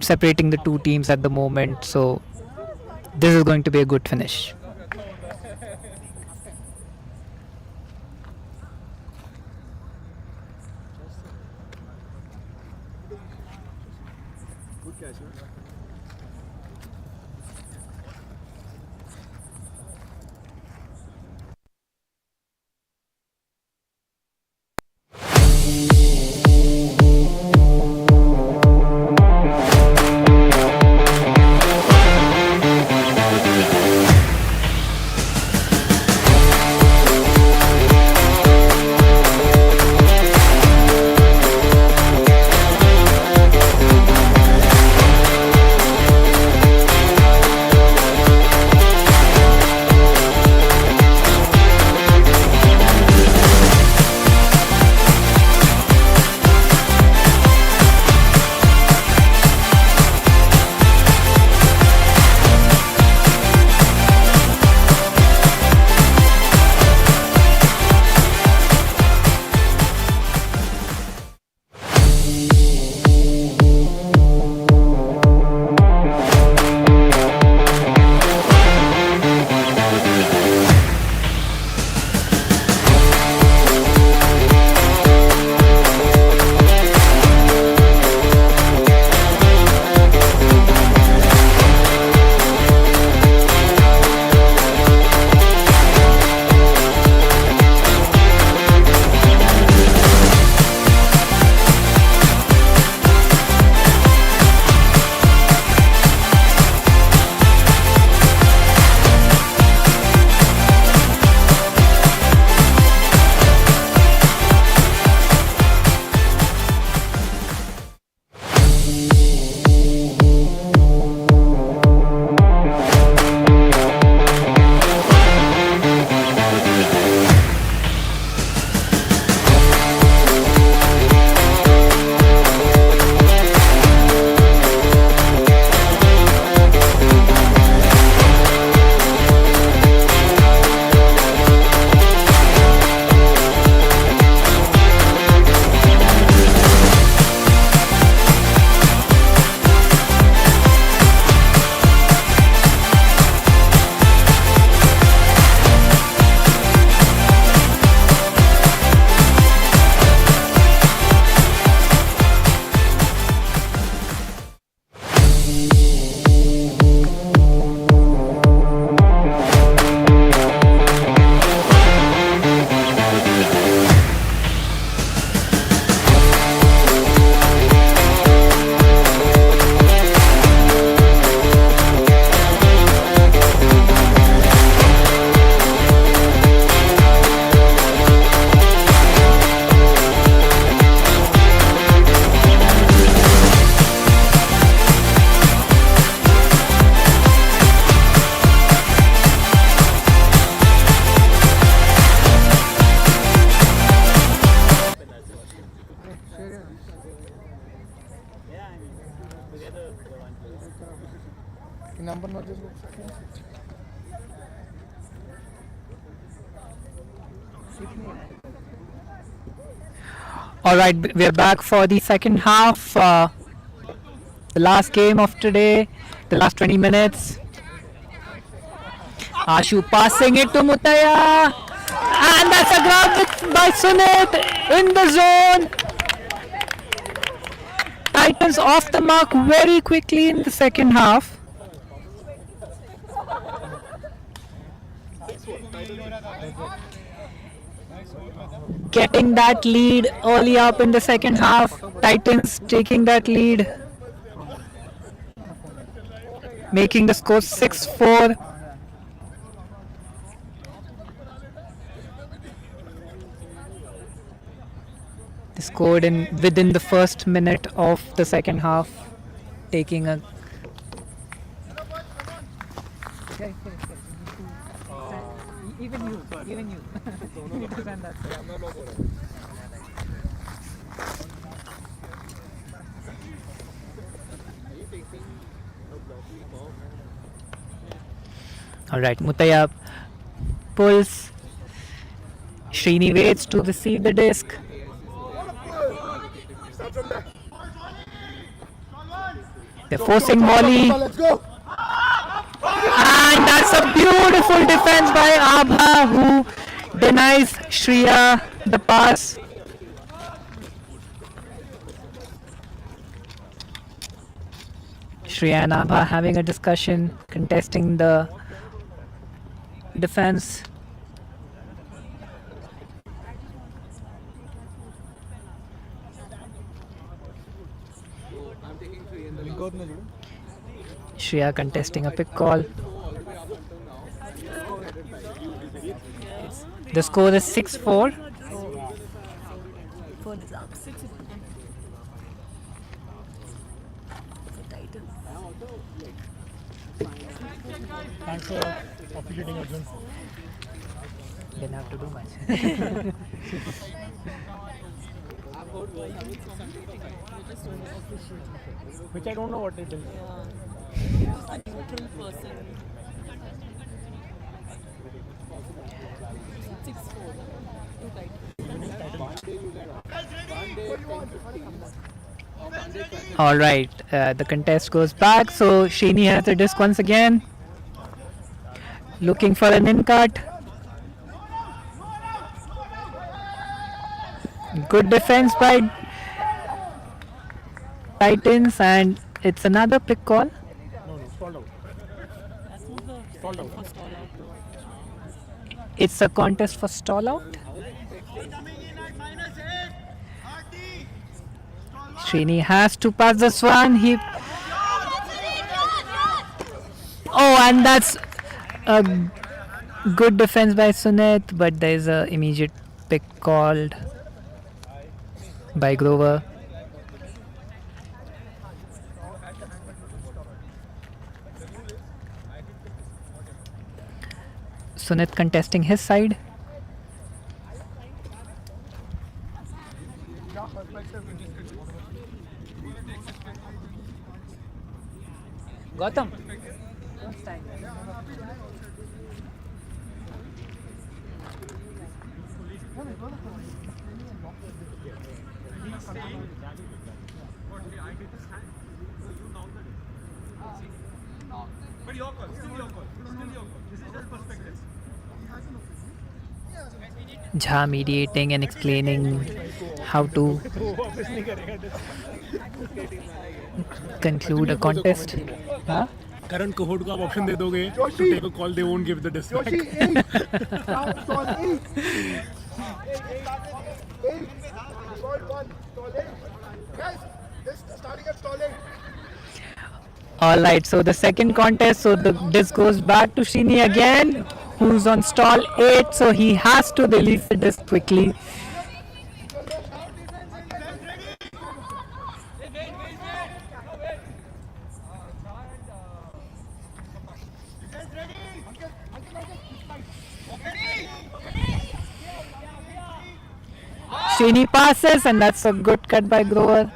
separating the two teams at the moment. So this is going to be a good finish. All right, we're back for the second half. The last game of today, the last 20 minutes. Ashu passing it to Mutaya. And that's a grab by Sunit in the zone. Titans off the mark very quickly in the second half. Getting that lead early up in the second half. Titans taking that lead. Making the score 6-4. They scored within the first minute of the second half, taking a. Even you. You need to send that. All right, Mutaya pulls. Srini waits to receive the disc. They're forcing volley. And that's a beautiful defense by Abha, who denies Shreya the pass. Shreya and Abha having a discussion, contesting the defense. Shreya contesting a pick call. The score is 6-4. Thanks for officiating, Arjun. Didn't have to do much. Which I don't know what it is. All right, the contest goes back. So Srini has the disc once again, looking for an in cut. Good defense by Titans, and it's another pick call. No, stalled out. Stalled out. It's a contest for stall out. Srini has to pass this one. Oh, and that's a good defense by Sunit, but there's a immediate pick called by Grover. Sunit contesting his side. Gautam. But your call, still your call, still your call. This is just perspective. Jha mediating and explaining how to conclude a contest. Huh? Current cohort को आप option दे दोगे to take a call, they won't give the disc back. All right, so the second contest, so the disc goes back to Srini again, who's on stall 8, so he has to release the disc quickly. Srini passes, and that's a good cut by Grover.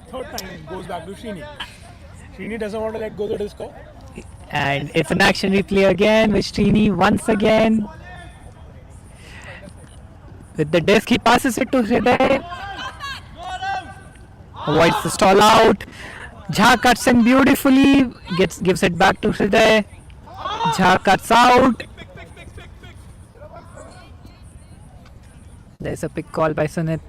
Third time goes back to Srini. Srini doesn't want to let go of the disco. And it's an action replay again with Srini once again. With the disc, he passes it to Hriday. Avoids the stall out. Jha cuts in beautifully. Gives it back to Hriday. Jha cuts out. There's a pick call by Sunit.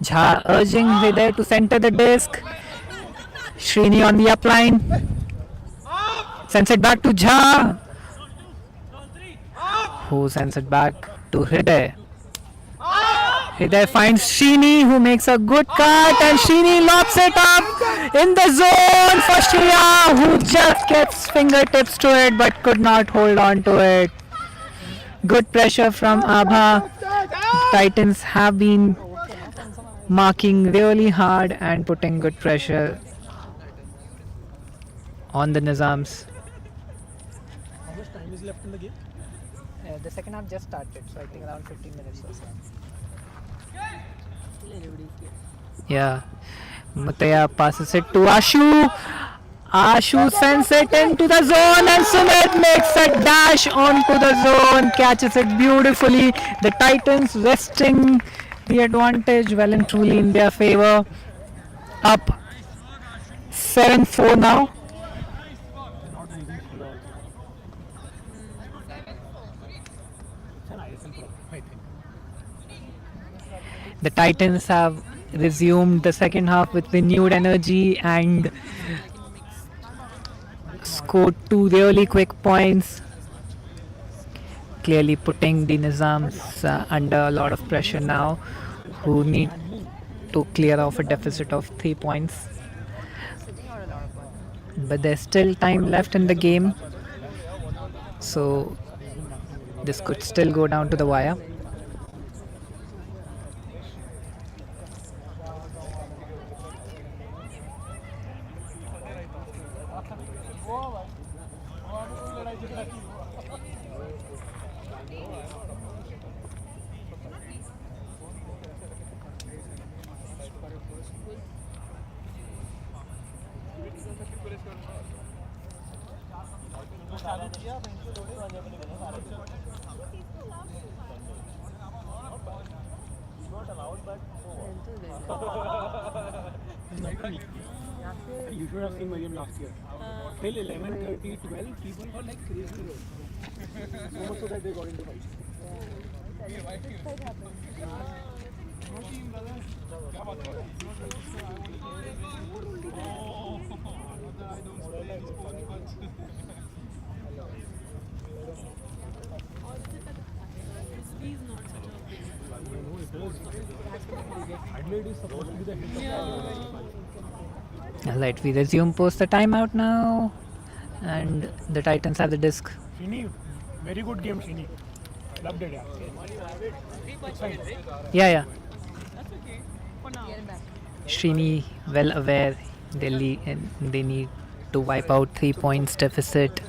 Jha urging Hriday to center the disc. Srini on the upline. Sends it back to Jha. Who sends it back to Hriday. Hriday finds Srini, who makes a good cut, and Srini lobs it up in the zone for Shriya, who just gets fingertips to it but could not hold on to it. Good pressure from Abha. Titans have been marking really hard and putting good pressure on the Nizams. How much time is left in the game? The second half just started, so I think around 15 minutes or so. Yeah. Mutaya passes it to Ashu. Ashu sends it into the zone and Sumit makes a dash onto the zone, catches it beautifully. The Titans resting the advantage well and truly in their favor. Up 7-4 now. The Titans have resumed the second half with renewed energy and scored 2 really quick points, clearly putting the Nizams under a lot of pressure now, who need to clear off a deficit of 3 points. But there's still time left in the game, so this could still go down to the wire. You should have seen my game last year. Till 11:30, 12, people were like crazy. So much so that they got into fights. Adelaide is supposed to be the hit of Alright, we resume post the timeout now, and the Titans have the disc. Srini, very good game, Srini. Loved it, yeah. Yeah. Srini well aware they need to wipe out 3 points deficit.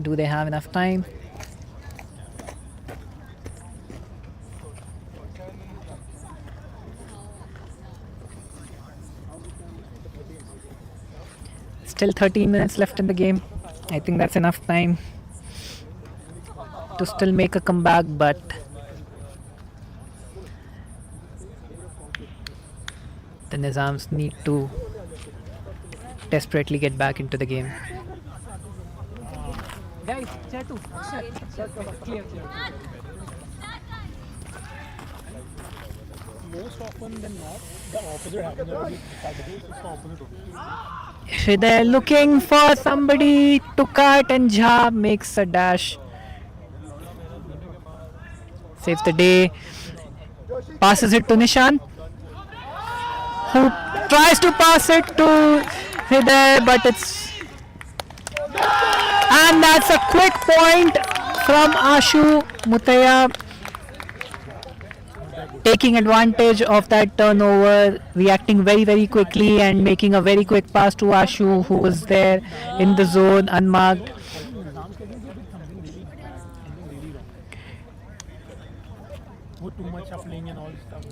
Do they have enough time? Still 13 minutes left in the game. I think that's enough time to still make a comeback, but the Nizams need to desperately get back into the game. Guys, clear. Most often than not, the opposite happens. Saturdays, it's the opposite. Hriday looking for somebody to cut, and Jha makes a dash. Saves the day. Passes it to Nishan, who tries to pass it to Hriday, but it's... And that's a quick point from Ashu. Mutaya taking advantage of that turnover, reacting very, very quickly and making a very quick pass to Ashu, who was there in the zone unmarked. Too much shuffling and all stuff.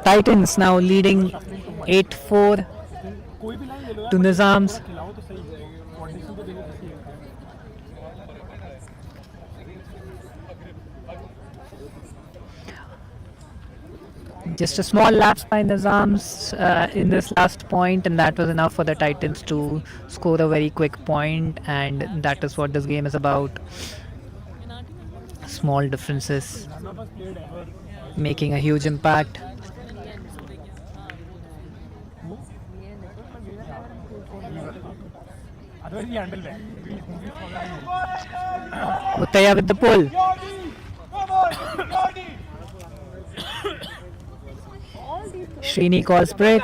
Titans now leading 8-4 to Nizams. Just a small lapse by Nizams in this last point, and that was enough for the Titans to score a very quick point, and that is what this game is about. Small differences making a huge impact. Uttaya with the pull. Srini calls break.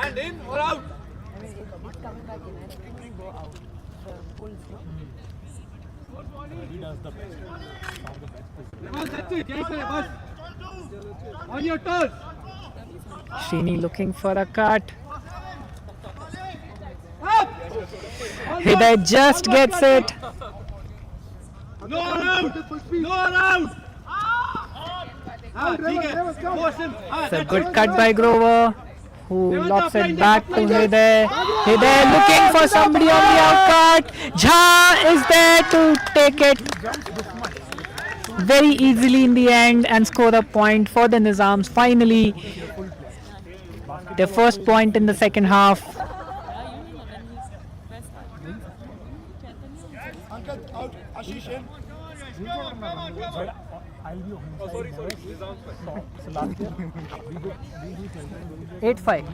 On your toes. Srini looking for a cut. Hidayat just gets it. No around. No around. It's a good cut by Grover, who locks it back to Hidayat. Hidayat looking for somebody on the outcut. Jha is there to take it very easily in the end and score a point for the Nizams. Finally, their first point in the second half. Out. Ashish in. Oh, sorry. 8-5.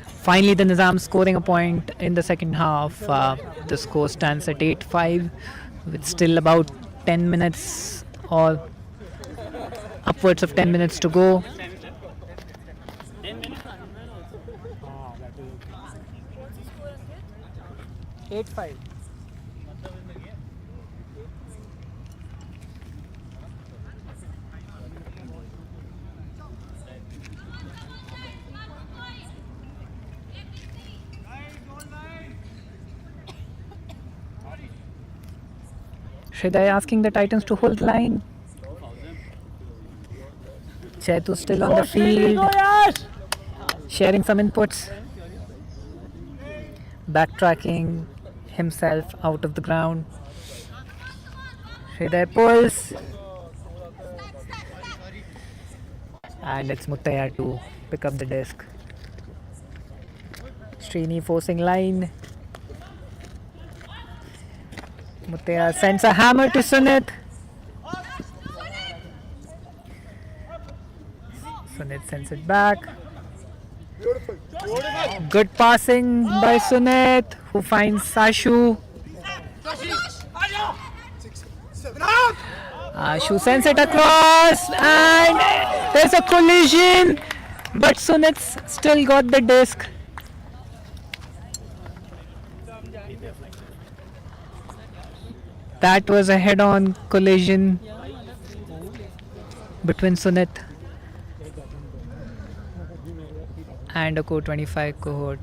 Finally, the Nizam scoring a point in the second half. The score stands at 8-5 with still about 10 minutes or upwards of 10 minutes to go. 8-5. Hriday asking the Titans to hold line. Chetu still on the field, sharing some inputs, backtracking himself out of the ground. Hriday pulls, and it's Muttaya to pick up the disc. Srini forcing line. Muttaya sends a hammer to Sunit. Sunit sends it back. Good passing by Sunit, who finds Ashu. Ashu sends it across, and there's a collision, but Sunit's still got the disc. That was a head-on collision between Sunit and a Core 25 cohort.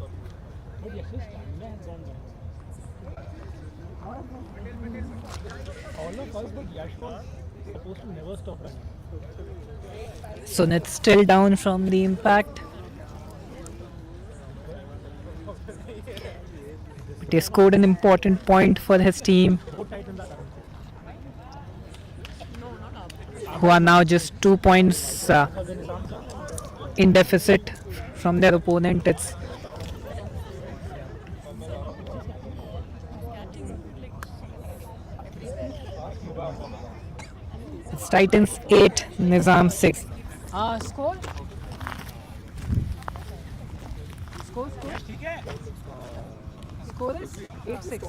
Sunit still down from the impact. But he scored an important point for his team, who are now just 2 points in deficit from their opponent. It's Titans 8, Nizam 6. Score? Score is 8-6.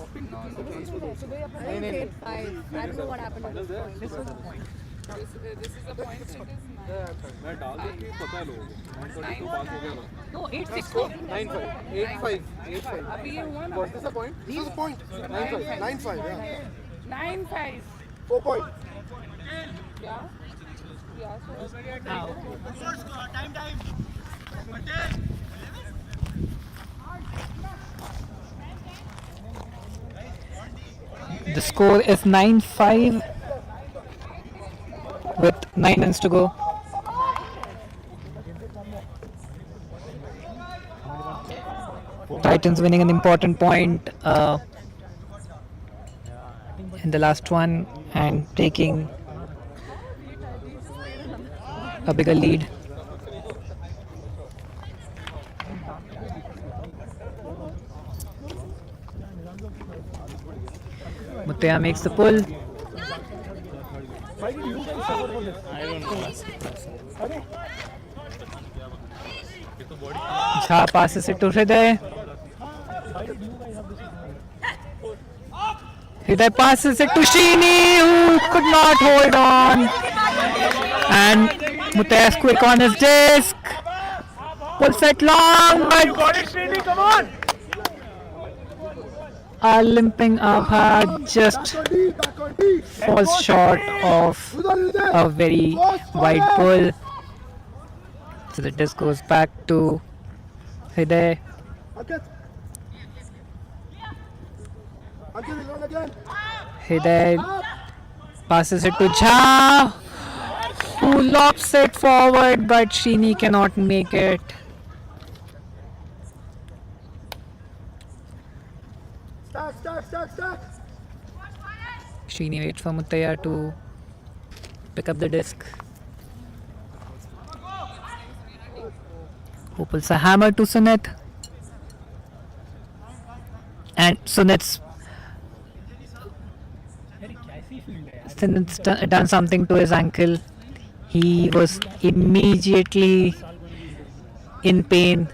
I don't know what happened. This was the point. This is the point. It is 9. मैं डाल दूँ कि पता है लोगों को 9:32 पास हो गया ना No, 8-6. 9-5 8-5 8-5 अभी ये हुआ ना. What is the point? This is the point. 9-5. 9-5, yeah. 9-5. 4 point. Yeah. Yeah. The score is 9-5 with 9 minutes to go. Titans winning an important point in the last one and taking a bigger lead. Muttaya makes the pull. Why did you guys suffer for this? I don't know. Jha passes it to Hriday. Hriday passes it to Sheeny, who could not hold on. And Muttaya's quick on his disc. Pulls it long, but Come on! limping Abha just falls short of a very wide pull. So the disc goes back to Hriday. Hriday passes it to Jha, who lobs it forward, but Sheeny cannot make it. Stack. Sheeny waits for Muttaya to pick up the disc. Who pulls a hammer to Sunit. And Sunit's done something to his ankle. He was immediately in pain.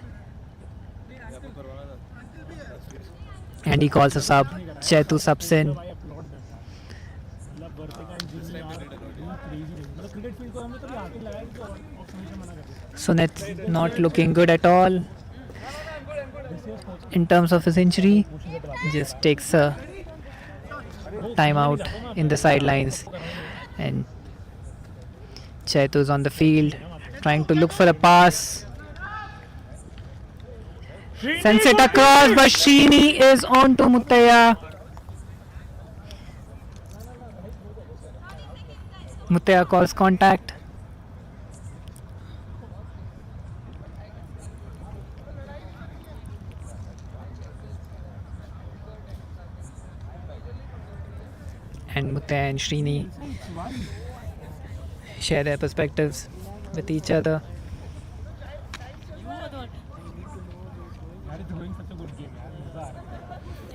And he calls a sub. Chetu subs in. Sunit not looking good at all in terms of his injury. Just takes a time out in the sidelines, and Chetu's on the field trying to look for a pass. Sends it across, but Sheeny is on to Muttaya. Muttaya calls contact. And Muttaya and Sheeny share their perspectives with each other.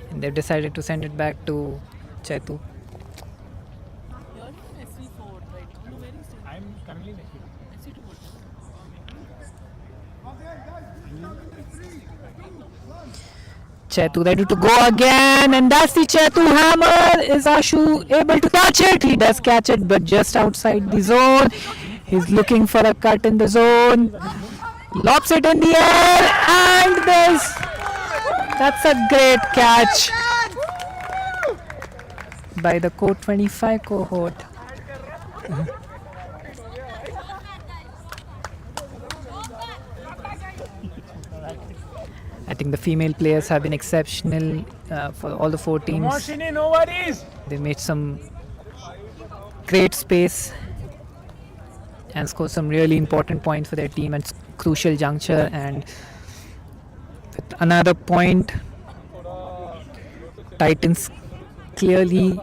And they've decided to send it back to Chetu. I'm currently in Chetu ready to go again, and that's the Chetu hammer. Is Ashu able to catch it? He does catch it, but just outside the zone. He's looking for a cut in the zone. Lobs it in the air, and that's a great catch by the Code 25 cohort. I think the female players have been exceptional for all the 4 teams. Shini, no worries. They made some great space and scored some really important points for their team at crucial juncture. And with another point, Titans clearly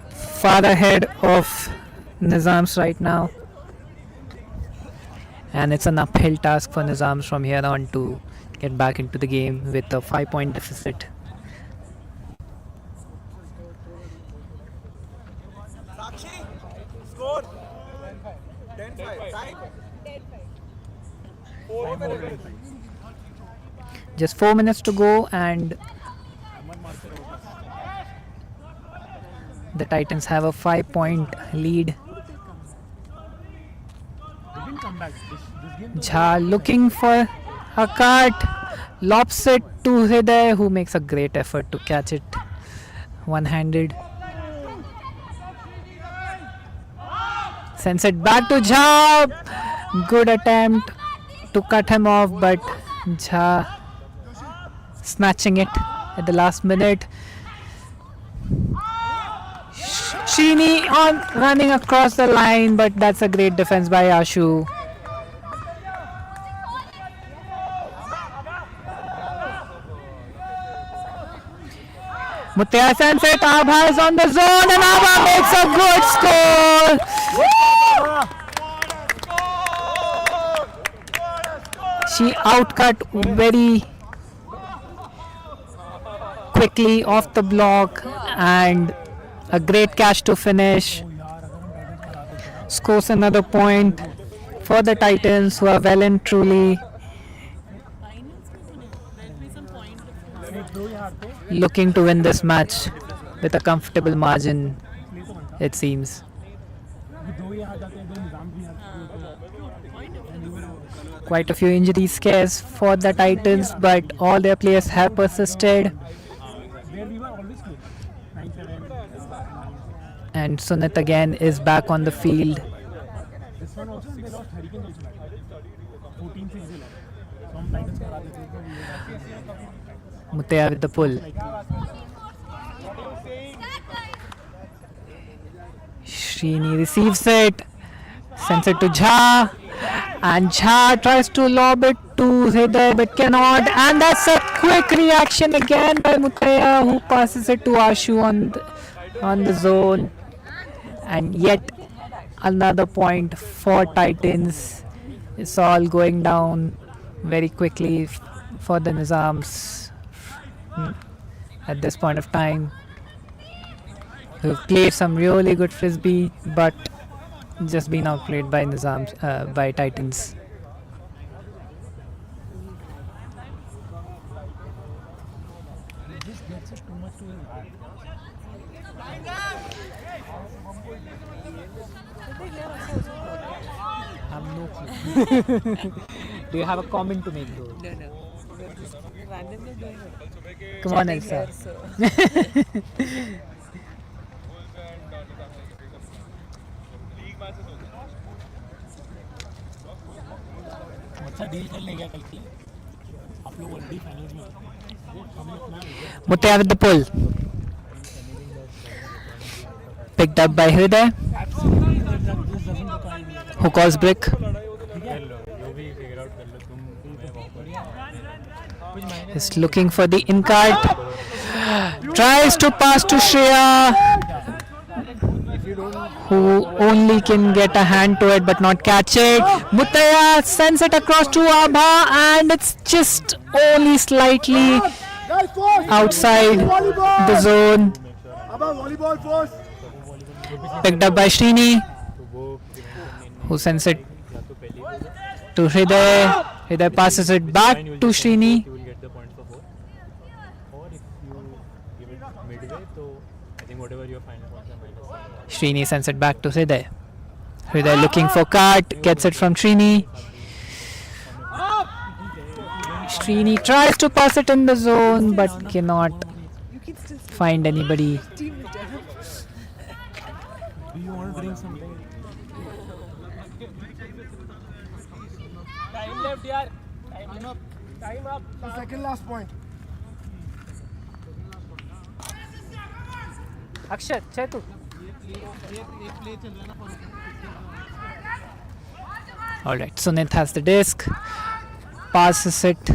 far ahead of Nizams right now. And it's an uphill task for Nizams from here on to get back into the game with a 5-point deficit. Score 10-5, right? 4 minutes. Just 4 minutes to go, and the Titans have a 5-point lead. Jha looking for a cut, lobs it to Hriday, who makes a great effort to catch it one-handed. Sends it back to Jha. Good attempt to cut him off, but Jha snatching it at the last minute. Srini on running across the line, but that's a great defense by Ashu. Muttiah sends it. Abha is on the zone, and Abha makes a good score. She outcut very quickly off the block, and a great catch to finish. Scores another point for the Titans, who are well and truly looking to win this match with a comfortable margin, it seems. Quite a few injury scares for the Titans, but all their players have persisted. And Sunit again is back on the field. Muttiah with the pull. Srini receives it, sends it to Jha, and Jha tries to lob it to Hriday but cannot, and that's a quick reaction again by Muttiah, who passes it to Ashu on the zone, and yet another point for Titans. It's all going down very quickly for the Nizams at this point of time, who've played some really good Frisbee but just been outplayed by Nizams, by Titans. Do you have a comment to make though? No. Randomly doing it. Come on, Elsa. Muttiah with the pull. Picked up by Hriday, who calls break. Is looking for the in-card. Tries to pass to Shreya, who only can get a hand to it but not catch it. Muttiah sends it across to Abha, and it's just only slightly outside the zone. Picked up by Srini, who sends it to Hriday. Hriday passes it back to Srini. Srini sends it back to Hriday. Hriday looking for cut, gets it from Srini. Srini tries to pass it in the zone but cannot find anybody. Do you want to drink something? Time left, yaar. Time up. Time up. The second last point. Akshat, Chetu. Alright, Sunit has the disc, passes it.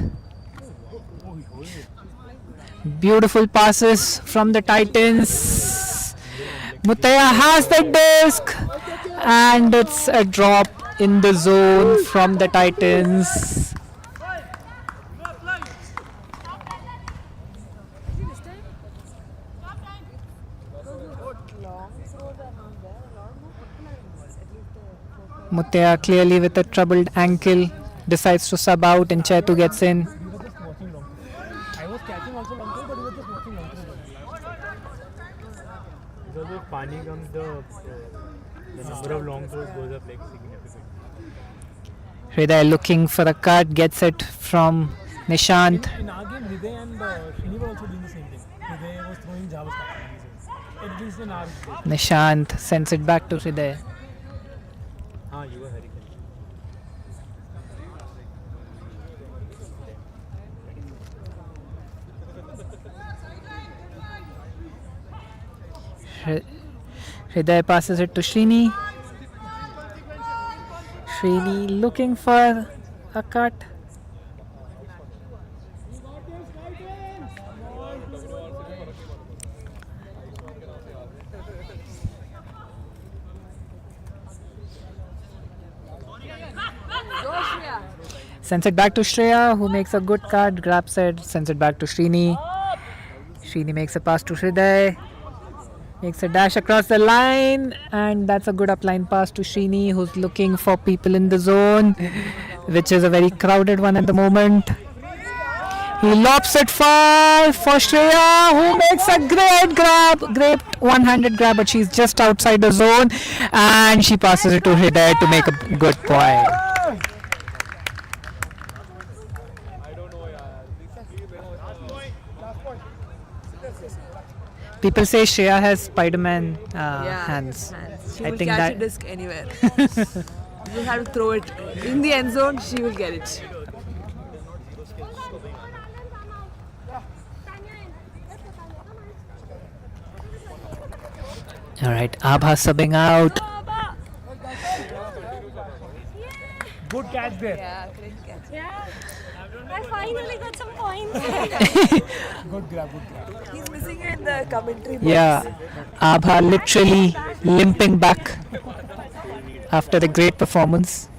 Beautiful passes from the Titans. Muttiah has the disc, and it's a drop in the zone from the Titans. Muttiah clearly with a troubled ankle decides to sub out, and Chetu gets in. I was catching also long throw, but we were just watching long throw. Because if Pani comes, the number of long throws goes up like significantly. Hriday looking for a cut, gets it from Nishant. In our game, Hriday and Srini were also doing the same thing. Hriday was throwing Java stuff. At least in our game. Nishant sends it back to Hriday. You were Hurricane. Hriday passes it to Srini. Srini looking for a cut. Sends it back to Shreya, who makes a good cut, grabs it, sends it back to Srini. Srini makes a pass to Hriday. Makes a dash across the line, and that's a good upline pass to Srini, who's looking for people in the zone, which is a very crowded one at the moment. He lobs it far for Shreya, who makes a great one-handed grab, but she's just outside the zone, and she passes it to Hriday to make a good point. People say Shreya has Spider-Man hands. She I will think catch that a disc anywhere. You just have to throw it in the end zone, she will get it. All right, Abha subbing out. Good catch there. Yeah, great catch. Yeah. I finally got some points. Good grab, good grab. He's missing you in the commentary box. Yeah, Abha literally limping back after the great performance.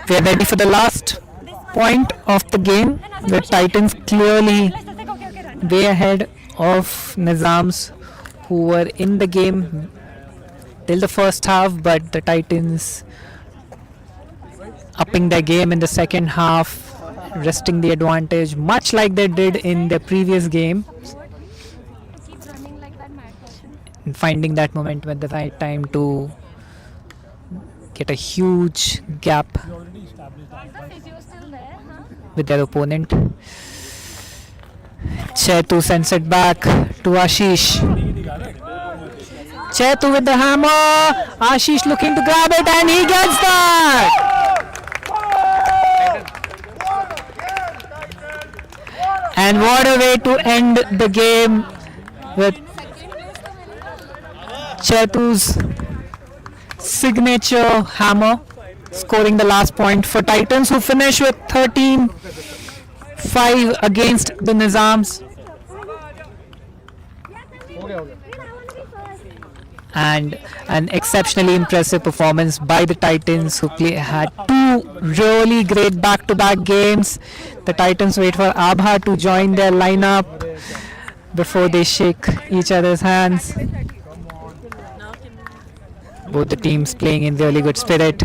We are ready for the last point of the game. The Titans clearly way ahead of Nizams, who were in the game till the first half, but the Titans upping their game in the second half, wresting the advantage, much like they did in the previous game, and finding that momentum at the right time to get a huge gap with their opponent. Chetu sends it back to Ashish. Chetu with the hammer. Ashish looking to grab it, and he gets that. And what a way to end the game with Chetu's signature hammer, scoring the last point for Titans, who finish with 13-5 against the Nizams. And an exceptionally impressive performance by the Titans, who had two really great back-to-back games. The Titans wait for Abha to join their lineup before they shake each other's hands. Both the teams playing in really good spirit.